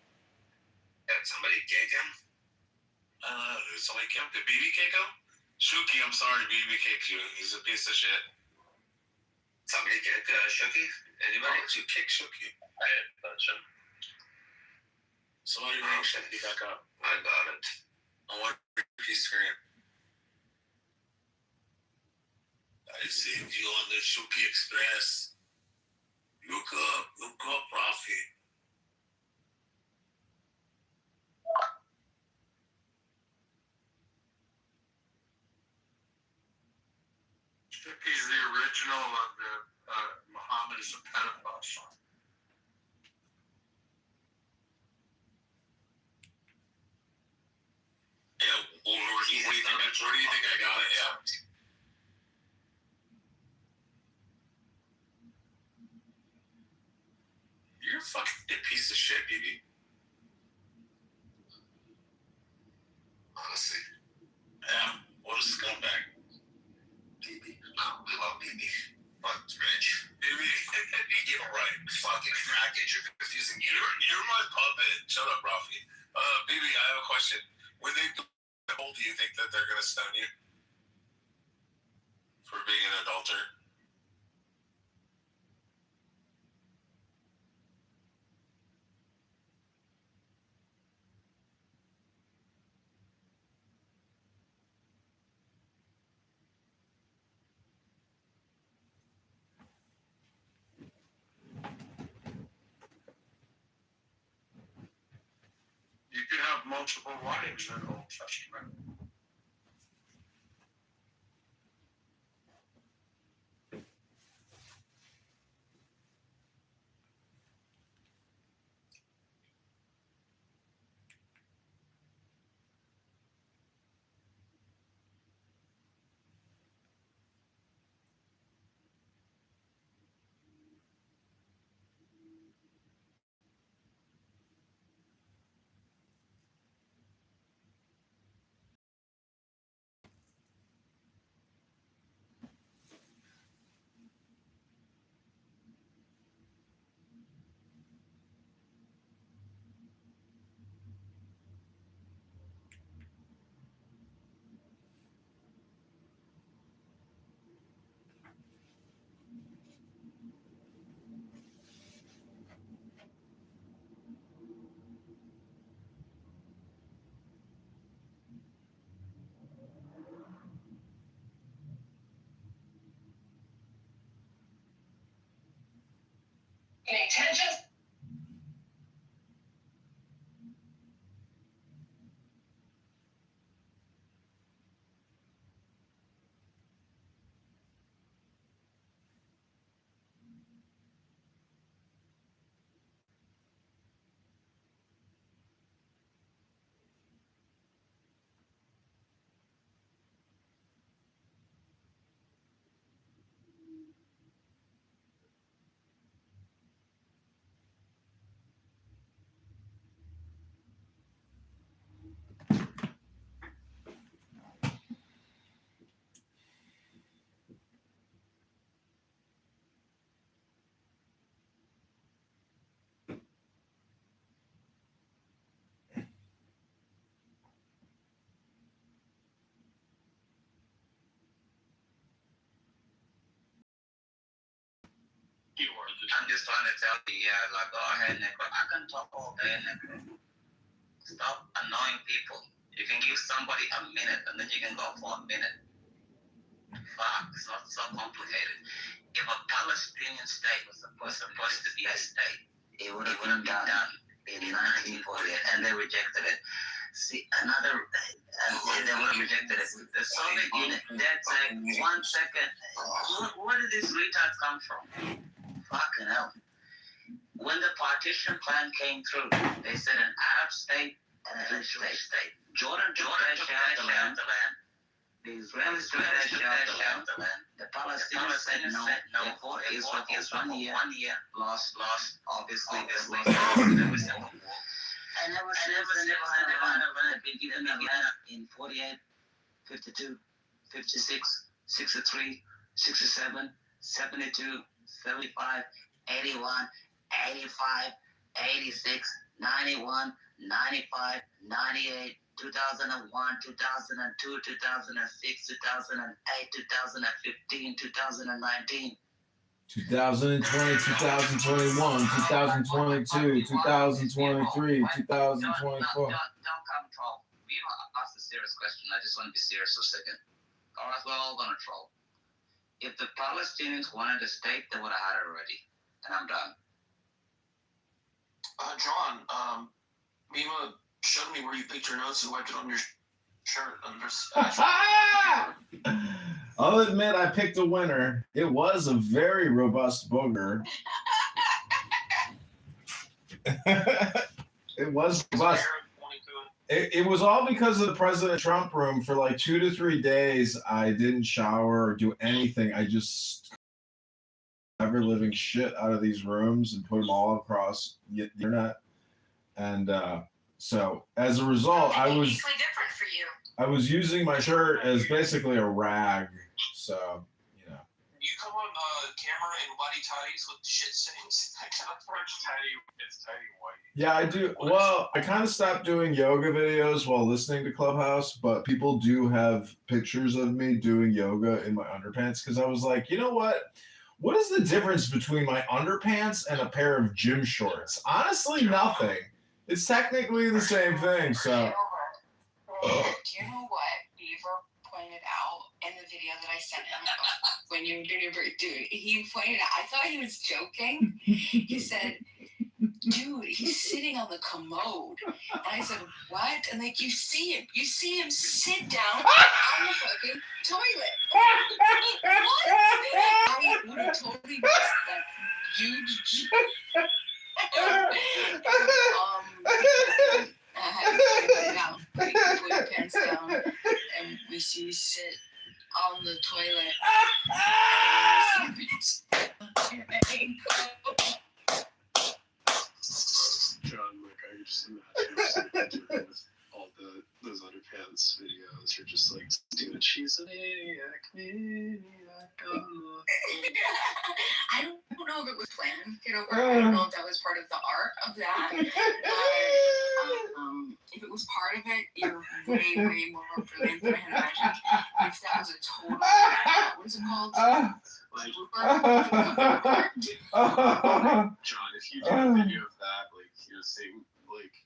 Did somebody kick him? Somebody kicked him? Did BB kick him? Shuki, I'm sorry, BB kicked you. He's a piece of shit. Somebody kick Shuki? Anybody? Why would you kick Shuki? I didn't touch him. Somebody bring Shuki back up. I got it. I want to scream. I see you on the Shuki Express. Look up, Rafi. Shuki's the original of the Muhammad is a pedophile song. Yeah, where do you think I got it? Yeah. You're a fucking piece of shit, BB. Honestly. Yeah, what a scumbag. BB. We love BB. But Rich. BB, you're right. Fucking crackhead, you're confusing you. You're my puppet. Shut up, Rafi. BB, I have a question. When they how old do you think that they're gonna stone you for being an adulterer? You could have multiple wives in the Old Testament. Attention. I'm just trying to tell you, yeah, like, go ahead, Nick, but I can talk all day, Nick. Stop annoying people. You can give somebody a minute, and then you can go for a minute. fuck, so complicated. If a Palestinian state was supposed to be a state, it would have been done in 1948, and they rejected it. See, they would have rejected it. The Soviet Union, that's like 1 second. Where did these retards come from? Fucking hell. When the partition plan came through, they said an Arab state and a Jewish state. Jordan took their share of the land. The Israelis took their share of the land. The Palestinians said no. Therefore, Israel for 1 year lost obviously every civil war. And never had a land. Been given a land in 48, 52, 56, 63, 67, 72, 75, 81, 85, 86, 91, 95, 98, 2001, 2002, 2006, 2008, 2015, 2019. 2020, 2021, 2022, 2023, 2024. Don't come troll. We don't ask a serious question. I just want to be serious for a second. All right, we're all going to troll. If the Palestinians wanted a state, they would have had it already. And I'm done. John, Mima showed me where you picked your notes and wiped it on your shirt. I'll admit I picked a winner. It was a very robust booger. It was robust. It was all because of the President Trump room. For like 2 to 3 days, I didn't shower or do anything. I just ever living shit out of these rooms and put them all across the internet. And so as a result, I was different for you. I was using my shirt as basically a rag. So, you know. You come on camera in whitey tighties with shit stains. It's tidy white. Yeah, I do. Well, I kind of stopped doing yoga videos while listening to Clubhouse, but people do have pictures of me doing yoga in my underpants because I was like, you know what? What is the difference between my underpants and a pair of gym shorts? Honestly, nothing. It's technically the same thing. So. Do you know what Beaver pointed out in the video that I sent him when you were doing your birthday? Dude, he pointed out, I thought he was joking. He said, dude, he's sitting on the commode. And I said, what? And like, you see him sit down on the fucking toilet. What? I would have totally missed that huge I had to put it out. Put your pants down, and we see you sit on the toilet. John, like I just imagine with all those underpants videos. You're just like, dude, she's a maniac. I don't know if it was planned, Kitover. I don't know if that was part of the art of that. But if it was part of it, you're way, way more brilliant than I had imagined. If that was a total, what is it called? John, if you do a video of that, like you're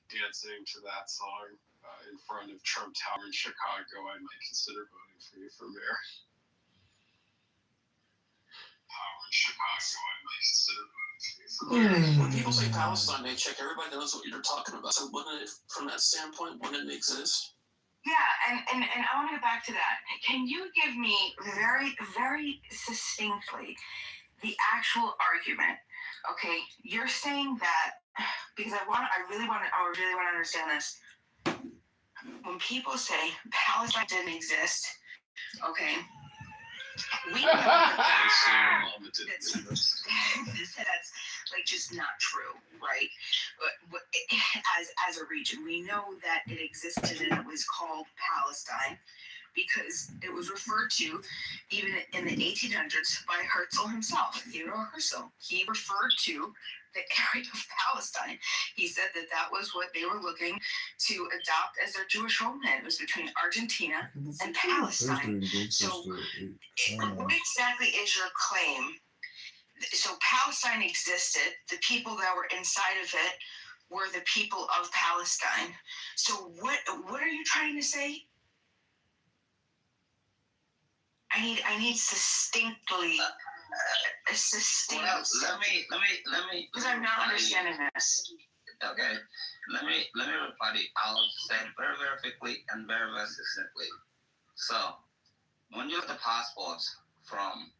dancing to that song in front of Trump Tower in Chicago, I might consider voting for you for mayor. When people say Palestine, they check. Everybody knows what you're talking about. So, wouldn't it, from that standpoint, wouldn't it exist? Yeah, and I want to get back to that. Can you give me very, very succinctly the actual argument? Okay, you're saying that because I really want to understand this. When people say Palestine didn't exist, okay, we know that's like just not true, right? But as a region, we know that it existed and it was called Palestine because it was referred to even in the 1800s by Herzl himself, Theodor Herzl. He referred to the area of Palestine. He said that was what they were looking to adopt as their Jewish homeland. It was between Argentina and Palestine. So what exactly is your claim? So Palestine existed. The people that were inside of it were the people of Palestine. So what are you trying to say? I need succinctly. Well, let me. Because I'm not understanding this. Okay, let me reply to you. I'll say it very, very quickly and very, very succinctly. So, when you look at the passports from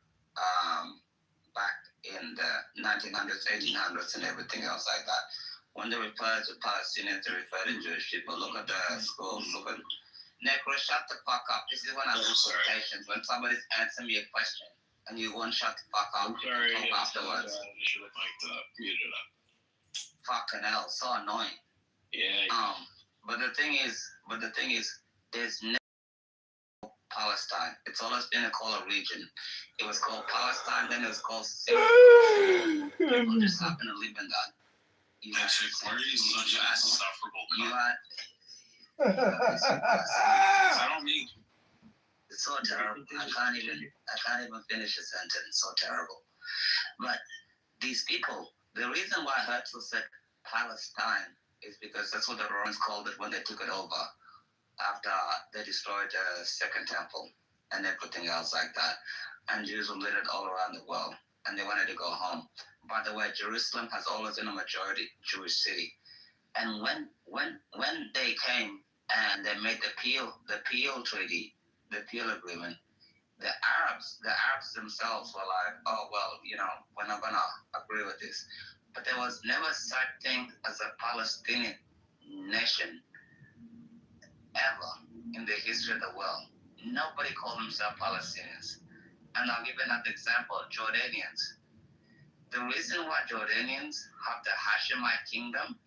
back in the 1900s, 1800s, and everything else like that, when they refer to Palestinians, they refer to Jewish people. Look at the schools. Look at Necro. Shut the fuck up. This is when I lose quotations. When somebody's answering me a question and you won't shut the fuck up. I'm sorry. Talk afterwards. I should have muted up. Fucking hell, so annoying. Yeah. But the thing is, there's no Palestine. It's always been called a region. It was called Palestine, then it was called Syria. People just happen to live in that. Corey is such an insufferable I don't mean. It's so terrible. I can't even finish a sentence. So terrible. But these people, the reason why Herzl said Palestine is because that's what the Romans called it when they took it over after they destroyed the Second Temple and everything else like that. And Jews were littered all around the world and they wanted to go home. By the way, Jerusalem has always been a majority Jewish city. And when they came and they made the Peel Treaty, the Peel Agreement, the Arabs themselves were like, oh, well, we're not going to agree with this. But there was never such thing as a Palestinian nation ever in the history of the world. Nobody called themselves Palestinians. And I'll give you another example, Jordanians. The reason why Jordanians have the Hashemite kingdom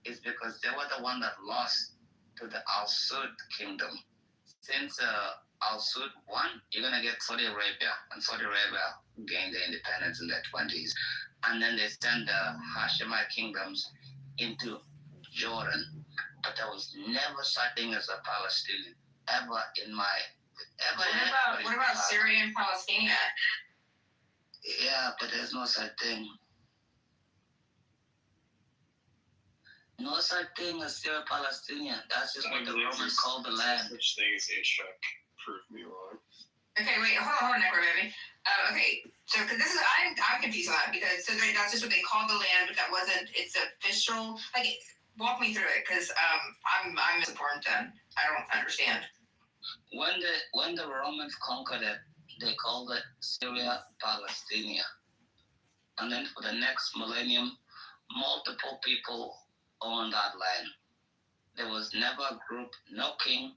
is because they were the one that lost to the Al-Sud kingdom. Since Al-Sud won, you're going to get Saudi Arabia, and Saudi Arabia gained their independence in the 20s. And then they sent the Hashemite kingdoms into Jordan. But there was never such thing as a Palestinian, ever in my... What about Syria and Palestine? Yeah, but there's no such thing. No such thing as Syria Palestinian. That's just what the Romans called the land. Such thing as H-Track. Prove me wrong. Okay, wait, hold on, Necro baby. Okay, so because this is I'm confused on that because that's just what they call the land, but that wasn't its official. Like, walk me through it because I'm misinformed then. I don't understand. When the Romans conquered it, they called it Syria Palestina, and then for the next millennium, multiple people owned that land. There was never a group, no king,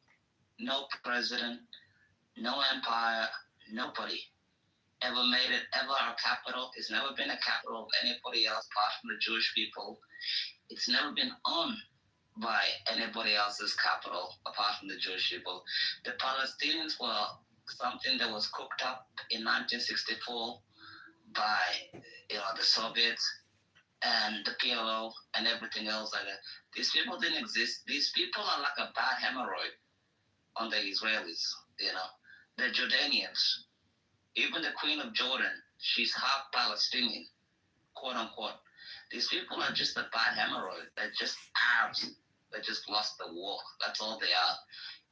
no president, no empire, nobody ever made it ever a capital. It's never been a capital of anybody else apart from the Jewish people. It's never been owned by anybody else's capital apart from the Jewish people. The Palestinians were something that was cooked up in 1964 by the Soviets and the PLO and everything else like that. These people didn't exist. These people are like a bad hemorrhoid on the Israelis, The Jordanians, even the Queen of Jordan, she's half Palestinian, quote unquote. These people are just a bad hemorrhoid. They're just Arabs. They just lost the war. That's all they are.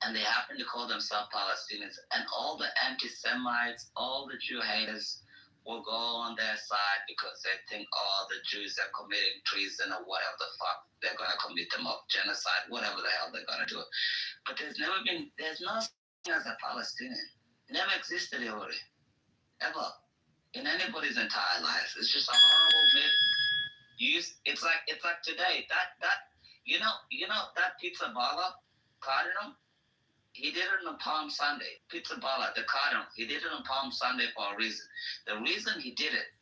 And they happen to call themselves Palestinians. And all the anti-Semites, all the Jew haters will go on their side because they think, the Jews are committing treason or whatever the fuck. They're going to commit them up, genocide, whatever the hell they're going to do. But there's no such thing as a Palestinian. Never existed, Hillary. Ever. In anybody's entire life. It's just a horrible myth. It's like today. That pizza baller, Cardinal, he did it on Palm Sunday. Pizza baller, the Cardinal, he did it on Palm Sunday for a reason. The reason he did it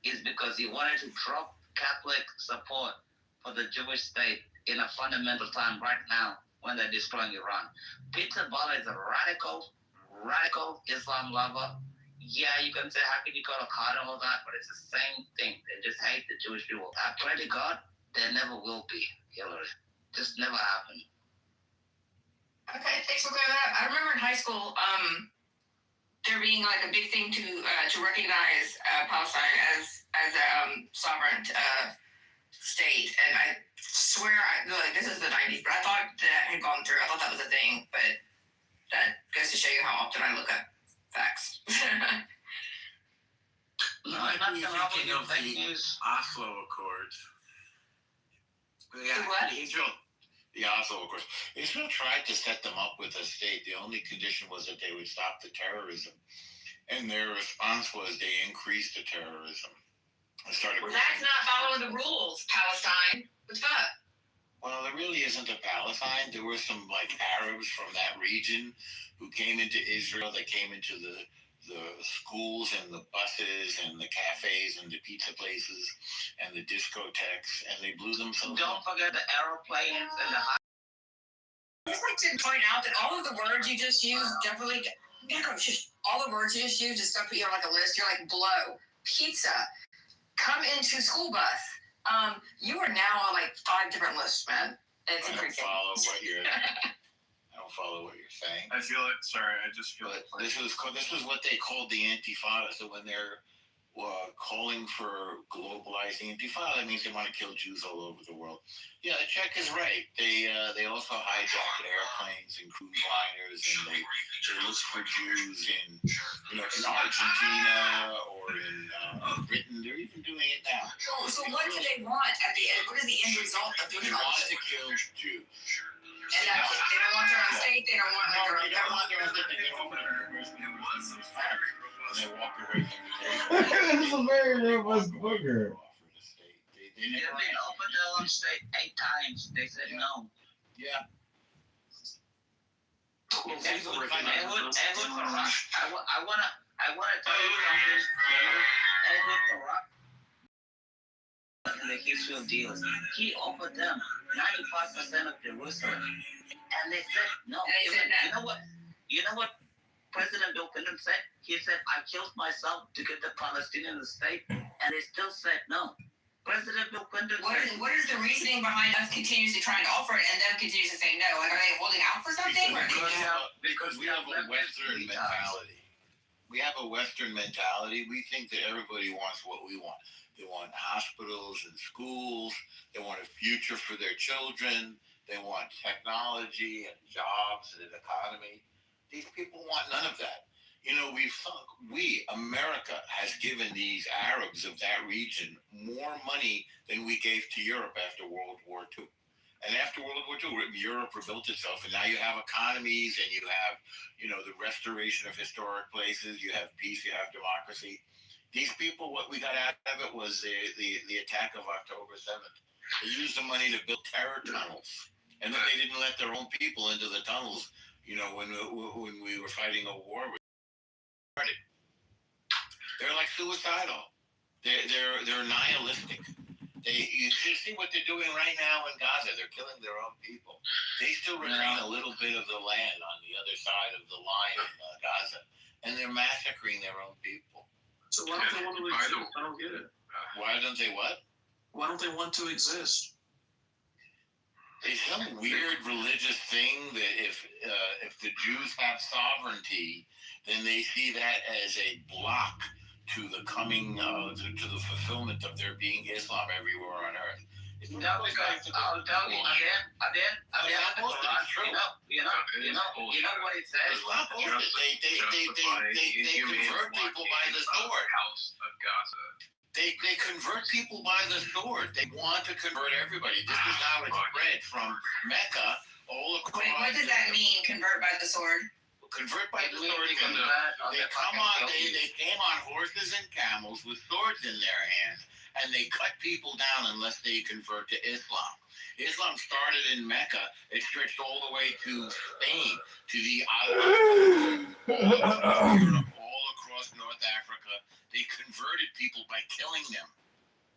is because he wanted to drop Catholic support for the Jewish state in a fundamental time right now when they're destroying Iran. Pizza baller is a radical Islam lover. Yeah, you can say, how can you call a Cardinal that? But it's the same thing. They just hate the Jewish people. I pray to God, there never will be, Hillary. Just never happened. Okay, thanks for clearing that up. I remember in high school, there being like a big thing to recognize Palestine as a sovereign state, and I swear, this is the 90s, but I thought that had gone through. I thought that was a thing, but that goes to show you how often I look up Facts. No, I think thinking of the Oslo Accords. The what? The Oslo Accords. Israel tried to set them up with a state. The only condition was that they would stop the terrorism. And their response was they increased the terrorism. Well, that's not following the rules, Palestine. What's up? Well, there really isn't a Palestine. There were some like Arabs from that region who came into Israel. They came into the schools and the buses and the cafes and the pizza places and the discotheques, and they blew themselves up. Don't forget the aeroplanes and the. I'd just like to point out that all of the words you just used definitely. All the words you just used is stuff you have like a list. You're like blow, pizza, come into school bus. You are now on like 5 different lists, man. It's increasing. I don't follow what you're saying. I feel like, sorry, I just feel like this was what they called the Intifada. So when they're calling for globalized Intifada, that means they want to kill Jews all over the world. Yeah, Czech is right. They also hijacked airplanes and cruise liners, and they look for Jews in Argentina or in Britain. They're even doing it now. So what do they want at the end? What is the end result of doing all this? They want to kill Jews. And that's it. They don't want their own state. They don't want their own state. They don't want and they walk away from the table. This is a very robust booger. They've been offered their own state 8 times. They said no. Yeah. Ehud Barak. I wanna tell you something. Ehud Barak. In the Israel deals, he offered them 95% of Jerusalem, and they said no. You know what President Bill Clinton said? He said, I killed myself to get the Palestinian state, and they still said no. President Bill Clinton said... What is the reasoning behind us continuously trying to offer it and them continuously saying no? Like, are they holding out for something? Because we have a Western mentality. We have a Western mentality. We think that everybody wants what we want. They want hospitals and schools. They want a future for their children. They want technology and jobs and an economy. These people want none of that. America has given these Arabs of that region more money than we gave to Europe after World War II. And after World War II, Europe rebuilt itself, and now you have economies, and you have, the restoration of historic places. You have peace. You have democracy. These people, what we got out of it was the attack of October 7th. They used the money to build terror tunnels, and then they didn't let their own people into the tunnels. When we were fighting a war with. They're like suicidal. They're nihilistic. You see what they're doing right now in Gaza. They're killing their own people. They still retain a little bit of the land on the other side of the line in Gaza, and they're massacring their own people. So why don't they want to exist? I don't get it. Why don't they what? Why don't they want to exist? It's some weird religious thing that if the Jews have sovereignty, then they see that as a block to the coming to the fulfillment of there being Islam everywhere on earth. No, because I'll tell you again, you know what it says? They convert people by the sword. They convert people by the sword. They want to convert everybody. This is how it's spread from Mecca all across. Wait, what does that mean, convert by the sword? Convert by the sword. They came on horses and camels with swords in their hands, and they cut people down unless they convert to Islam. Islam started in Mecca. It stretched all the way to Spain, to the islands, all across North Africa. They converted people by killing them.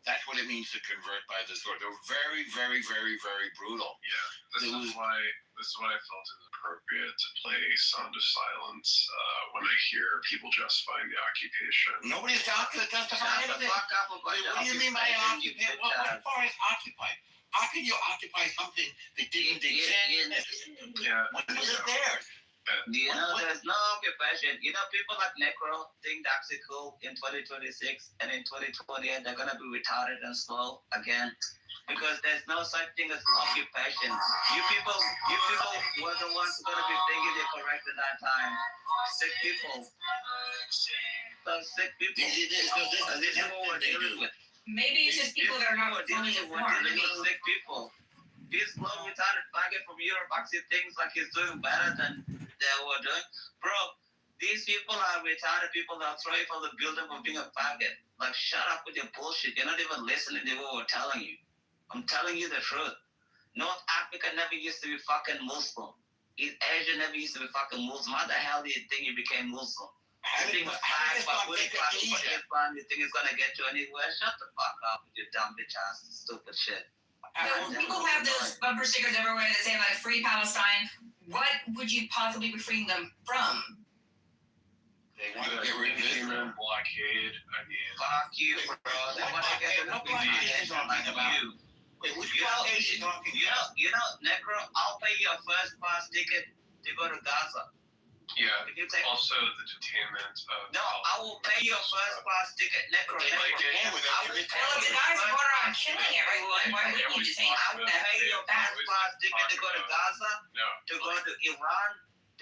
That's what it means to convert by the sword. They're very, very, very, very brutal. Yeah, this is why I felt it appropriate to play Sound of Silence when I hear people justifying the occupation. Nobody's justifying anything. What do you mean by occupation? What part is occupied? How can you occupy something that didn't exist? When was it theirs? There's no occupation. People like Necro think that's cool in 2026, and in 2020 they're gonna be retarded and slow again, because there's no such thing as occupation. You people were the ones who gonna be thinking they're correct at that time. Sick people. sick people. This is what we're dealing with. Maybe it's just people that are not fully informed. I mean, sick people. This slow retarded faggot from Europe actually thinks like he's doing better than they were doing. Bro, these people are retarded people that are throwing from the building for being a faggot. Like, shut up with your bullshit. You're not even listening to what we're telling you. I'm telling you the truth. North Africa never used to be fucking Muslim. East Asia never used to be fucking Muslim. How the hell do you think you became Muslim? You think Islam, you think it's gonna get you anywhere? Shut the fuck up with your dumb bitch ass stupid shit. people have those bumper stickers everywhere that say like "Free Palestine." What would you possibly be freeing them from? They want to get rid of Israel. Blockade. I mean, Fuck you, bro. They want to get rid of you. Wait, which blockade are you talking about? You know, Necro, I'll pay you a first class ticket to go to Gaza. yeah. If you take, Also, the detainment of. no, I will pay you a first class ticket, Necro. They might get in with Well, if the guys are going around killing everyone, why wouldn't you just say I will pay you a first class ticket to go to Gaza, No. to go to Iran,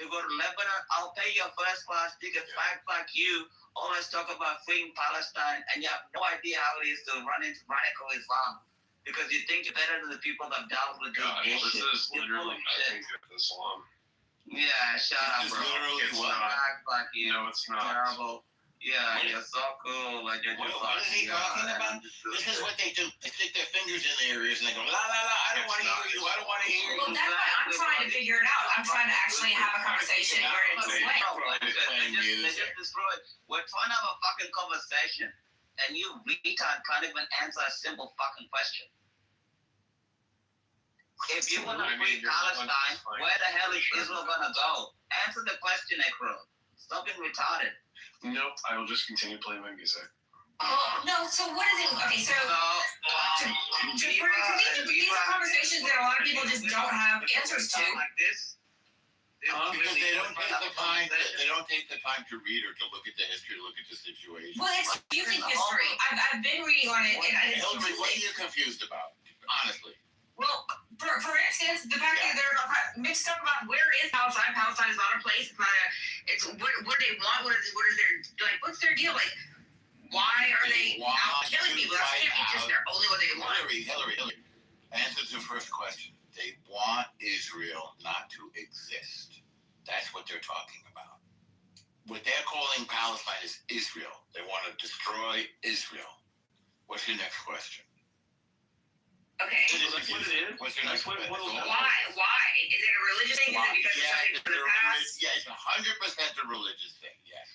to go to Lebanon. I'll pay you a first class ticket. Fact like you always talk about freeing Palestine, and you have no idea how it is to run into radical Islam. Because you think you're better than the people that dealt with this This bullshit. is literally nothing to Islam. Yeah, shut up, It's bro. literally It's what? not act like you. No, it's not. Terrible. Yeah, you're so cool. Like you're just What is he talking about? This is what they do. They stick their fingers in their ears and they go, la la la, I don't want to hear you, I don't want to hear you. Well, that's why I'm trying to figure it out. I'm trying to actually have a conversation where it's like, They just destroyed. We're trying to have a fucking conversation, and you retard can't even answer a simple fucking question. If you want to free Palestine, where the hell is Israel gonna go? Answer the question, Necro. Stop being retarded. Nope, I will just continue playing my music. well, no. So what is it? Okay, so these are conversations that a lot of people just don't have answers to. Like this. Because they don't take the time. They don't take the time to read or to look at the history, to look at the situation. Well, it's confusing history. I've been reading on it, and it's Hillary, what are confusing. you confused about? Honestly. Well, for instance, the fact that they're mixed up about where is Palestine. Palestine is not a place. It's not a. It's what do they want? What is their like? What's their deal? Like, why are they out killing people? That can't be just their only what they want. Hillary. Answer to the first question. They want Israel not to exist. That's what they're talking about. What they're calling Palestine is Israel. They want to destroy Israel. What's your next question? Okay. That's what it is. What's your next question? Why? Why? Is it a religious thing? Is it because of something from the past? Yeah, it's 100% a religious thing, yes.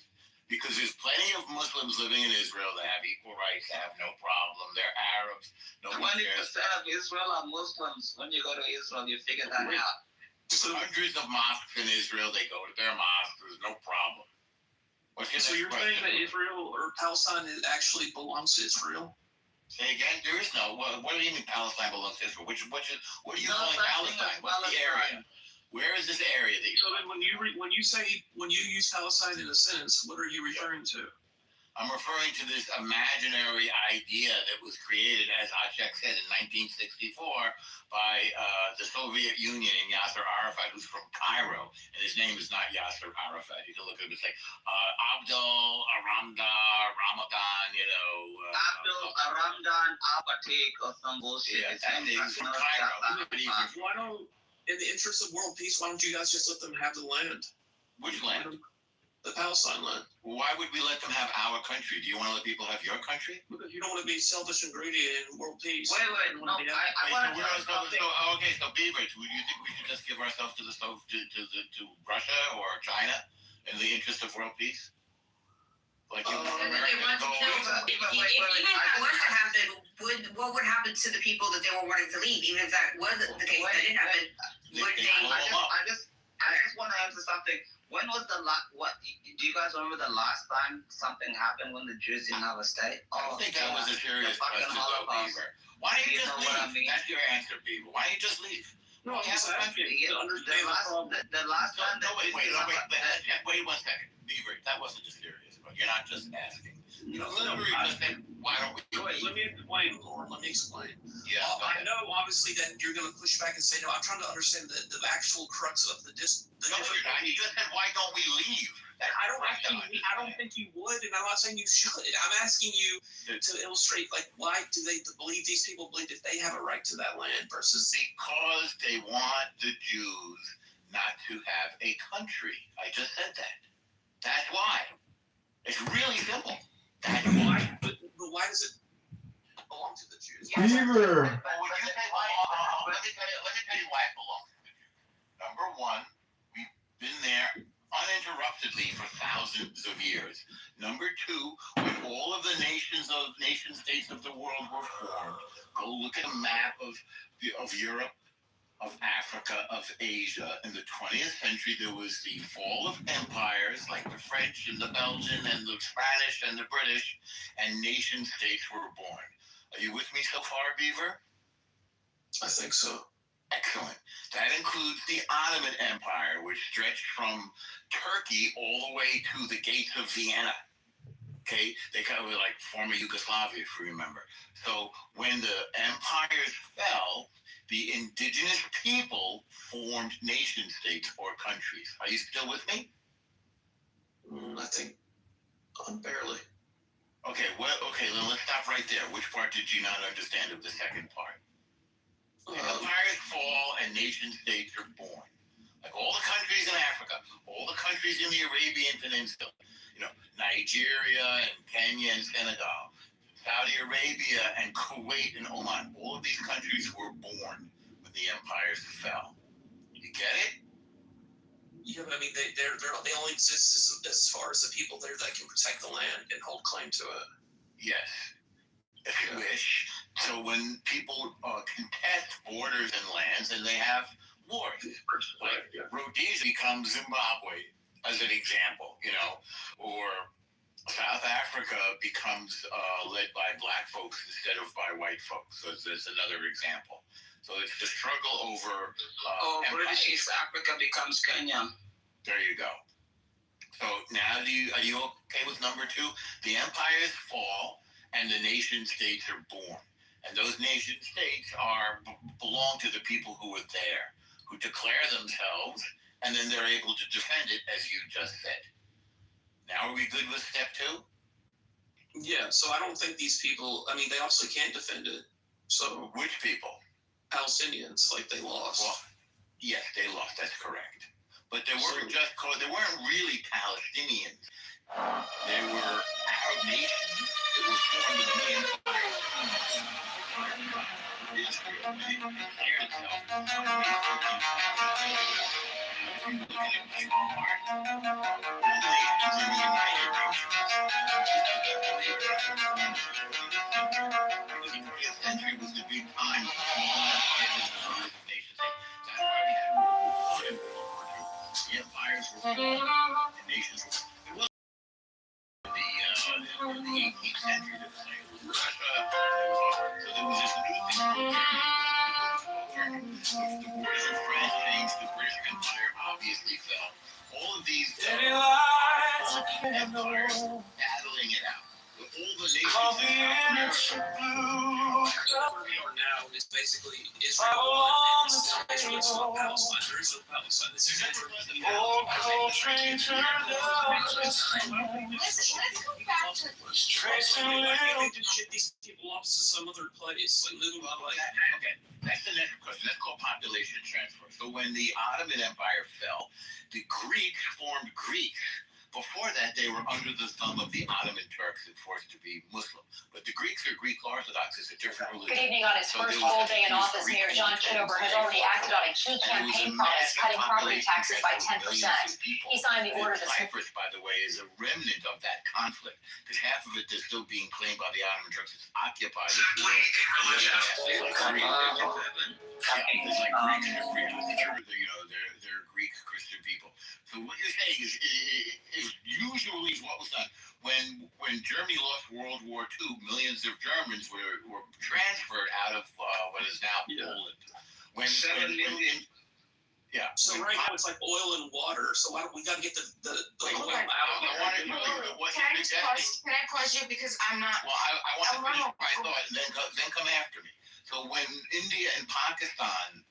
Because there's plenty of Muslims living in Israel that have equal rights, that have no problem. They're Arabs. 20% of Israel are Muslims. When you go to Israel, you figure that out. There's hundreds of mosques in Israel. They go to their mosques. There's no problem. What's your So next you're question? saying that Israel or Palestine actually belongs to Israel? Say again? There is no. What do you mean Palestine belongs to Israel? What are you No calling such thing Palestine? as What's the area? Where is this area that So you're? then, when you use Palestine in a sentence, what are you referring to? I'm referring to this imaginary idea that was created, as Acek said, in 1964 by the Soviet Union and Yasser Arafat, who's from Cairo. And his name is not Yasser Arafat. You can look at him and say, Abdul Ramadan, Abdul Ramadan Apatik or some bullshit. Yeah, that is from Cairo. Why don't, in the interest of world peace, why don't you guys just let them have the land? Which land? The Palestine land. Why would we let them have our country? Do you want to let people have your country? Because you don't want to be selfish and greedy in world peace. Wait, no, I want to tell you something. Okay, so Beaver, do you think we should just give ourselves to Russia or China in the interest of world peace? Like you want America to go away? Even if that was to happen, what would happen to the people that they were wanting to leave? Even if that wasn't the case, that didn't happen, would they? I just want to answer something. When was the last? What do you guys remember the last time something happened when the Jews didn't have a state? I don't think that was a serious question, though, Beaver. Why don't you just leave? That's your answer, Beaver. Why don't you just leave? No, I'm just asking to understand the problem. The last time. Wait 1 second. Beaver, that wasn't just serious. But you're not just asking. You know, Literally just said, why don't we do it? let me explain, Lord. Let me explain. Yeah. I know, obviously, that you're going to push back and say, no, I'm trying to understand the actual crux of the No, you're different. not. You just said, why don't we leave? I don't think you would, and I'm not saying you should. I'm asking you to illustrate, like, why do they believe these people believe that they have a right to that land versus Because they want the Jews not to have a country. I just said that. That's why. It's really simple. That's why. But why does it belong to the Jews? Beaver. Well, when you say belong, let me tell you why it belongs to the Jews. Number one, we've been there uninterruptedly for thousands of years. Number two, when all of the nation states of the world were formed, go look at a map of Europe, of Africa, of Asia. In the 20th century, there was the fall of empires like the French and the Belgian and the Spanish and the British, and nation states were born. Are you with me so far, Beaver? I think so. Excellent. That includes the Ottoman Empire, which stretched from Turkey all the way to the gates of Vienna. Okay, they kind of were like former Yugoslavia, if you remember. So when the empires fell, the indigenous people formed nation states or countries. Are you still with me? I think barely. Okay, then let's stop right there. Which part did you not understand of the second part? Empires fall and nation states are born. Like all the countries in Africa, all the countries in the Arabian Peninsula, Nigeria and Kenya and Senegal, Saudi Arabia and Kuwait and Oman, all of these countries were born when the empires fell. You get it? Yeah, but I mean, they only exist as far as the people there that can protect the land and hold claim to it. Yes, if you wish. So when people contest borders and lands, and they have wars, like Rhodesia becomes Zimbabwe, as an example, or South Africa becomes led by black folks instead of by white folks. So there's another example. So it's the struggle over. British East Africa becomes Kenya. There you go. So now, are you okay with number two? The empires fall and the nation states are born, and those nation states belong to the people who were there, who declare themselves, and then they're able to defend it, as you just said. Now, are we good with step two? Yeah, so I don't think these people, I mean, they obviously can't defend it. So which people? Palestinians, like they lost. Well, yes, they lost. That's correct. But they weren't they weren't really Palestinians. They were Arab nations that were formed in the empire. Israel declared itself. If you look at it too hard, all the nations in the United Nations. The 20th century was the big time of the nation state. That's why we had World War I and World War II. The empires were formed, the nations were. It wasn't the 18th century that was like Russia. So there was this new thing called the borders of France changed, the British Empire obviously fell. All of these empires battling it out. All the nations in South America. Now is basically Israel and Israel is not Palestine. There is no Palestine. This is Let's go back to they just ship these people off to some other place, like little like. Okay, that's the next question. That's called population transfer. So when the Ottoman Empire fell, the Greeks formed Greece. Before that, they were under the thumb of the Ottoman Turks and forced to be Muslim. But the Greeks are Greek Orthodox. It's a different religion. Good evening. On his first full day in office, Mayor John Kitover has already acted on a key campaign promise, cutting property taxes by 10%. He signed the order this Cyprus, by the way, is a remnant of that conflict, because half of it is still being claimed by the Ottoman Turks. It's occupied. They're Greek Christian people. So what you're saying is usually what was done when Germany lost World War II. Millions of Germans were transferred out of what is now Poland. When 7 million. Yeah. So right now it's like oil and water. So why don't we got to get the oil Okay. out? I want to know what Can I you're just suggesting. can I pause you because I'm not. Well, I want to finish Elmano. my thought and then come after me. So when India and Pakistan,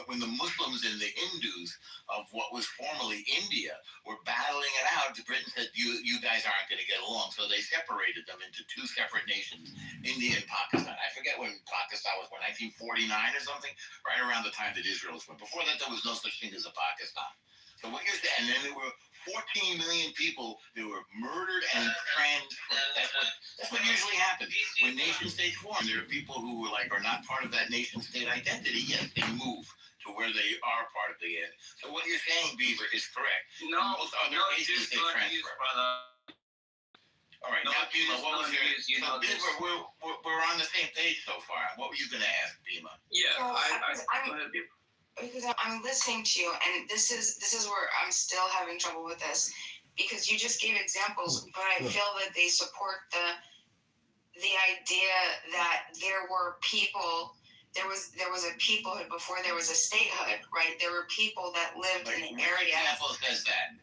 when the Muslims and the Hindus of what was formerly India were battling it out, Britain said, you guys aren't going to get along. So they separated them into two separate nations, India and Pakistan. I forget when Pakistan was, 1949 or something, right around the time that Israel was born. Before that, there was no such thing as a Pakistan. So what you're saying, and then there were 14 million people that were murdered and transferred. That's what usually happens when nation states form. There are people who are not part of that nation state identity yet. They move to where they are part of the end. So what you're saying, Beaver, is correct. No, Most other no, cases it's they not transfer. used, brother. All right, No, now Beaver, it's what was not your? used, you So know this. Beaver, we're on the same page so far. What were you going to ask, Beaver? Yeah, Well, I go ahead, because I'm listening to you, and this is where I'm still having trouble with this, because you just gave examples, but I feel that they support the idea that there were people. There was a peoplehood before there was a statehood, right? There were people that lived in the area. Example says that.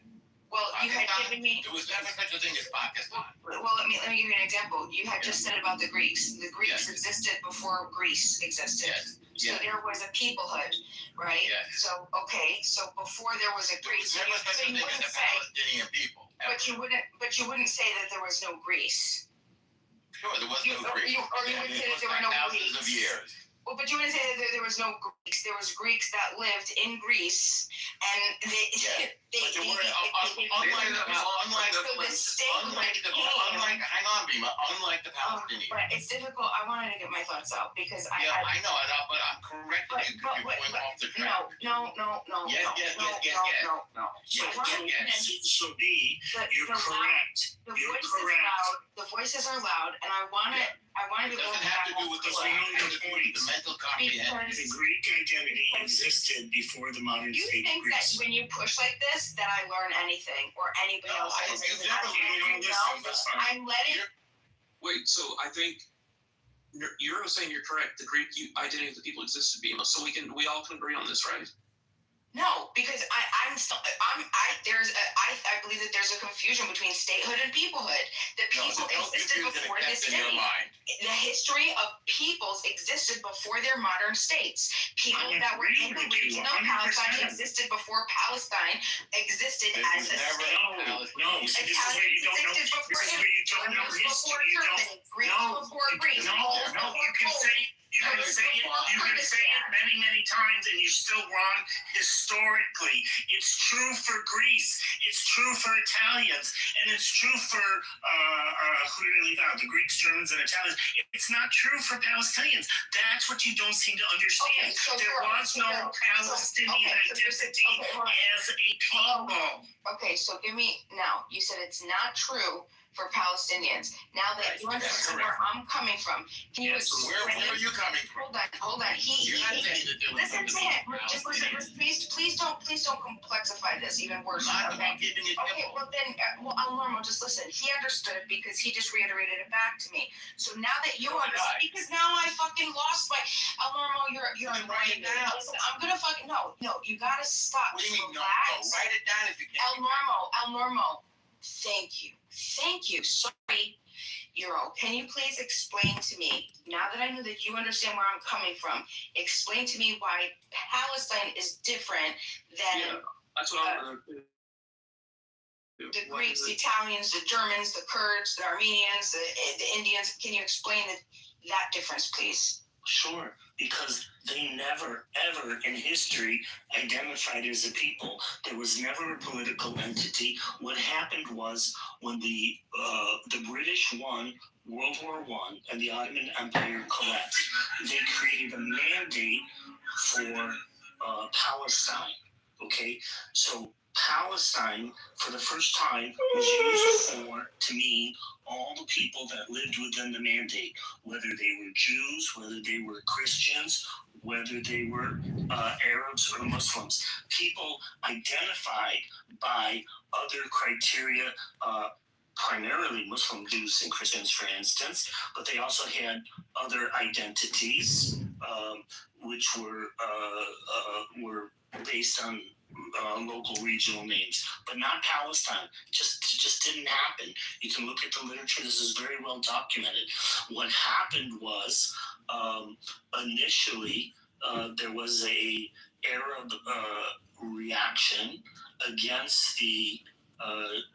Well, you had given me. There was never such a thing as Pakistan. Well, let me give you an example. You had just said about the Greeks. The Greeks existed before Greece existed. Yes. So there was a peoplehood, right? Yes. So before there was a Greece. There was never such a thing as a Palestinian people. Ever. But you wouldn't say that there was no Greece. Sure, there was no Greece. Or you would say that there were no thousands Greeks. of years. Well, but you wouldn't say that there was no Greeks. There was Greeks that lived in Greece, and they unlike the Palestinians. But it's difficult. I wanted to get my thoughts out because I know it, but I'm correcting you because you're going off the track. No. Yes. So B, you're correct. The voices are loud, and I want to It be able doesn't to have to do with the mental comprehension. The Greek identity existed before the modern You state think of that Greece. when you push like this, that I learn anything or anybody else? You've never learned anything. I'm letting. Wait, so I think you're saying you're correct. The Greek identity of the people existed, Bima. So we all can agree on this, right? No, because I believe that there's a confusion between statehood and peoplehood. The people existed before the state. The history of peoples existed before their modern states. People that were in the region of Palestine existed before Palestine existed as a state. No, this is where you don't know. This is where you don't know history. You don't. Greece before Greece. No. You can say it many times, and you're still wrong historically. It's true for Greece. It's true for Italians, and it's true for who did I leave out? The Greeks, Germans, and Italians. It's not true for Palestinians. That's what you don't seem to understand. There was no Palestinian identity as a people. Okay, so give me now. You said it's not true for Palestinians. Now that you understand where I'm coming from, can you explain? Where are you coming from? Hold on. Listen to him. Just listen. Please don't complexify this even worse. Okay. Well then, Normal, just listen. He understood it because he just reiterated it back to me. So now that you understand, because now I fucking lost my. Normal, you're annoying me. Listen, I'm gonna fucking no. You gotta stop. What do you mean? No, write it down if you can. El Normal. Thank you. Sorry. Euro, can you please explain to me, now that I know that you understand where I'm coming from, explain to me why Palestine is different than that's what I'm going to do. The Greeks, the Italians, the Germans, the Kurds, the Armenians, the Indians. Can you explain that difference, please? Sure, because they never, ever in history identified as a people. There was never a political entity. What happened was when the British won World War I and the Ottoman Empire collapsed, they created a mandate for Palestine. Okay, so Palestine, for the first time, was used to mean all the people that lived within the mandate, whether they were Jews, whether they were Christians, whether they were Arabs or Muslims. People identified by other criteria, primarily Muslim Jews and Christians, for instance, but they also had other identities which were based on local regional names, but not Palestine. Just didn't happen. You can look at the literature. This is very well documented. What happened was initially there was a Arab reaction against the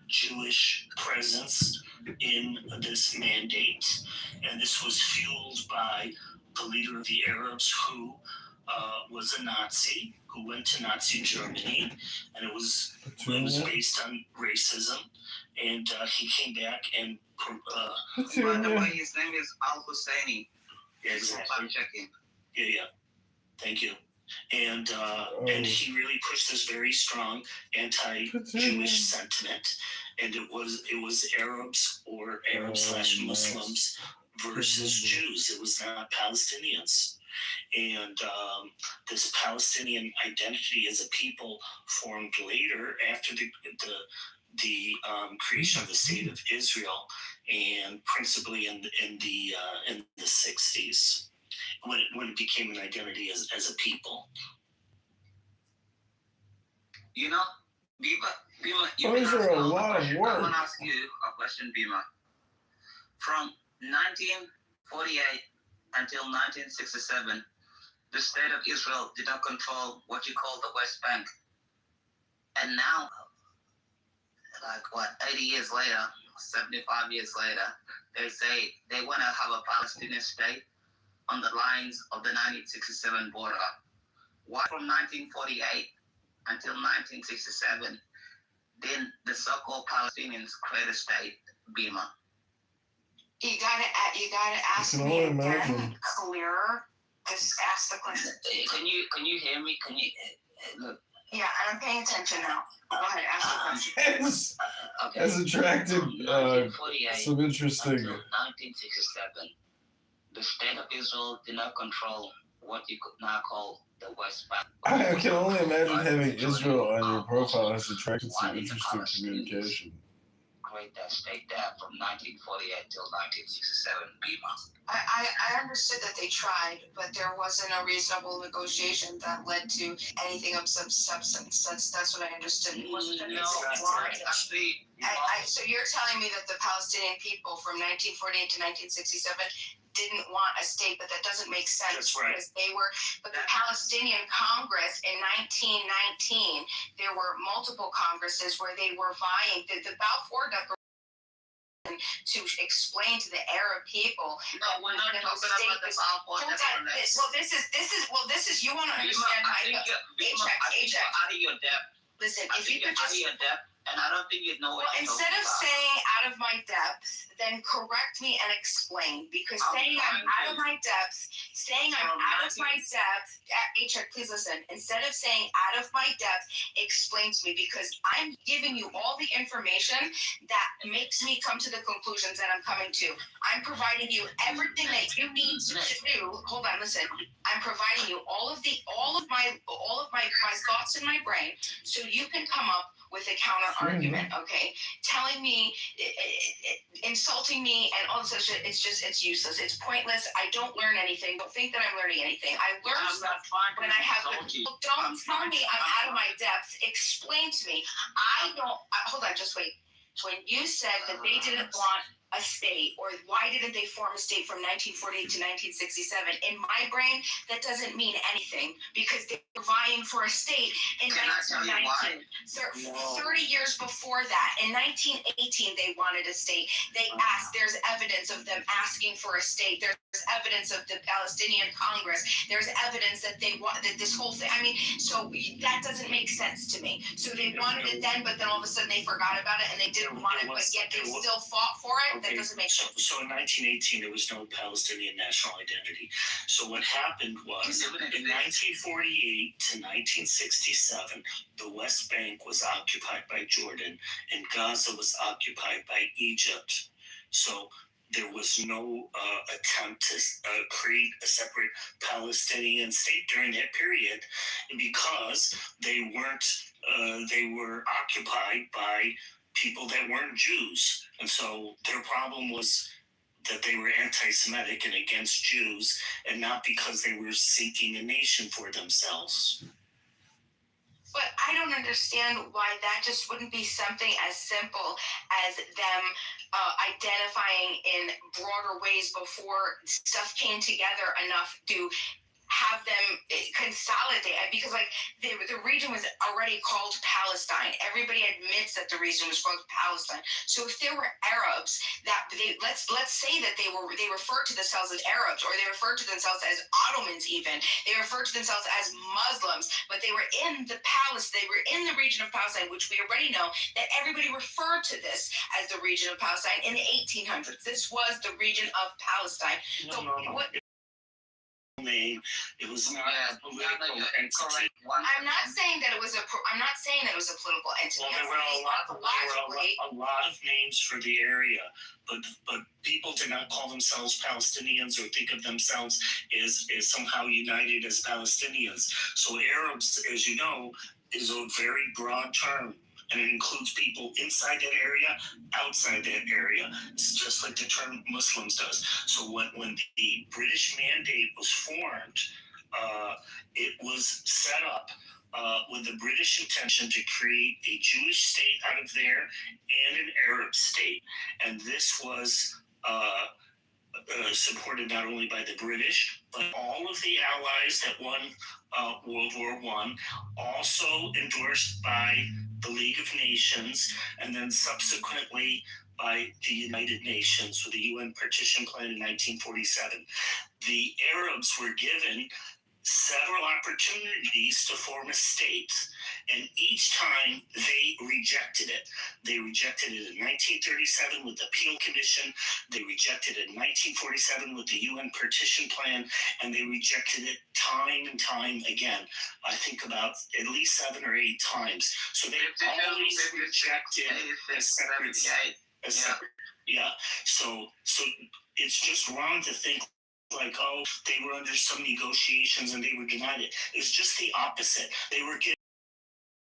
Jewish presence in this mandate, and this was fueled by the leader of the Arabs who was a Nazi who went to Nazi Germany, and it was based on racism, and he came back and by the way, his name is Al Husseini. Exactly. Checking. Yeah. Thank you. And he really pushed this very strong anti-Jewish sentiment, and it was Arabs or Arab/Muslims versus Jews. It was not Palestinians. And this Palestinian identity as a people formed later after the creation of the state of Israel, and principally in the 60s. When it became an identity as a people. You know, Bima, Those are a lot of work. I want to ask you a question, Bima. From 1948 until 1967, the state of Israel did not control what you call the West Bank. And now, 80 years later, 75 years later, they say they want to have a Palestinian state on the lines of the 1967 border. Why from 1948 until 1967 did the so-called Palestinians create a state, Bima? You gotta ask me again, clearer. Just ask the question. Can you hear me? Can you look? Yeah, and I'm paying attention now. Go ahead, ask the question. Has attracted some interesting. Until 1967. The state of Israel did not control what you could now call the West Bank. I can only imagine having Israel on your profile has attracted some interesting communication. Create that state there from 1948 till 1967, Bima. I understood that they tried, but there wasn't a reasonable negotiation that led to anything of some substance. That's what I understood. It wasn't that so you're telling me that the Palestinian people from 1948 to 1967 didn't want a state, but that doesn't make sense. That's right. Because but the Palestinian Congress in 1919, there were multiple congresses where they were vying. The Balfour Declaration to explain to the Arab people. No, we're not talking about the Balfour Declaration. This is you want to understand my paycheck. Out of your depth. Listen, if you could just. Out of your depth. And I don't think you know what you're instead of about. saying out of my depth, then correct me and explain. Because saying I'm out of my depth, H.R., please listen. Instead of saying out of my depth, explain to me, because I'm giving you all the information that makes me come to the conclusions that I'm coming to. I'm providing you everything that you need to do. Hold on, listen. I'm providing you all of my thoughts in my brain, so you can come up with a counter argument, okay? Telling me, insulting me, and all this other shit, it's useless. It's pointless. I don't learn anything. Don't think that I'm learning anything. I learn stuff when I have the. Don't tell me I'm out of my depth. Explain to me. Hold on, just wait. When you said that they didn't want a state, or why didn't they form a state from 1948 to 1967? In my brain, that doesn't mean anything, because they were vying for a state in 1919. 30 years before that, in 1918, they wanted a state. They asked. There's evidence of them asking for a state. There's evidence of the Palestinian Congress. There's evidence that they want that this whole thing. I mean, so that doesn't make sense to me. So they wanted it then, but then all of a sudden they forgot about it and they didn't want it, but yet they still fought for it. That doesn't make sense. So in 1918, there was no Palestinian national identity. So what happened was, in 1948 to 1967, the West Bank was occupied by Jordan and Gaza was occupied by Egypt. So there was no attempt to create a separate Palestinian state during that period, because they were occupied by people that weren't Jews. And so their problem was that they were anti-Semitic and against Jews, and not because they were seeking a nation for themselves. But I don't understand why that just wouldn't be something as simple as them identifying in broader ways before stuff came together enough to have them consolidate, because like the region was already called Palestine. Everybody admits that the region was called Palestine. So if there were Arabs that let's say that they referred to themselves as Arabs, or they referred to themselves as Ottomans, even they referred to themselves as Muslims, but they were in the region of Palestine, which we already know that everybody referred to this as the region of Palestine in the 1800s. This was the region of Palestine. No. Name. It was not a political entity. I'm not saying that it was a political entity. Well, there were a lot of names for the area, but people did not call themselves Palestinians or think of themselves as somehow united as Palestinians. So Arabs, as you know, is a very broad term. And it includes people inside that area, outside that area. It's just like the term Muslims does. So when the British Mandate was formed, it was set up with the British intention to create a Jewish state out of there and an Arab state. And this was supported not only by the British, but all of the allies that won World War I, also endorsed by the League of Nations, and then subsequently by the United Nations with the UN Partition Plan in 1947. The Arabs were given several opportunities to form a state, and each time they rejected it. They rejected it in 1937 with the Peel Commission, they rejected it in 1947 with the UN Partition Plan, and they rejected it time and time again. I think about at least 7 or 8 times. So they always rejected a separate. So it's just wrong to think like, oh, they were under some negotiations and they were denied it. It's just the opposite. They were given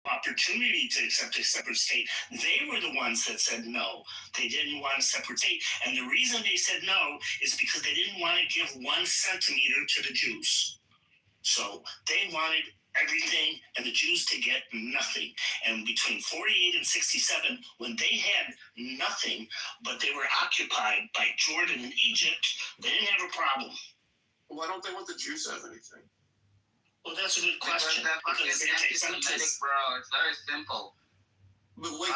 opportunity to accept a separate state. They were the ones that said no. They didn't want a separate state. And the reason they said no is because they didn't want to give 1 centimeter to the Jews. So they wanted everything and the Jews to get nothing. And between 48 and 67, when they had nothing, but they were occupied by Jordan and Egypt, they didn't have a problem. Why don't they want the Jews to have anything? Well, that's a good question. Because it's anti-Semitic, bro. It's very simple. But wait,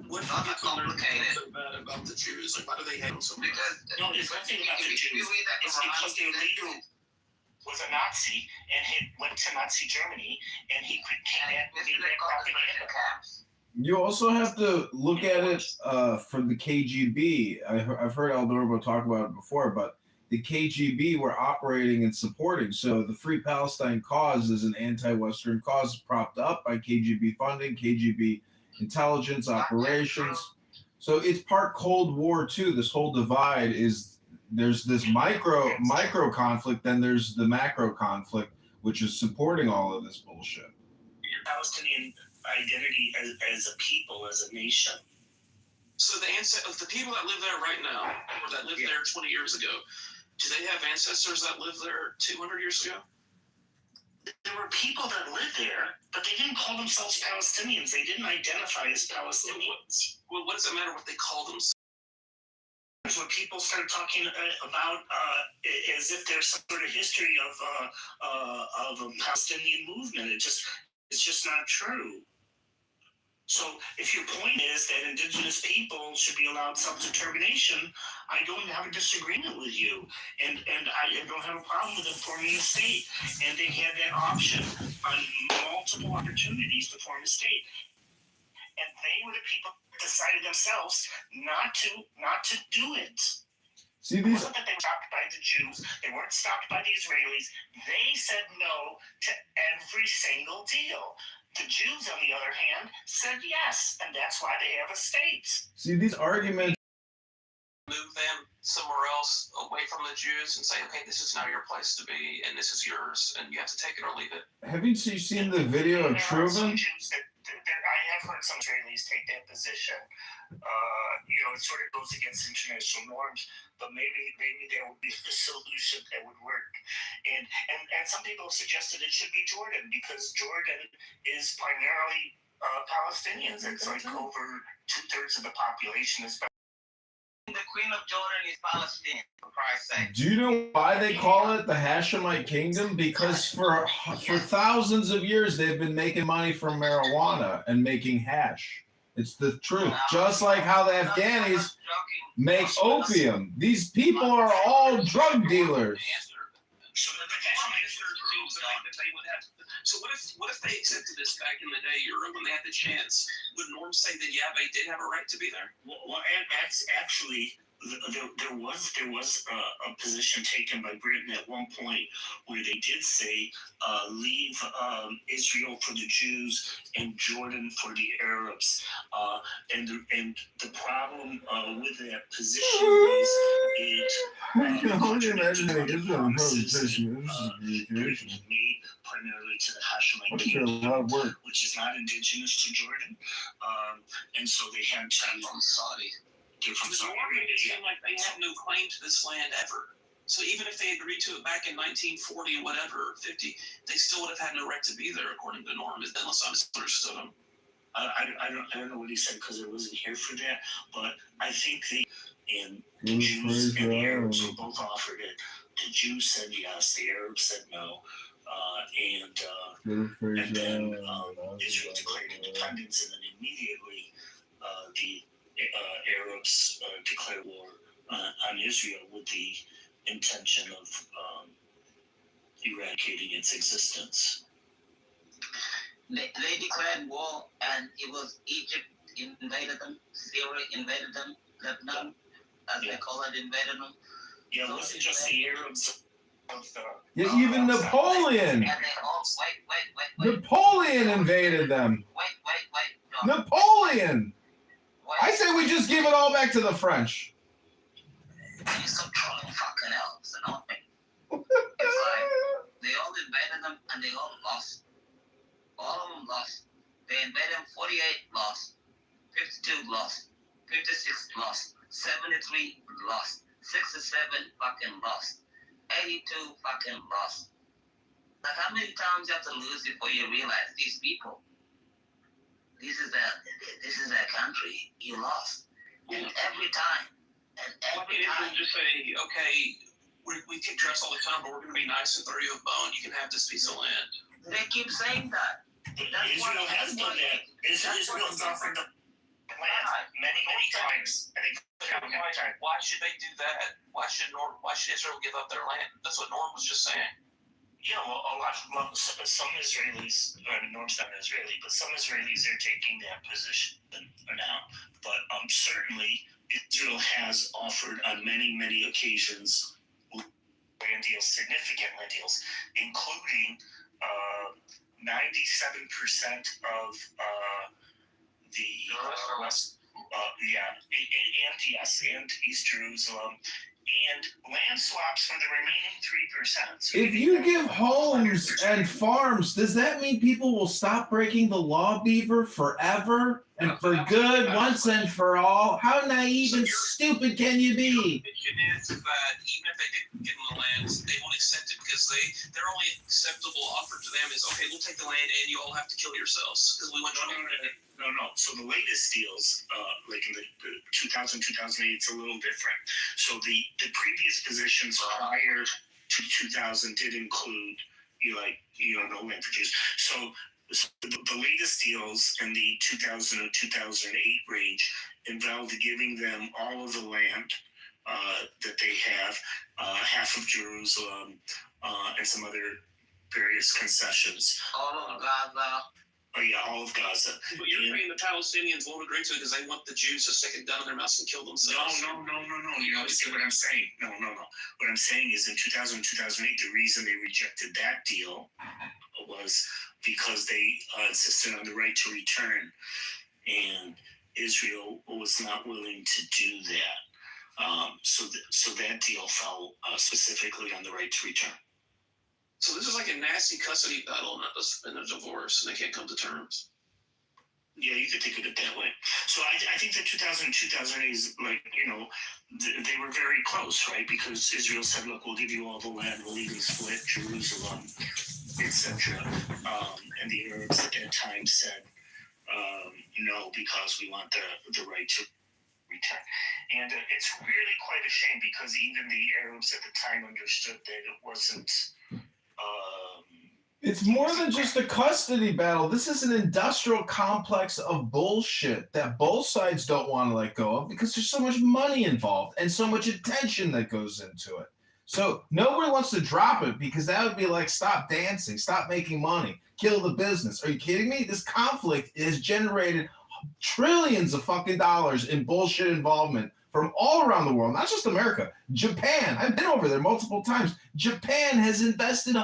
what not that complicated. So bad about the Jews? Like, why do they hate them so much? No, it's nothing about the Jews. It's because their leader was a Nazi and he went to Nazi Germany and he could propaganda camps. You also have to look at it from the KGB. I've heard Al Norbo talk about it before, but the KGB were operating and supporting. So the Free Palestine cause is an anti-Western cause propped up by KGB funding, KGB intelligence operations. So it's part Cold War too. This whole divide is there's this micro conflict, then there's the macro conflict, which is supporting all of this bullshit. Palestinian identity as a people, as a nation. So the people that live there right now, or that lived there 20 years ago, do they have ancestors that lived there 200 years ago? There were people that lived there, but they didn't call themselves Palestinians. They didn't identify as Palestinians. Well, what does it matter what they call themselves? When people start talking about as if there's some sort of history of a Palestinian movement, it's just not true. So if your point is that indigenous people should be allowed self-determination, I don't have a disagreement with you. And I don't have a problem with them forming a state. And they had that option on multiple opportunities to form a state. And they were the people that decided themselves not to do it. See, it wasn't that they were stopped by the Jews. They weren't stopped by the Israelis. They said no to every single deal. The Jews, on the other hand, said yes, and that's why they have a state. See, these arguments move them somewhere else away from the Jews and say, okay, this is now your place to be, and this is yours, and you have to take it or leave it. Haven't you seen the video of Truman? I have I've heard some Israelis take that position. It sort of goes against international norms, but maybe there would be a solution that would work. And some people have suggested it should be Jordan, because Jordan is primarily Palestinians. It's like over 2/3 of the population is. The Queen of Jordan is Palestinian, for Christ's sake. Do you know why they call it the Hashemite Kingdom? Because for thousands of years they've been making money from marijuana and making hash. It's the truth. Just like how the Afghanis make opium. These people are all drug dealers. So what if they accepted this back in the day, Europe, when they had the chance? Would Norm say that they did have a right to be there? Well, and that's actually there was a position taken by Britain at one point where they did say leave Israel for the Jews and Jordan for the Arabs, and the problem with that position is it made primarily to the Hashemite Kingdom, which is not indigenous to Jordan, and so they had to from Saudi. From Saudi Arabia, it seemed like they had no claim to this land ever. So even if they agreed to it back in 1940 or whatever, 50, they still would have had no right to be there, according to Norm, unless I misunderstood him. I don't know what he said because I wasn't here for that, but I think the Jews and the Arabs were both offered it. The Jews said yes, the Arabs said no, and then Israel declared independence, and then immediately the Arabs declared war on Israel with the intention of eradicating its existence. They declared war, and it was Egypt invaded them, Syria invaded them, Lebanon, as they call it, invaded them. Yeah, it wasn't just the Arabs. Yeah, even Napoleon. And they all, wait. Napoleon invaded them. Wait. Napoleon. I say we just give it all back to the French. You some trolling fucking elves and all. It's like they all invaded them and they all lost. All of them lost. They invaded them 48 lost, 52 lost, 56 lost, 73 lost, 67 fucking lost, 82 fucking lost. Like how many times you have to lose before you realize these people? This is their country. You lost. And every time. Just say, okay, we kick dress all the time, but we're going to be nice and throw you a bone. You can have this piece of land. They keep saying that. Israel has done that. Israel has offered the land many times. Why should they do that? Why should Israel give up their land? That's what Norm was just saying. Yeah, well, some Israelis, Norm's not Israeli, but some Israelis are taking that position now. But certainly, Israel has offered on many occasions land deals, significant land deals, including 97% of the West, and East Jerusalem, and land swaps for the remaining 3%. So if you give homes and farms, does that mean people will stop breaking the law, Beaver, forever and for good, once and for all? How naive and stupid can you be? The question is that even if they didn't give them the land, they won't accept it because their only acceptable offer to them is, okay, we'll take the land and you all have to kill yourselves because we want you to. No. So the latest deals, like in the 2000, 2008, it's a little different. So the previous positions prior to 2000 did include, no land for Jews. So the latest deals in the 2000 and 2008 range involved giving them all of the land that they have, half of Jerusalem, and some other various concessions. All of Gaza. Oh yeah, all of Gaza. But you're saying the Palestinians won't agree to it because they want the Jews to stick a gun in their mouths and kill themselves. No. You understand what I'm saying? No. What I'm saying is in 2000, 2008, the reason they rejected that deal was because they insisted on the right to return, and Israel was not willing to do that. So that deal fell specifically on the right to return. So this is like a nasty custody battle, not in a divorce, and they can't come to terms. Yeah, you could think of it that way. So I think that 2000 2008 is like, they were very close, right? Because Israel said, look, we'll give you all the land, we'll even split Jerusalem, etc. And the Arabs at that time said, no, because we want the right to return. And it's really quite a shame because even the Arabs at the time understood that it wasn't... It's more than just a custody battle. This is an industrial complex of bullshit that both sides don't want to let go of because there's so much money involved and so much attention that goes into it. So nobody wants to drop it because that would be like, stop dancing, stop making money, kill the business. Are you kidding me? This conflict has generated trillions of fucking dollars in bullshit involvement from all around the world, not just America. Japan, I've been over there multiple times. Japan has invested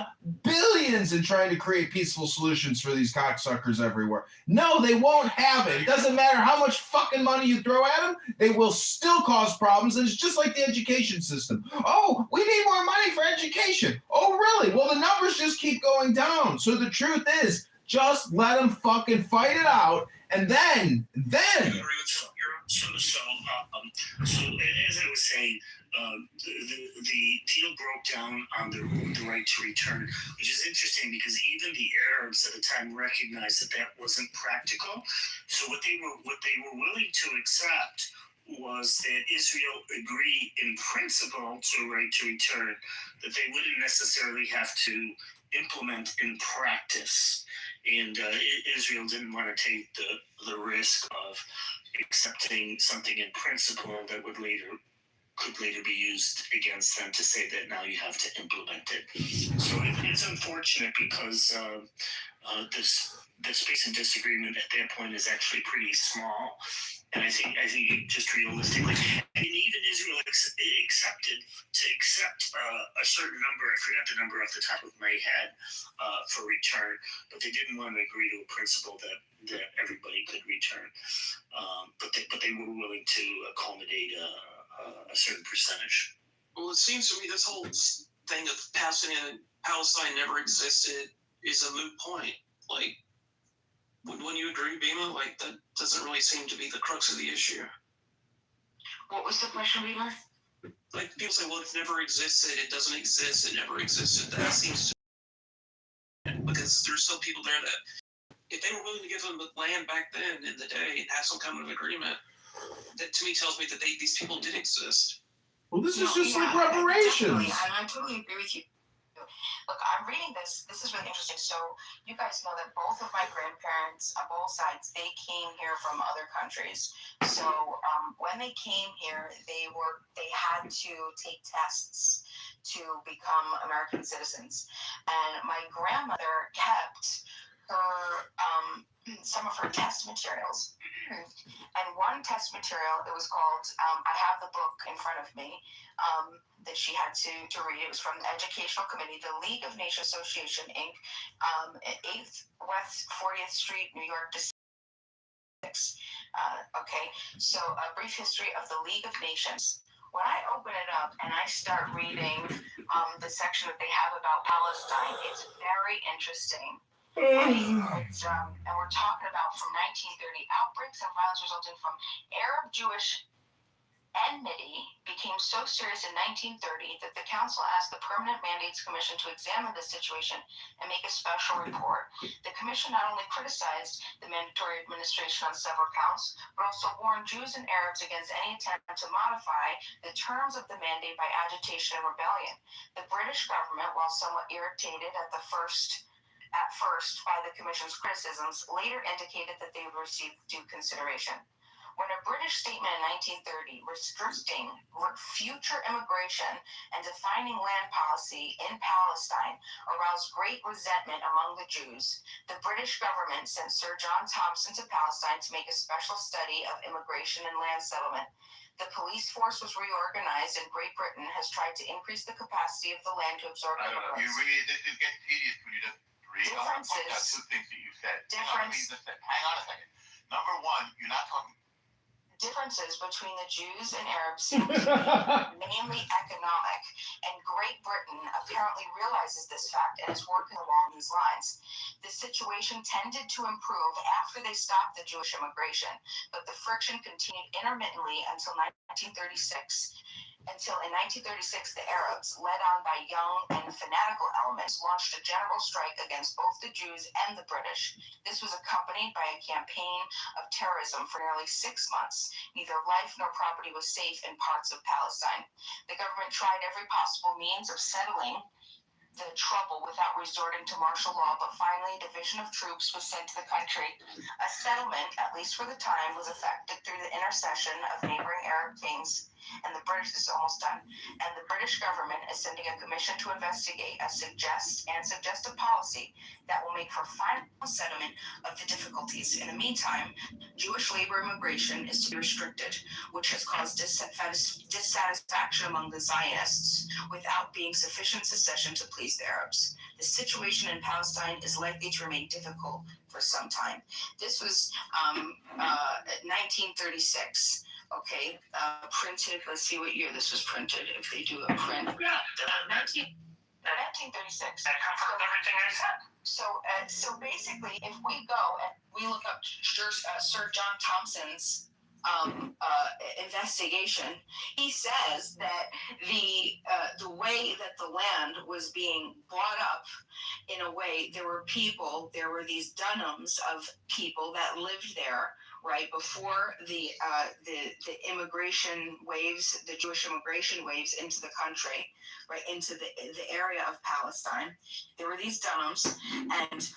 billions in trying to create peaceful solutions for these cocksuckers everywhere. No, they won't have it. It doesn't matter how much fucking money you throw at them, they will still cause problems. And it's just like the education system. Oh, we need more money for education. Oh, really? Well, the numbers just keep going down. So the truth is, just let them fucking fight it out, and then. So as I was saying, the deal broke down on the right to return, which is interesting because even the Arabs at the time recognized that wasn't practical. So what they were willing to accept was that Israel agree in principle to a right to return, that they wouldn't necessarily have to implement in practice. And Israel didn't want to take the risk of accepting something in principle that could later be used against them to say that now you have to implement it. So it's unfortunate because the space of disagreement at that point is actually pretty small. And I think just realistically, and even Israel accepted a certain number. I forgot the number off the top of my head for return, but they didn't want to agree to a principle that everybody could return. But they were willing to accommodate a certain percentage. Well, it seems to me this whole thing of Palestinian Palestine never existed is a moot point. Like, wouldn't you agree, Bima? Like, that doesn't really seem to be the crux of the issue. What was the question, Bima? Like, people say, well, it's never existed, it doesn't exist, it never existed. That seems to, because there's still people there that, if they were willing to give them the land back then in the day and have some kind of agreement, that to me tells me that these people did exist. Well, this is just like reparations. I totally agree with you. Look, I'm reading this. This is really interesting. So you guys know that both of my grandparents on both sides, they came here from other countries. So when they came here, they had to take tests to become American citizens. And my grandmother kept her some of her test materials. And one test material, it was called, I have the book in front of me, that she had to read. It was from the Educational Committee, the League of Nations Association, Inc., 8th West 40th Street, New York, okay, so a brief history of the League of Nations. When I open it up and I start reading the section that they have about Palestine, it's very interesting. It's, and we're talking about from 1930, outbreaks and violence resulting from Arab-Jewish enmity became so serious in 1930 that the council asked the Permanent Mandates Commission to examine the situation and make a special report. The commission not only criticized the mandatory administration on several counts, but also warned Jews and Arabs against any attempt to modify the terms of the mandate by agitation and rebellion. The British government, while somewhat irritated at first by the commission's criticisms, later indicated that they would receive due consideration. When a British statement in 1930 restricting future immigration and defining land policy in Palestine aroused great resentment among the Jews, the British government sent Sir John Thompson to Palestine to make a special study of immigration and land settlement. The police force was reorganized, and Great Britain has tried to increase the capacity of the land to absorb immigrants. This gets tedious when you just read. I want to point out two things that you said. Hang on a second. Number one, you're not talking. Differences differences between the Jews and Arabs seem to be mainly economic, and Great Britain apparently realizes this fact and is working along these lines. The situation tended to improve after they stopped the Jewish immigration, but the friction continued intermittently until 1936. Until in 1936, the Arabs, led on by young and fanatical elements, launched a general strike against both the Jews and the British. This was accompanied by a campaign of terrorism for nearly 6 months. Neither life nor property was safe in parts of Palestine. The government tried every possible means of settling the trouble without resorting to martial law, but finally a division of troops was sent to the country. A settlement, at least for the time, was effected through the intercession of neighboring Arab kings, and the British is almost done. And the British government is sending a commission to investigate suggest a policy that will make for final settlement of the difficulties. In the meantime, Jewish labor immigration is to be restricted, which has caused dissatisfaction among the Zionists without being sufficient secession to please the Arabs. The situation in Palestine is likely to remain difficult for some time. This was 1936. Okay, printed. Let's see what year this was printed. If they do a print, 1936. That confirmed everything I said. So basically, if we go and we look up Sir John Thompson's investigation, he says that the way that the land was being bought up, in a way, there were these Dunhams of people that lived there, right before the immigration waves, the Jewish immigration waves into the country, right into the area of Palestine. There were these Dunhams, and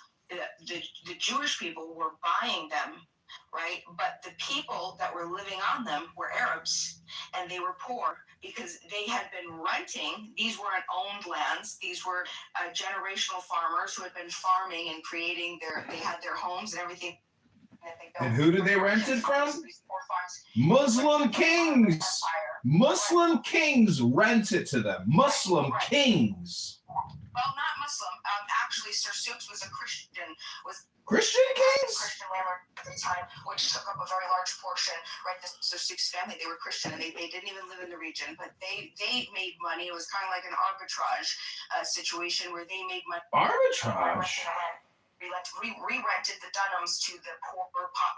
the Jewish people were buying them, right? But the people that were living on them were Arabs, and they were poor because they had been renting. These weren't owned lands. These were generational farmers who had been farming and creating they had their homes and everything. And who did they rent it from? Muslim kings. Muslim kings rent it to them. Muslim kings. Well, not Muslim. Actually, Sir Souks was a Christian. Christian kings? Christian landlord at the time, which took up a very large portion. Right, the Sir Souks family, they were Christian, and they didn't even live in the region, but they made money. It was kind of like an arbitrage situation where they made money. Arbitrage? Re-rented the Dunhams to the poor,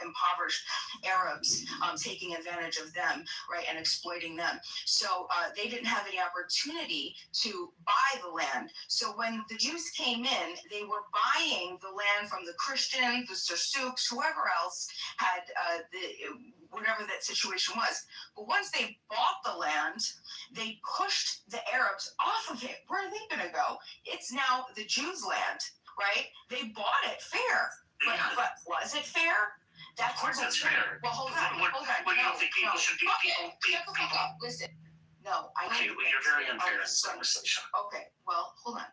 impoverished Arabs, taking advantage of them, right, and exploiting them. So they didn't have any opportunity to buy the land. So when the Jews came in, they were buying the land from the Christians, the Sir Souks, whoever else had whatever that situation was. But once they bought the land, they pushed the Arabs off of it. Where are they going to go? It's now the Jews' land. Right? They bought it fair. But was it fair? Of course it's fair. Well, hold on. What do you think people should be? People. Listen. No, I Okay, well, you're very unfair in this conversation. Okay, well, hold on.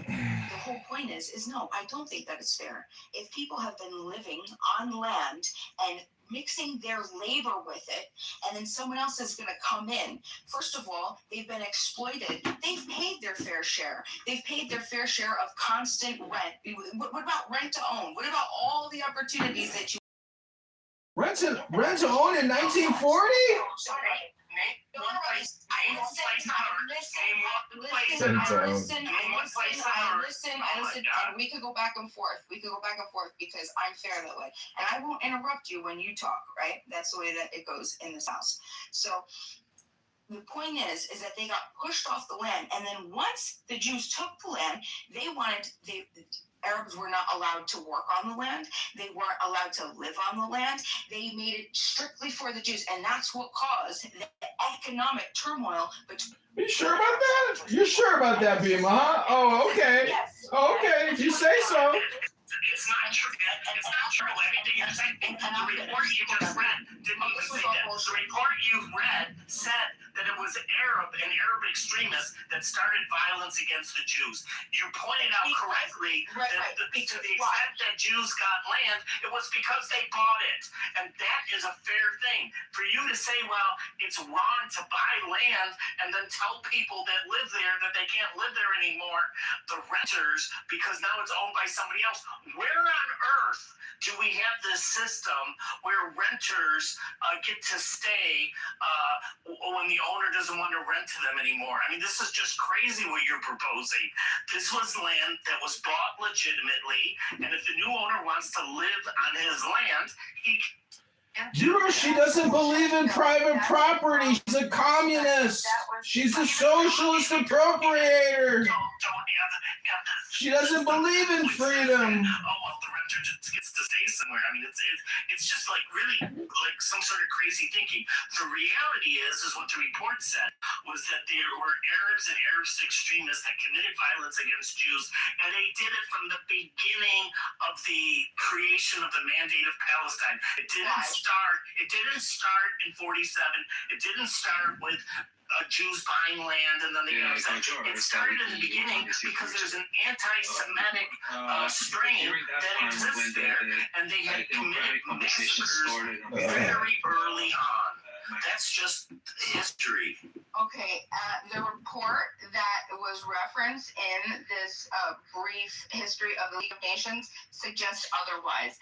The whole point is no, I don't think that it's fair. If people have been living on land and mixing their labor with it, and then someone else is going to come in. First of all, they've been exploited. They've paid their fair share. They've paid their fair share of constant rent. What about rent to own? What about all the opportunities that you rent to own in 1940? And we could go back and forth. Because I'm fair that way. And I won't interrupt you when you talk, right? That's the way that it goes in this house. So the point is that they got pushed off the land. And then once the Jews took the land, the Arabs were not allowed to work on the land. They weren't allowed to live on the land. They made it strictly for the Jews. And that's what caused the economic turmoil between. Are you sure about that? You're sure about that, Bima, huh? Oh, okay. Yes. Oh, okay, if you say so. It's not true. It's not true. Everything you're saying, the report you just read didn't even say that. The report you read said that it was an Arab extremist that started violence against the Jews. You pointed out correctly that to the extent that Jews got land, it was because they bought it. And that is a fair thing. For you to say, well, it's wrong to buy land and then tell people that live there that they can't live there anymore, the renters, because now it's owned by somebody else. Where on earth do we have this system where renters get to stay when the owner doesn't want to rent to them anymore? I mean, this is just crazy what you're proposing. This was land that was bought legitimately, and if the new owner wants to live on his land, he can. She doesn't believe in private property. She's a communist. She's a socialist appropriator. She doesn't believe in freedom. Oh, well, the renter just gets to stay somewhere. I mean, it's just like really like some sort of crazy thinking. The reality is what the report said was that there were Arabs and Arab extremists that committed violence against Jews, and they did it from the beginning of the creation of the Mandate of Palestine. It didn't start in 47. It didn't start with Jews buying land and then they got upset. It started in the beginning because there's an anti-Semitic strain that exists there, and they had committed massacres very early on. That's just history. Okay, the report that was referenced in this brief history of the League of Nations suggests otherwise.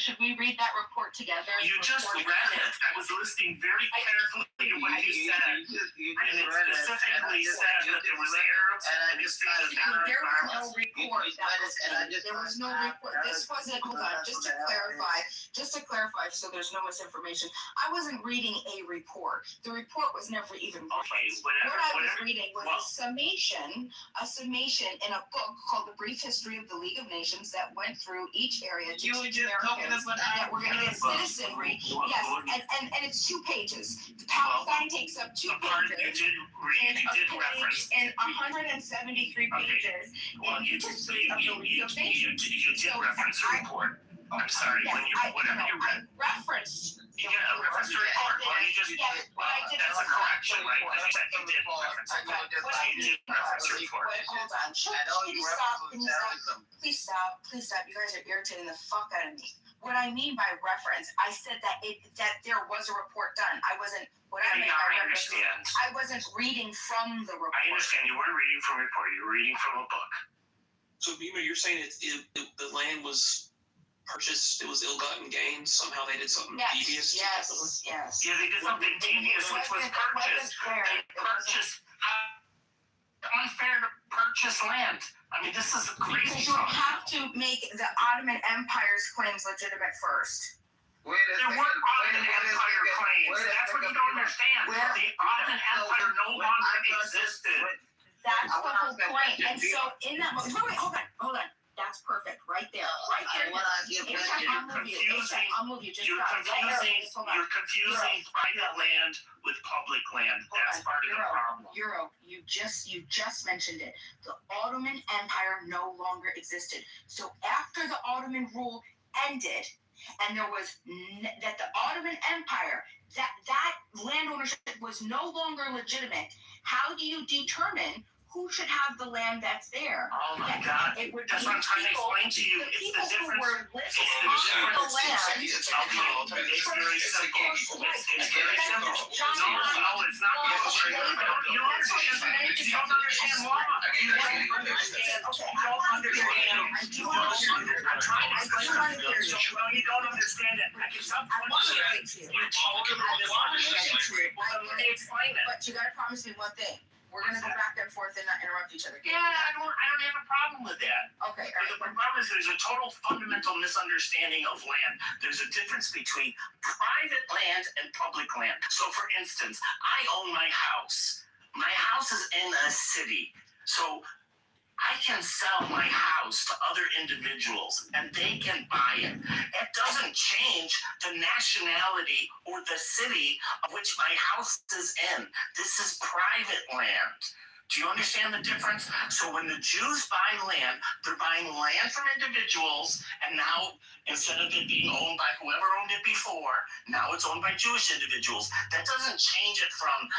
Should we read that report together? You just read it. I was listening very carefully to what you said. And it specifically said that there was Arabs and extremists. There was no report. There was no report. This wasn't, hold on, just to clarify so there's no misinformation. I wasn't reading a report. The report was never even referenced. What I was reading was a summation in a book called The Brief History of the League of Nations that went through each area to teach Americans that we're going to get citizenry. Yes, and it's 2 pages. Palestine takes up 2 pages. You did reference. In 173 pages in the history of the League of Nations. You did reference the report. I'm sorry, whatever you read. Referenced. Yeah, reference the report. Well, you just, that's a correction, right? Because you did reference the report. You did reference the report. Hold on. Please stop. You guys are irritating the fuck out of me. What I mean by reference, I said that there was a report done. I wasn't reading from the report. I understand you weren't reading from a report. You were reading from a book. So, Bima, you're saying the land was purchased, it was ill-gotten gains? Somehow they did something devious? Yes. Yeah, they did something devious, which was purchased. They purchased unfair to purchase land. I mean, this is a crazy. Because you have to make the Ottoman Empire's claims legitimate first. There weren't Ottoman Empire claims. That's what you don't understand. The Ottoman Empire no longer existed. That's the whole point. And so in that moment, wait, hold on. That's perfect. Right there. I'll move you. You're confusing private land with public land. That's part of the problem. You just mentioned it. The Ottoman Empire no longer existed. So after the Ottoman rule ended, and there was that the Ottoman Empire, that land ownership was no longer legitimate. How do you determine who should have the land that's there? Oh my God! That's what I'm trying to explain to you. It's the difference. It's very simple. It's very simple. No, it's not. You don't understand. You don't understand law. You don't understand. I'm trying to explain to you. No, you don't understand it. I can stop. You're talking about misunderstanding. Let me explain it. But you gotta promise me one thing. We're gonna go back and forth and not interrupt each other. Yeah, I don't have a problem with that. Okay. The problem is there's a total fundamental misunderstanding of land. There's a difference between private land and public land. So, for instance, I own my house. My house is in a city, so I can sell my house to other individuals and they can buy it. It doesn't change the nationality or the city of which my house is in. This is private land. Do you understand the difference? So when the Jews buy land, they're buying land from individuals, and now instead of it being owned by whoever owned it before, now it's owned by Jewish individuals. That doesn't change it from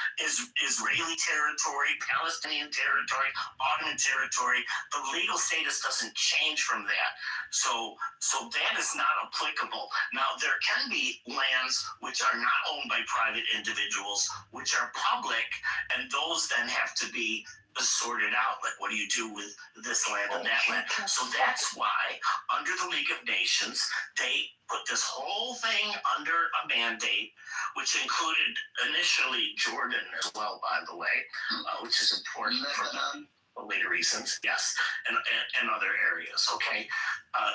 Israeli territory, Palestinian territory, Ottoman territory. The legal status doesn't change from that. So that is not applicable. Now, there can be lands which are not owned by private individuals, which are public, and those then have to be sorted out. Like, what do you do with this land and that land? So that's why, under the League of Nations, they put this whole thing under a mandate, which included initially Jordan as well, by the way, which is important for later reasons, yes, and other areas. Okay,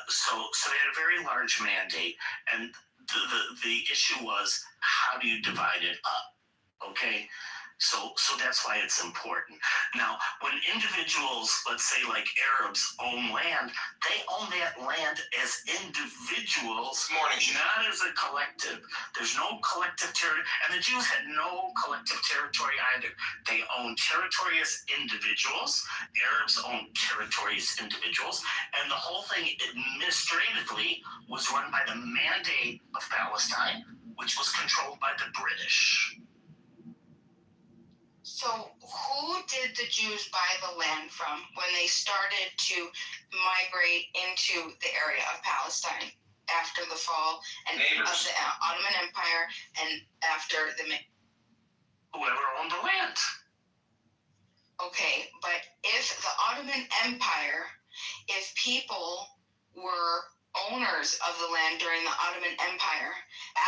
so they had a very large mandate, and the issue was, how do you divide it up? Okay. So that's why it's important. Now, when individuals, let's say like Arabs, own land, they own that land as individuals, not as a collective. There's no collective territory, and the Jews had no collective territory either. They own territory as individuals. Arabs own territory as individuals, and the whole thing administratively was run by the Mandate of Palestine, which was controlled by the British. So, who did the Jews buy the land from when they started to migrate into the area of Palestine after the fall and of the Ottoman Empire and after the... Whoever owned the land. Okay, but if the Ottoman Empire, if people were owners of the land during the Ottoman Empire,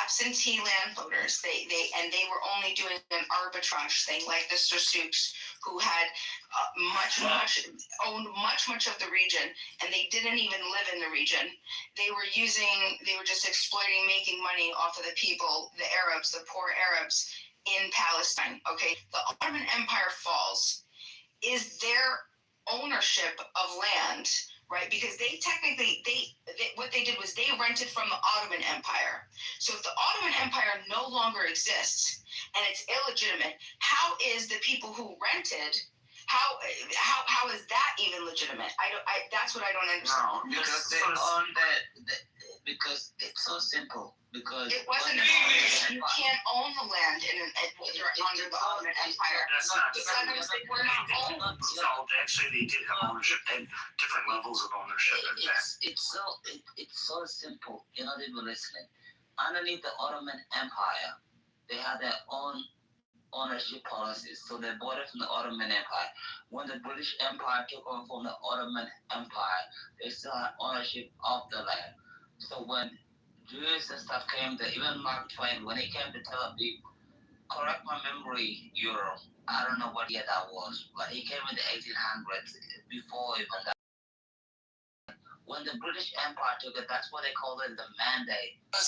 absentee landholders, they were only doing an arbitrage thing, like the Sursouks, who had owned much of the region, and they didn't even live in the region. They were just exploiting, making money off of the people, the Arabs, the poor Arabs in Palestine. Okay, the Ottoman Empire falls. Is their ownership of land, right? Because they technically, what they did was they rented from the Ottoman Empire. So if the Ottoman Empire no longer exists and it's illegitimate, how is the people who rented, how is that even legitimate? That's what I don't understand. No, because they own because it's so simple. Because it wasn't you can't own the land when you're under the Ottoman Empire. That's not because they were not owned. No, actually, they did have ownership. They had different levels of ownership. It's so simple. You're not even listening. Underneath the Ottoman Empire, they had their own ownership policies. So they bought it from the Ottoman Empire. When the British Empire took over from the Ottoman Empire, they still had ownership of the land. So when Jews and stuff came there, even Mark Twain, when he came to Tel Aviv, correct my memory, Europe, I don't know what year that was, but he came in the 1800s, before even that. When the British Empire took it, that's what they called it, the mandate of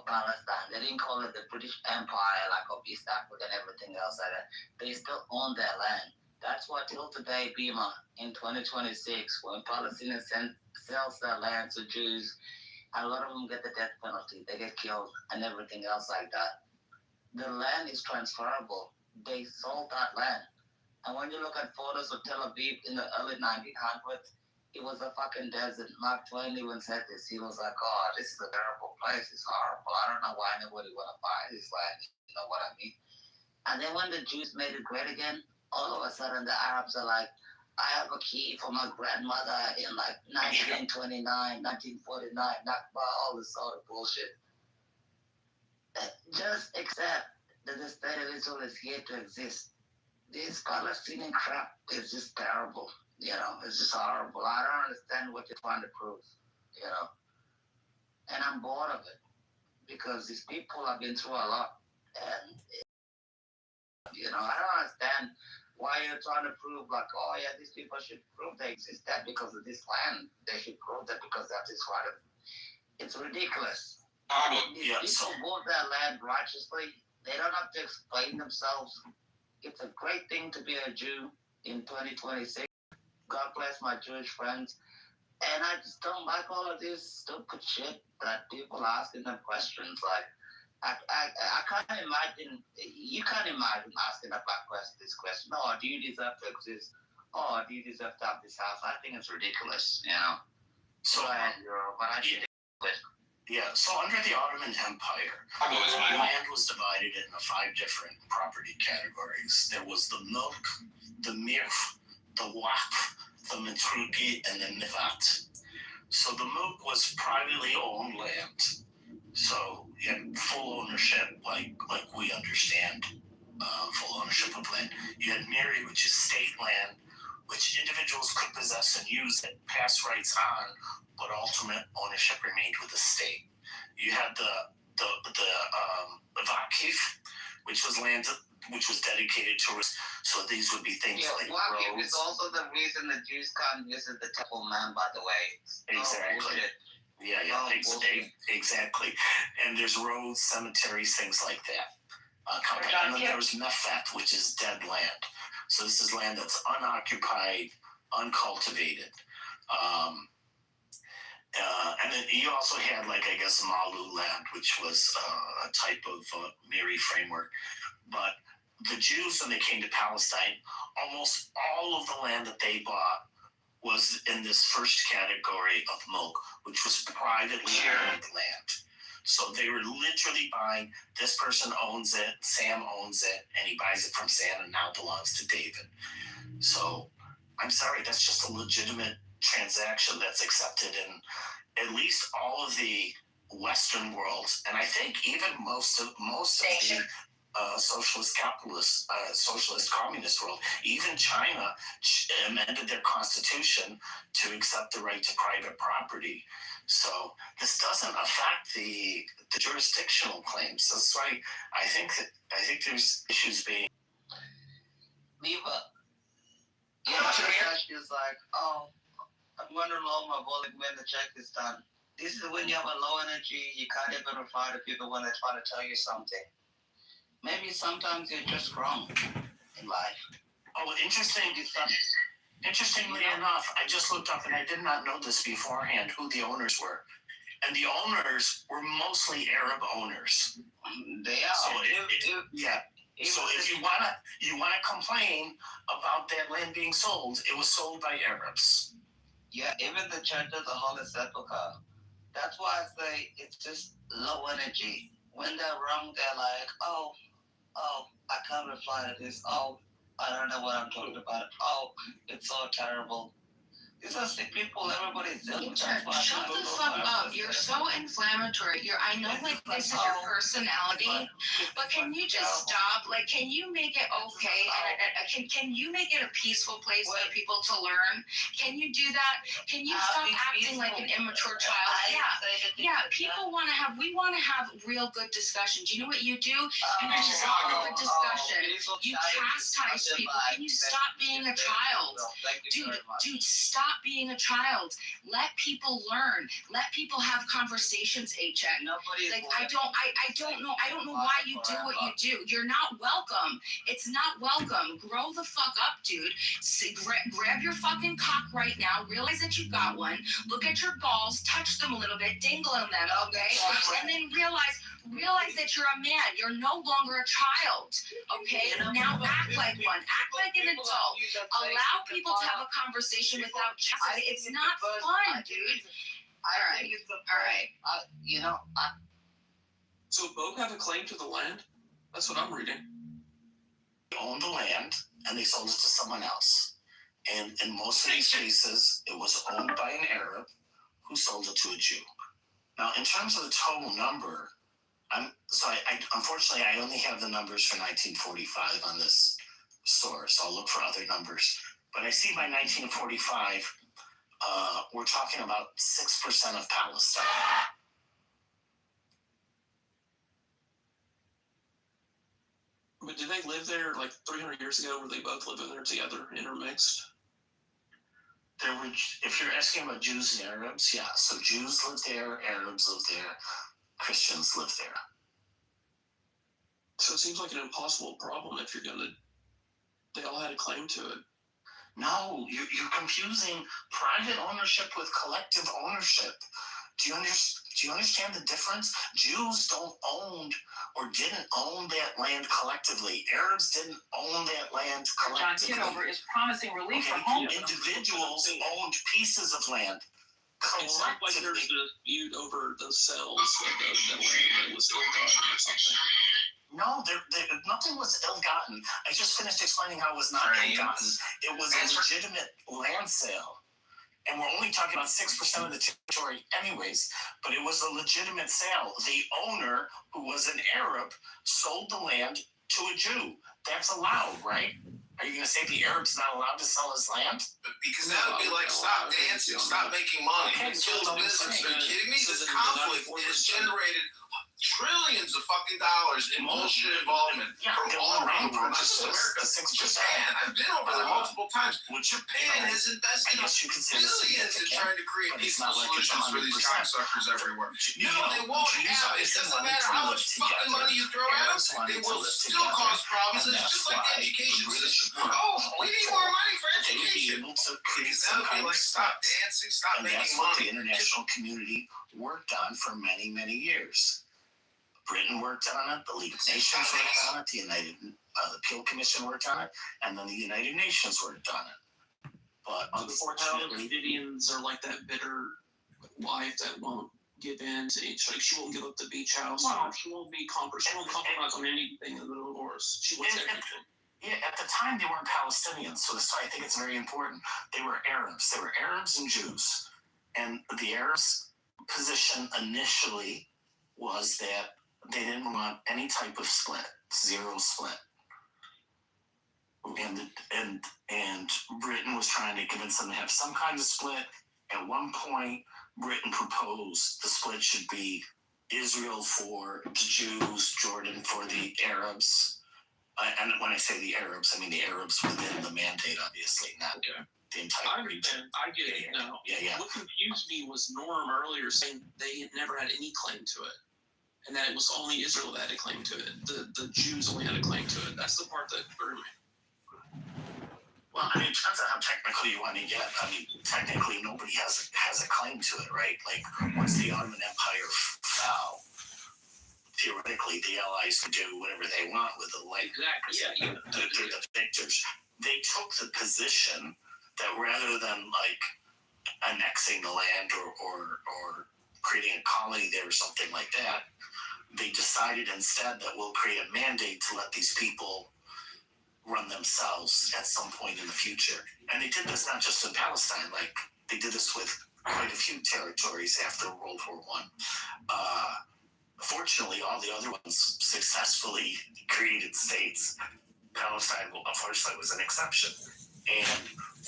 Palestine. They didn't call it the British Empire, like of East Africa and everything else like that. They still own their land. That's why till today, Bima, in 2026, when Palestinians sells their land to Jews, a lot of them get the death penalty. They get killed and everything else like that. The land is transferable. They sold that land. And when you look at photos of Tel Aviv in the early 1900s, it was a fucking desert. Mark Twain even said this. He was like, oh, this is a terrible place. It's horrible. I don't know why anybody want to buy this land. You know what I mean? And then when the Jews made it great again, all of a sudden the Arabs are like, I have a key for my grandmother in like 1929, 1949, Nakba, all this sort of bullshit. Just accept that the state of Israel is here to exist. This Palestinian crap is just terrible. You know, it's just horrible. I don't understand what you're trying to prove, you know. And I'm bored of it because these people have been through a lot. And, you know, I don't understand why you're trying to prove like, oh yeah, these people should prove they exist that because of this land. They should prove that because that is right. It's ridiculous. These people bought their land righteously. They don't have to explain themselves. It's a great thing to be a Jew in 2026. God bless my Jewish friends. And I just don't like all of this stupid shit that people asking them questions like, I can't imagine. You can't imagine asking a black person this question. Oh, do you deserve to exist? Oh, do you deserve to have this house? I think it's ridiculous. You know. So, But I think yeah, so under the Ottoman Empire, land was divided into 5 different property categories. There was the milk, the mirf, the waqf, the matruki, and the nifat. So the milk was privately owned land. So you had full ownership, like we understand full ownership of land. You had miri, which is state land, which individuals could possess and use it, pass rights on, but ultimate ownership remained with the state. You had the vakif, which was land which was dedicated to. So these would be things like Wakif roads. is also the reason the Jews can't visit the Temple Mount, by the way. Exactly. Exactly. And there's roads, cemeteries, things like that. And then there's Mefat, which is dead land. So this is land that's unoccupied, uncultivated. And then you also had, like, I guess, Malu land, which was a type of Miri framework. But the Jews, when they came to Palestine, almost all of the land that they bought was in this first category of mulk, which was privately owned land. So they were literally buying, this person owns it, Sam owns it, and he buys it from Sam and now belongs to David. So I'm sorry, that's just a legitimate transaction that's accepted in at least all of the Western worlds, and I think even most of the socialist capitalist, socialist communist world. Even China amended their constitution to accept the right to private property. So this doesn't affect the jurisdictional claims. That's why I think there's issues being. Neva, you know, is like, oh, I'm going to lower my volume when the check is done. This is when you have a low energy, you can't even reply to people when they're trying to tell you something. Maybe sometimes you're just wrong in life. Oh, interestingly enough, I just looked up and I did not know this beforehand who the owners were. And the owners were mostly Arab owners. They are. So So if you wanna complain about that land being sold, it was sold by Arabs. Yeah, even the Church of the Holy Sepulchre. That's why I say it's just low energy. When they're wrong, they're like, oh, I can't reply to this. Oh, I don't know what I'm talking about. Oh, it's so terrible. These are sick people. Everybody's dealing with that. Shut the fuck up. You're so inflammatory. I know, like, this is your personality, but can you just stop? Like, can you make it okay? And can you make it a peaceful place for people to learn? Can you do that? Can you stop acting like an immature child? Yeah. People want to have. We want to have real good discussions. You know what you do? You dissolve a discussion. You chastise people. Can you stop being a child? Dude, stop being a child. Let people learn. Let people have conversations, HN. Like, I don't know why you do what you do. You're not welcome. It's not welcome. Grow the fuck up, dude. Grab your fucking cock right now. Realize that you got one. Look at your balls. Touch them a little bit. Dingle on them, okay? And then realize that you're a man. You're no longer a child, okay? Now act like one. Act like an adult. Allow people to have a conversation without chastity. It's not fun, dude. I think it's all right. So both have a claim to the land? That's what I'm reading. They owned the land and they sold it to someone else. And in most of these cases, it was owned by an Arab who sold it to a Jew. Now, in terms of the total number, unfortunately, I only have the numbers for 1945 on this source. I'll look for other numbers. But I see by 1945, we're talking about 6% of Palestine. But did they live there like 300 years ago? Were they both living there together, intermixed? If you're asking about Jews and Arabs, yeah. So Jews lived there, Arabs lived there, Christians lived there. So it seems like an impossible problem if they all had a claim to it. No, you're confusing private ownership with collective ownership. Do you understand the difference? Jews don't own or didn't own that land collectively. Arabs didn't own that land collectively. John Kitover is promising relief for Okay? Individuals owned pieces of land It sounds like there's collectively. a dispute over the cells of the land that was ill-gotten or something. No, nothing was ill-gotten. I just finished explaining how it was not ill-gotten. It was a legitimate land sale. And we're only talking about 6% of the territory anyways, but it was a legitimate sale. The owner, who was an Arab, sold the land to a Jew. That's allowed, right? Are you going to say the Arab's not allowed to sell his land? Because that would be like, stop dancing, stop making money, Okay, so kill the that's what I'm business. Are you saying. kidding me? So This then conflict 94% has generated trillions of fucking dollars in bullshit involvement from all around the world, not just America. The 6%. Japan, I've been over there multiple times. Japan has I invested guess you could say billions in trying to create but it's peaceful not like it's solutions for these 100%. cocksuckers everywhere. You No, know, they won't Jews have it. It always doesn't wanted matter to how live much fucking together. money you throw at them, Arabs wanted they to will live still together, cause problems. and It's that's just like why the education the British system. were Oh, we need more money for they would be education. able to create Because some that would be kind of like, stop dancing, stop and making that's what the money. international community worked on for many, many years. Britain worked on it, the League of Nations worked on it, the Peel Commission worked on it, and then the United Nations worked on it. But unfortunately, Palestinians are like that bitter wife that won't give in to each. Like she won't give up the beach house. Well, She won't compromise on anything in the divorce. She wants everything. yeah, at the time they weren't Palestinians, so I think it's very important. They were Arabs. They were Arabs and Jews. And the Arabs' position initially was that they didn't want any type of split, zero split. And Britain was trying to convince them to have some kind of split. At one point, Britain proposed the split should be Israel for the Jews, Jordan for the Arabs. And when I say the Arabs, I mean the Arabs within the mandate, obviously, not the entire region. I get it now. Yeah. What confused me was Norm earlier saying they had never had any claim to it, and that it was only Israel that had a claim to it. The Jews only had a claim to it. That's the part that threw me. Well, I mean, it depends on how technical you want to get. I mean, technically, nobody has a claim to it, right? Like, once the Ottoman Empire fell, theoretically, the Allies could do whatever they want with the land. Exactly. Yeah. They're the victors. They took the position that rather than like annexing the land or creating a colony there or something like that, they decided instead that we'll create a mandate to let these people run themselves at some point in the future. And they did this not just in Palestine, like they did this with quite a few territories after World War I. Fortunately, all the other ones successfully created states. Palestine, unfortunately, was an exception. And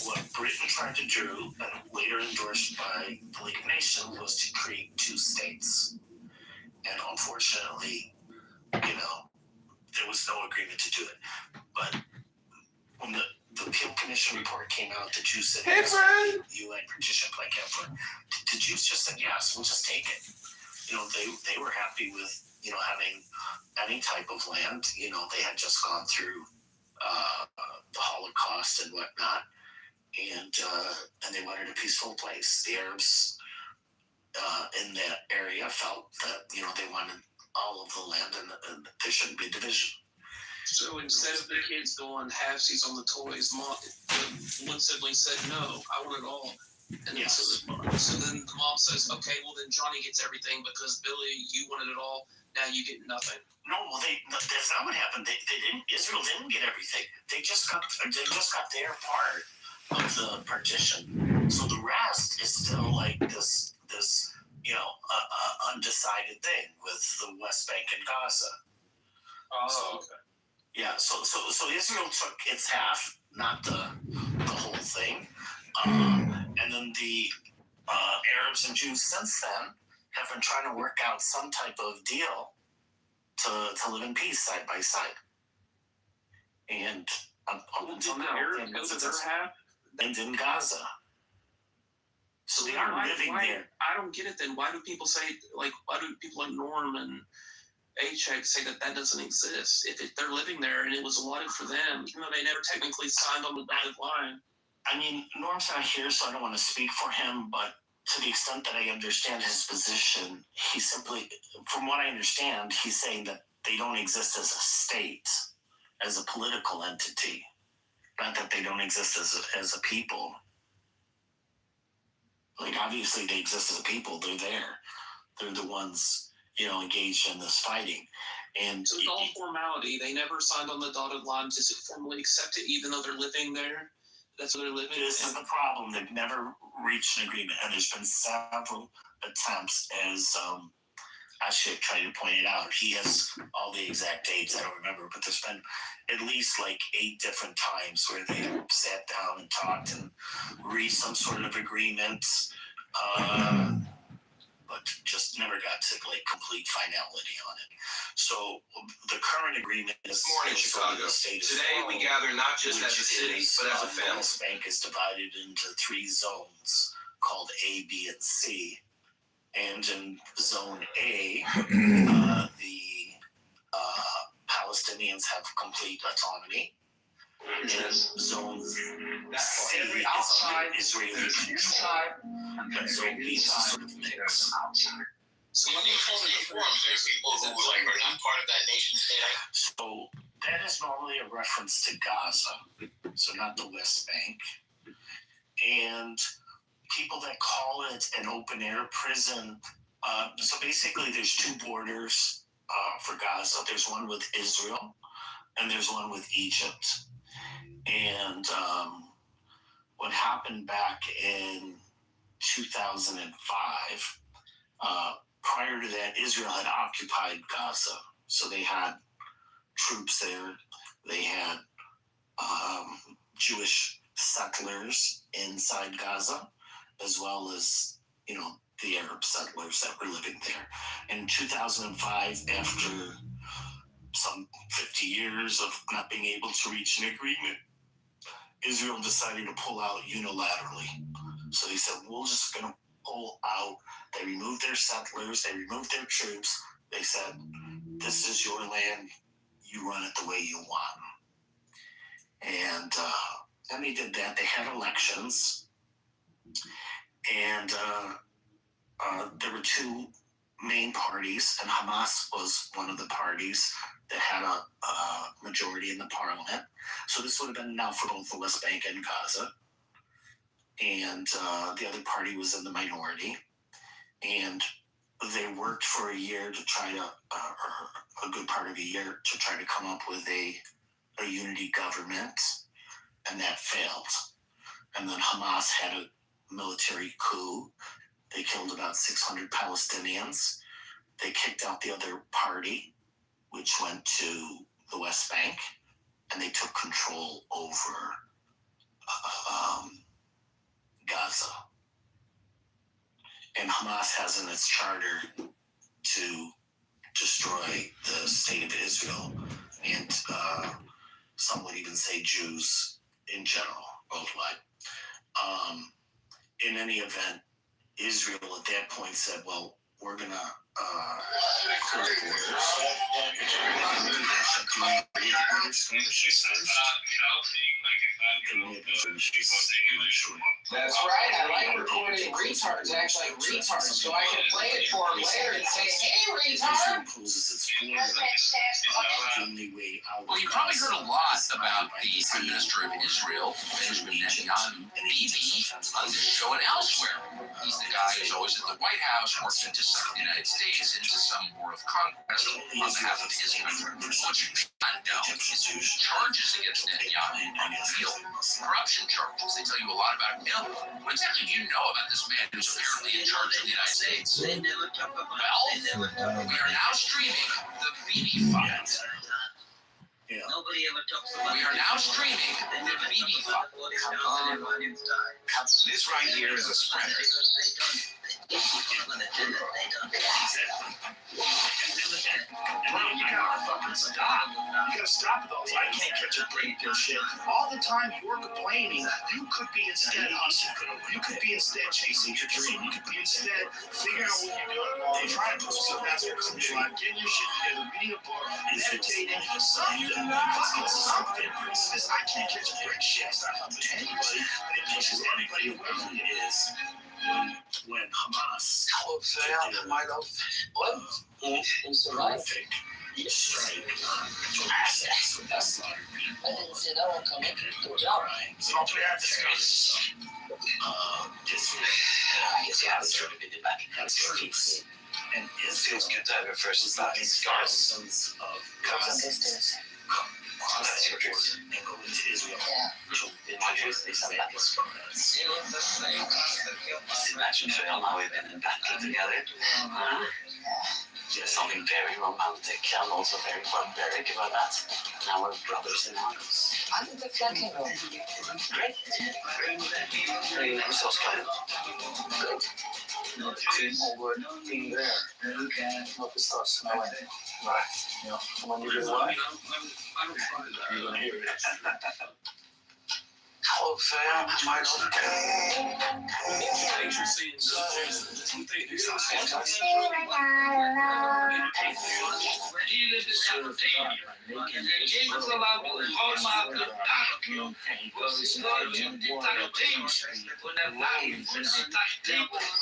what Britain tried to do, and later endorsed by the League of Nations, was to create two states. And unfortunately, there was no agreement to do it. But when the Peel Commission report came out, the Jews said yes. UN petition by Kitover. The Jews just said yes, we'll just take it. They were happy with having any type of land. They had just gone through the Holocaust and whatnot, and they wanted a peaceful place. The Arabs in that area felt that they wanted all of the land and there shouldn't be a division. So instead of the kids going halfsies on the toys, the one sibling said, "No, I want it all." And then, so then the mom says, "Okay, well then Johnny gets everything because Billy, you wanted it all. Now you get nothing." No, well, that's not what happened. They didn't. Israel didn't get everything. They just got their part of the partition. So the rest is still like this undecided thing with the West Bank and Gaza. Okay. Yeah, so Israel took its half, not the whole thing. And then the Arabs and Jews since then have been trying to work out some type of deal to live in peace side by side. And up until now, Arabs go to their half? And in Gaza. So they are living there. I don't get it then. Why do people say, why do people like Norm and H.X. say that doesn't exist? If they're living there and it was allotted for them, even though they never technically signed on the dotted line. I mean, Norm's not here, so I don't want to speak for him, but to the extent that I understand his position, he simply, from what I understand, he's saying that they don't exist as a state, as a political entity, not that they don't exist as a people. Like, obviously they exist as a people. They're there. They're the ones, engaged in this fighting. And so it's all formality. They never signed on the dotted line to formally accept it, even though they're living there. That's where they're living. This is the problem. They've never reached an agreement, and there's been several attempts, as Ashik tried to point it out. He has all the exact dates. I don't remember, but there's been at least like 8 different times where they sat down and talked and reached some sort of agreement, but just never got to like complete finality on it. So the current agreement is Morning, Chicago. Today we gather not just as a city, but as a family. The West Bank is divided into 3 zones called A, B, and C. And in Zone A, the Palestinians have complete autonomy. And Zone C is under Israeli control. But Zone B is a sort of mix. So when they call it reform, there's people who are not part of that nation state. So that is normally a reference to Gaza, so not the West Bank. And people that call it an open air prison, so basically there's 2 borders for Gaza. There's one with Israel and there's one with Egypt. And what happened back in 2005, prior to that, Israel had occupied Gaza. So they had troops there. They had Jewish settlers inside Gaza, as well as, the Arab settlers that were living there. In 2005, after some 50 years of not being able to reach an agreement, Israel decided to pull out unilaterally. So they said, we're just going to pull out. They removed their settlers. They removed their troops. They said, this is your land. You run it the way you want. And they did that. They had elections. And there were 2 main parties, and Hamas was one of the parties that had a majority in the parliament. So this would have been now for both the West Bank and Gaza. And the other party was in the minority. And they worked for a year to try to, or a good part of a year, to try to come up with a unity government, and that failed. And then Hamas had a military coup. They killed about 600 Palestinians. They kicked out the other party, which went to the West Bank, and they took control over Gaza. And Hamas has in its charter to destroy the state of Israel, and some would even say Jews in general, worldwide. In any event, Israel at that point said, well, we're going to clear That's right. I like recording retards act like retards, so I can play it for them later and say, hey, retard! Well, you probably heard a lot about the Prime Minister of Israel, Benjamin Netanyahu, BB, on this show and elsewhere. He's the guy who's always at the White House, working to suck the United States into some war of conquest on behalf of his country. What you not know is charges against Netanyahu are real corruption charges. They tell you a lot about him. What exactly do you know about this man who's apparently in charge of the United States? Well, we are now streaming the BB Files. Yeah. Nobody ever talks about We are now streaming the BB Files. This right here is a sprinter. Bro, you gotta fucking stop. You gotta stop those. I can't catch a break and shit. All the time you're complaining, you could be instead hustling. You could be instead chasing your dream. You could be instead figuring out what you're doing while you're trying to put some aspects in your life, getting your shit together, reading a book, meditating, something. Fucking something. This I can't catch a break shit. It's not helping anybody, but it pushes everybody away from it is. when Hamas Horrific strike sex with Islam. I didn't see that one coming. Good job. Troops and Israel's Kitover versus thousands of Gazans cross the border and go into Israel. Imagine how we've been in battle together. Something very romantic and also very barbaric about that. Now we're brothers in arms. I think the flag can go. Great. So good. Not too over in there. Not to start smelling. Right. Yeah. When you do that, you're gonna hear it. Kitover, my love.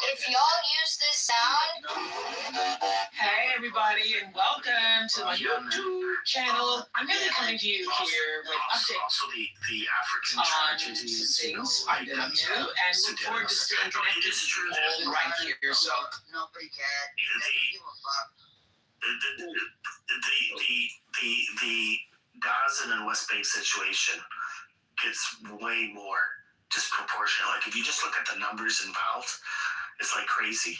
If y'all use this sound. Hey everybody, and welcome to my YouTube channel. I'm going to be coming to you here with updates Also the African on tragedies, things I've been up to, and look forward to staying connected all right here. So Nobody cared. the Gaza and West Bank situation gets way more disproportionate. Like if you just look at the numbers involved, it's like crazy.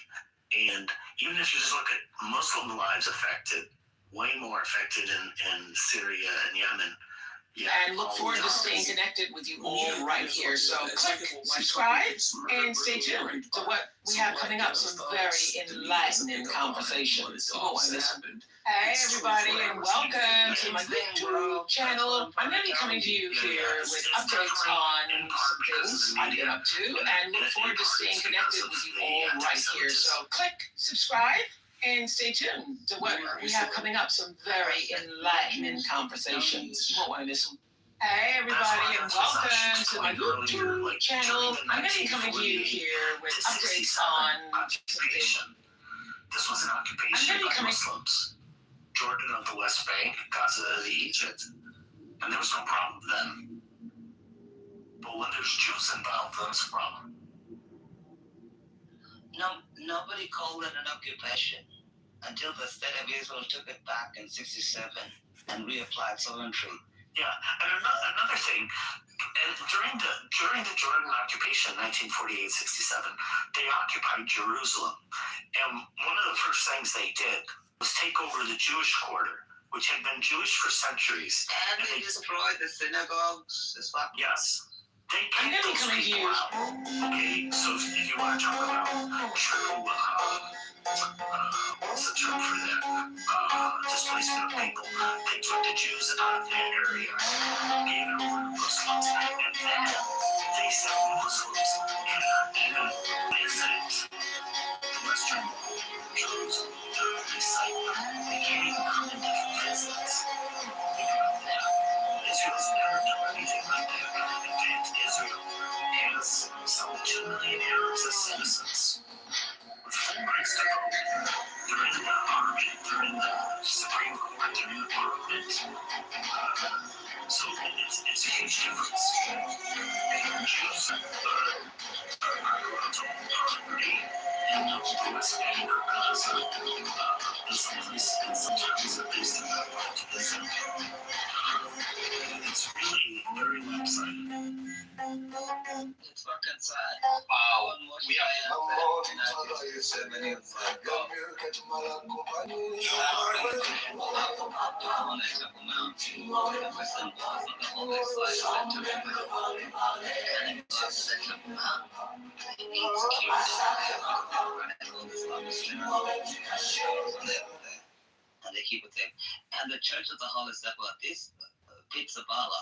And even if you just look at Muslim lives affected, way more affected in Syria and Yemen. Yeah, and look forward to staying connected with you all right here. So click subscribe and stay tuned to what we have coming up. Some very enlightening conversations. You won't want to miss them. Hey everybody, and welcome to my YouTube channel. I'm going to be coming to you here with updates on some things I've been up to, and look forward to staying connected with you all right here. So click subscribe and stay tuned to what we have coming up. Some very enlightening conversations. You won't want to miss them. Hey everybody, and welcome to my YouTube channel. I'm going to be coming to you here with updates on some things. This was an occupation by Muslims. Jordan of the West Bank, Gaza of Egypt, and there was no problem then. But when there's Jews involved, that's a problem. Nobody called it an occupation until the state of Israel took it back in '67 and reapplied sovereignty. Yeah, and another thing, and during the Jordan occupation, 1948-67, they occupied Jerusalem, and one of the first things they did was take over the Jewish quarter, which had been Jewish for centuries. And they destroyed the synagogues as well. Yes. They kicked those people out. Okay, so if you want to talk about true, what's the term for that? Displacement of people. They took the Jews out of that area, gave it over to Muslims, and then they said Muslims cannot even visit the Western Jerusalem. They can't even come and visit. Think about that. Israel's never done anything like that. In fact, Israel has some 2 million Arabs as citizens with full rights to vote. They're in the army, they're in the Supreme Court, they're in the Parliament. So it's a huge difference. Jews are in the West Bank or Gaza, this place, and sometimes at least they're not allowed to visit. It's really very lopsided. It's fucking sad. Wow. We and they keep it there. And the Church of the Holy Sepulchre, this Pizza Bala,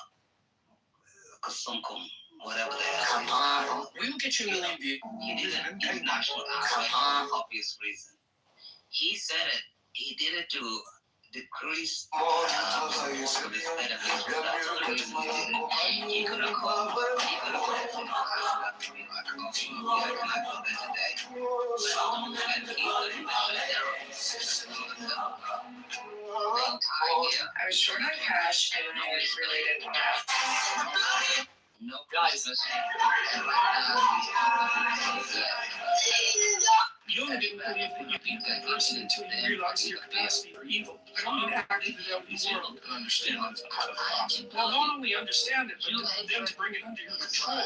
Kasumkum, whatever they are. We will get you a million views. He did it international for obvious reason. He said it. He did it to decrease I was short on cash and I was related no guys. You didn't believe that you'd be a good person until you realized your capacity for evil. I don't mean to act it out in the world. I understand how it's possible. Well, not only understand it, but then to bring it under your control.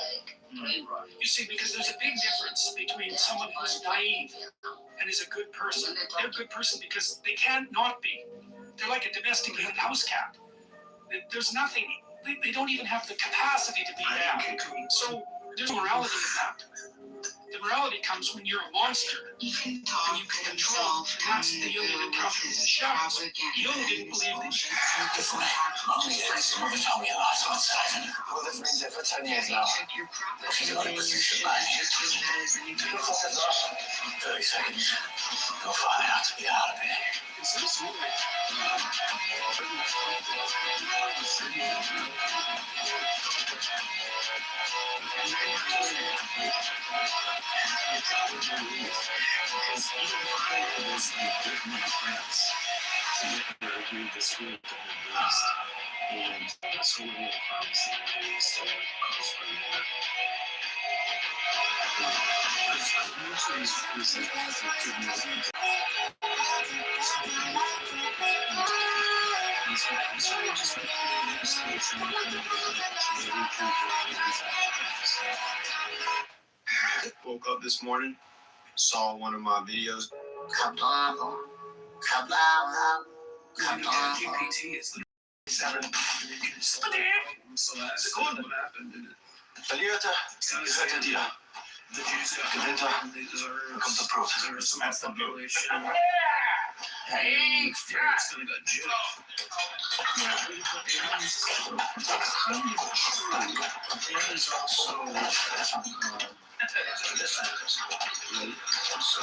You see, because there's a big difference between someone who's naive and is a good person. They're a good person because they can't not be. They're like a domesticated house cat. There's nothing, they don't even have the capacity to be bad. So there's morality in that. The morality comes when you're a monster. You can And talk you can control. And that's the Jung encounter with the shadows. Jung didn't believe that you could Tell me a lot about Simon. Well, this means that for 10 years now. Your profit is just as bad as anything else. 30 seconds. You'll find out to be out of here. Woke up this morning, saw one of my videos. GPT is the 7. So that's what happened. Verlierte, gehörte dir. The Jews got Gewinnter, they deserve. bekommt der Proof. There was some population. Thanks. It's gonna go judged. There is also so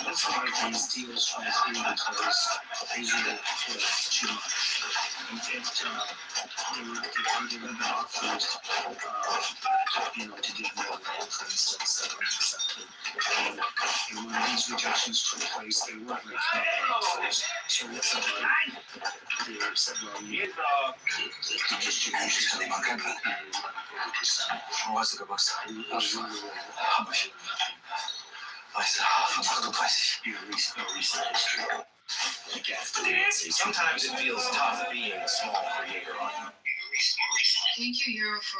that's why these deals try to be because these are the too much. And they give an offer, to give more land, for instance, that were accepted. And when these rejections took place, they weren't like so what's up, they said, well, the distribution to the market, 100%. Wo hast du gewusst? Hamburg. Weißt du, von 38. Sometimes it feels tough being a small creator. Thank you, Euro, for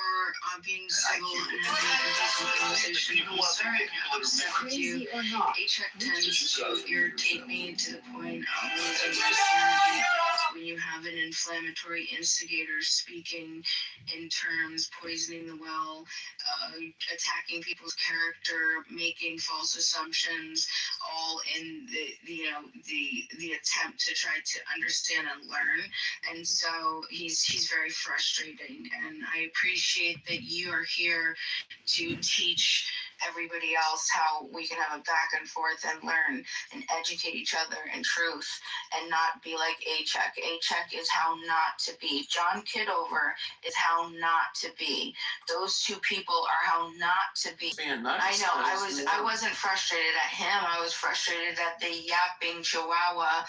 being civil and having a decent conversation. I'm sorry I got upset with you. HX tends to irritate me to the point of losing my sanity when you have an inflammatory instigator speaking in terms, poisoning the well, attacking people's character, making false assumptions, all in the attempt to try to understand and learn. And so he's very frustrating, and I appreciate that you are here to teach everybody else how we can have a back and forth and learn and educate each other in truth and not be like A-Check. A-Check is how not to be. John Kitover is how not to be. Those two people are how not to be. I know. I wasn't frustrated at him. I was frustrated at the yapping chihuahua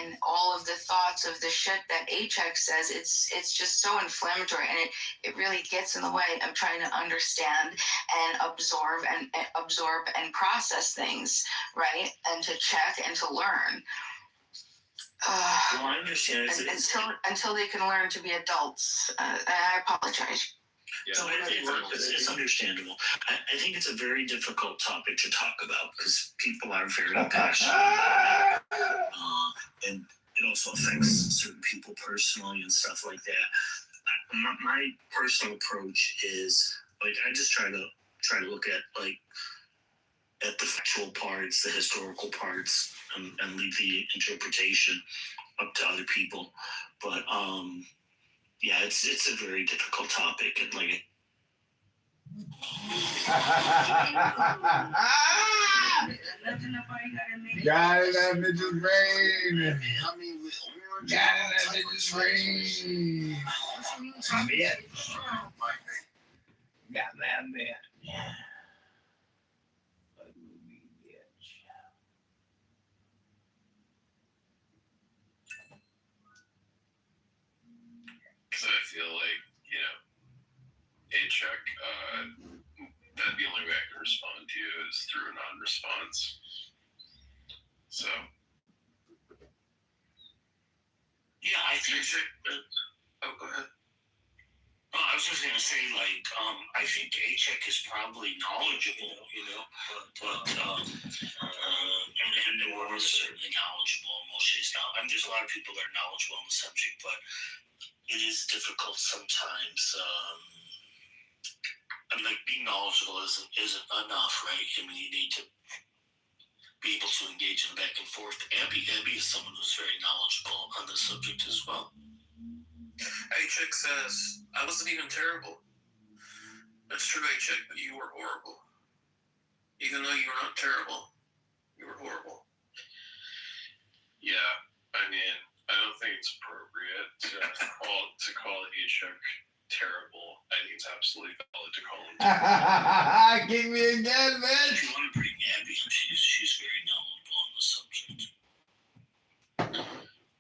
and all of the thoughts of the shit that A-Check says. It's just so inflammatory, and it really gets in the way of trying to understand and absorb and process things, right? And to check and to learn. Well, I understand. Until they can learn to be adults. I apologize. So it's understandable. I think it's a very difficult topic to talk about because people are very passionate about it. And it also affects certain people personally and stuff like that. My personal approach is, like, I just try to look at the factual parts, the historical parts, and leave the interpretation up to other people. But yeah, it's a very difficult topic, and like. Got it, that bitch's brain. I mean, that bitch ring. Bitch. Got that bitch. Ugly bitch. So I feel like, paycheck, that the only way I can respond to you is through a non-response. So. Yeah, I think. Oh, go ahead. Oh, I was just gonna say, like, I think A-Check is probably knowledgeable, and Nora is certainly knowledgeable. Moshe's now. There's a lot of people that are knowledgeable on the subject, but it is difficult sometimes. Like being knowledgeable isn't enough, right? I mean, you need to be able to engage in back and forth. Abby is someone who's very knowledgeable on this subject as well. A-Chick says, I wasn't even terrible. That's true, A-Chick, but you were horrible. Even though you were not terrible, you were horrible. Yeah, I mean, I don't think it's appropriate to call A-Check terrible. I think it's absolutely valid to call him terrible. Give me again, man. If you want to bring Abby in, she's very knowledgeable on the subject.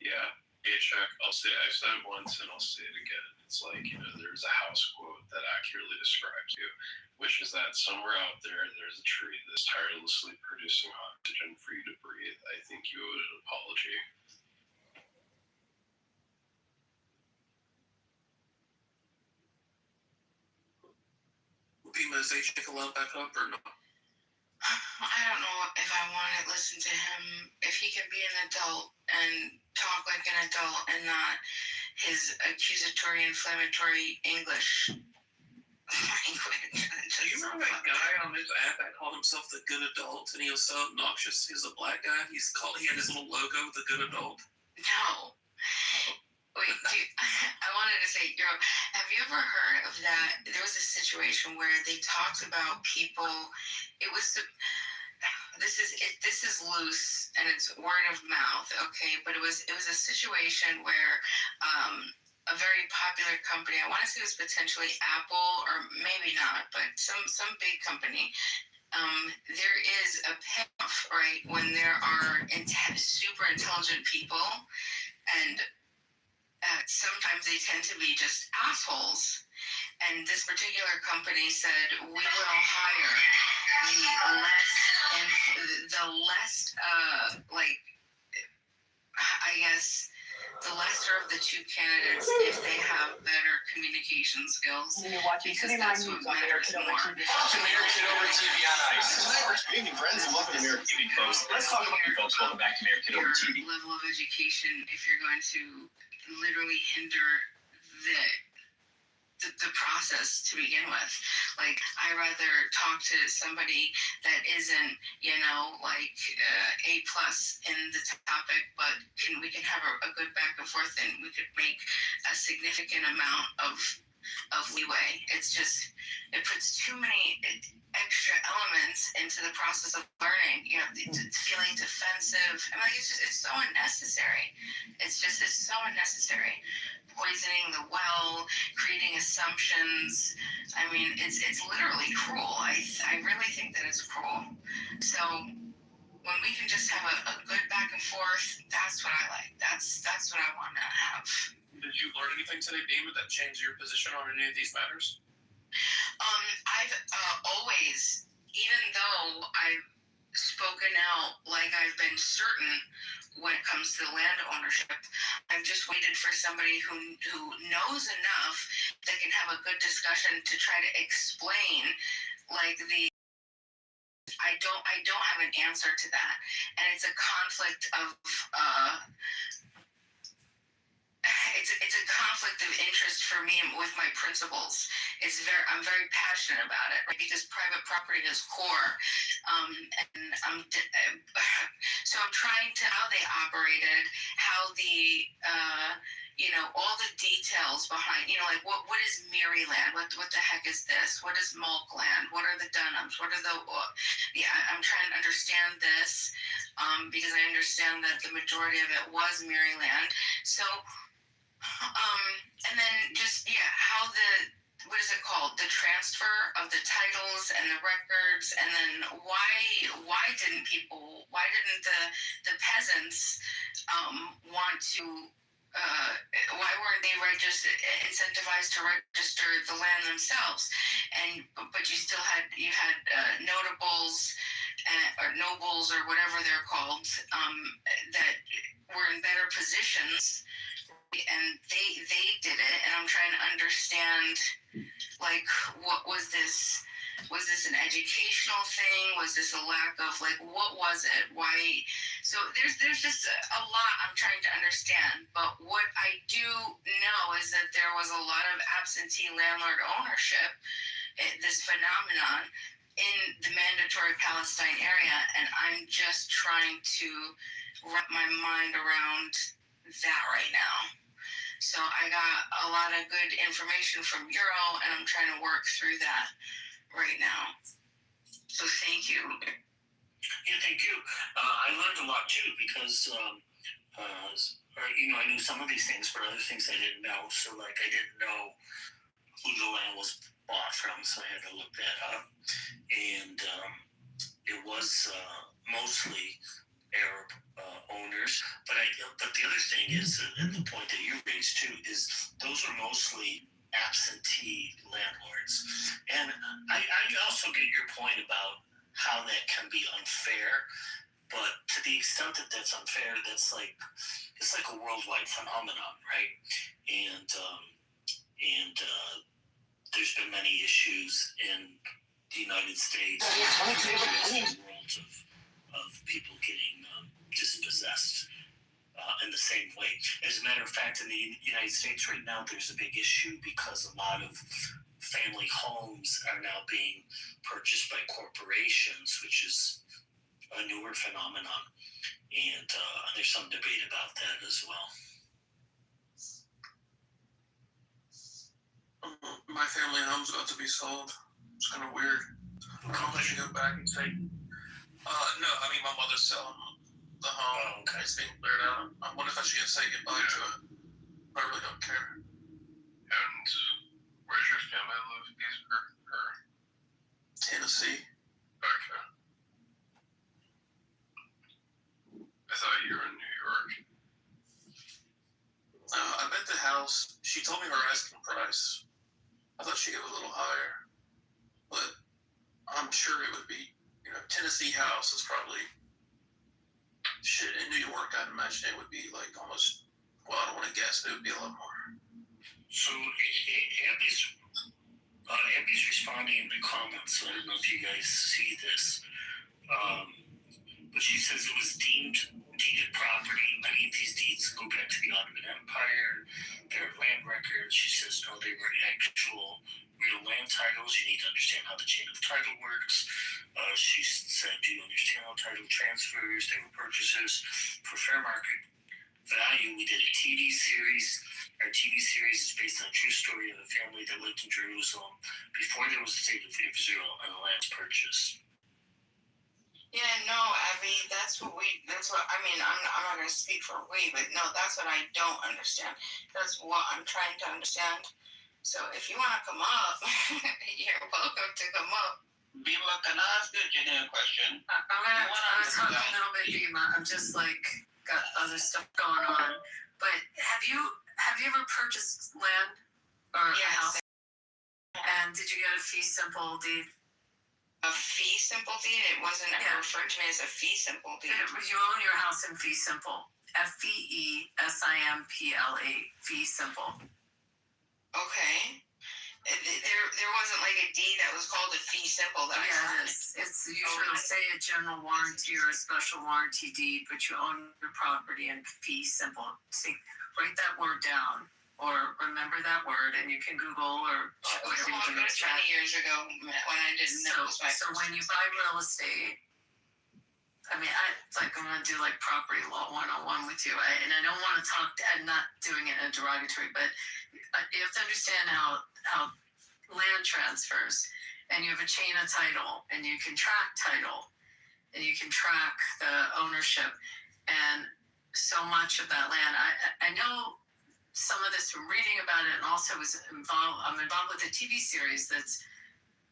Yeah, A-Check, I've said it once and I'll say it again. It's like, there's a house quote that accurately describes you, which is that somewhere out there's a tree that's tirelessly producing oxygen for you to breathe. I think you owe it an apology. Bima, is A-Chick allowed back up or not? I don't know if I want to listen to him. If he can be an adult and talk like an adult and not his accusatory, inflammatory English language. Do you remember that guy on his app that called himself the Good Adult, and he was so obnoxious? He was a black guy. He had his little logo, the Good Adult. No. Wait, I wanted to say, have you ever heard of that? There was a situation where they talked about people. This is loose and it's word of mouth, okay? But it was a situation where a very popular company, I want to say it was potentially Apple or maybe not, but some big company. There is a payoff, right, when there are super intelligent people, and sometimes they tend to be just assholes. And this particular company said, we will hire the lesser of the two candidates if they have better communication skills. Because that's what matters more. To Mayor Kitover TV on Ice. Good evening, friends, and welcome to Mayor TV, folks. Let's talk about you folks. Welcome back to Mayor Kitover TV. Level of education, if you're going to literally hinder the process to begin with. Like, I rather talk to somebody that isn't, A+ in the topic, but we can have a good back and forth, and we could make a significant amount of leeway. It's just, it puts too many extra elements into the process of learning. It's feeling defensive. It's so unnecessary. It's so unnecessary. Poisoning the well, creating assumptions. It's literally cruel. I really think that it's cruel. So when we can just have a good back and forth, that's what I like. That's what I want to have. Did you learn anything today, Damon, that changed your position on any of these matters? I've always, even though I've spoken out like I've been certain when it comes to land ownership, I've just waited for somebody who knows enough that can have a good discussion to try to explain, I don't have an answer to that, and it's a conflict of it's a conflict of interest for me with my principles. I'm very passionate about it, right? Because private property is core, and so I'm trying to how they operated, how the all the details behind, what is Miri land? What the heck is this? What is Mulk land? What are the Dunhams? I'm trying to understand this, because I understand that the majority of it was Miri land. So, and then just, how what is it called? The transfer of the titles and the records, and then why didn't the peasants want to, why weren't they incentivized to register the land themselves? But you had notables or nobles or whatever they're called, that were in better positions, and they did it. And I'm trying to understand, like, what was this? Was this an educational thing? Was this a lack of, like, what was it? Why? So there's just a lot I'm trying to understand. But what I do know is that there was a lot of absentee landlord ownership, this phenomenon in the mandatory Palestine area, and I'm just trying to wrap my mind around that right now. So I got a lot of good information from Euro, and I'm trying to work through that right now. So thank you. Yeah, thank you. I learned a lot too because, I knew some of these things, but other things I didn't know. So, like, I didn't know who the land was bought from, so I had to look that up. And it was mostly Arab owners. But the other thing is, and the point that you raised too, is those are mostly absentee landlords. And I also get your point about how that can be unfair. But to the extent that that's unfair, it's like a worldwide phenomenon, right? And there's been many issues in the United States worlds of people getting dispossessed in the same way. As a matter of fact, in the United States right now, there's a big issue because a lot of family homes are now being purchased by corporations, which is a newer phenomenon. And there's some debate about that as well. My family home's about to be sold. It's kind of weird. I'll let you go back and say, no, I mean, my mother's selling the home. Okay. It's being cleared out. I wonder if I should say goodbye to it. I really don't care. And where's your family live, or Tennessee. Okay. I thought you were in New York. I bet the house, she told me her asking price. I thought she'd go a little higher. But I'm sure it would be, Tennessee house is probably, shit, in New York, I'd imagine it would be like almost, well, I don't want to guess, but it would be a lot more. So Abby's responding in the comments, so I don't know if you guys see this. But she says it was deeded property. Many of these deeds go back to the Ottoman Empire. They're land records. She says, no, they were actual real land titles. You need to understand how the chain of title works. She said, do you understand how title transfers? They were purchases for fair market value. We did a TV series. Our TV series is based on a true story of a family that lived in Jerusalem before there was a state of Israel and the land's purchase. Yeah, no, Abby, that's what I mean, I'm not going to speak for we, but no, that's what I don't understand. That's what I'm trying to understand. So if you want to come up, you're welcome to come up. Bima, can I ask you a genuine question? I'm gonna talk a little bit, Bima. I'm just like got other stuff going on. But have you ever purchased land or a house? And did you get a fee simple deed? A fee simple deed? It wasn't ever referred to me as a fee simple deed. You own your house in fee simple. FEESIMPLE, fee simple. Okay. There wasn't like a deed that was called a fee simple that I signed. It's usually say a general warranty or a special warranty deed, but you own your property in fee simple. See, write that word down or remember that word, and you can Google or whatever you do. It was 20 years ago when I didn't know. So when you buy real estate, I mean, I'm going to do like property law 101 with you. And I don't want to talk, I'm not doing it in a derogatory, but you have to understand how land transfers, and you have a chain of title, and you can track title, and you can track the ownership. And so much of that land. I know some of this from reading about it, and also I'm involved with a TV series that's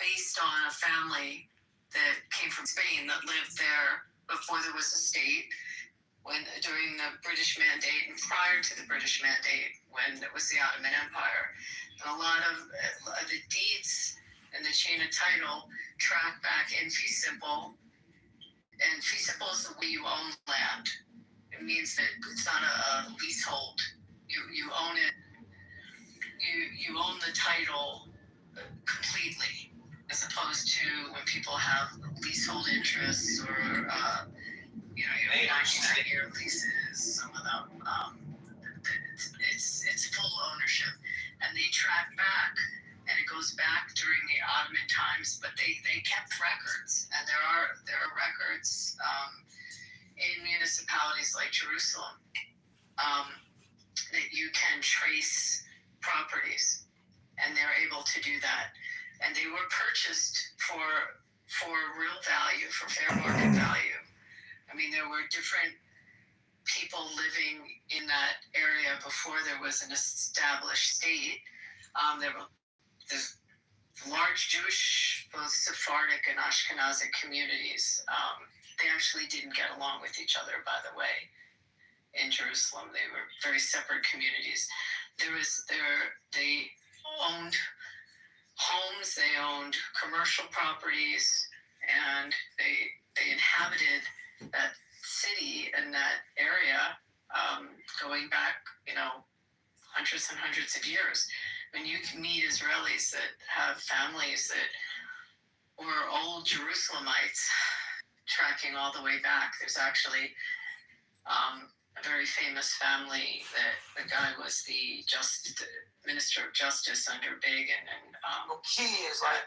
based on a family that came from Spain that lived there before there was a state, during the British Mandate and prior to the British Mandate, when it was the Ottoman Empire. And a lot of the deeds and the chain of title track back in fee simple. And fee simple is the way you own land. It means that it's not a leasehold. You own it. You own the title completely, as opposed to when people have leasehold interests or you have 99-year leases. Some of them, it's full ownership, and they track back, and it goes back during the Ottoman times. But they kept records, and there are records in municipalities like Jerusalem that you can trace properties, and they're able to do that, and they were purchased for real value, for fair market value. I mean, there were different people living in that area before there was an established state. There's large Jewish, both Sephardic and Ashkenazic communities. They actually didn't get along with each other, by the way, in Jerusalem. They were very separate communities. They owned homes, they owned commercial properties, and they inhabited that city and that area going back, hundreds and hundreds of years. I mean, you can meet Israelis that have families that were old Jerusalemites tracking all the way back. There's actually a very famous family that the guy was the Minister of Justice under Begin, and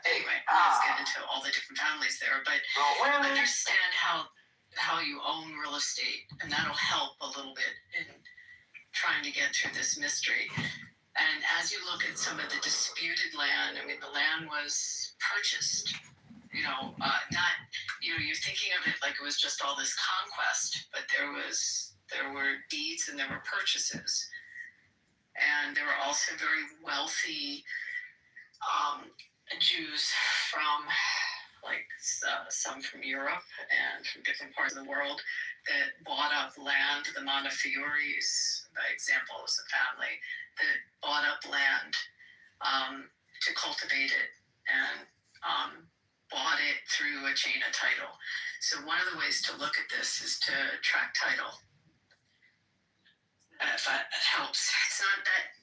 anyway, let's get into all the different families there. But understand how you own real estate, and that'll help a little bit in trying to get through this mystery. And as you look at some of the disputed land, I mean, the land was purchased. You're thinking of it like it was just all this conquest, but there were deeds and there were purchases, and there were also very wealthy Jews from some from Europe and from different parts of the world that bought up land. The Montefiore's, by example, was a family that bought up land to cultivate it and bought it through a chain of title. So one of the ways to look at this is to track title. If that helps. It's not that,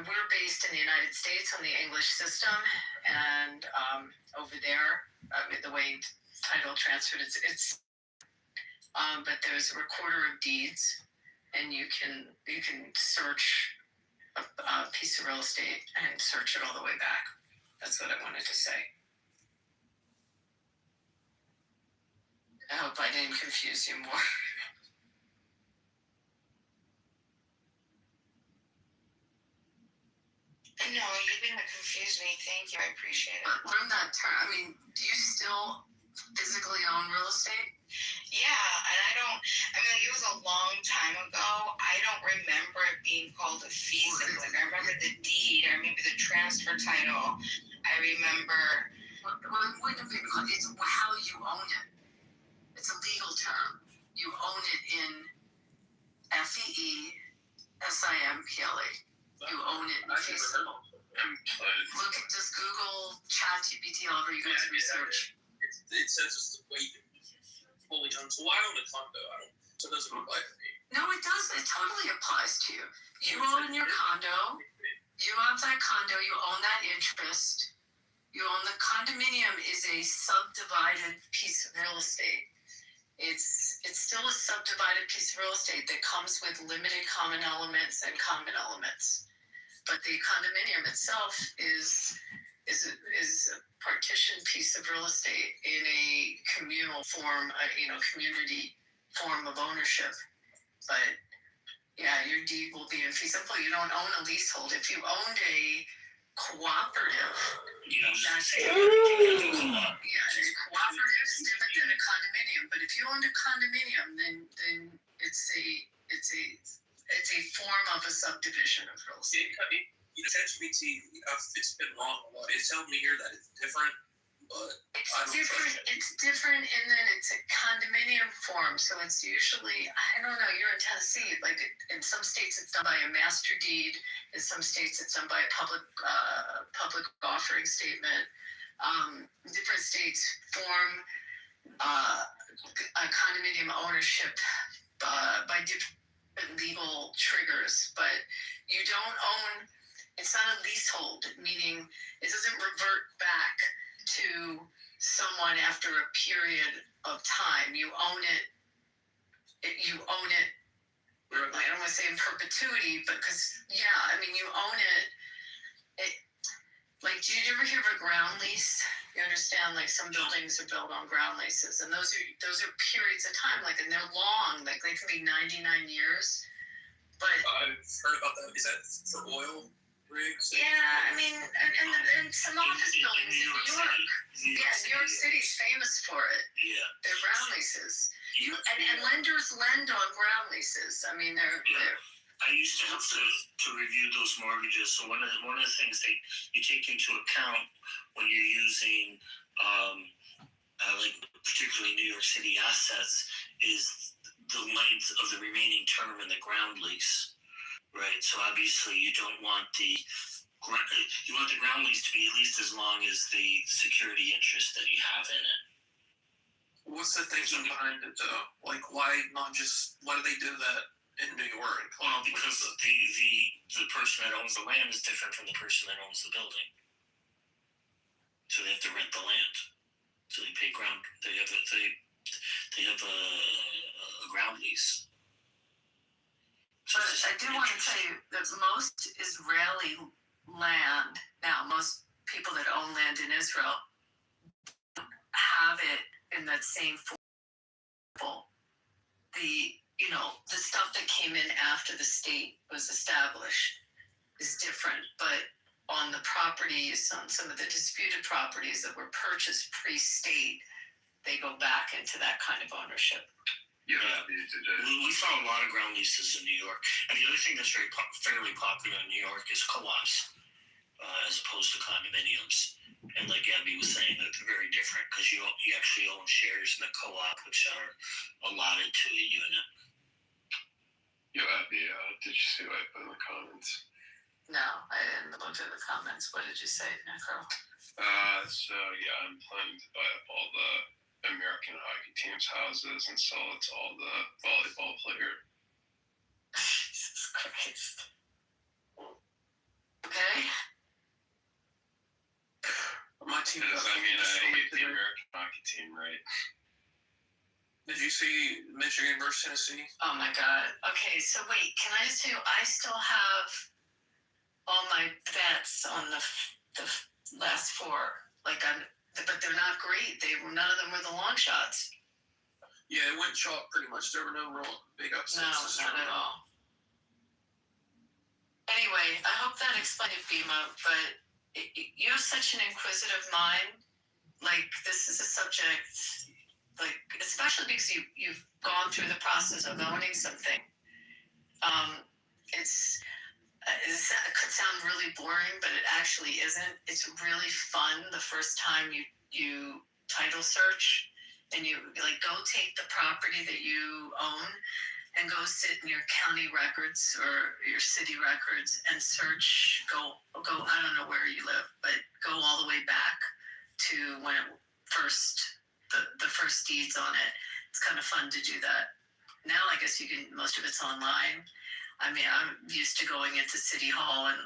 we're based in the United States on the English system, and over there, the way title transferred, but there's a recorder of deeds, and you can search a piece of real estate and search it all the way back. That's what I wanted to say. I hope I didn't confuse you more. No, you didn't confuse me. Thank you. I appreciate it. Learn that term. I mean, do you still physically own real estate? Yeah, and it was a long time ago. I don't remember it being called a fee simple. I remember the deed. I remember the transfer title. I remember. Well, it wouldn't have been called. It's how you own it. It's a legal term. You own it in FEE-SIMPLE. You own it in fee simple. Look, just Google ChatGPT, however you guys research. It says it's the way you fully own. So I own a condo. So it doesn't apply to me. No, it does. It totally applies to you. You own your condo. You have that condo. You own that interest. You own the condominium is a subdivided piece of real estate. It's still a subdivided piece of real estate that comes with limited common elements and common elements. But the condominium itself is a partitioned piece of real estate in a communal form, community form of ownership. But yeah, your deed will be in fee simple. You don't own a leasehold. If you owned a cooperative, that's different. Yeah, a cooperative is different than a condominium. But if you owned a condominium, then it's a It's a form of a subdivision of real estate. ChatGPT, it's been wrong a lot. It's helped me hear that it's different, but It's different. It's different in that it's a condominium form, so it's usually, I don't know. You're in Tennessee. Like in some states, it's done by a master deed. In some states, it's done by a public offering statement. Different states form a condominium ownership by different legal triggers, but you don't own. It's not a leasehold, meaning it doesn't revert back to someone after a period of time. You own it. You own it. I don't want to say in perpetuity, but because you own it. Like, did you ever hear of a ground lease? You understand, like some buildings are built on ground leases, and those are periods of time, like, and they're long, like they can be 99 years. But I've heard about that. Is that for oil rigs? Yeah, I mean, and some office buildings in New York. New York City's famous for it. Yeah. They're ground leases. And lenders lend on ground leases. I mean, they're. I used to have to review those mortgages. So one of the things that you take into account when you're using, like particularly New York City assets, is the length of the remaining term in the ground lease, right? So obviously you don't want the ground lease to be at least as long as the security interest that you have in it. What's the thinking behind it, though? Like, why do they do that in New York? Well, because the person that owns the land is different from the person that owns the building. So they have to rent the land. So they pay ground. They have a ground lease. But I do want to tell you that most Israeli land, now most people that own land in Israel have it in that same form. The stuff that came in after the state was established is different, but on the properties, on some of the disputed properties that were purchased pre-state, they go back into that kind of ownership. Yeah, we saw a lot of ground leases in New York, and the other thing that's fairly popular in New York is co-ops, as opposed to condominiums. And like Abby was saying, that they're very different because you actually own shares in the co-op, which are allotted to a unit. Yo, Abby, did you see what I put in the comments? No, I didn't look at the comments. What did you say, Necro? So yeah, I'm planning to buy up all the American hockey teams' houses and sell it to all the volleyball players. Jesus Christ. Okay. My team. I hate the American hockey team, right? Did you see Michigan versus Tennessee? Oh my God. Okay, so wait, can I just tell you, I still have all my bets on the last four. But they're not great. None of them were the long shots. Yeah, it went chalk pretty much. There were no real big upsets. No, not at all. Anyway, I hope that explained it, Bima, but you have such an inquisitive mind. Like, this is a subject, like, especially because you've gone through the process of owning something. It could sound really boring, but it actually isn't. It's really fun the first time you title search and you go take the property that you own and go sit in your county records or your city records and search, go I don't know where you live, but go all the way back to when the first deeds on it. It's kind of fun to do that. Now I guess most of it's online. I mean, I'm used to going into City Hall and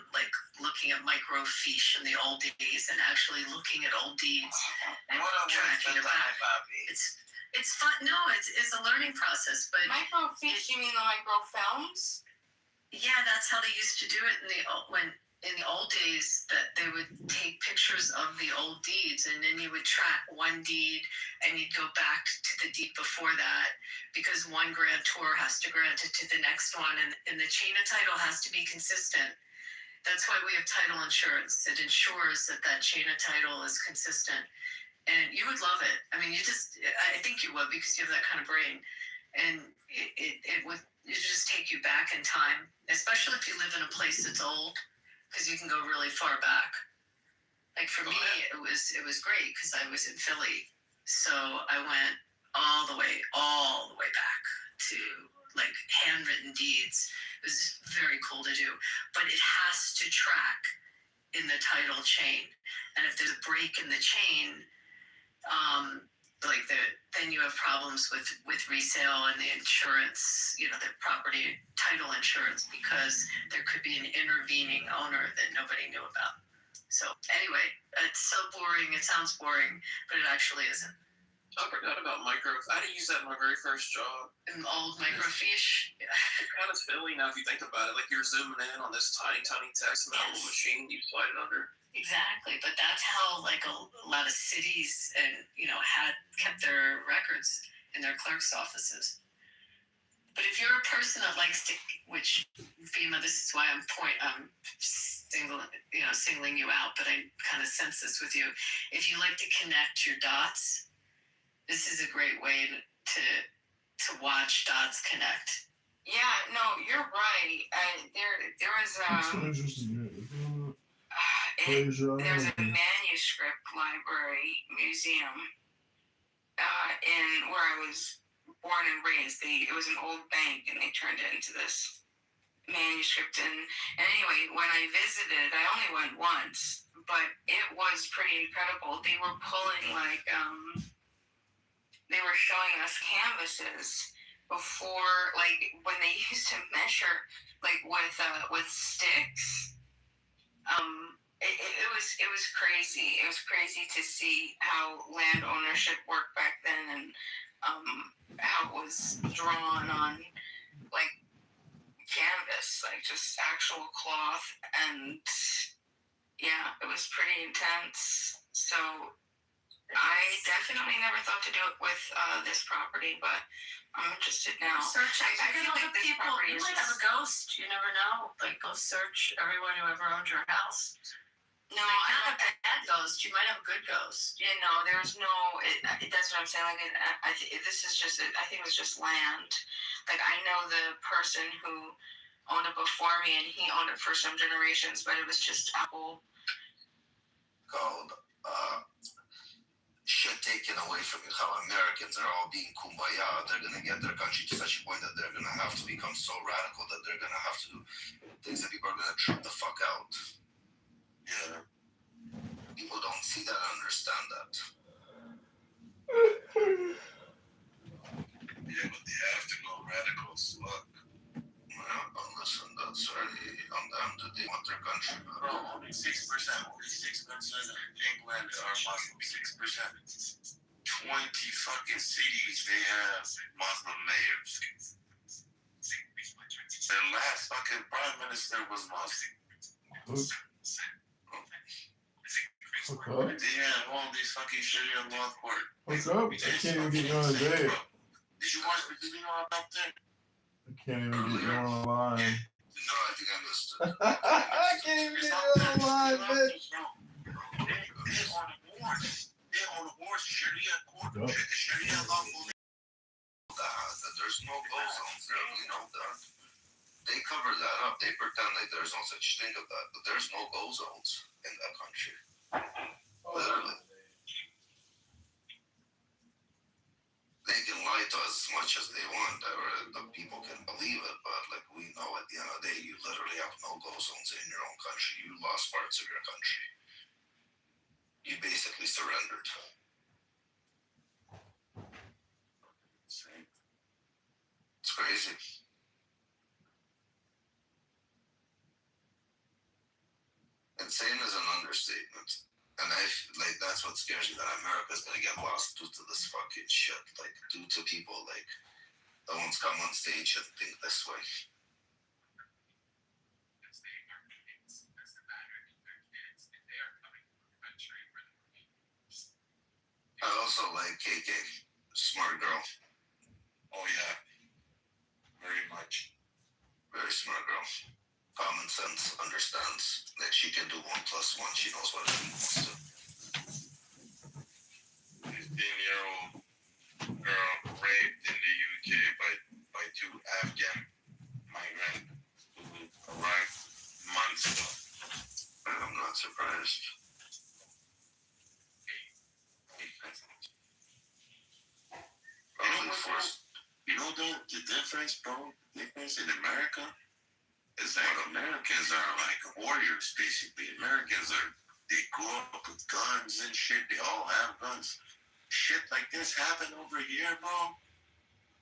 looking at microfiche in the old days and actually looking at old deeds and tracking it back. It's fun. No, it's a learning process. But Microfiche? You mean the microfilms? Yeah, that's how they used to do it in the old days. That they would take pictures of the old deeds and then you would track one deed and you'd go back to the deed before that because one grantor has to grant it to the next one and the chain of title has to be consistent. That's why we have title insurance. It ensures that chain of title is consistent. And you would love it. I mean, I think you would because you have that kind of brain. and it would just take you back in time, especially if you live in a place that's old, because you can go really far back. Like for me, it was great because I was in Philly, so I went all the way back to like handwritten deeds. It was very cool to do, but it has to track in the title chain, and if there's a break in the chain, then you have problems with resale and the insurance, the property title insurance, because there could be an intervening owner that nobody knew about. So anyway, it's so boring. It sounds boring, but it actually isn't. I forgot about micro. I had to use that in my very first job. An old microfiche. Yeah. It's kind of silly now if you think about it. Like you're zooming in on this tiny text in that little machine you slide it under. Exactly, but that's how like a lot of cities and had kept their records in their clerks' offices. But if you're a person that likes to, which FEMA, this is why I'm singling you out, but I kind of sense this with you. If you like to connect your dots, this is a great way to watch dots connect. Yeah, no, you're right. There was there's a manuscript library museum in where I was born and raised. It was an old bank, and they turned it into this manuscript. And anyway, when I visited, I only went once, but it was pretty incredible. They were pulling they were showing us canvases before, like when they used to measure, like with sticks. It was crazy. It was crazy to see how land ownership worked back then, and how it was drawn on like canvas, like just actual cloth, and yeah, it was pretty intense. So I definitely never thought to do it with this property, but I'm interested now. Search. I feel like this people, property you might have a ghost. You never know. Like, go search everyone who ever owned your house. No, like, not a bad ghost. You might have a good ghost. Yeah, no, there's no. That's what I'm saying. Like, this is just. I think it was just land. Like, I know the person who owned it before me, and he owned it for some generations, but it was just apple. Called shit taken away from you. How Americans are all being kumbaya. They're gonna get their country to such a point that they're gonna have to become so radical that they're gonna have to do things that people are gonna trip the fuck out. Yeah. People don't see that, understand that. Yeah, but they have to go radical as fuck. Well, listen, that's already on them. Do they want their country? Bro, only 6%. Only 6% of England are Muslim. 6%. 20 fucking cities they have Muslim mayors. Their last fucking prime minister was Muslim. Okay. Yeah, all these fucking Sharia law court. What's up? I can't even get you on a date. Did you watch the video about that? I can't even get you on a line. No, I think I missed it. I can't even get you on a line, bitch. They're on the wars. They're on the wars. Sharia court. Sharia law. There's no go zones there. You know that. They cover that up. They pretend like there's no such thing of that. But there's no go zones in that country. Literally. They can lie to us as much as they want, or the people can believe it, but like we know at the end of the day, you literally have no go zones in your own country. You lost parts of your country. You basically surrendered. It's crazy. Insane is an understatement. And that's what scares me, that America's gonna get lost due to this fucking shit. Like, due to people like the ones come on stage and think this way. I also like KK. Smart girl. Oh yeah. Very much. Very smart girl. Common sense, understands that she can do 1 + 1. She knows what it means to. 15-year-old girl raped in the UK by not surprised. Probably forced. You know the difference, bro? The difference in America is that Americans are like warriors, basically. They grow up with guns and shit. They all have guns. Shit like this happen over here, bro.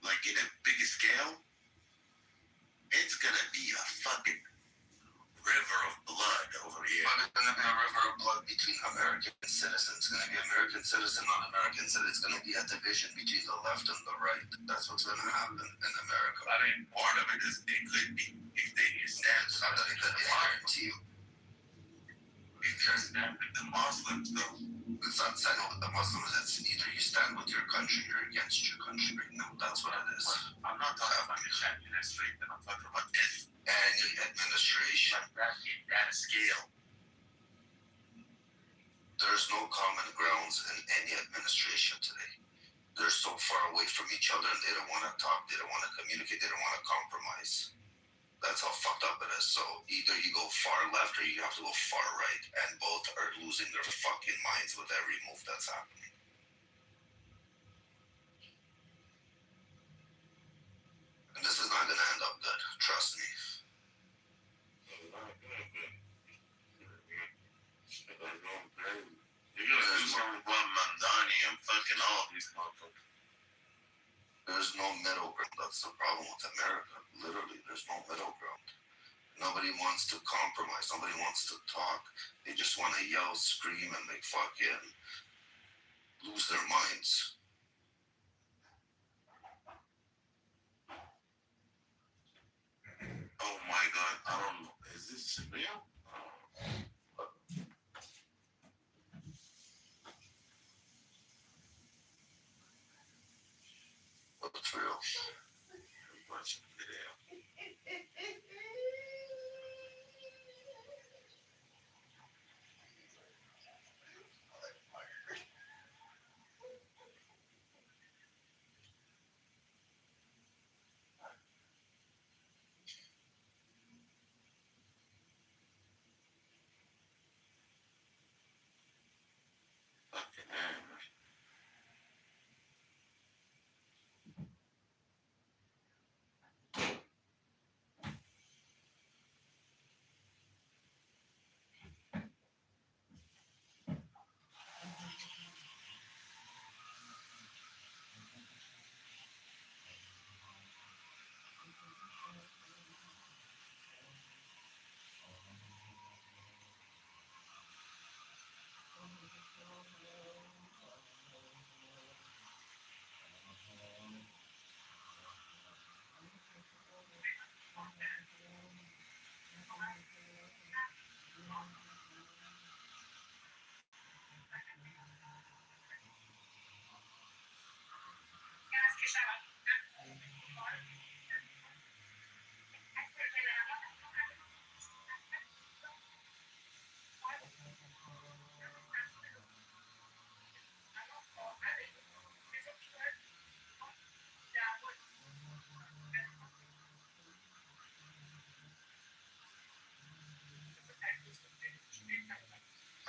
Like in a big scale, it's gonna be a fucking river of blood over here. But it's gonna be a river of blood between American citizens. It's gonna be American citizen on American citizen. It's gonna be a division between the left and the right. That's what's gonna happen in America. I mean, part of it is it could be if they stand something that they guarantee you. If there's the Muslims, though, it's not saying with the Muslims. It's either you stand with your country or against your country right now. That's what it is. I'm not talking about the administration. I'm talking about if any administration at a scale. There's no common grounds in any administration today. They're so far away from each other and they don't want to talk, they don't want to communicate, they don't want to compromise. That's how fucked up it is. So either you go far left or you have to go far right, and both are losing their fucking minds with every move that's happening. And this is not gonna end up good, trust me. You're gonna do something about Mandani and fucking all these motherfuckers. There's no middle ground. That's the problem with America. Literally, there's no middle ground. Nobody wants to compromise. Nobody wants to talk. They just want to yell, scream, and they fucking lose their minds. Oh my God, I don't know. Is this real? What's real? Watch the video. Fucking hell.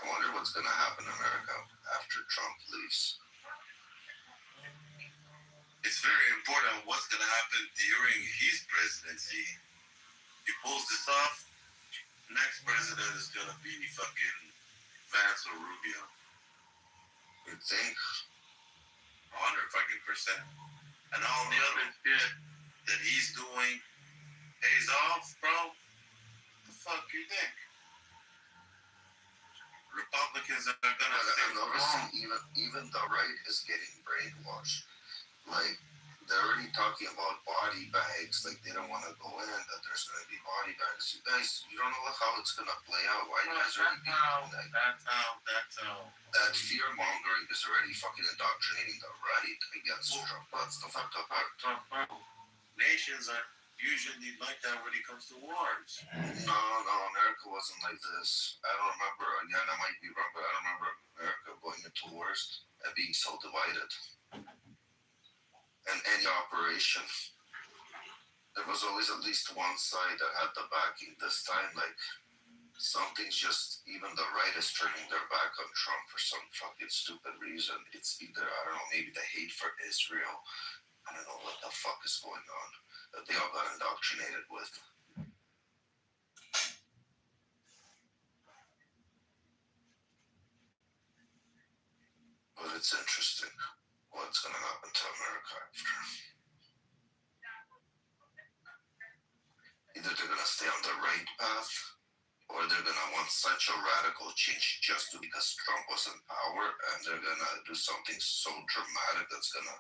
I wonder what's going to happen in America after Trump leaves. It's very important what's going to happen during his presidency. He pulls this off, next president is going to be fucking Vance or Rubio. You think? 100 fucking percent. And all the other shit that he's doing pays off, bro. The fuck you think? Republicans are gonna stay noticing even the right is getting brainwashed. Like they're already talking about body bags. Like they don't want to go in. That there's gonna be body bags. You guys, you don't know how it's gonna play out. Why you guys already doing that? That's how. That fear mongering is already fucking indoctrinating the right against Trump. That's the fucked up part. Nations are usually like that when it comes to wars. No, America wasn't like this. I don't remember, again, I might be wrong, but I don't remember America going into wars and being so divided. In any operation, there was always at least one side that had the backing. This time, like, Something's just, even the right is turning their back on Trump for some fucking stupid reason. It's either, I don't know, maybe the hate for Israel. I don't know what the fuck is going on that they all got indoctrinated with. But it's interesting what's going to happen to America after. Either they're going to stay on the right path, or they're going to want such a radical change just because Trump was in power, and they're going to do something so dramatic that's going to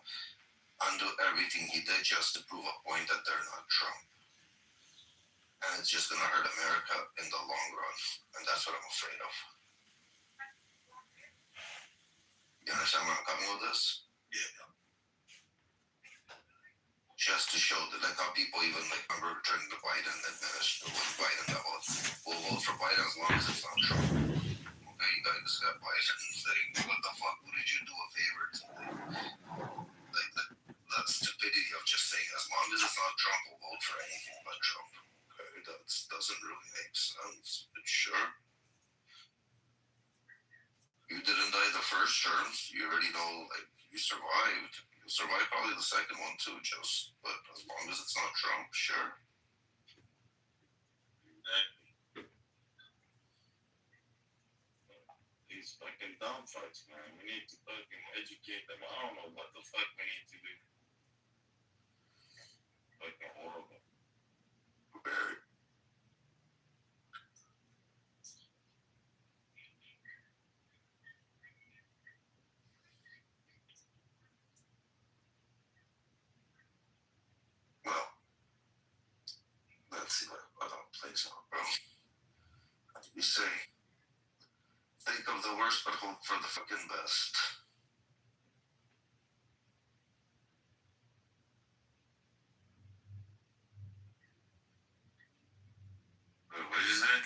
undo everything he did just to prove a point that they're not Trump. And it's just going to hurt America in the long run. And that's what I'm afraid of. You understand where I'm coming with this? Yeah. Just to show that, like how people even like remember during the Biden administration, with Biden that will vote for Biden as long as it's not Trump. Okay, you guys got Biden saying, what the fuck, who did you do a favor to? Like that stupidity of just saying, as long as it's not Trump, we'll vote for anything but Trump. Okay, that doesn't really make sense. But sure. You didn't die the first terms. You already know, like, you survived. You'll survive probably the second one too, just. But as long as it's not Trump, sure. These fucking dumb fucks, man. We need to fucking educate them. I don't know what the fuck we need to do. Fucking horrible. Very. Well, let's see what plays out, bro. As you say, think of the worst, but hope for the fucking best. Wait, what did you say?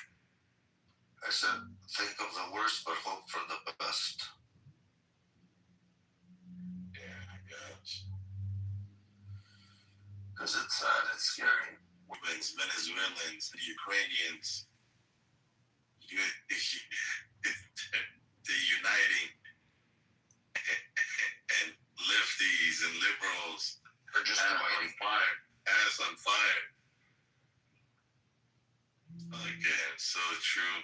I said, think of the worst, but hope for the best. Yeah, I guess. Because it's sad, it's scary. Venezuelans, the Ukrainians, they're uniting, and lefties and liberals are just on fire, ass on fire. Again, so true.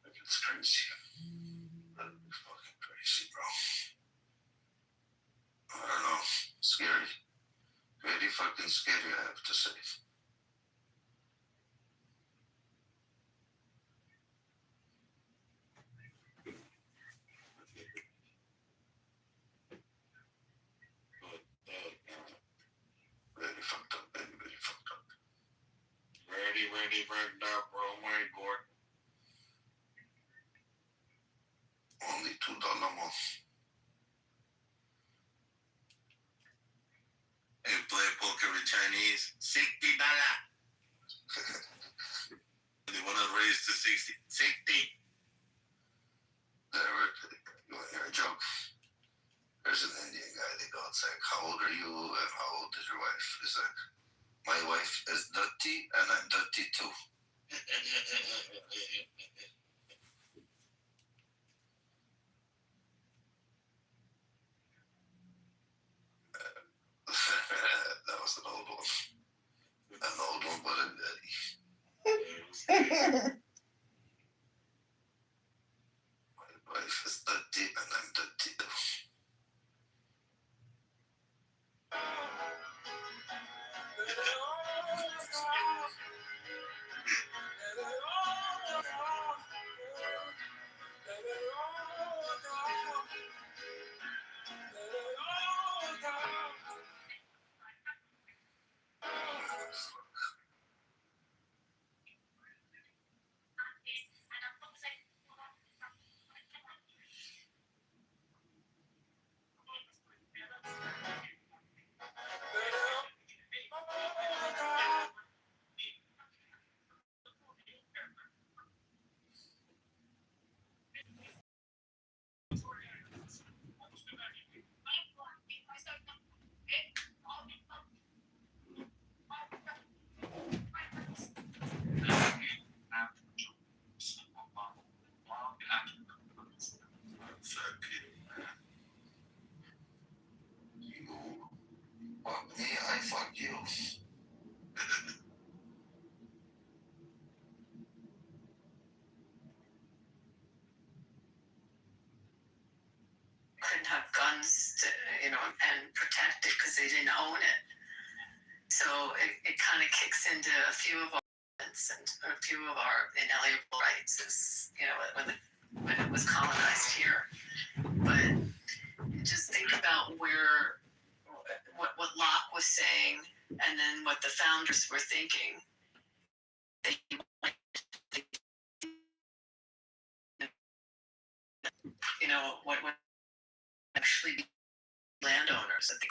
Like, it's crazy. It's fucking crazy, bro. I don't know. Scary. Very fucking scary, I have to say. Very fucked up, very, very fucked up. Ready up, bro. My board. Only $2 more. Hey, play poker with Chinese. $60. They want to raise to 60. 60. You want to hear a joke? There's an Indian guy, they go, it's like, how old are you and how old is your wife? He's like, my wife is dirty and I'm dirty too. That was an old one. An old one, but a goodie. My wife is dirty and I'm dirty too. and protect it because they didn't own it. So it kind of kicks into a few of our rights and a few of our inalienable rights, as you know, when it was colonized here. But just think about what Locke was saying, and then what the founders were thinking. They what would actually be landowners that they